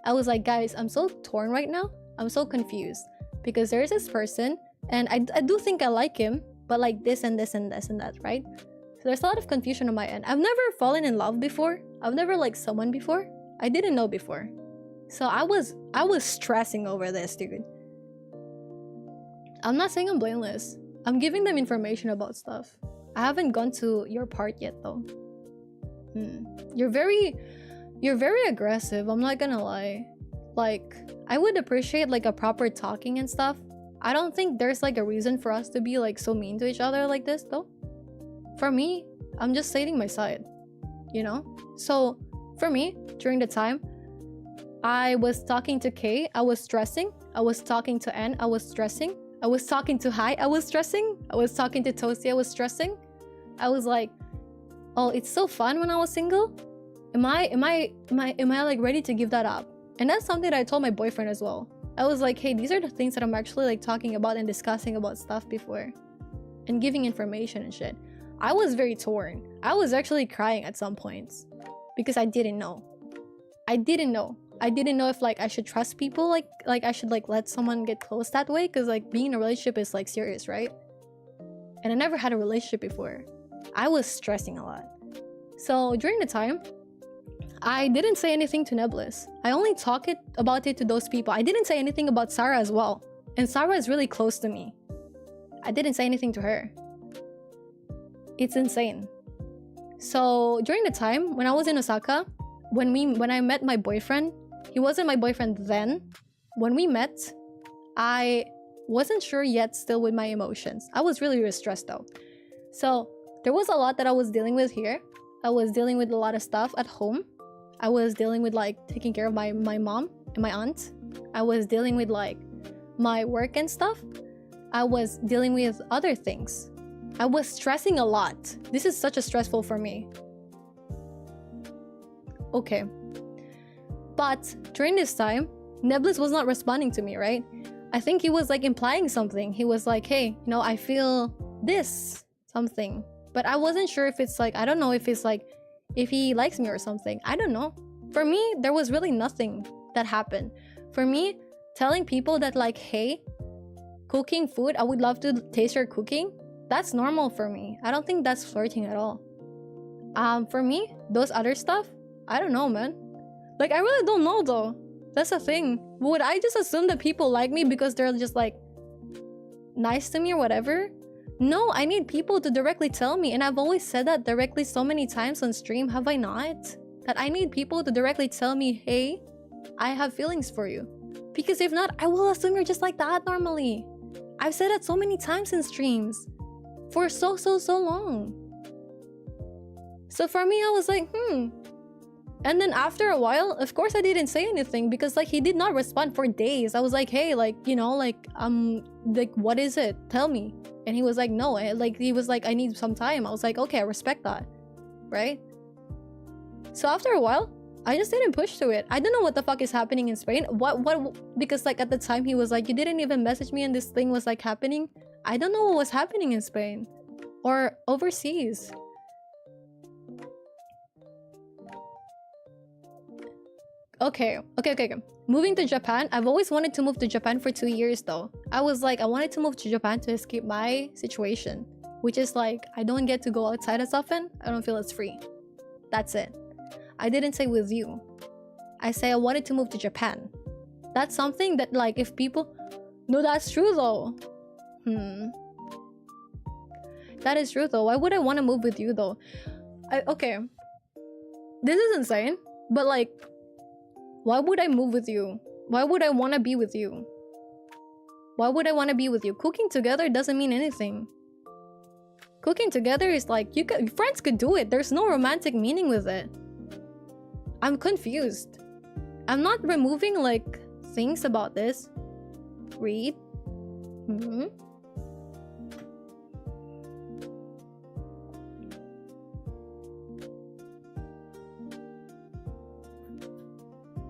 I was like, guys, I'm so torn right now. I'm so confused because there's this person, and I do think I like him, but like this and this and this and that, right? So there's a lot of confusion on my end. I've never fallen in love before. I've never liked someone before. I didn't know before. So I was stressing over this, dude. I'm not saying I'm blameless. I'm giving them information about stuff. I haven't gone to your part yet though. You're very aggressive, I'm not gonna lie. Like, I would appreciate like a proper talking and stuff. I don't think there's like a reason for us to be like so mean to each other like this though. For me, I'm just stating my side, you know? So for me, during the time, I was talking to Kay, I was stressing. I was talking to N, I was stressing. I was talking to Hai, I was stressing. I was talking to Toasty, I was stressing. I was like, oh, it's so fun when I was single. Am I like ready to give that up? And that's something that I told my boyfriend as well. I was like, hey, these are the things that I'm actually like talking about and discussing about stuff before. And giving information and shit. I was very torn. I was actually crying at some points. Because I didn't know. I didn't know if like I should trust people, like I should like let someone get close that way, because like being in a relationship is like serious, right? And I never had a relationship before. I was stressing a lot. So during the time, I didn't say anything to Neblis. I only talked about it to those people. I didn't say anything about Sarah as well. And Sarah is really close to me. I didn't say anything to her. It's insane. So during the time when I was in Osaka, when I met my boyfriend, he wasn't my boyfriend then. When we met, I wasn't sure yet still with my emotions. I was really stressed though. So there was a lot that I was dealing with here. I was dealing with a lot of stuff at home. I was dealing with like taking care of my mom and my aunt. I was dealing with like my work and stuff. I was dealing with other things. I was stressing a lot. This is such a stressful for me. Okay. But during this time, Neblis was not responding to me, right? I think he was like implying something. He was like, hey, you know, I feel this something. But I wasn't sure if it's like, I don't know if it's like, if he likes me or something. I don't know. For me, there was really nothing that happened. For me, telling people that like, hey, cooking food, I would love to taste your cooking, that's normal for me. I don't think that's flirting at all. For me, those other stuff, I don't know, man. Like, I really don't know though. That's the thing. Would I just assume that people like me because they're just like nice to me or whatever? No, I need people to directly tell me, and I've always said that directly so many times on stream, have I not? That I need people to directly tell me, hey, I have feelings for you. Because if not, I will assume you're just like that normally. I've said that so many times in streams. For so long. So for me, I was like, And then after a while, of course I didn't say anything because like he did not respond for days. I was like, hey, like, you know, like, what is it? Tell me. And he was like, no, he was like, I need some time. I was like, okay, I respect that. Right? So after a while, I just didn't push to it. I don't know what the fuck is happening in Spain. Because like at the time he was like, you didn't even message me and this thing was like happening. I don't know what was happening in Spain or overseas. Okay. Moving to Japan. I've always wanted to move to Japan for 2 years though. I was like, I wanted to move to Japan to escape my situation, which is like, I don't get to go outside as often. I don't feel as free. That's it. I didn't say with you. I say I wanted to move to Japan. That's something that like if people... No, that's true though. That is true though. Why would I want to move with you though? Okay. This is insane. But like, why would I move with you? Why would I want to be with you? Why would I want to be with you? Cooking together doesn't mean anything. Cooking together is like, friends could do it. There's no romantic meaning with it. I'm confused. I'm not removing like things about this. Read.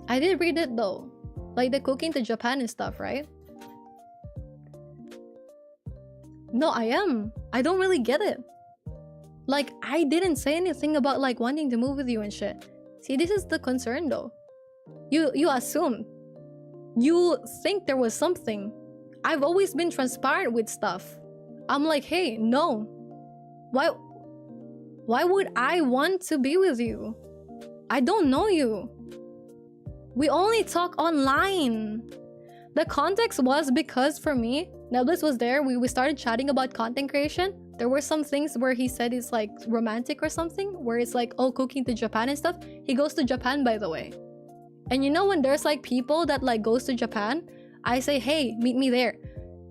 I did read it though. Like the cooking to Japan and stuff, right? No, I am. I don't really get it. Like, I didn't say anything about like wanting to move with you and shit. See, this is the concern though. You assume. You think there was something. I've always been transparent with stuff. I'm like, hey, no. Why would I want to be with you? I don't know you. We only talk online. The context was because for me, Neblis was there. We started chatting about content creation. There were some things where he said it's like romantic or something, where it's like, oh, cooking to Japan and stuff. He goes to Japan, by the way. And you know, when there's like people that like goes to Japan, I say, hey, meet me there.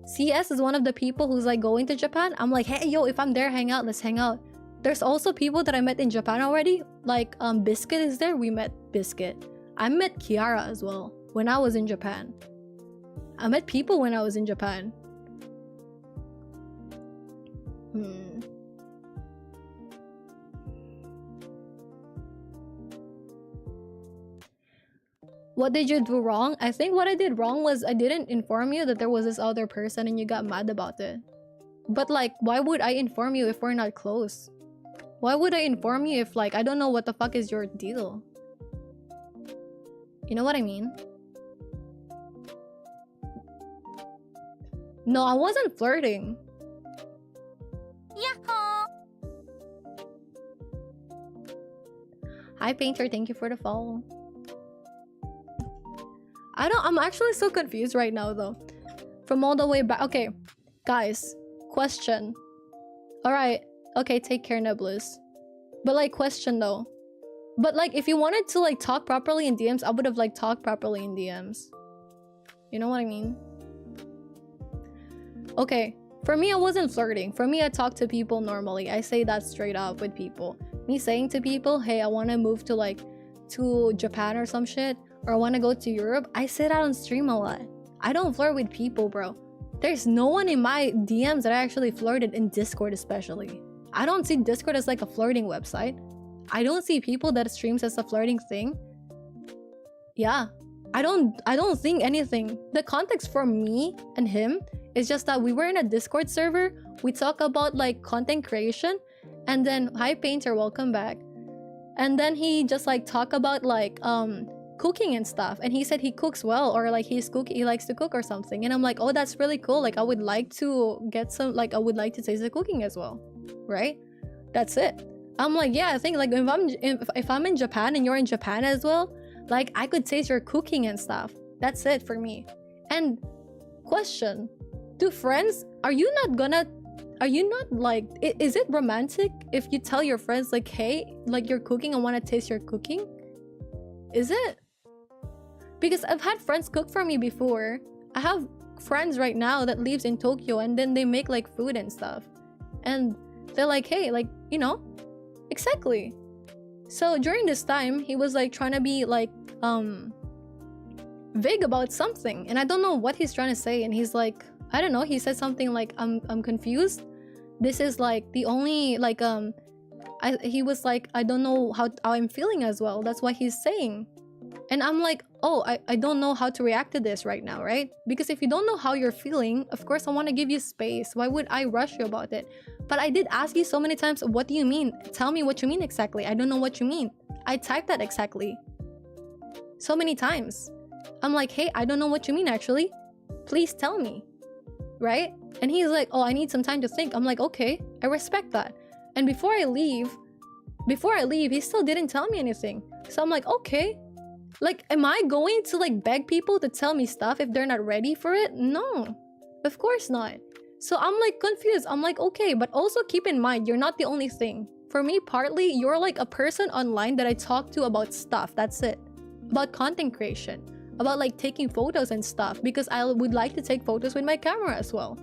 CS is one of the people who's like going to Japan. I'm like, hey, yo, if I'm there, hang out, let's hang out. There's also people that I met in Japan already. Like Biscuit is there. We met Biscuit. I met Kiara as well when I was in Japan. I met people when I was in Japan. What did you do wrong? I think what I did wrong was I didn't inform you that there was this other person and you got mad about it. But like, why would I inform you if we're not close? Why would I inform you if like, I don't know what the fuck is your deal? You know what I mean? No, I wasn't flirting. Yahoo! Hi Painter, thank you for the follow. I'm actually so confused right now though. From all the way back. Okay, guys, question. Alright, okay, take care, Nebulous. But like, question though. But like, if you wanted to like talk properly in DMs, I would have like talked properly in DMs. You know what I mean? Okay, for me, I wasn't flirting. For me, I talk to people normally. I say that straight up with people. Me saying to people, hey, I want to move to like, to Japan or some shit. Or I want to go to Europe. I say that on stream a lot. I don't flirt with people, bro. There's no one in my DMs that I actually flirted in Discord especially. I don't see Discord as like a flirting website. I don't see people that streams as a flirting thing. Yeah. I don't think anything. The context for me and him is just that we were in a Discord server. We talk about like content creation. And then, hi Painter, welcome back. And then he just like talk about like cooking and stuff, and he said he cooks well, or like he likes to cook or something, and I'm like, oh, that's really cool. Like I would like to get some, like I would like to taste the cooking as well, right? That's it. I'm like, yeah, I think like if I'm in Japan and you're in Japan as well, like I could taste your cooking and stuff. That's it for me. And question, do friends, are you not like, is it romantic if you tell your friends like, hey, like you're cooking, I want to taste your cooking? Is it? Because I've had friends cook for me before. I have friends right now that lives in Tokyo, and then they make like food and stuff. And they're like, hey, like, you know, exactly. So during this time, he was like trying to be like vague about something, and I don't know what he's trying to say. And he's like, I don't know, he said something like, I'm confused. This is like the only like he was like, I don't know how I'm feeling as well. That's what he's saying. And I'm like, oh, I don't know how to react to this right now, right? Because if you don't know how you're feeling, of course I want to give you space. Why would I rush you about it? But I did ask you so many times, what do you mean? Tell me what you mean exactly. I don't know what you mean. I typed that exactly so many times. I'm like, hey, I don't know what you mean actually. Please tell me, right? And he's like, oh, I need some time to think. I'm like, okay, I respect that. And before I leave, he still didn't tell me anything. So I'm like, okay. Like, am I going to like beg people to tell me stuff if they're not ready for it? No, of course not. So I'm like confused. I'm like, okay, but also keep in mind, you're not the only thing. For me, partly, you're like a person online that I talk to about stuff. That's it. About content creation. About like taking photos and stuff. Because I would like to take photos with my camera as well.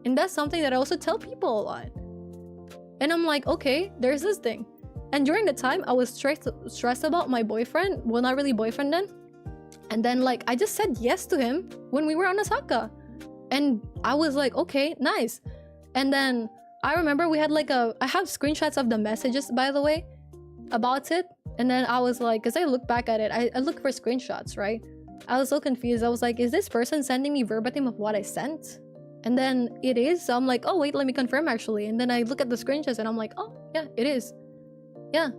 And that's something that I also tell people a lot. And I'm like, okay, there's this thing. And during the time, I was stressed about my boyfriend. Well, not really boyfriend then. And then like, I just said yes to him when we were on Osaka. And I was like, okay, nice. And then I remember we had like I have screenshots of the messages, by the way, about it. And then I was like, because I look back at it, I look for screenshots, right? I was so confused. I was like, is this person sending me verbatim of what I sent? And then it is. So I'm like, oh, wait, let me confirm actually. And then I look at the screenshots and I'm like, oh, yeah, it is. Yeah.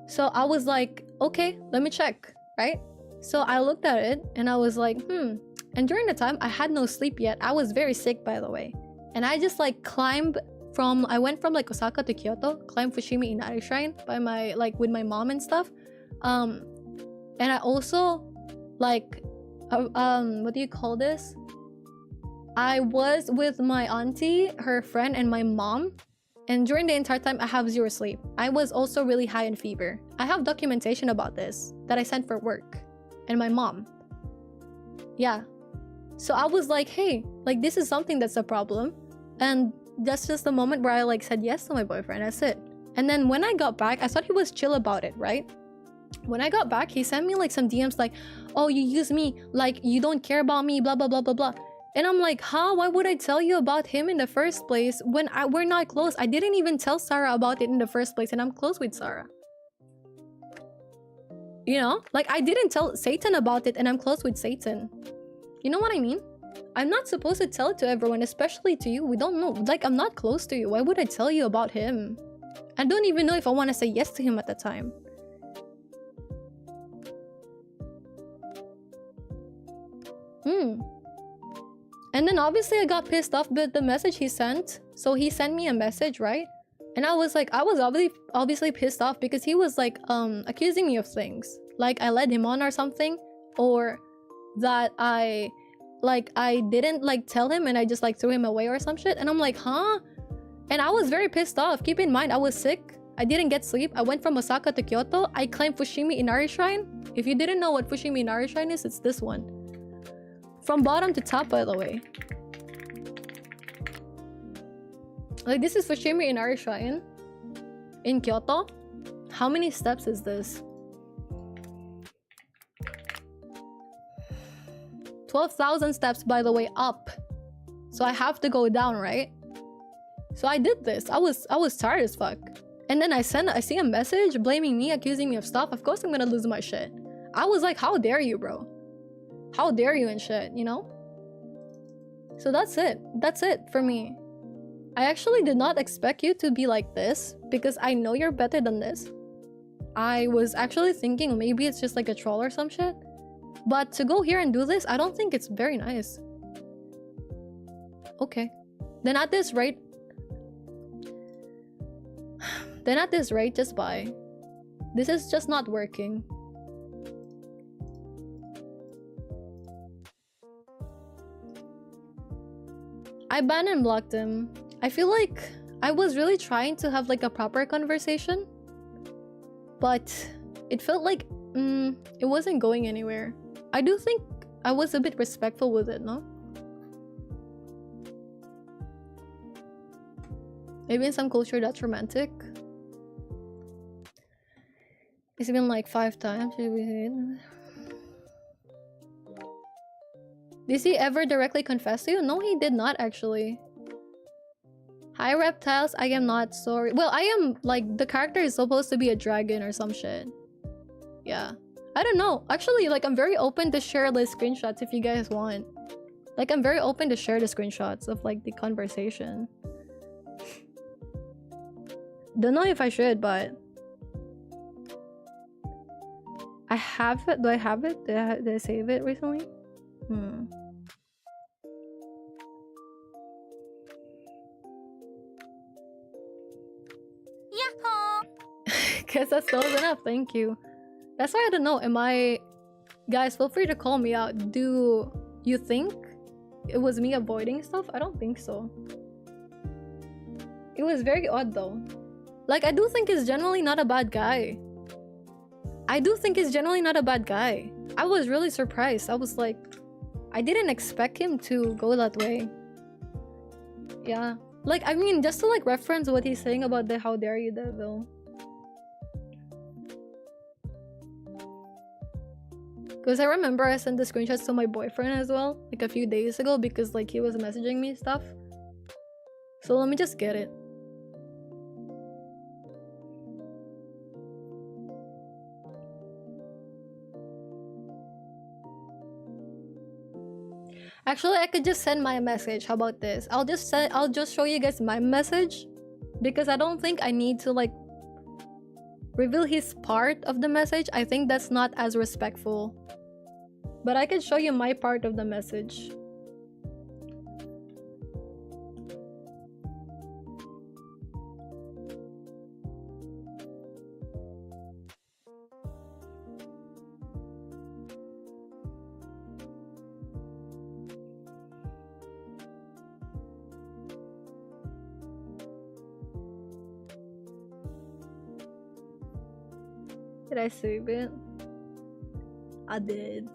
So I was like, okay, let me check, right? So I looked at it and I was like, And during the time, I had no sleep yet. I was very sick, by the way. And I just like I went from like Osaka to Kyoto, climbed Fushimi Inari Shrine by with my mom and stuff. And I also like what do you call this? I was with my auntie, her friend, and my mom, and during the entire time I have zero sleep. I was also really high in fever. I have documentation about this that I sent for work and my mom. Yeah. So I was like, hey, like this is something that's a problem. And that's just the moment where I like said yes to my boyfriend. That's it. And then when I got back, I thought he was chill about it, right? When I got back, he sent me like some DMs like, oh, you use me, like you don't care about me, blah, blah, blah, blah, blah. And I'm like, huh? Why would I tell you about him in the first place when we're not close? I didn't even tell Sarah about it in the first place, and I'm close with Sarah. You know? Like, I didn't tell Satan about it, and I'm close with Satan. You know what I mean? I'm not supposed to tell it to everyone, especially to you. We don't know. Like, I'm not close to you. Why would I tell you about him? I don't even know if I want to say yes to him at the time. And then obviously I got pissed off with the message he sent. So he sent me a message, right? And I was like, I was obviously pissed off because he was like accusing me of things. Like I led him on or something. Or that I didn't like tell him and I just like threw him away or some shit. And I'm like, huh? And I was very pissed off. Keep in mind, I was sick. I didn't get sleep. I went from Osaka to Kyoto. I climbed Fushimi Inari Shrine. If you didn't know what Fushimi Inari Shrine is, it's this one. From bottom to top, by the way. Like, this is Fushimi Inari Shrine in Kyoto. How many steps is this? 12,000 steps, by the way, up. So I have to go down, right? So I did this. I was tired as fuck. And then I see a message blaming me, accusing me of stuff. Of course I'm gonna lose my shit. I was like, how dare you, bro? How dare you and shit, you know? So that's it. That's it for me. I actually did not expect you to be like this because I know you're better than this. I was actually thinking maybe it's just like a troll or some shit. But to go here and do this, I don't think it's very nice. Okay. Then at this rate, just bye. This is just not working. I banned and blocked him. I feel like I was really trying to have like a proper conversation, but it felt like it wasn't going anywhere. I do think I was a bit respectful with it, no? Maybe in some culture that's romantic. It's been like 5 times. Did he ever directly confess to you? No, he did not actually. Hi reptiles, I am not sorry. Well, I am like, the character is supposed to be a dragon or some shit. Yeah. I don't know. Actually, like I'm very open to share the screenshots if you guys want. Like I'm very open to share the screenshots of like the conversation. Don't know if I should, but I have it. Do I have it? Did I save it recently? Guess that's close enough. Thank you. That's why I don't know. Am I... Guys, feel free to call me out. Do you think it was me avoiding stuff? I don't think so. It was very odd though. Like, I do think he's generally not a bad guy. I do think he's generally not a bad guy. I was really surprised. I was like... I didn't expect him to go that way. Yeah. Like, I mean, just to like reference what he's saying about the how dare you devil. Because I remember I sent the screenshots to my boyfriend as well, like a few days ago, because like he was messaging me stuff. So let me just get it. Actually, I could just send my message. How about this? I'll just show you guys my message, because I don't think I need to like reveal his part of the message. I think that's not as respectful. But I can show you my part of the message. Did I save it? I did.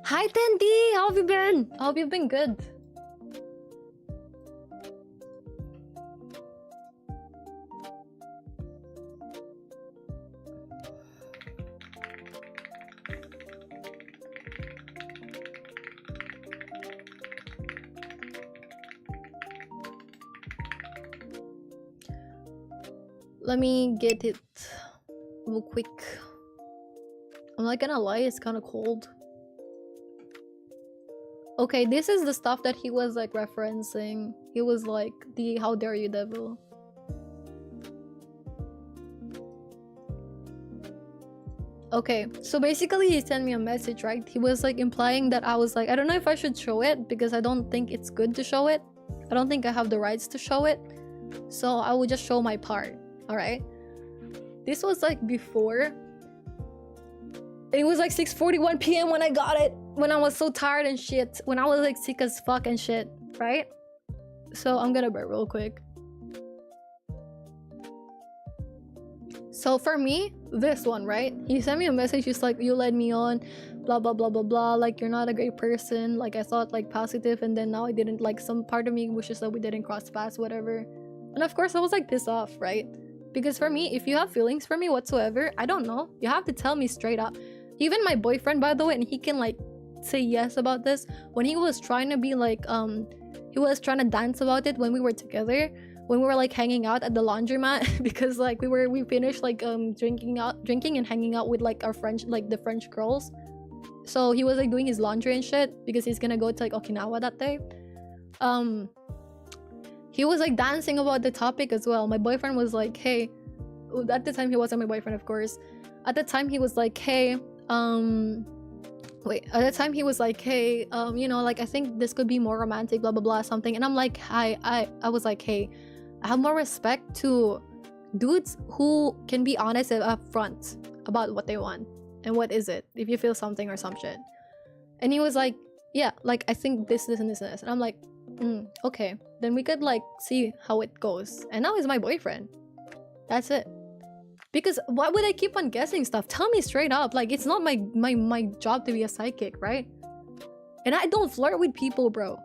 Hi Tendi, how have you been? I hope you've been good. Let me get it real quick. I'm not gonna lie, it's kind of cold. Okay, this is the stuff that he was like referencing. He was like, the how dare you devil. Okay, so basically he sent me a message, right? He was like implying that I was like, I don't know if I should show it because I don't think it's good to show it. I don't think I have the rights to show it. So I will just show my part. Alright, this was like before. It was like 6:41 p.m. when I got it, when I was so tired and shit, when I was like sick as fuck and shit, right? So I'm gonna burp real quick. So for me, this one, right? He sent me a message, he's like, you led me on, blah blah blah blah blah, like you're not a great person, like I thought like positive, and then now I didn't, like some part of me wishes that we didn't cross paths, whatever. And of course I was like pissed off, right? Because for me, if you have feelings for me whatsoever, I don't know, you have to tell me straight up. Even my boyfriend, by the way, and he can like say yes about this, when he was trying to be like he was trying to dance about it when we were together, when we were like hanging out at the laundromat because like we finished like drinking and hanging out with like our French, like the French girls. So he was like doing his laundry and shit because he's gonna go to like Okinawa that day. He was like dancing about the topic as well. My boyfriend was like, hey, at the time he wasn't my boyfriend, of course. At the time he was like, hey, at the time he was like, hey, you know, like I think this could be more romantic, blah blah blah, something. And I'm like, I was like, hey, I have more respect to dudes who can be honest and upfront about what they want and what is it, if you feel something or some shit. And he was like, yeah, like I think this and this and this. And I'm like, okay, then we could like see how it goes. And now he's my boyfriend. That's it. Because why would I keep on guessing stuff? Tell me straight up. Like, it's not my job to be a psychic, right? And I don't flirt with people, bro.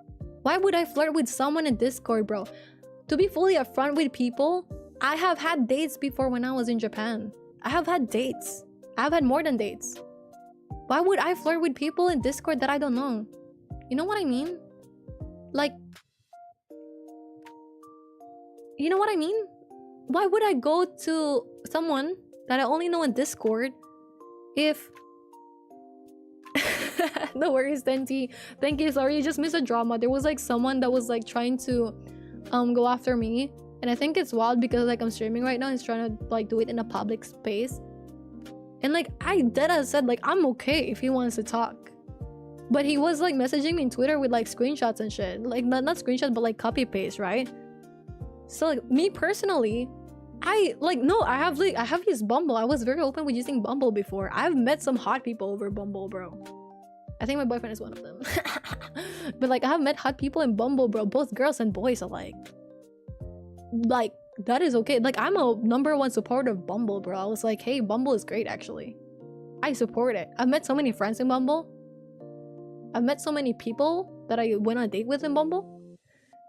Why would I flirt with someone in Discord, bro? To be fully upfront with people, I have had dates before when I was in Japan. I have had dates. I have had more than dates. Why would I flirt with people in Discord that I don't know? You know what I mean? Like, you know what I mean? Why would I go to someone that I only know in Discord if... No worries, Tenti. Thank you, sorry, you just missed a drama. There was like someone that was like trying to go after me. And I think it's wild because like I'm streaming right now and he's trying to like do it in a public space. And like I deadass said like I'm okay if he wants to talk. But he was like messaging me in Twitter with like screenshots and shit. Like not screenshots but like copy paste, right? So like me personally, I have used Bumble. I was very open with using Bumble before. I've met some hot people over Bumble, bro. I think my boyfriend is one of them. But like I have met hot people in Bumble, bro. Both girls and boys alike. Like that is okay. Like I'm a #1 supporter of Bumble, bro. I was like, hey, Bumble is great actually. I support it. I've met so many friends in Bumble. I've met so many people that I went on a date with in Bumble.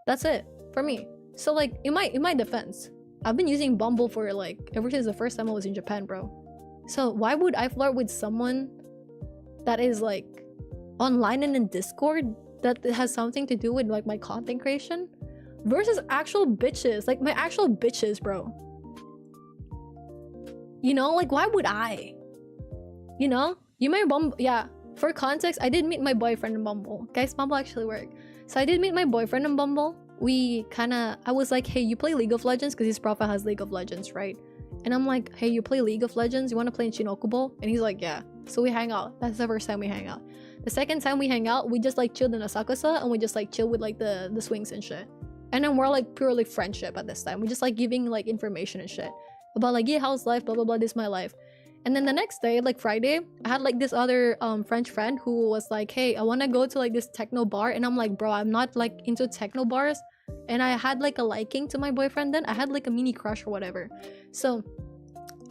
That's it for me. So like in my defense, I've been using Bumble for like ever since the first time I was in Japan, bro. So why would I flirt with someone that is like online and in Discord that has something to do with like my content creation versus actual bitches, like my actual bitches, bro? You know, like why would I? You know, you may Bumble. Yeah, for context, I did meet my boyfriend in Bumble. Guys, Bumble actually worked. So I did meet my boyfriend in Bumble. I was like, hey, you play League of Legends? Because his profile has League of Legends, right? And I'm like, hey, you play League of Legends? You want to play in Shinokubo? And he's like, yeah. So we hang out. That's the first time we hang out. The second time we hang out, we just like chilled in Asakusa and we just like chill with like the swings and shit. And then we're like purely friendship at this time. We're just like giving like information and shit. about like, yeah, how's life, blah blah blah, this is my life. And then the next day, like Friday, I had like this other French friend who was like, hey, I want to go to like this techno bar. And I'm like, bro, I'm not like into techno bars. And I had like a liking to my boyfriend then. I had like a mini crush or whatever. So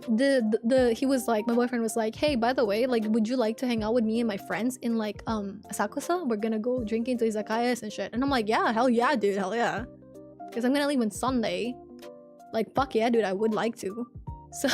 he was like, my boyfriend was like, hey, by the way, like, would you like to hang out with me and my friends in like Asakusa? We're gonna go drinking to izakayas and shit. And I'm like, yeah, hell yeah, dude, hell yeah. Because I'm gonna leave on Sunday. Like, fuck yeah, dude, I would like to. So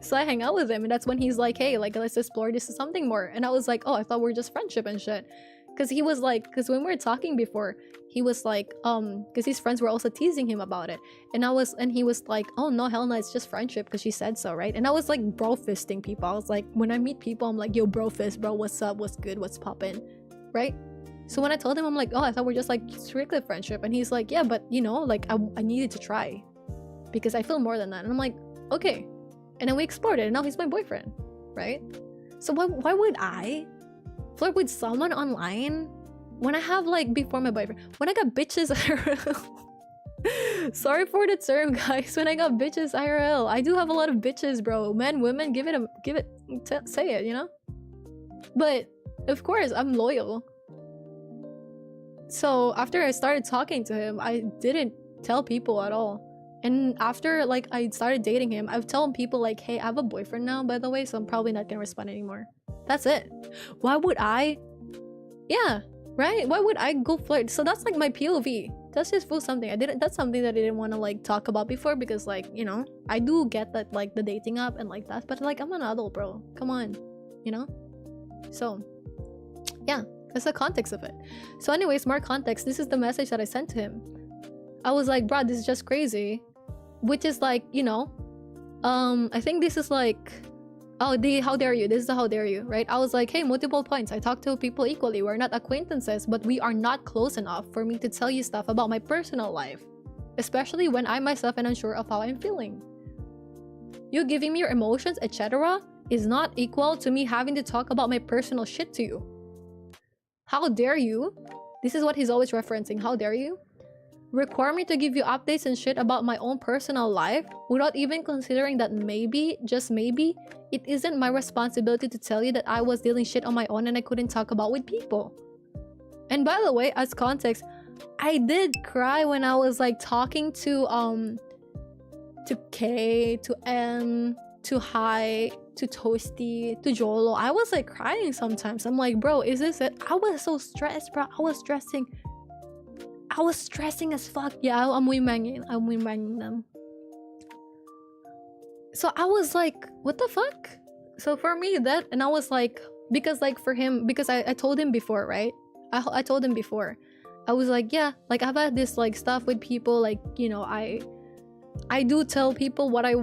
so I hang out with him, and that's when he's like, hey, like, let's explore this to something more. And I was like, oh, I thought we were just friendship and shit. Because he was like, because when we were talking before, he was like, because his friends were also teasing him about it. And he was like, oh no, hell no, it's just friendship because she said so, right? And I was like bro fisting people. I was like, when I meet people, I'm like, yo, bro fist, bro, what's up, what's good, what's poppin', right? So when I told him, I'm like, oh, I thought we're just like strictly friendship. And he's like, yeah, but you know, like I needed to try because I feel more than that. And I'm like, okay. And then we explored it, and now he's my boyfriend, right? So why would I flirt with someone online when I have like, before my boyfriend, when I got bitches IRL? Sorry for the term, guys. When I got bitches IRL, I do have a lot of bitches, bro. Men, women, say it, you know? But of course, I'm loyal. So after I started talking to him, I didn't tell people at all. And after like I started dating him, I've told people like, hey, I have a boyfriend now, by the way, so I'm probably not gonna respond anymore. That's it. Why would I? Yeah, right? Why would I go flirt? So that's like my POV. That's just for something. That's something that I didn't want to like talk about before, because like, you know, I do get that like the dating app and like that, but like I'm an adult, bro. Come on, you know? So yeah, that's the context of it. So anyways, more context. This is the message that I sent to him. I was like, bro, this is just crazy. Which is like, you know, I think this is like, oh, how dare you? This is the how dare you, right? I was like, hey, multiple points. I talk to people equally. We're not acquaintances, but we are not close enough for me to tell you stuff about my personal life, especially when I myself am unsure of how I'm feeling. You giving me your emotions, etc., is not equal to me having to talk about my personal shit to you. How dare you? This is what he's always referencing. How dare you require me to give you updates and shit about my own personal life without even considering that maybe, just maybe, it isn't my responsibility to tell you that I was dealing shit on my own and I couldn't talk about with people. And by the way, as context, I did cry when I was like talking to K, to M, to Hi, to Toasty, to Jolo. I was like crying sometimes. I'm like, bro, is this it? I was so stressed, bro. I was stressing as fuck. Yeah, I'm wingmanging them. So I was like, what the fuck? So for me, that, and I was like, because like for him, because I told him before, right? I told him before. I was like, yeah, like I've had this like stuff with people, like, you know, I do tell people what I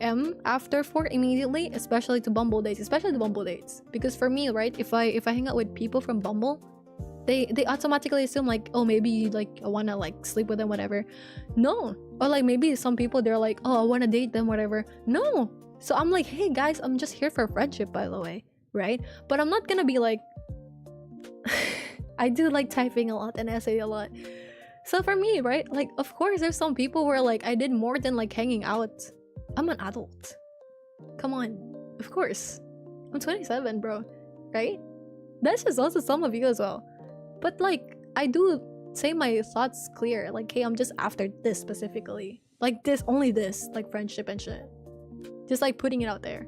am after for immediately, especially to Bumble dates, because for me, right, if I hang out with people from Bumble, they automatically assume like, oh, maybe like I wanna like sleep with them, whatever. No. Or like maybe some people, they're like, oh, I wanna date them, whatever. No. So I'm like, hey guys, I'm just here for friendship, by the way, right? But I'm not gonna be like I do like typing a lot and essay a lot. So for me, right, like of course there's some people where like I did more than like hanging out. I'm an adult. Come on. Of course. I'm 27, bro. Right? That's just also some of you as well. But like I do say my thoughts clear, like, hey, I'm just after this specifically, like this, only this, like friendship and shit, just like putting it out there.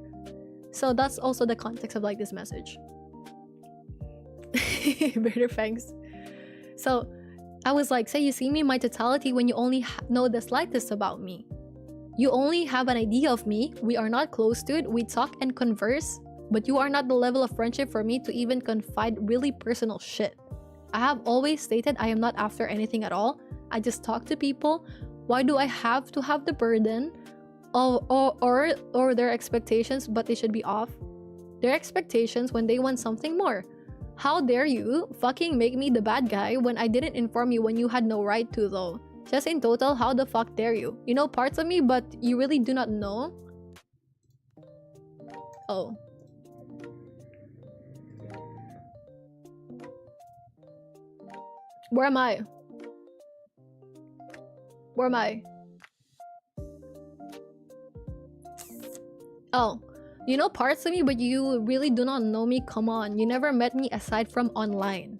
So that's also the context of like this message. Better thanks. So I was like, say you see me in my totality when you only know the slightest about me. You only have an idea of me. We are not close to it. We talk and converse, but you are not the level of friendship for me to even confide really personal shit. I have always stated I am not after anything at all. I just talk to people. Why do I have to have the burden of or their expectations, but they should be off their expectations when they want something more? How dare you fucking make me the bad guy when I didn't inform you when you had no right to, though? Just in total, how the fuck dare you? You know parts of me, but you really do not know? Oh. Where am I? Where am I? Oh, you know parts of me, but you really do not know me. Come on, you never met me aside from online.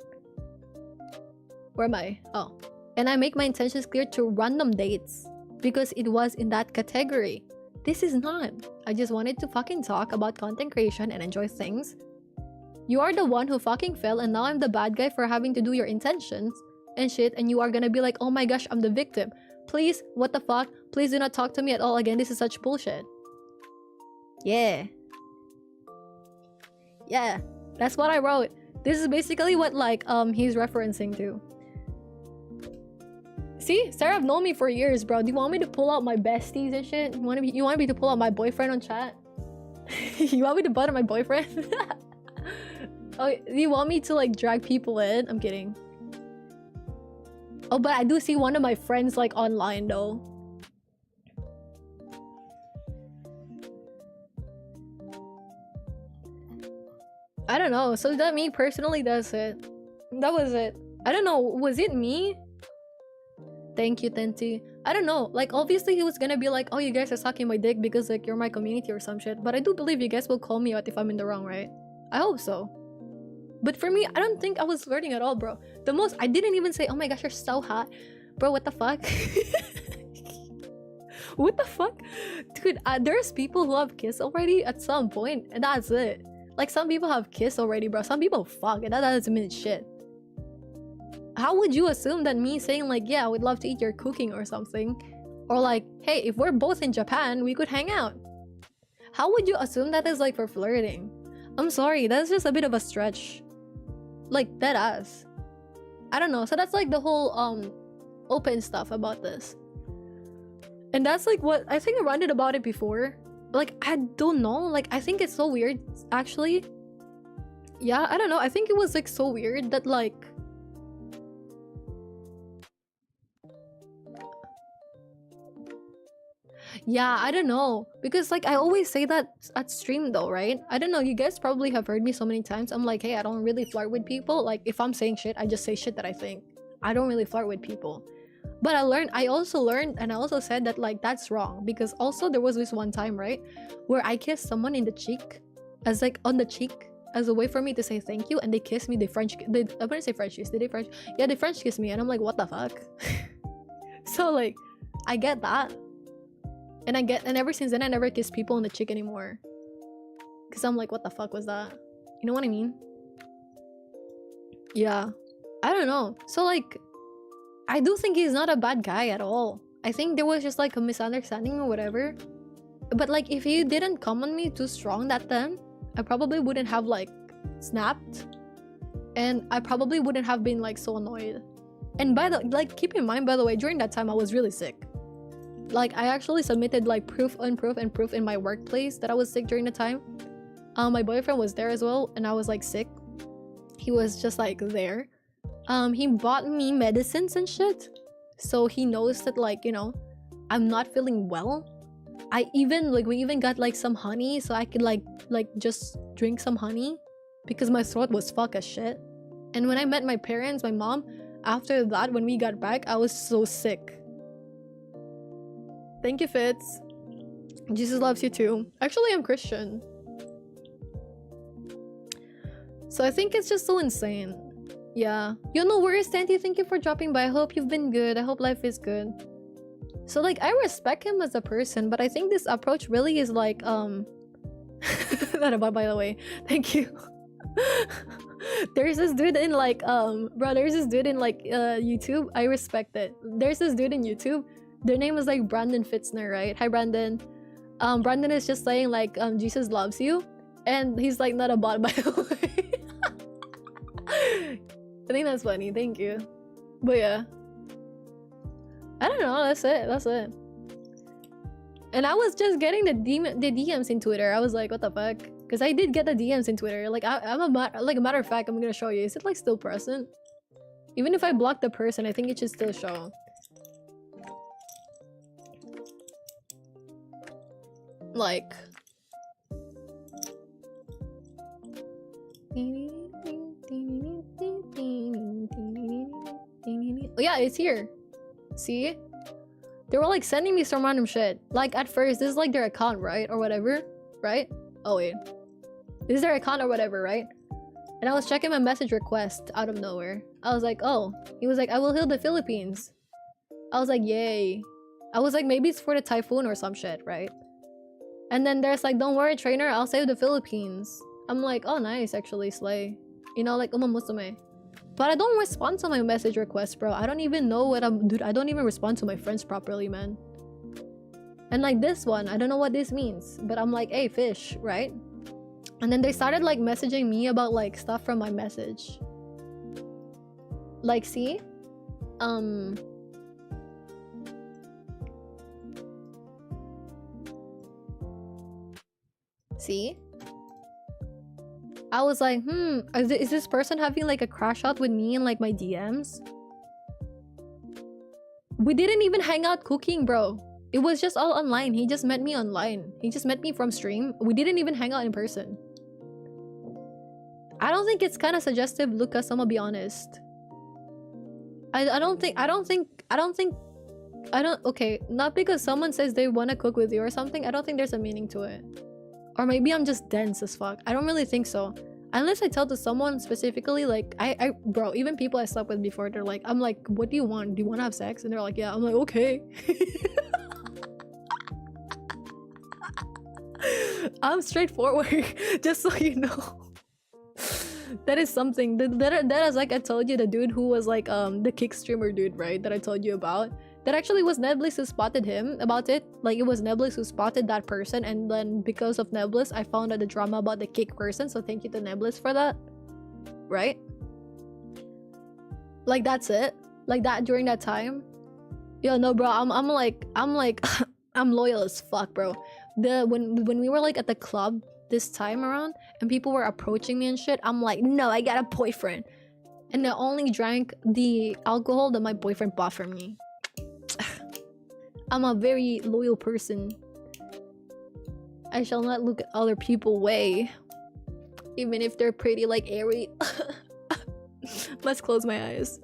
Where am I? Oh. And I make my intentions clear to random dates because it was in that category. This is not. I just wanted to fucking talk about content creation and enjoy things. You are the one who fucking fell, and now I'm the bad guy for having to do your intentions and shit, and you are gonna be like, oh my gosh, I'm the victim. Please, what the fuck? Please do not talk to me at all again. This is such bullshit. Yeah. Yeah. That's what I wrote. This is basically what like he's referencing to. See, Sarah, known me for years, bro. Do you want me to pull out my besties and shit? You want me to pull out my boyfriend on chat? You want me to butter my boyfriend? Oh, do you want me to like drag people in? I'm kidding. Oh, but I do see one of my friends like online though. I don't know. So that me personally, that's it. That was it. I don't know. Was it me? Thank you, Tenti. I don't know. Like, obviously he was gonna be like, oh, you guys are sucking my dick because like you're my community or some shit. But I do believe you guys will call me out if I'm in the wrong, right? I hope so. But for me, I don't think I was flirting at all, bro. The most, I didn't even say, oh my gosh, you're so hot. Bro, what the fuck? What the fuck? Dude, there's people who have kissed already at some point, and that's it. Like, some people have kissed already, bro. Some people fuck, and that doesn't mean shit. How would you assume that me saying like, yeah, I would love to eat your cooking or something, or like, hey, if we're both in Japan, we could hang out? How would you assume that is like for flirting? I'm sorry, that's just a bit of a stretch. Like, dead ass. I don't know. So that's like the whole open stuff about this. And that's like what I think I ranted about it before. Like, I don't know. Like, I think it's so weird, actually. Yeah, I don't know. I think it was like so weird that like, yeah, I don't know. Because like I always say that at stream though, right? I don't know, you guys probably have heard me so many times. I'm like, hey, I don't really flirt with people. Like, if I'm saying shit, I just say shit that I think. I don't really flirt with people. But I also learned and I also said that like that's wrong. Because also there was this one time, right, where I kissed someone in the cheek, as like on the cheek, as a way for me to say thank you, and they kissed me. I wouldn't say French kiss. Did they French? Yeah, they French kissed me, and I'm like, what the fuck? So like, I get that. And ever since then I never kiss people on the cheek anymore. Cause I'm like, what the fuck was that? You know what I mean? Yeah. I don't know. So like, I do think he's not a bad guy at all. I think there was just like a misunderstanding or whatever. But like, if he didn't come on me too strong that time, I probably wouldn't have like snapped. And I probably wouldn't have been like so annoyed. And keep in mind, by the way, during that time I was really sick. Like, I actually submitted like proof in my workplace that I was sick during the time. My boyfriend was there as well, and I was like sick. He was just like there. He bought me medicines and shit, so he knows that like, you know, I'm not feeling well. We even got like some honey so I could like just drink some honey because my throat was fuck as shit. And when I met my parents, my mom, after that, when we got back, I was so sick. Thank you, Fitz. Jesus loves you too. Actually, I'm Christian. So I think it's just so insane. Yeah. Yo, no worries, Tanty. Thank you for dropping by. I hope you've been good. I hope life is good. So like, I respect him as a person, but I think this approach really is like, not about, by the way. Thank you. There's this dude in like, there's this dude in like, YouTube. I respect it. There's this dude in YouTube. Their name is like Brandon Fitzner, right? Hi, Brandon. Brandon is just saying like, Jesus loves you. And he's like not a bot, by the way. I think that's funny. Thank you. But yeah. I don't know. That's it. And I was just getting the DMs in Twitter. I was like, what the fuck? Because I did get the DMs in Twitter. Like, I'm a matter of fact, I'm gonna show you. Is it like still present? Even if I block the person, I think it should still show. Like, oh yeah, it's here. See? They were like sending me some random shit. Like, at first, this is like their account, right? Or whatever. right? Oh wait, this is their account or whatever, right? And I was checking my message request out of nowhere. I was like, oh, he was like, I will heal the Philippines. I was like, yay. I was like, maybe it's for the typhoon or some shit, right? And then there's like, don't worry, trainer, I'll save the Philippines. I'm like, oh, nice, actually, slay. You know, like, umamusume. But I don't respond to my message requests, bro. I don't even know what I'm... Dude, I don't even respond to my friends properly, man. And like this one, I don't know what this means. But I'm like, hey, fish, right? And then they started like messaging me about like stuff from my message. Like, see? See? I was like, is this person having like a crash out with me in like my DMs? We didn't even hang out cooking, bro. It was just all online. He just met me online. He just met me from stream. We didn't even hang out in person. I don't think it's kind of suggestive, Lucas, I'm gonna be honest. Okay, not because someone says they want to cook with you or something. I don't think there's a meaning to it. Or maybe I'm just dense as fuck. I don't really think so. Unless I tell to someone specifically, like, bro, even people I slept with before, they're like, I'm like, what do you want? Do you want to have sex? And they're like, yeah. I'm like, okay. I'm straightforward, just so you know. That is something. That is like I told you, the dude who was like, the kick streamer dude, right? That I told you about. That actually was Neblis who spotted him about it. Like, it was Neblis who spotted that person, and then because of Neblis, I found out the drama about the kick person. So thank you to Neblis for that, right? Like, that's it. Like that during that time. Yo, no, bro. I'm like I'm loyal as fuck, bro. When we were like at the club this time around, and people were approaching me and shit, I'm like, no, I got a boyfriend, and I only drank the alcohol that my boyfriend bought for me. I'm a very loyal person. I shall not look at other people away, even if they're pretty like airy. Let's close my eyes.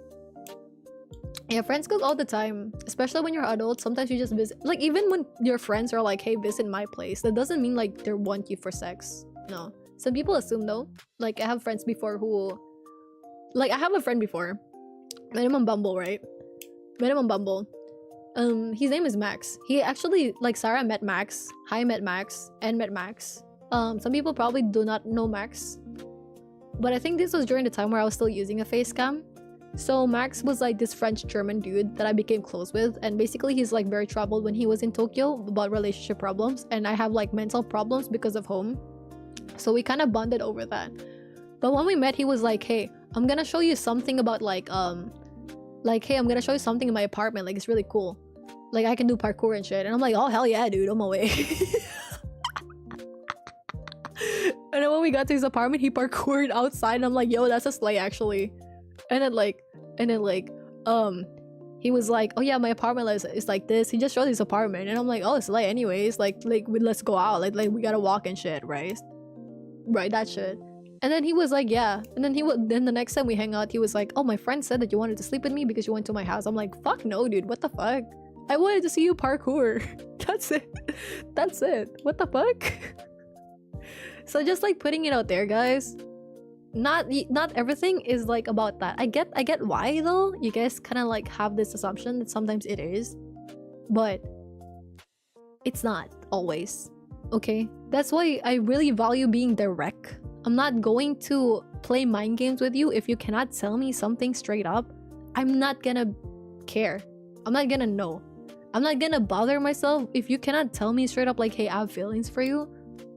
Yeah, friends cook all the time, especially when you're adults. Sometimes you just visit, like, even when your friends are like, hey, visit my place, that doesn't mean like they want you for sex. No, some people assume though. Like, I have friends before who, like, I have a friend before, met him on Bumble, right? Met him on Bumble. His name is Max. He actually, like, Sarah met Max. I met Max and met Max. Some people probably do not know Max, but I think this was during the time where I was still using a Facecam. So Max was like this French-German dude that I became close with, and basically he's like very troubled when he was in Tokyo about relationship problems, and I have like mental problems because of home. So we kind of bonded over that. But when we met, he was like, hey, I'm gonna show you something about like, hey, I'm gonna show you something in my apartment, like, it's really cool. Like, I can do parkour and shit. And I'm like, oh, hell yeah, dude, on my way. And then when we got to his apartment, he parkoured outside, and I'm like, yo, that's a slay, actually. And then he was like, oh yeah, my apartment is like this. He just showed his apartment, and I'm like, oh, it's slay anyways. Like let's go out. Like we gotta walk and shit, right? Right, that shit. And then he was like, yeah. And then the next time we hang out, he was like, oh, my friend said that you wanted to sleep with me because you went to my house. I'm like, fuck no, dude. What the fuck? I wanted to see you parkour. That's it. That's it. What the fuck? So just like putting it out there, guys. Not everything is like about that. I get why though. You guys kind of like have this assumption that sometimes it is, but it's not always. Okay? That's why I really value being direct. I'm not going to play mind games with you. If you cannot tell me something straight up, I'm not gonna care. I'm not gonna know. I'm not gonna bother myself if you cannot tell me straight up like, hey, I have feelings for you.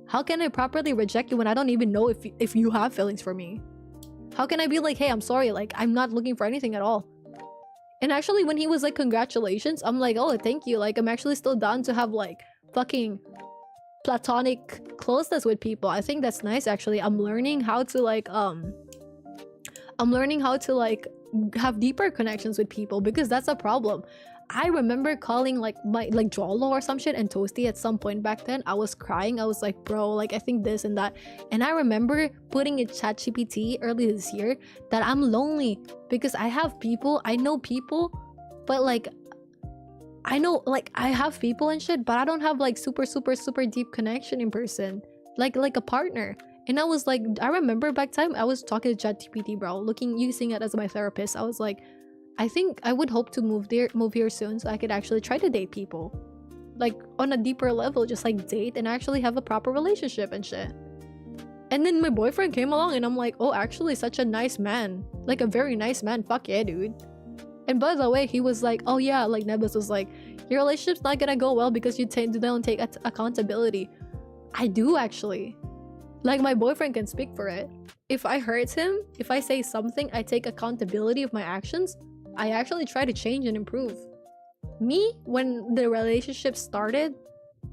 How can I properly reject you when I don't even know if you have feelings for me? How can I be like, hey, I'm sorry, like, I'm not looking for anything at all? And actually, when he was like, congratulations, I'm like, oh, thank you. Like, I'm actually still down to have like fucking platonic closeness with people. I think that's nice, actually. I'm learning how to like have deeper connections with people, because that's a problem. I remember calling like my Jolo or some shit and Toasty at some point back then. I was crying. I was like, bro, like, I think this and that. And I remember putting in ChatGPT early this year that I'm lonely because I have people, I know people, but like I know, like, I have people and shit, but I don't have like super deep connection in person, like a partner. And I was like, I remember back time I was talking to ChatGPT, bro, using it as my therapist. I was like, I think I would hope to move here soon, so I could actually try to date people, like on a deeper level, just like date and actually have a proper relationship and shit. And then my boyfriend came along, and I'm like, oh, actually, such a nice man, like a very nice man. Fuck yeah, dude. And by the way, he was like, oh yeah, like Nebus was like, your relationship's not gonna go well because you don't take accountability. I do actually. Like, my boyfriend can speak for it. If I hurt him, if I say something, I take accountability of my actions. I actually try to change and improve. Me, when the relationship started,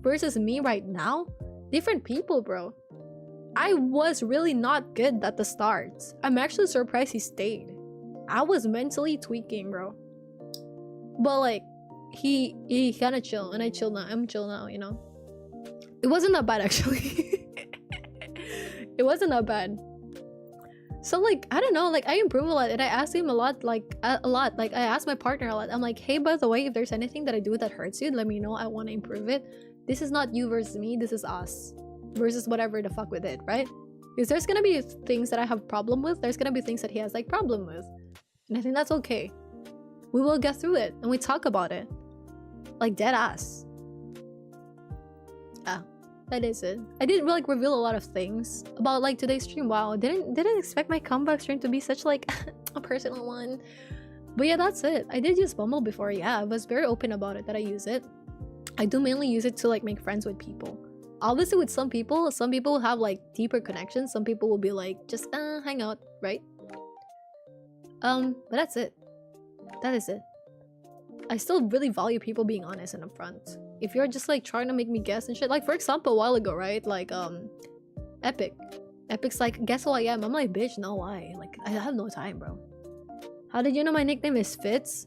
versus me right now, different people, bro. I was really not good at the start. I'm actually surprised he stayed. I was mentally tweaking, bro. But like, he kind of chill, and I chill now. I'm chill now, you know. It wasn't that bad actually. It wasn't that bad. So like, I don't know, like I improve a lot, and I asked him a lot. Like I asked my partner a lot. I'm like, hey, by the way, if there's anything that I do that hurts you, let me know. I want to improve it. This is not you versus me. This is us versus whatever the fuck with it, right? Because there's gonna be things that I have problem with. There's gonna be things that he has like problem with. And I think that's okay. We will get through it, and we talk about it. Like, dead ass. Ah, that is it. I did like reveal a lot of things about like today's stream. Wow, didn't expect my comeback stream to be such like a personal one. But yeah, that's it. I did use Bumble before. Yeah, I was very open about it that I use it. I do mainly use it to like make friends with people. Obviously, with some people will have like deeper connections. Some people will be like just hang out, right? But that's it. That is it. I still really value people being honest and upfront. If you're just like trying to make me guess and shit, like for example, a while ago, right? Like Epic's like, guess who I am? I'm like, bitch, no, why? Like, I have no time, bro. How did you know my nickname is Fitz?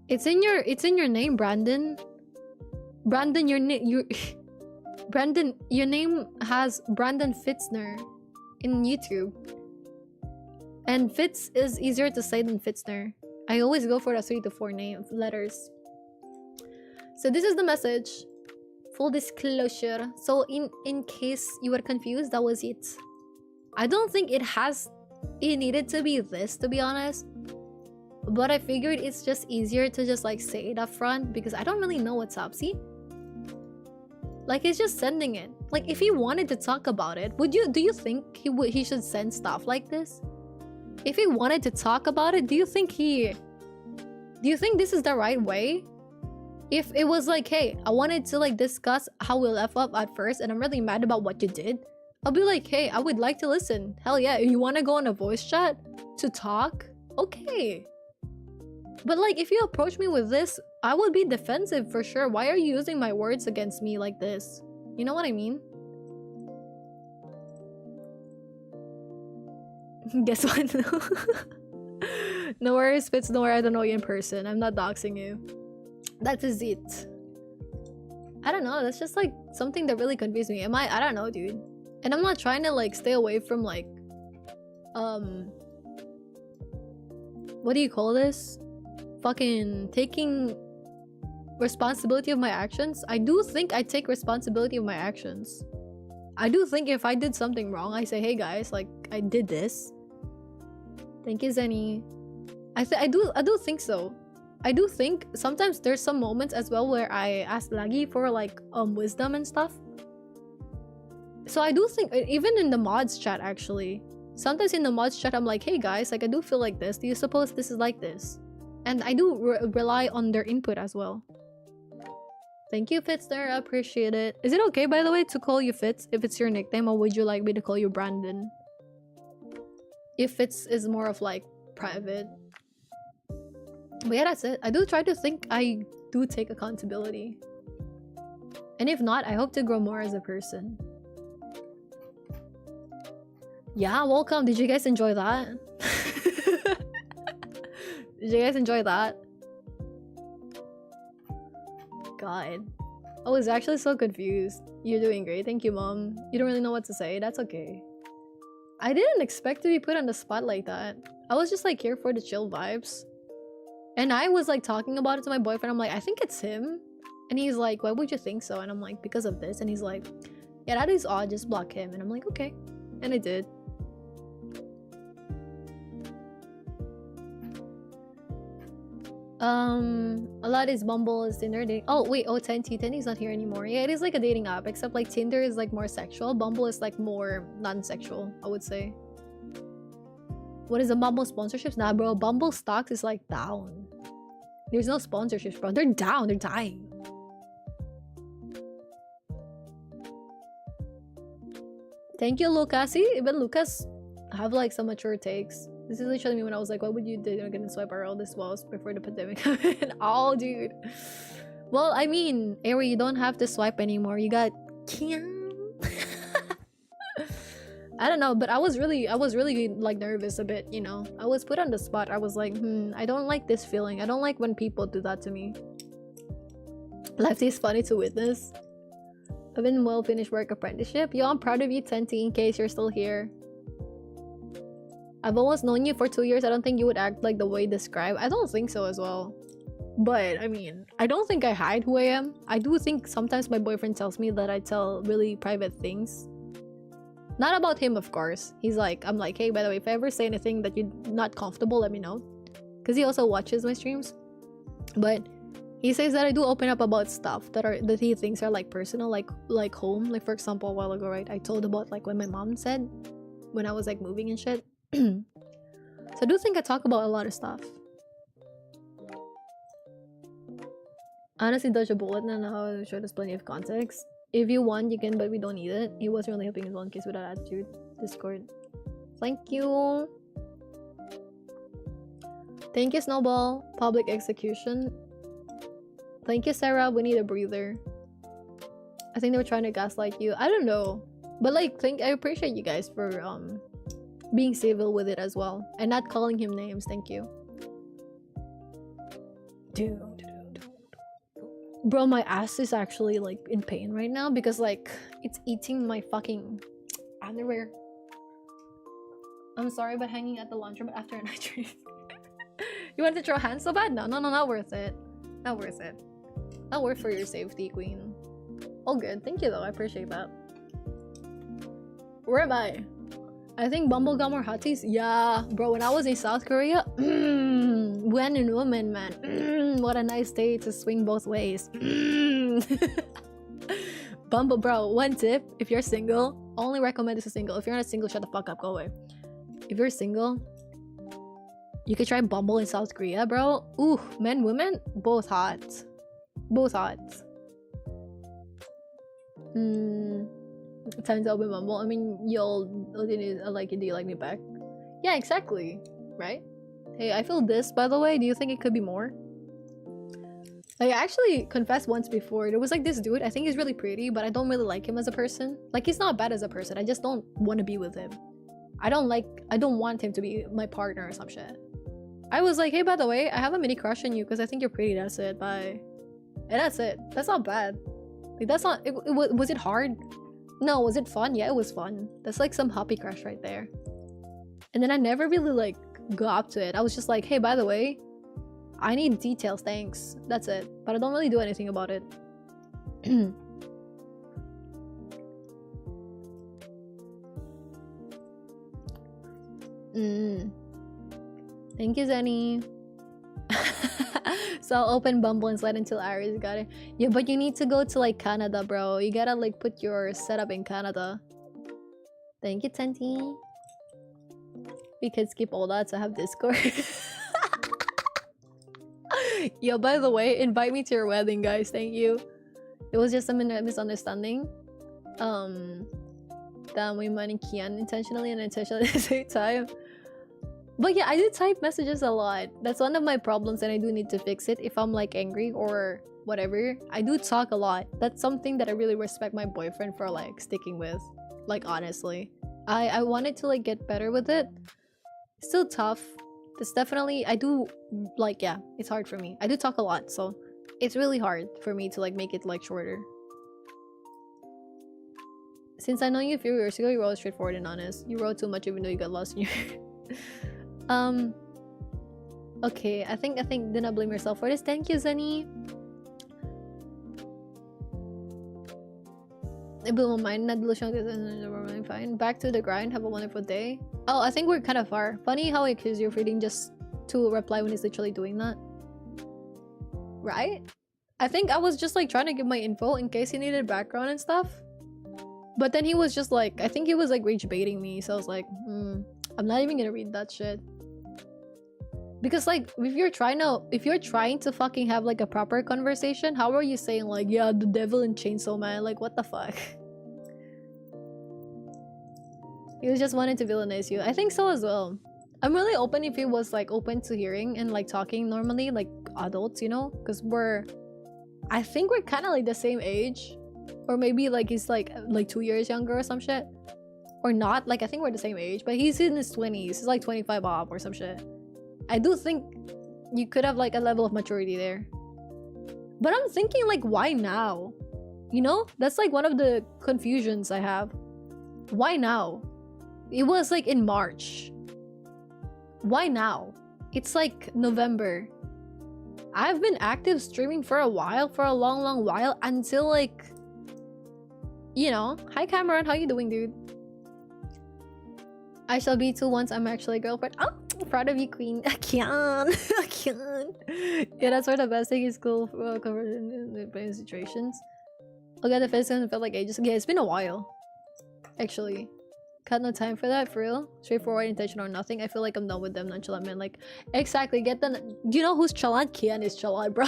It's in your name, Brandon. Brandon, Brandon, your name has Brandon Fitzner in YouTube. And Fitz is easier to say than Fitzner. I always go for the 3 to 4 letters. So this is the message. Full disclosure. So in case you were confused, that was it. I don't think it needed to be this, to be honest. But I figured it's just easier to just like say it up front, because I don't really know what's up, see? Like, he's just sending it. Like, if he wanted to talk about it, do you think he should send stuff like this? If he wanted to talk about it, do you think this is the right way? If it was like, hey, I wanted to like discuss how we left up at first and I'm really mad about what you did, I'll be like, hey, I would like to listen. Hell yeah, you want to go on a voice chat to talk? Okay. But like, if you approach me with this, I would be defensive for sure. Why are you using my words against me like this? You know what I mean? Guess what? No worries, Fitz. No worries, I don't know you in person. I'm not doxing you. That is it. I don't know. That's just like something that really confused me. I don't know, dude. And I'm not trying to like stay away from like what do you call this? Fucking taking responsibility of my actions. I do think I take responsibility of my actions. I do think if I did something wrong, I say, hey guys, like I did this. Thank you, Zenny. I do think so. I do think sometimes there's some moments as well where I ask Lagi for like wisdom and stuff. So I do think, even in the mods chat actually, sometimes in the mods chat I'm like, hey guys, like I do feel like this. Do you suppose this is like this? And I do rely on their input as well. Thank you, Fitzner. I appreciate it. Is it okay, by the way, to call you Fitz if it's your nickname, or would you like me to call you Brandon? If Fitz is more of like private. But yeah, that's it. I do try to think I do take accountability. And if not, I hope to grow more as a person. Yeah, welcome. Did you guys enjoy that? Did you guys enjoy that? God. I was actually so confused. You're doing great. Thank you, Mom. You don't really know what to say. That's okay. I didn't expect to be put on the spot like that. I was just like here for the chill vibes. And I was like talking about it to my boyfriend. I'm like, I think it's him. And he's like, why would you think so? And I'm like, because of this. And he's like, yeah, that is odd, just block him. And I'm like, okay. And I did. A lot is Bumble, is Tinder dating. Oh wait, oh, Tenty's not here anymore. Yeah, it is like a dating app, except like Tinder is like more sexual. Bumble is like more non-sexual, I would say. What is the Bumble sponsorships? Nah, bro, Bumble stocks is like down. There's no sponsorships, bro. They're down, they're dying. Thank you, Lucas. See, even Lucas have like some mature takes. This is literally me when I was like, what would you do? You're gonna swipe around this walls before the pandemic. Oh, dude. Well, I mean, Ari, you don't have to swipe anymore. You got I don't know, but I was really like nervous a bit, you know. I was put on the spot. I was like, I don't like this feeling. I don't like when people do that to me. Life is funny to witness. I've been well finished work apprenticeship. Yo, I'm proud of you, Tenty, in case you're still here. I've almost known you for 2 years. I don't think you would act like the way you describe. I don't think so as well. But I mean, I don't think I hide who I am. I do think sometimes my boyfriend tells me that I tell really private things. Not about him, of course. He's like, I'm like, hey, by the way, if I ever say anything that you're not comfortable, let me know. Because he also watches my streams. But he says that I do open up about stuff that he thinks are like personal, like home. Like for example, a while ago, right? I told about like when my mom said when I was like moving and shit. So I do think I talk about a lot of stuff. Honestly, dodge a bullet. No, I'm sure there's plenty of context. If you want, you can, but we don't need it. He wasn't really helping his own case with that attitude. Discord. Thank you. Thank you, Snowball. Public execution. Thank you, Sarah. We need a breather. I think they were trying to gaslight you. I don't know. But like, I appreciate you guys for being civil with it as well. And not calling him names. Thank you. Dude. Bro, my ass is actually like in pain right now because like it's eating my fucking underwear. I'm sorry about hanging at the laundromat after a night trip. You want to throw hands so bad? No, not worth it. Not worth it. Not worth for your safety, queen. All good. Thank you though. I appreciate that. Where am I? I think bubblegum or hotties. Yeah, bro. When I was in South Korea, when and woman, man. What a nice day to swing both ways. Bumble, bro. One tip: if you're single, only recommend this to single. If you're not single, shut the fuck up. Go away. If you're single, you could try Bumble in South Korea, bro. Ooh, men, women, both hot. Both hot. Time to open Bumble. I mean, do you like me back? Yeah, exactly. Right? Hey, I feel this, by the way. Do you think it could be more? Like, I actually confessed once before. There was like this dude. I think he's really pretty, but I don't really like him as a person. Like, he's not bad as a person. I just don't want to be with him. I don't want him to be my partner or some shit. I was like, hey, by the way, I have a mini crush on you because I think you're pretty. That's it. Bye. And that's it. That's not bad. Like, that's not... Was it hard? No. Was it fun? Yeah, it was fun. That's like some happy crush right there. And then I never really like go up to it. I was just like, hey, by the way, I need details, thanks. That's it. But I don't really do anything about it. Thank you, Zenny. So I'll open Bumble and slide until Aries got it. Yeah, but you need to go to like Canada, bro. You gotta like put your setup in Canada. Thank you, Tenty. We could skip all that to have Discord. Yo, by the way, invite me to your wedding, guys. Thank you. It was just a misunderstanding. That we might Kian intentionally and intentionally at the same time. But yeah, I do type messages a lot. That's one of my problems and I do need to fix it. If I'm like angry or whatever, I do talk a lot. That's something that I really respect my boyfriend for like sticking with. Like, honestly. I wanted to like get better with it. Still tough. It's definitely, I do like, yeah, it's hard for me. I do talk a lot, so it's really hard for me to like make it like shorter. Since I know you a few years ago, you were always straightforward and honest. You wrote too much even though you got lost in your Okay, I think do not blame yourself for this. Thank you, Zenny. It blew my mind. Not delusional. Fine. Back to the grind. Have a wonderful day. Oh, I think we're kind of far. Funny how it accuse you of reading just to reply when he's literally doing that. Right? I think I was just like trying to give my info in case he needed background and stuff. But then he was just like, I think he was like rage baiting me. So I was like, I'm not even gonna read that shit. Because like if you're trying to fucking have like a proper conversation, how are you saying like, yeah, the devil in Chainsaw Man? Like, what the fuck? He was just wanting to villainize you. I think so as well. I'm really open if he was like open to hearing and like talking normally like adults, you know? Because I think we're kind of like the same age. Or maybe like he's like 2 years younger or some shit. Or not, like I think we're the same age. But he's in his 20s. He's like 25 up or some shit. I do think you could have like a level of maturity there. But I'm thinking like, why now? You know? That's like one of the confusions I have. Why now? It was like in March. Why now? It's like November. I've been active streaming for a while, for a long while, until like, you know. Hi Cameron, how you doing, dude? I shall be too once I'm actually a girlfriend. Oh, proud of you, queen. I can't. I can't. Yeah, that's where the best thing is cool covered in the situations. Okay, the Facecam felt like ages. Yeah, it's been a while. Actually. Got no time for that, for real. Straightforward, intention or nothing. I feel like I'm done with them nonchalant man. Like, exactly. Get the. Do you know who's chalant? Kian is chalant, bro.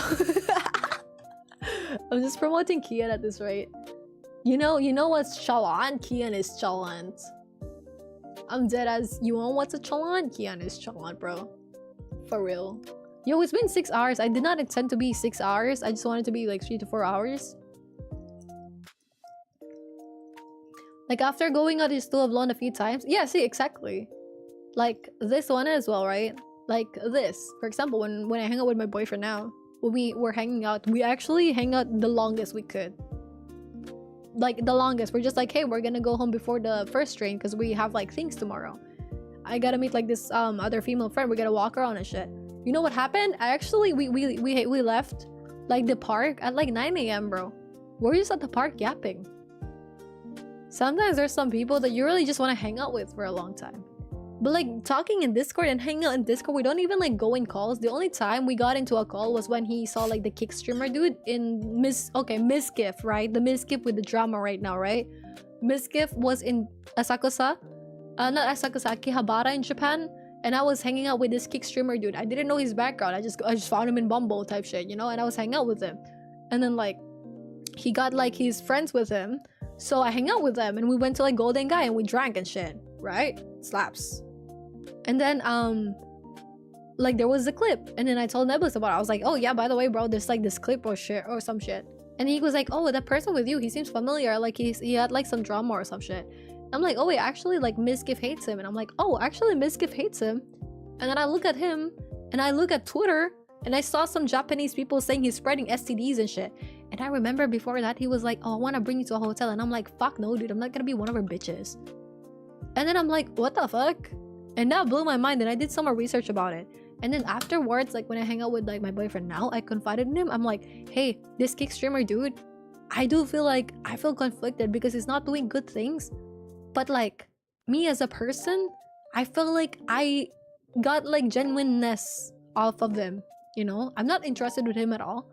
I'm just promoting Kian at this rate. You know what's chalant? Kian is chalant. I'm dead as you want what's a chalant? Kian is chalant, bro. For real. Yo, it's been 6 hours. I did not intend to be 6 hours. I just wanted to be like 3 to 4 hours. Like after going out his stool alone a few times. Yeah, see, exactly. Like this one as well, right? Like this. For example, when I hang out with my boyfriend now, when we were hanging out, we actually hang out the longest we could. Like the longest. We're just like, hey, we're gonna go home before the first train because we have like things tomorrow. I gotta meet like this other female friend. We're gonna walk around and shit. You know what happened? I actually we left like the park at like 9 a.m. bro. We're just at the park yapping. Sometimes there's some people that you really just want to hang out with for a long time. But like talking in Discord and hanging out in Discord, we don't even like go in calls. The only time we got into a call was when he saw like the kick streamer dude in Misgift, right? The Misgift with the drama right now, right? Misgift was in Asakusa. Not Asakusa, Akihabara in Japan. And I was hanging out with this kick streamer dude. I didn't know his background. I just found him in Bumble type shit, you know? And I was hanging out with him. And then like he got like his friends with him. So I hang out with them and we went to like Golden Guy and we drank and shit, right? Slaps. And then like there was a clip and then I told Nebulous about it. I was like, oh yeah, by the way, bro, there's like this clip or shit or some shit. And he was like, oh, that person with you, he seems familiar. Like he had like some drama or some shit. I'm like, oh wait, actually like Misgift hates him. And I'm like, oh, actually Misgift hates him. And then I look at him and I look at Twitter and I saw some Japanese people saying he's spreading STDs and shit. And I remember before that, he was like, oh, I want to bring you to a hotel. And I'm like, fuck no, dude. I'm not going to be one of her bitches. And then I'm like, what the fuck? And that blew my mind. And I did some more research about it. And then afterwards, like when I hang out with like my boyfriend now, I confided in him. I'm like, hey, this kick streamer dude, I do feel like I feel conflicted because he's not doing good things. But like me as a person, I feel like I got like genuineness off of him. You know, I'm not interested with him at all.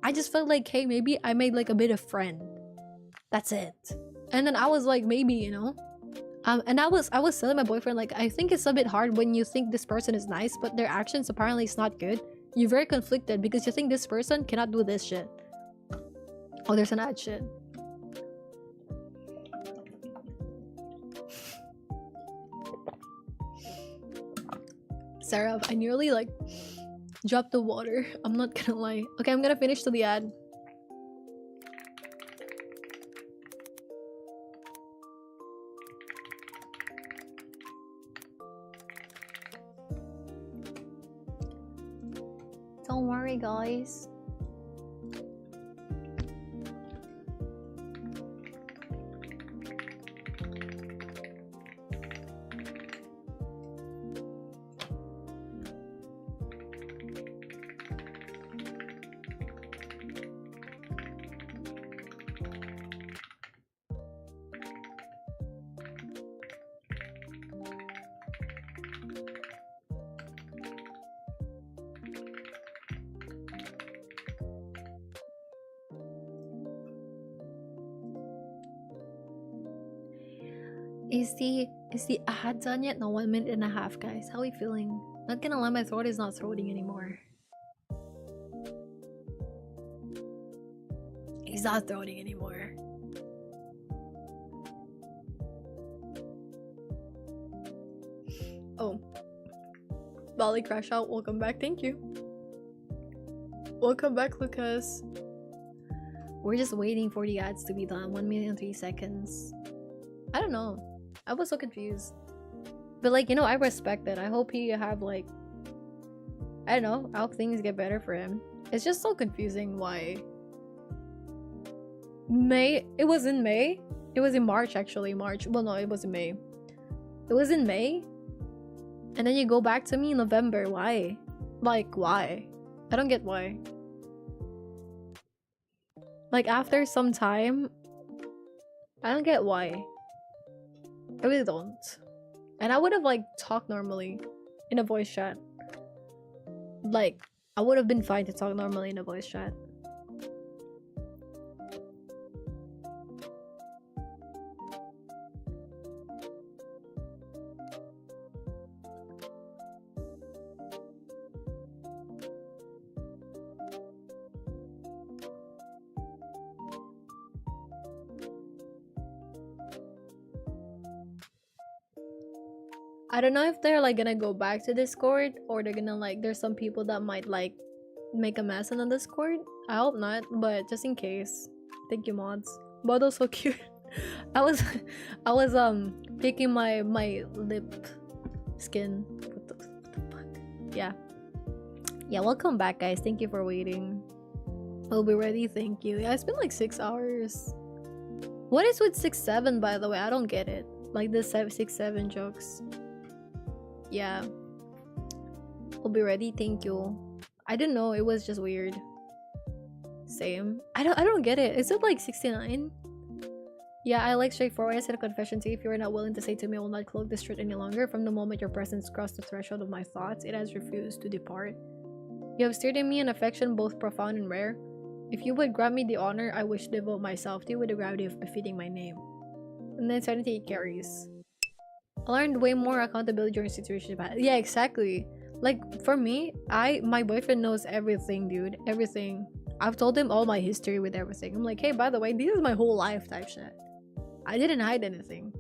I just felt like, hey, maybe I made like a bit of friend. That's it. And then I was like, maybe, you know. And I was telling my boyfriend, like, I think it's a bit hard when you think this person is nice, but their actions apparently is not good. You're very conflicted because you think this person cannot do this shit. Oh, there's an ad shit. Sarah, I nearly like dropped the water. I'm not gonna lie. Okay, I'm gonna finish to the ad. Don't worry, guys. Is the ad done yet? No, 1 minute and a half, guys. How are we feeling? Not gonna lie, my throat is not throating anymore. He's not throating anymore. Oh. Bali Crash Out, welcome back. Thank you. Welcome back, Lucas. We're just waiting for the ads to be done. 1 minute and 3 seconds. I don't know. I was so confused. But like, you know, I respect it. I hope he have like, I don't know, I hope things get better for him. It's just so confusing why May, it was in May? It was in March actually, March. Well no, it was in May. It was in May? And then you go back to me in November. Why? Like, why? I don't get why. Like, after some time, I don't get why. I really don't. And I would have, like, talked normally in a voice chat. Like, I would have been fine to talk normally in a voice chat. I don't know if they're like gonna go back to Discord or they're gonna like, there's some people that might like make a mess on the Discord. I hope not, but just in case. Thank you, mods. Model's so cute. I was picking my lip skin. What the fuck? Yeah. Yeah, welcome back, guys. Thank you for waiting. We'll be ready. Thank you. Yeah, it's been like 6 hours. What is with 6-7, by the way? I don't get it. Like the 6-7 jokes. Yeah. We'll be ready. Thank you. I didn't know. It was just weird. Same. I don't get it. Is it like 69? Yeah, I like straightforward. I said a confession to you. If you are not willing to say to me, I will not cloak this truth any longer. From the moment your presence crossed the threshold of my thoughts, it has refused to depart. You have stirred in me an affection both profound and rare. If you would grant me the honor, I wish to devote myself to you with the gravity of befitting my name. And then 78 carries. I learned way more accountability during situations. Yeah, exactly. Like, for me, my boyfriend knows everything, dude. Everything. I've told him all my history with everything. I'm like, hey, by the way, this is my whole life type shit. I didn't hide anything.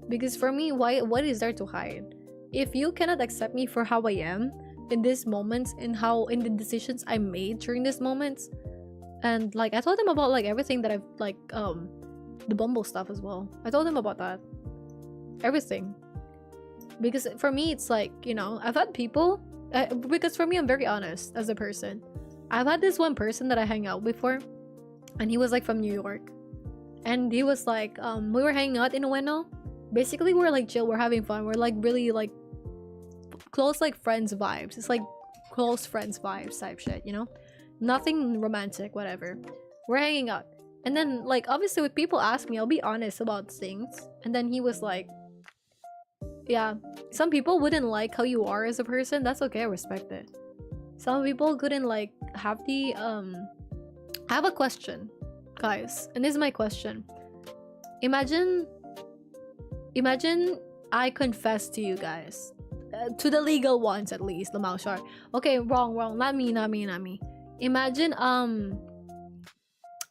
Because for me, what is there to hide? If you cannot accept me for how I am in this moment, in the decisions I made during this moment, and like I told him about like everything that I've like the Bumble stuff as well. I told him about that. Everything. Because for me, it's like, you know, I've had people because for me, I'm very honest as a person. I've had this one person that I hang out before, and he was like from New York, and he was like we were hanging out in Ueno. Basically, we're like chill, we're having fun, we're like really like close, like friends vibes. It's like close friends vibes type shit, you know, nothing romantic, whatever. We're hanging out, and then like obviously when people ask me, I'll be honest about things. And then he was like, yeah, some people wouldn't like how you are as a person. That's okay, I respect it. Some people couldn't like have the I have a question, guys, and this is my question. Imagine I confess to you guys, to the legal ones at least, Lamau Shar. Okay, wrong, not me. Imagine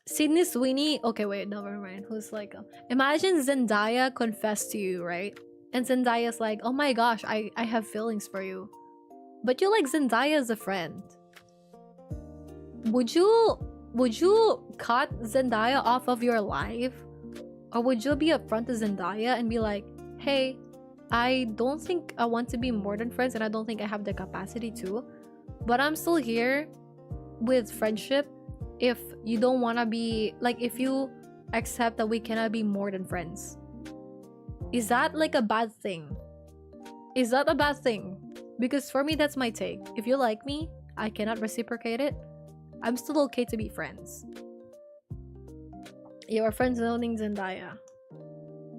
Sydney Sweeney. Okay, wait, never mind. Who's like imagine Zendaya confessed to you, right? And Zendaya's like, oh my gosh, I have feelings for you. But you like Zendaya as a friend. Would you cut Zendaya off of your life? Or would you be upfront to Zendaya and be like, hey, I don't think I want to be more than friends, and I don't think I have the capacity to, but I'm still here with friendship if you don't want to be, like, if you accept that we cannot be more than friends. Is that like a bad thing? Is that a bad thing? Because for me, that's my take. If you like me, I cannot reciprocate it. I'm still okay to be friends. You are friends owning Zendaya.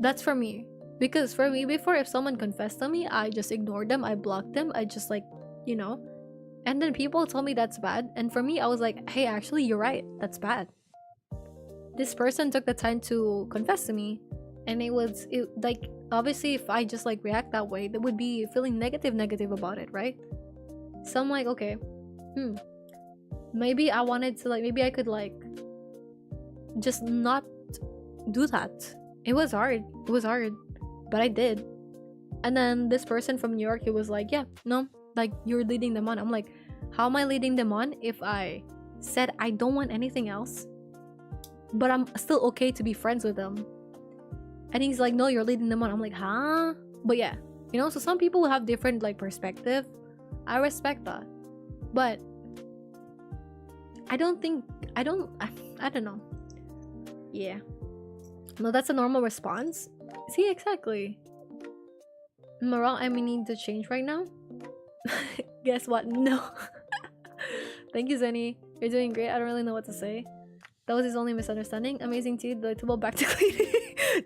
That's for me. Because for me, before, if someone confessed to me, I just ignored them, I blocked them, I just like, you know. And then people tell me that's bad. And for me, I was like, hey, actually, you're right. That's bad. This person took the time to confess to me. And it like, obviously if I just like react that way, they would be feeling negative about it, right? So I'm like, okay, maybe I wanted to like, maybe I could like just not do that. It was hard, but I did. And then this person from New York, he was like, yeah, no, like, you're leading them on. I'm like, how am I leading them on if I said I don't want anything else, but I'm still okay to be friends with them? And he's like, no, you're leading them on. I'm like, huh? But yeah, you know, so some people have different like perspective. I respect that, but I don't know. Yeah, no, that's a normal response. See, exactly. Am I wrong? I may need to change right now. Guess what? No. Thank you, Zenny. You're doing great. I don't really know what to say. That was his only misunderstanding. Amazing tea. Delectable. Back to cleaning.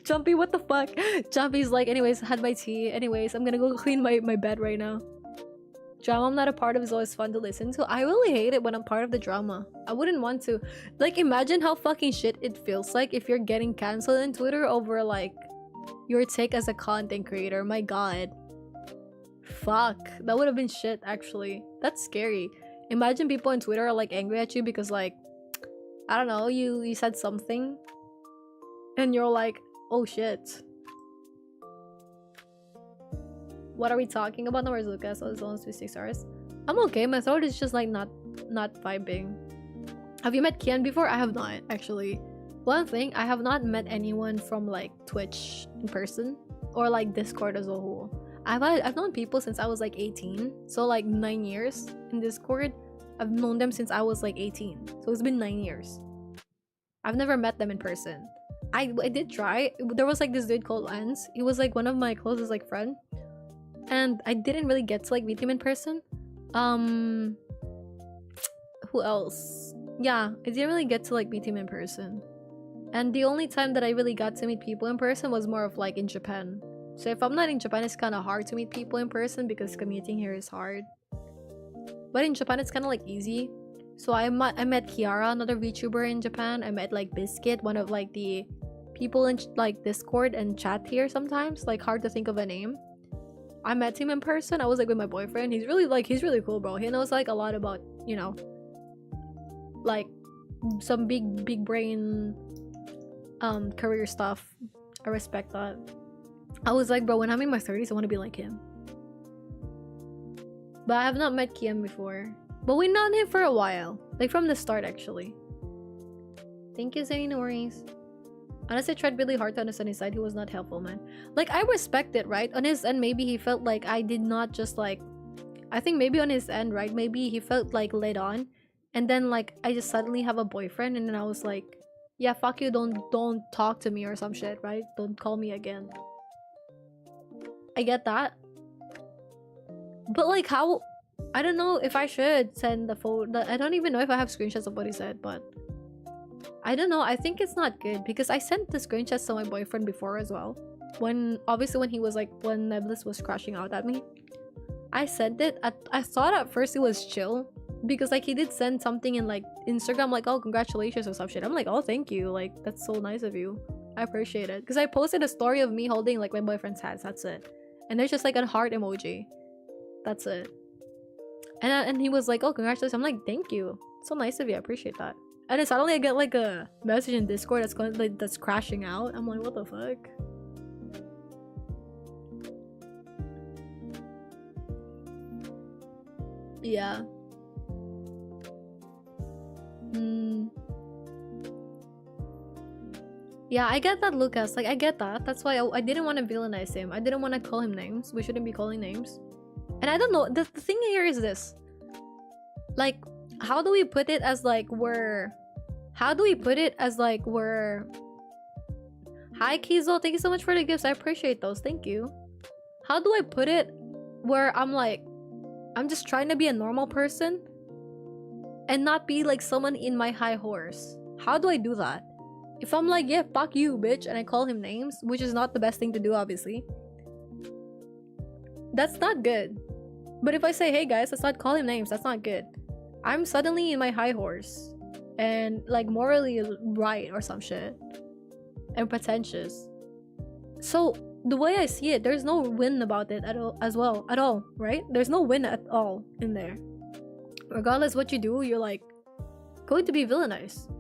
Jumpy, what the fuck? Jumpy's like, anyways, had my tea. Anyways, I'm gonna go clean my bed right now. Drama I'm not a part of is always fun to listen to. I really hate it when I'm part of the drama. I wouldn't want to. Like, imagine how fucking shit it feels like if you're getting cancelled on Twitter over like your take as a content creator. My god. Fuck. That would have been shit, actually. That's scary. Imagine people on Twitter are like angry at you because like, I don't know, you said something and you're like, oh shit. What are we talking about? No, where's Lucas? Oh, it's almost 6 hours. I'm okay. My throat is just like not vibing. Have you met Kian before? I have not, actually. One thing, I have not met anyone from like Twitch in person or like Discord as a whole. I've known people since I was like 18, so like 9 years in Discord. I've known them since I was like 18, so it's been 9 years. I've never met them in person. I did try. There was like this dude called Lance. He was like one of my closest like friend, and I didn't really get to like meet him in person. Who else? Yeah, I didn't really get to like meet him in person. And the only time that I really got to meet people in person was more of like in Japan. So if I'm not in Japan, it's kind of hard to meet people in person because commuting here is hard. But in Japan, it's kind of like easy. So I met Kiara, another VTuber in Japan. I met like Biscuit, one of like the people in like Discord and chat here sometimes. Like, hard to think of a name. I met him in person. I was like with my boyfriend. He's really cool, bro. He knows like a lot about, you know, like some big brain career stuff. I respect that. I was like, bro, when I'm in my 30s, I want to be like him. But I have not met Kiam before. But we've known him for a while. Like from the start, actually. Thank you, Zane. No worries. Honestly, I tried really hard to understand his side. He was not helpful, man. Like, I respect it, right? On his end, maybe he felt like I did not just like... I think maybe on his end, right? Maybe he felt like led on. And then like, I just suddenly have a boyfriend. And then I was like, yeah, fuck you. Don't talk to me or some shit, right? Don't call me again. I get that. But like, how... I don't know if I should send the photo. I don't even know if I have screenshots of what he said, but... I don't know. I think it's not good because I sent the screenshots to my boyfriend before as well. Obviously when he was like... When Nebulous was crashing out at me. I sent it. I thought at first it was chill. Because like, he did send something in like Instagram like, oh, congratulations or some shit. I'm like, oh, thank you. Like, that's so nice of you. I appreciate it. Because I posted a story of me holding like my boyfriend's hands. That's it. And there's just like a heart emoji. That's it. And he was like, oh, congratulations. I'm like, thank you. So nice of you. I appreciate that. And then suddenly I get like a message in Discord that's crashing out. I'm like, what the fuck? Yeah. Yeah, I get that, Lucas. Like, I get that. That's why I didn't want to villainize him. I didn't want to call him names. We shouldn't be calling names. And I don't know. The thing here is this. Like, how do we put it as like we're... How do we put it as like we're... Hi, Kizo. Thank you so much for the gifts. I appreciate those. Thank you. How do I put it where I'm like... I'm just trying to be a normal person and not be like someone in my high horse. How do I do that? If I'm like, yeah, fuck you, bitch, and I call him names, which is not the best thing to do, obviously. That's not good. But if I say, hey guys, let's not call him names, that's not good. I'm suddenly in my high horse. And like morally right or some shit. And pretentious. So the way I see it, there's no win about it at all, right? There's no win at all in there. Regardless what you do, you're like going to be villainized.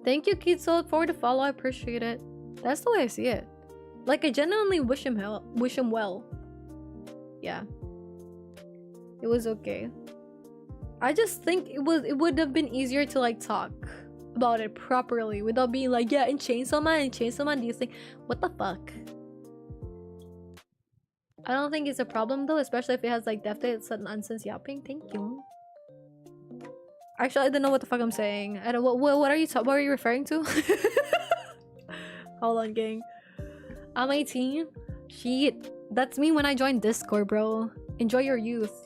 Thank you, Kitso, for the follow. I appreciate it. That's the way I see it. Like, I genuinely wish him well. Yeah, it was okay. I just think it would have been easier to like talk about it properly without being like, yeah, in Chainsaw Man, do you think what the fuck? I don't think it's a problem though, especially if it has like death dates and nonsense yapping. Thank you. Actually, I don't know what the fuck I'm saying. I don't. What are you referring to? Hold on, gang. I'm 18. Shit, that's me when I joined Discord, bro. Enjoy your youth.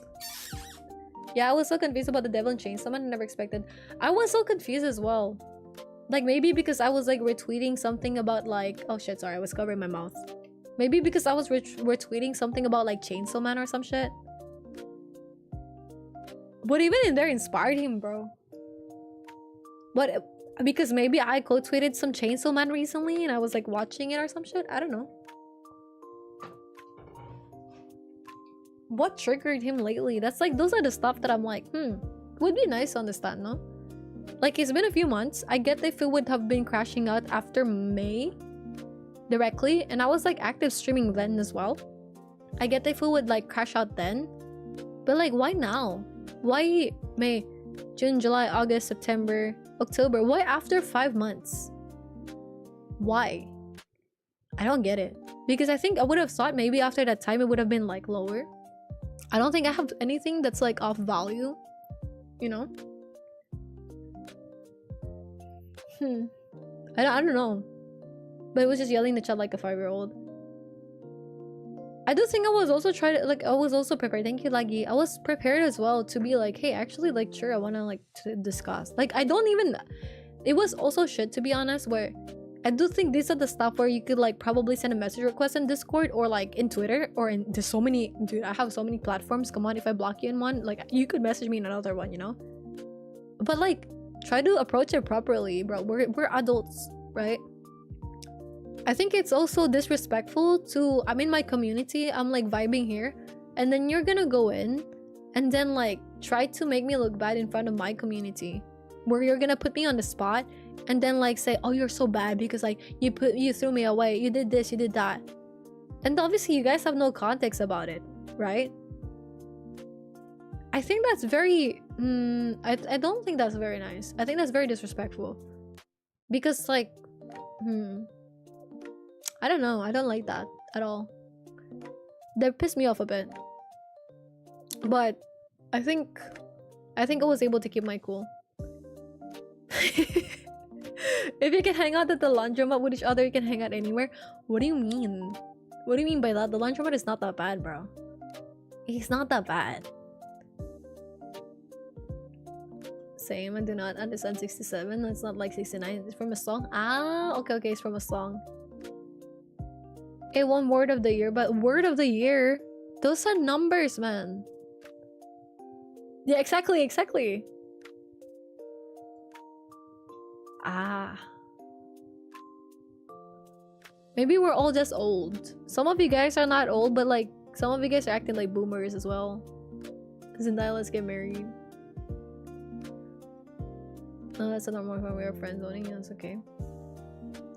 Yeah, I was so confused about the Devil in Chainsaw Man. I never expected. I was so confused as well. Like, maybe because I was like retweeting something about like, oh shit, sorry, I was covering my mouth. Maybe because I was retweeting something about like Chainsaw Man or some shit. But even in there inspired him, bro. But because maybe I co-tweeted some Chainsaw Man recently and I was like watching it or some shit. I don't know. What triggered him lately? That's like, those are the stuff that I'm like, would be nice to understand, no? Like, it's been a few months. I get if it would have been crashing out after May directly, and I was like active streaming then as well. I get if it would like crash out then, but like, why now? Why May, June, July, August, September, October? Why after 5 months? Why? I don't get it. Because I think I would have thought maybe after that time it would have been like lower. I don't think I have anything that's like off value, you know? I don't know. But it was just yelling in the chat like a 5-year-old. I do think I was also prepared. Thank you, Laggy. I was prepared as well to be like, hey, actually, like, sure, I want to like to discuss. Like, I don't even. It was also shit, to be honest, where I do think these are the stuff where you could like probably send a message request in Discord or like in Twitter or in. There's so many. Dude, I have so many platforms. Come on, if I block you in one, like you could message me in another one, you know. But like, try to approach it properly, bro. We're adults, right? I think it's also disrespectful to, I'm in my community, I'm like vibing here, and then you're gonna go in and then like try to make me look bad in front of my community, where you're gonna put me on the spot and then like say, oh, you're so bad because like you threw me away, you did this, you did that, and obviously you guys have no context about it, right? I think that's very I don't think that's very nice. I think that's very disrespectful, because like I don't know. I don't like that at all. That pissed me off a bit. But I think I was able to keep my cool. If you can hang out at the laundromat with each other, you can hang out anywhere. What do you mean? What do you mean by that? The laundromat is not that bad, bro. It's not that bad. Same, I do not understand 67. It's not like 69. It's from a song. Ah, okay, it's from a song. It won word of the year, but word of the year, those are numbers, man. Yeah, exactly. Ah. Maybe we're all just old. Some of you guys are not old, but like some of you guys are acting like boomers as well. Zendaya, let's get married. No, that's a normal when we are friends zoning. Yeah, that's okay.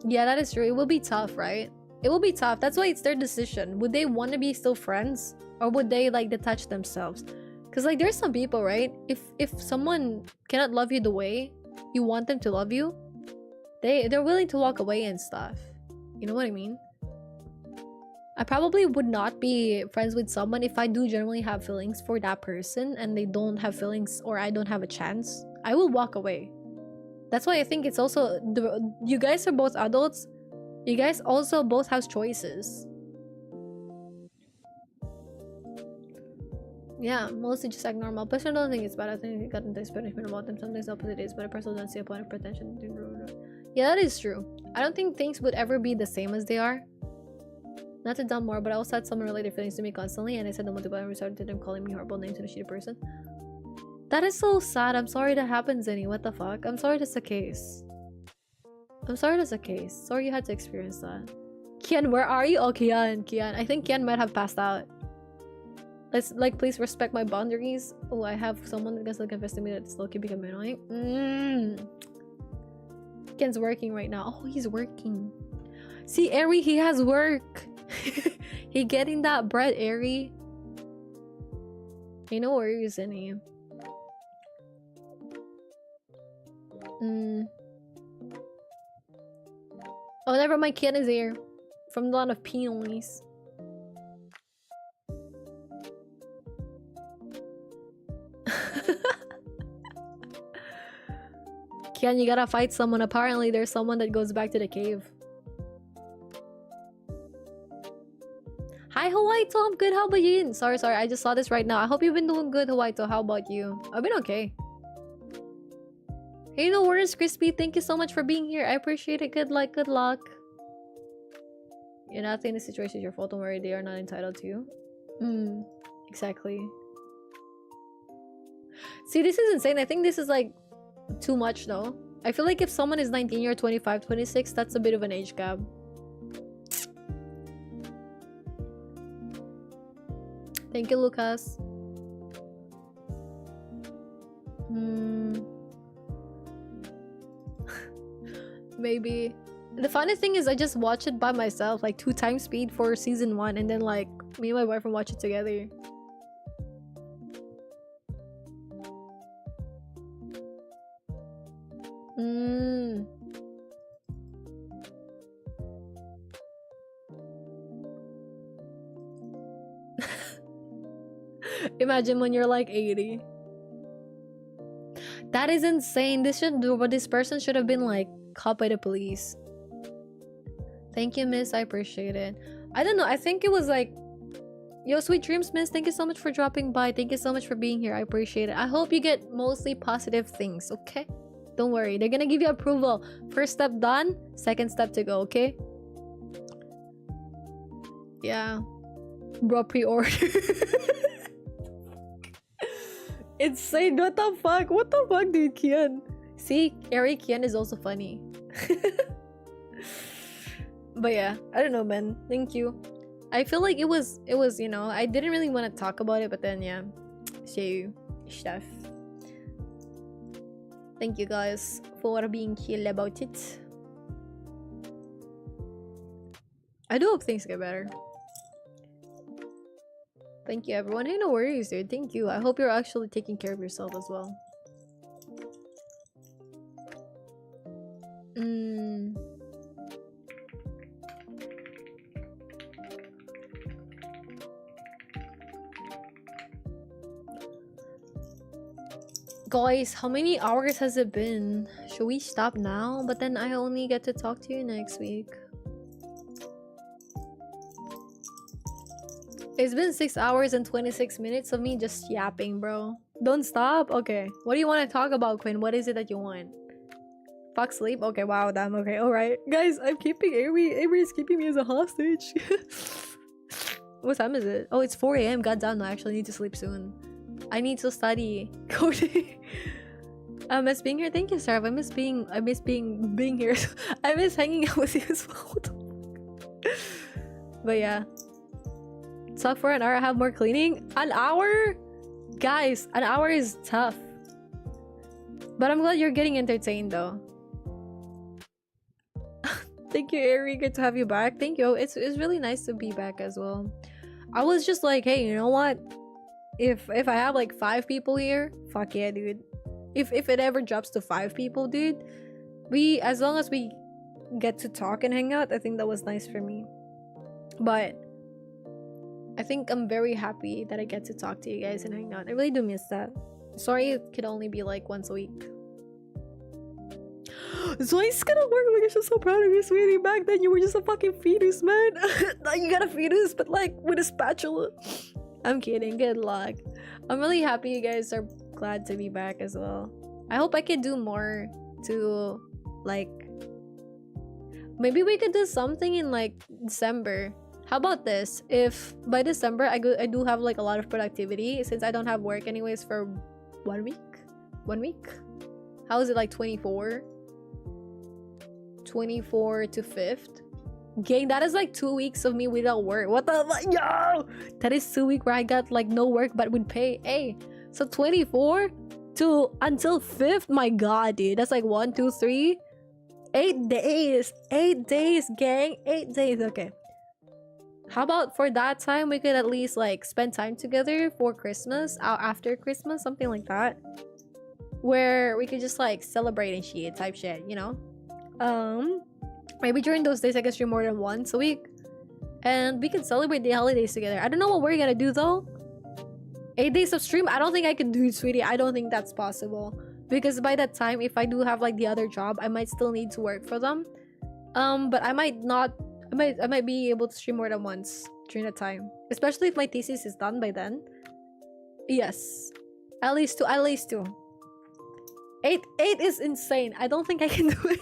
Yeah, that is true. It will be tough, right? It will be tough. That's why it's their decision. Would they want to be still friends, or would they like detach themselves? Because like there's some people, right? If someone cannot love you the way you want them to love you, they're willing to walk away and stuff. You know what I mean? I probably would not be friends with someone if I do generally have feelings for that person and they don't have feelings, or I don't have a chance. I will walk away. That's why I think it's also you guys are both adults. You guys also both have choices. Yeah, mostly just act normal. Personally, I don't think it's bad. I think I got this punishment about them. Sometimes the opposite is, but I personally don't see a point of pretension. Yeah, that is true. I don't think things would ever be the same as they are. Not to dumb more, but I also had someone relate their feelings to me constantly, and I said no multiple and resorted to them calling me horrible names and a shitty person. That is so sad. I'm sorry that happens, Zenny. What the fuck? I'm sorry that's the case. I'm sorry that's the case. Sorry you had to experience that. Kian, where are you? Oh, Kian. I think Kian might have passed out. Let's, like, please respect my boundaries. Oh, I have someone that gets, like, confessed to me that's low-key becoming annoying. Kian's working right now. Oh, he's working. See, Eri, he has work. He getting that bread, Eri. You know where he's in here. Oh, never mind. Kian is here. From the land of peonies. Kian, you gotta fight someone. Apparently, there's someone that goes back to the cave. Hi, Hawaito. I'm good. How about you? Sorry. I just saw this right now. I hope you've been doing good, Hawaito. How about you? I've been okay. Hey, no worries, Crispy. Thank you so much for being here. I appreciate it. Good luck. Good luck. You're not in the situation. It's your fault. Don't worry. They are not entitled to you. Exactly. See, this is insane. I think this is like too much though. I feel like if someone is 19 or 25, 26, that's a bit of an age gap. Thank you, Lucas. Maybe. The funny thing is I just watched it by myself, like 2 times speed for season 1, and then like me and my boyfriend watch it together. Imagine when you're like 80. That is insane. This person should have been like caught by the police. Thank you, miss. I appreciate it. I don't know. I think it was like, yo, sweet dreams, miss. Thank you so much for dropping by. Thank you so much for being here. I appreciate it. I hope you get mostly positive things, okay? Don't worry. They're gonna give you approval. First step done. Second step to go, okay? Yeah. Bro, pre-order. Insane. What the fuck? What the fuck, dude? Kian. See, Eri, Kian is also funny. But yeah, I don't know, man. Thank you. I feel like it was, you know, I didn't really want to talk about it, but then yeah. So, stuff. Thank you guys for being chill about it. I do hope things get better. Thank you, everyone. Hey, no worries, dude. Thank you. I hope you're actually taking care of yourself as well. Guys, how many hours has it been? Should we stop now? But then I only get to talk to you next week. It's been 6 hours and 26 minutes of me just yapping, bro. Don't stop? Okay. What do you want to talk about, Quinn? What is it that you want? Fuck sleep? Okay, wow, damn, okay. Alright. Guys, I'm keeping Avery. Avery is keeping me as a hostage. What time is it? Oh, it's 4 AM. God damn, I actually need to sleep soon. I need to study. Cody. I miss being here. Thank you, Sarah. I miss being here. I miss hanging out with you as well. But yeah. Talk for an hour, have more cleaning. An hour? Guys, an hour is tough. But I'm glad you're getting entertained though. Thank you, Ari. Good to have you back. Thank you. It's really nice to be back as well. I was just like, hey, you know what? If I have like 5 people here, fuck yeah, dude. If it ever drops to 5 people, dude, as long as we get to talk and hang out, I think that was nice for me. But I think I'm very happy that I get to talk to you guys and hang out. I really do miss that. Sorry it could only be like once a week. Zoe's gonna work. Oh my gosh, I'm so proud of you, sweetie. Back then you were just a fucking fetus, man. Like, you got a fetus, but like with a spatula. I'm kidding. Good luck. I'm really happy you guys are glad to be back as well. I hope I can do more to like, maybe we could do something in like December. How about this? If by December I do have like a lot of productivity, since I don't have work anyways for 1 week. 1 week? How is it, like 24 to 5th? Gang, that is like 2 weeks of me without work. What the fuck? Yo! That is 2 weeks where I got like no work but with pay. Hey, so 24 to until 5th? My god, dude. That's like 1, 2, 3. 8 days. 8 days, gang. 8 days. Okay. How about for that time we could at least like spend time together for Christmas, after Christmas, something like that, where we could just like celebrate and shit, type shit, you know? Maybe during those days I can stream more than once a week, and we can celebrate the holidays together. I don't know what we're gonna do though. 8 days of stream, I don't think I can do it, sweetie. I don't think that's possible, because by that time, if I do have like the other job, I might still need to work for them. But I might not. I might be able to stream more than once during that time, especially if my thesis is done by then. Yes, at least 2. At least 2. 8 is insane. I don't think I can do it.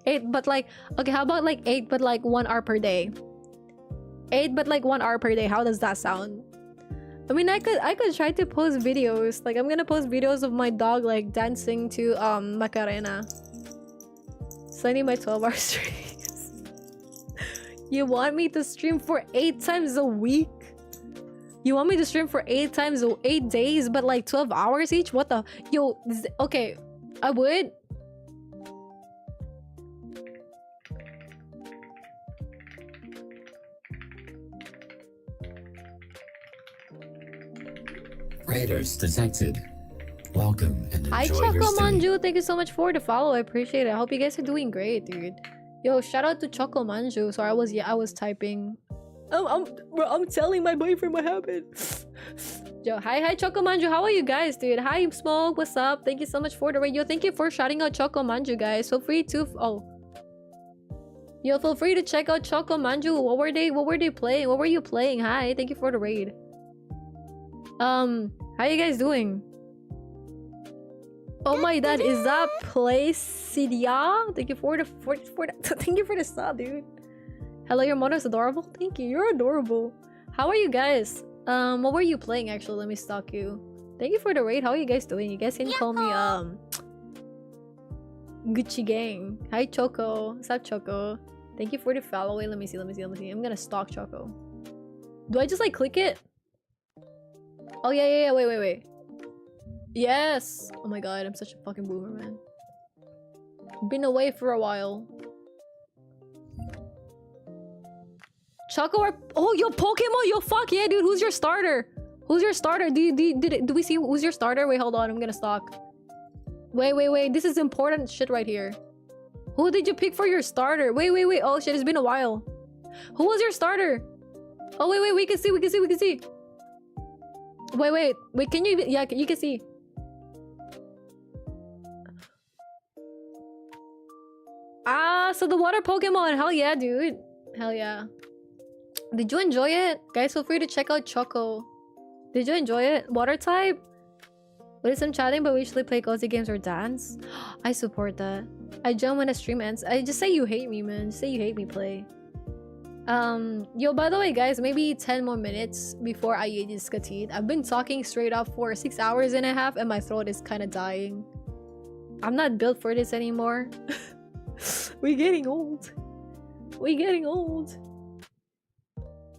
8, but like, okay, how about like 8 but like 1 hour per day? 8 but like 1 hour per day. How does that sound? I mean, I could try to post videos. Like, I'm gonna post videos of my dog like dancing to Macarena. So I need my 12-hour streams. You want me to stream for 8 times a week? You want me to stream for 8 days, but like 12 hours each? What the? Yo, okay, I would. Raiders detected. Welcome and enjoy Hi, your Choco stay. Manju. Thank you so much for the follow. I appreciate it. I hope you guys are doing great, dude. Yo, shout out to Choco Manju. Sorry, I was typing. I'm telling my boyfriend what happened. Yo, hi Choco Manju. How are you guys, dude? Hi Smoke. What's up? Thank you so much for the radio. Thank you for shouting out Choco Manju, guys. Feel free to Yo, feel free to check out Choco Manju. What were they playing? What were you playing? Hi, thank you for the raid. How you guys doing? Oh my god, is that Placidia? Thank you for the thank you for the sub, dude. Hello, your mother's adorable. Thank you, you're adorable. How are you guys? What were you playing actually? Let me stalk you. Thank you for the raid. How are you guys doing? You guys can call me Gucci Gang. Hi Choco. What's up, Choco? Thank you for the follow. Wait, let me see. I'm gonna stalk Choco. Do I just like click it? Oh yeah. Wait. Yes! Oh my god, I'm such a fucking boomer, man. Been away for a while. Choco or oh, yo, Pokemon, yo, fuck yeah, dude. Who's your starter? Who's your starter? Do we see who's your starter? Wait, hold on, I'm gonna stalk. Wait. This is important shit right here. Who did you pick for your starter? Wait. Oh shit, it's been a while. Who was your starter? Oh wait, we can see. Wait, can you? Yeah, you can see. Ah, so the water Pokemon. Hell yeah, dude. Hell yeah. Did you enjoy it? Guys, feel free to check out Choco. Did you enjoy it? Water type? We did some chatting, but we usually play cozy games or dance. I support that. I join when a stream ends. I just say you hate me, man. Just say you hate me play. Yo, by the way, guys, maybe 10 more minutes before I eat this skatid. I've been talking straight up for 6 hours and a half, and my throat is kind of dying. I'm not built for this anymore. We're getting old.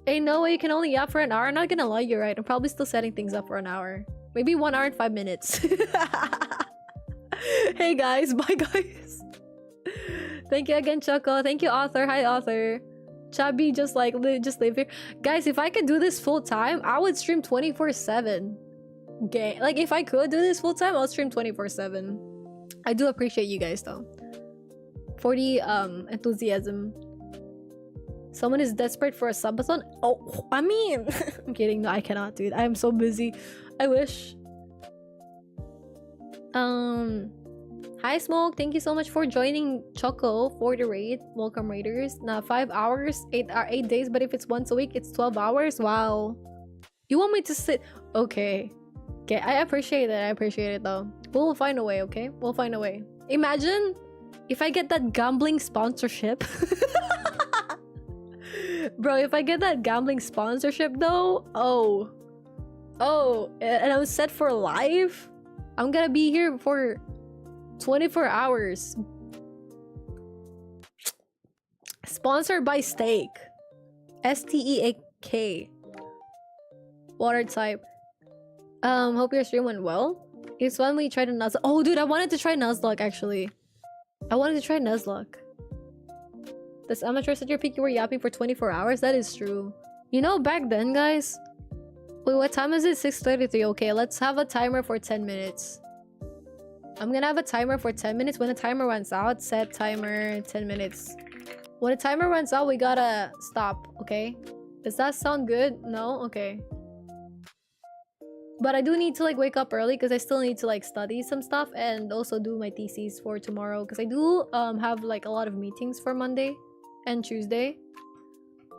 Ain't no way you can only yap for an hour. I'm not gonna lie, you're right. I'm probably still setting things up for an hour. Maybe 1 hour and 5 minutes. Hey guys, bye guys. Thank you again, Choco. Thank you, Author. Hi, Author. Chubby, just live here. Guys, if I could do this full time, I would stream 24/7. Okay, like if I could do this full time, I'll stream 24/7. I do appreciate you guys though for the enthusiasm. Someone is desperate for a subathon. Oh, I mean, I'm kidding. No, I cannot, dude. I am so busy. I wish. Hi Smoke, thank you so much for joining Choco for the raid. Welcome raiders. Now 5 hours, 8 days, but if it's once a week, it's 12 hours. Wow. You want me to sit? Okay. Okay, I appreciate it. I appreciate it though. We'll find a way, okay? We'll find a way. Imagine if I get that gambling sponsorship. Bro, if I get that gambling sponsorship though, oh, and I'm set for life. I'm gonna be here for 24 hours. Sponsored by Steak. STEAK. Water type. Hope your stream went well. It's when we tried a Nuzlocke. Oh, dude, I wanted to try Nuzlocke actually. I wanted to try Nuzlocke. This amateur said your peak you were yapping for 24 hours? That is true. You know, back then, guys. Wait, what time is it? 6:33. Okay, let's have a timer for 10 minutes. I'm gonna have a timer for 10 minutes. When the timer runs out, set timer 10 minutes. When the timer runs out, we gotta stop, okay? Does that sound good? No? Okay. But I do need to like wake up early because I still need to like study some stuff and also do my theses for tomorrow because I do have like a lot of meetings for Monday and Tuesday.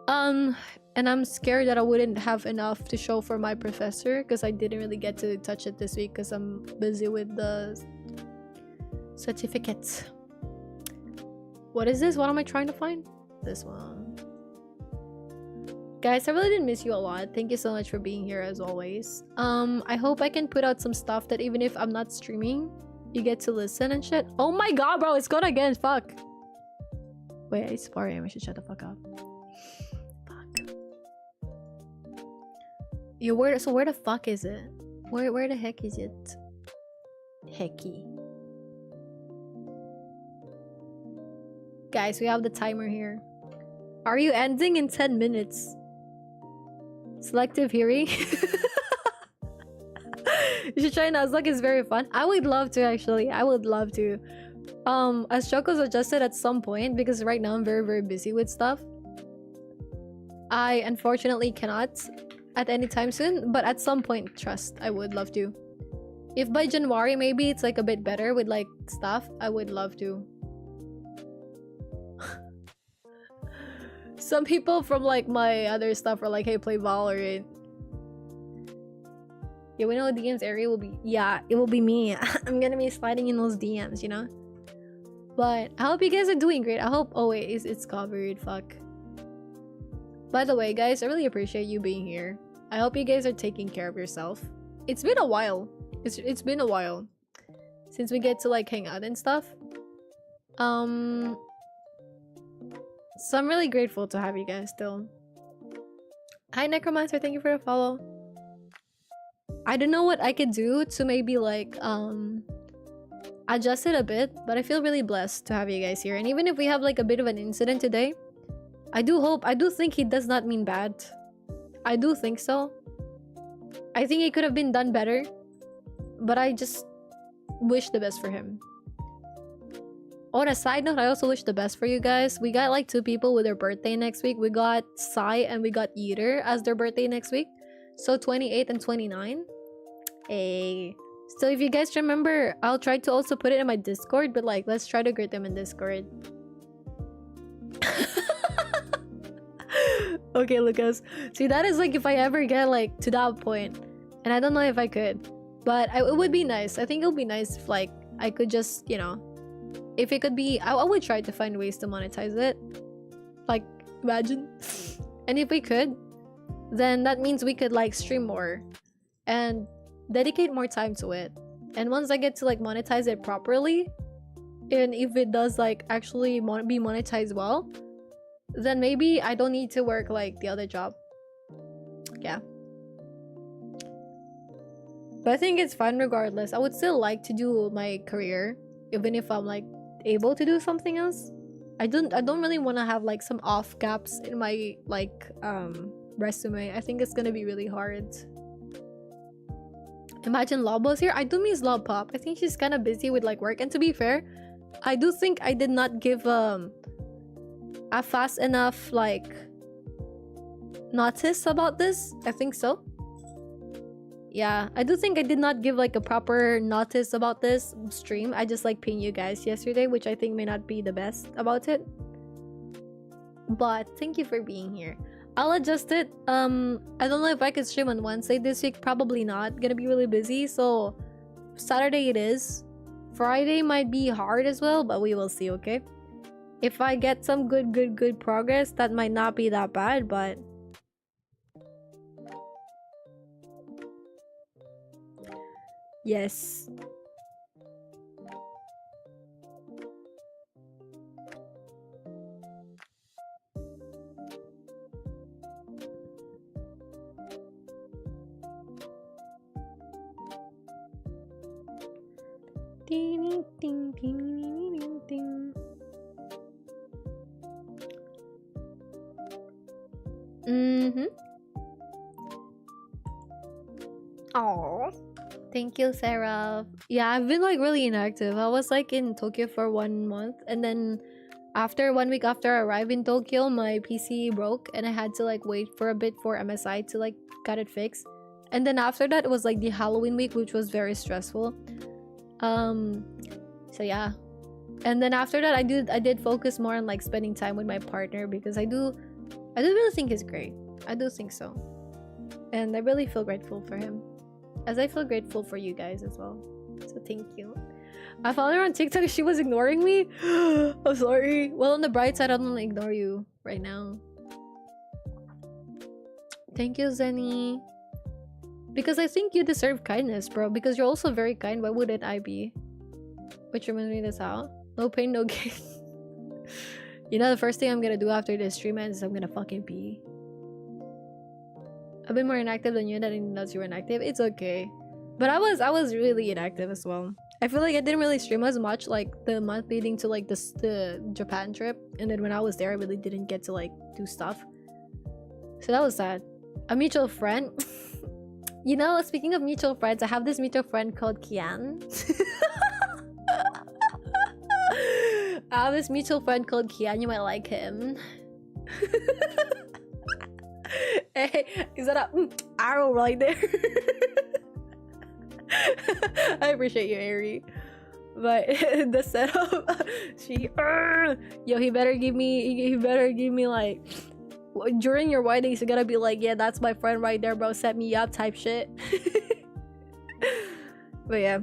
And I'm scared that I wouldn't have enough to show for my professor because I didn't really get to touch it this week because I'm busy with the certificates. What is this? What am I trying to find? This one. Guys, I really did miss you a lot. Thank you so much for being here as always. I hope I can put out some stuff that even if I'm not streaming, you get to listen and shit. Oh my god, bro, it's gone again. Fuck. Wait, it's 4 AM. I should shut the fuck up. Fuck. Yo, where the fuck is it? Where the heck is it? Hecky. Guys, we have the timer here. Are you ending in 10 minutes? Selective hearing. You should try Nuzlocke, it's very fun. I would love to actually. I would love to. As Choco's adjusted at some point because right now I'm very, very busy with stuff. I unfortunately cannot at any time soon, but at some point, trust, I would love to. If by January maybe it's like a bit better with like stuff, I would love to. Some people from like my other stuff are like, hey, play Valorant. Yeah, we know DMs area will be, yeah, it will be me. I'm gonna be sliding in those DMs, you know? But I hope you guys are doing great. I hope, oh wait, it's covered, fuck. By the way, guys, I really appreciate you being here. I hope you guys are taking care of yourself. It's been a while. It's been a while since we get to like hang out and stuff. So I'm really grateful to have you guys still. Hi Necromancer, thank you for the follow. I don't know what I could do to maybe like adjust it a bit, but I feel really blessed to have you guys here. And even if we have like a bit of an incident today, I do think he does not mean bad. I do think so. I think it could have been done better, but I just wish the best for him. On a side note, I also wish the best for you guys. We got like 2 people with their birthday next week. We got Sai and we got Eater as their birthday next week. So 28 and 29. Hey. So if you guys remember, I'll try to also put it in my Discord, but like let's try to greet them in Discord. Okay, Lucas. See, that is like if I ever get like to that point. And I don't know if I could. But it would be nice. I think it would be nice if like I could just, you know, if it could be, I would try to find ways to monetize it. Like, imagine. And if we could, then that means we could like stream more and dedicate more time to it. And once I get to like monetize it properly, and if it does like actually be monetized well, then maybe I don't need to work like the other job. Yeah. But I think it's fun regardless. I would still like to do my career, even if I'm like able to do something else. I don't really want to have like some off gaps in my like resume. I think it's gonna be really hard. Imagine Lobo's here. I do miss Lob Pop. I think she's kind of busy with like work. And to be fair, I do think I did not give a fast enough like notice about this. I think so. Yeah, I do think I did not give like a proper notice about this stream. I just like pinged you guys yesterday, which I think may not be the best about it. But thank you for being here. I'll adjust it. I don't know if I could stream on Wednesday this week. Probably not. Gonna be really busy. So Saturday it is. Friday might be hard as well, but we will see, okay? If I get some good progress, that might not be that bad, but yes. Mm-hmm. Oh, thank you, Sarah. Yeah, I've been like really inactive. I was like in Tokyo for 1 month, and then after 1 week after I arrived in Tokyo, my PC broke, and I had to like wait for a bit for MSI to like get it fixed. And then after that, it was like the Halloween week, which was very stressful. So yeah. And then after that, I did focus more on like spending time with my partner, because I do really think he's great. I do think so. And I really feel grateful for him, as I feel grateful for you guys as well. So thank you. I found her on TikTok. She was ignoring me. I'm sorry. Well, on the bright side, I don't ignore you right now. Thank you, Zenny. Because I think you deserve kindness, bro. Because you're also very kind. Why wouldn't I be? Which reminds me this out. No pain, no gain. You know, the first thing I'm gonna do after this stream ends is I'm gonna fucking pee. I've been more inactive than you, and I didn't know you were inactive. It's okay. But I was really inactive as well. I feel like I didn't really stream as much like the month leading to like the Japan trip. And then when I was there, I really didn't get to like do stuff. So that was sad. A mutual friend. You know, speaking of mutual friends, I have this mutual friend called Kian. I have this mutual friend called Kian. You might like him. Hey, is that a arrow right there? I appreciate you, Ari. But the setup, yo, he better give me like, during your weddings, you gotta be like, yeah, that's my friend right there, bro. Set me up type shit. But yeah,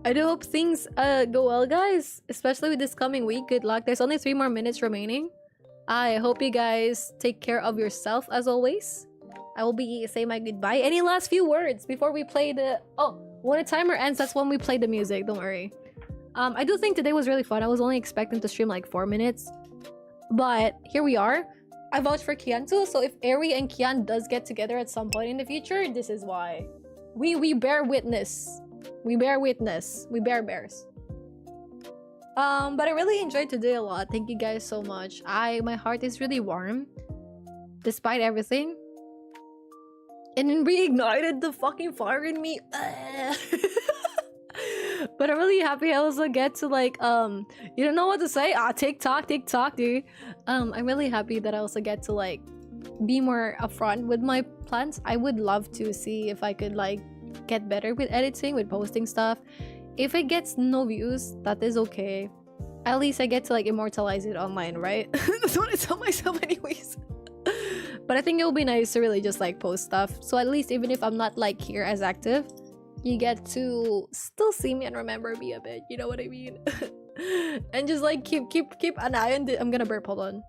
I do hope things go well, guys, especially with this coming week. Good luck. There's only 3 more minutes remaining. I hope you guys take care of yourself as always. I will be saying my goodbye. Any last few words before we play the... Oh, when the timer ends, that's when we play the music. Don't worry. I do think today was really fun. I was only expecting to stream like 4 minutes. But here we are. I vouch for Kian too. So if Eri and Kian does get together at some point in the future, this is why. We bear witness. We bear witness. We bear bears. But I really enjoyed today a lot. Thank you guys so much. My heart is really warm. Despite everything. And it reignited the fucking fire in me. But I'm really happy I also get to like you don't know what to say. TikTok, dude. I'm really happy that I also get to like be more upfront with my plans. I would love to see if I could like get better with editing, with posting stuff. If it gets no views, that is okay. At least I get to like immortalize it online, right? That's what I tell myself anyways. But I think it will be nice to really just like post stuff. So at least even if I'm not like here as active, you get to still see me and remember me a bit. You know what I mean? And just like keep an eye on I'm gonna burp, hold on.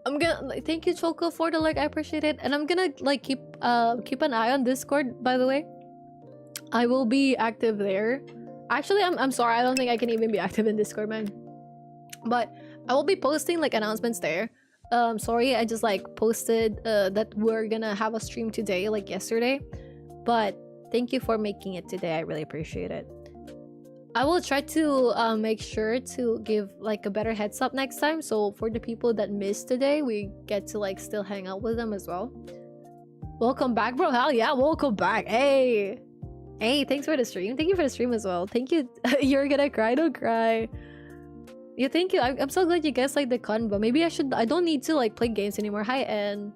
I'm gonna like, thank you Choco for the like, I appreciate it. And I'm gonna like keep an eye on Discord, by the way. I will be active there. Actually, I'm sorry, I don't think I can even be active in Discord, man. But I will be posting like announcements there. Sorry, I just like posted that we're gonna have a stream today, like yesterday. But thank you for making it today. I really appreciate it. I will try to make sure to give like a better heads up next time. So for the people that missed today, we get to like still hang out with them as well. Welcome back, bro. Hell yeah, welcome back. Hey, thanks for the stream. Thank you for the stream as well. Thank you. You're gonna cry, don't cry. Yeah, thank you. I'm so glad you guys like the convo. Maybe I don't need to like play games anymore. Hi, Ann.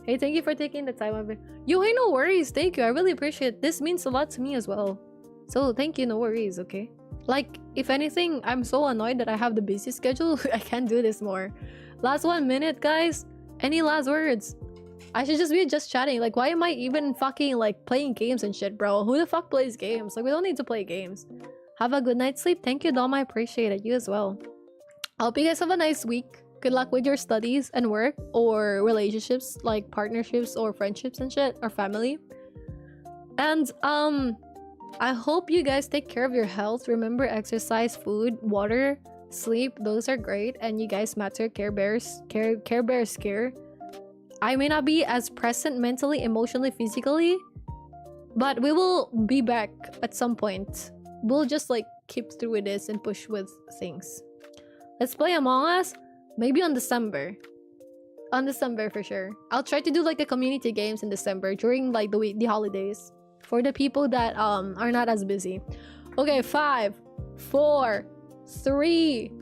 Hey, thank you for taking the time of it. Yo, hey, no worries. Thank you. I really appreciate it. This means a lot to me as well. So thank you, no worries, okay? Like, if anything, I'm so annoyed that I have the busy schedule. I can't do this more. Last 1 minute, guys. Any last words? I should just be chatting. Like, why am I even fucking like playing games and shit, bro? Who the fuck plays games? Like, we don't need to play games. Have a good night's sleep. Thank you, Dom. I appreciate it. You as well. I hope you guys have a nice week. Good luck with your studies and work or relationships, like partnerships or friendships and shit, or family. And I hope you guys take care of your health. Remember, exercise, food, water, sleep. Those are great, and you guys matter. Care Bears care. I may not be as present mentally, emotionally, physically, But we will be back at some point. We'll just like keep through with this and push with things. Let's play Among Us. Maybe on December. On December for sure. I'll try to do like the community games in December during like the holidays. For the people that are not as busy. Okay, 5, 4, 3,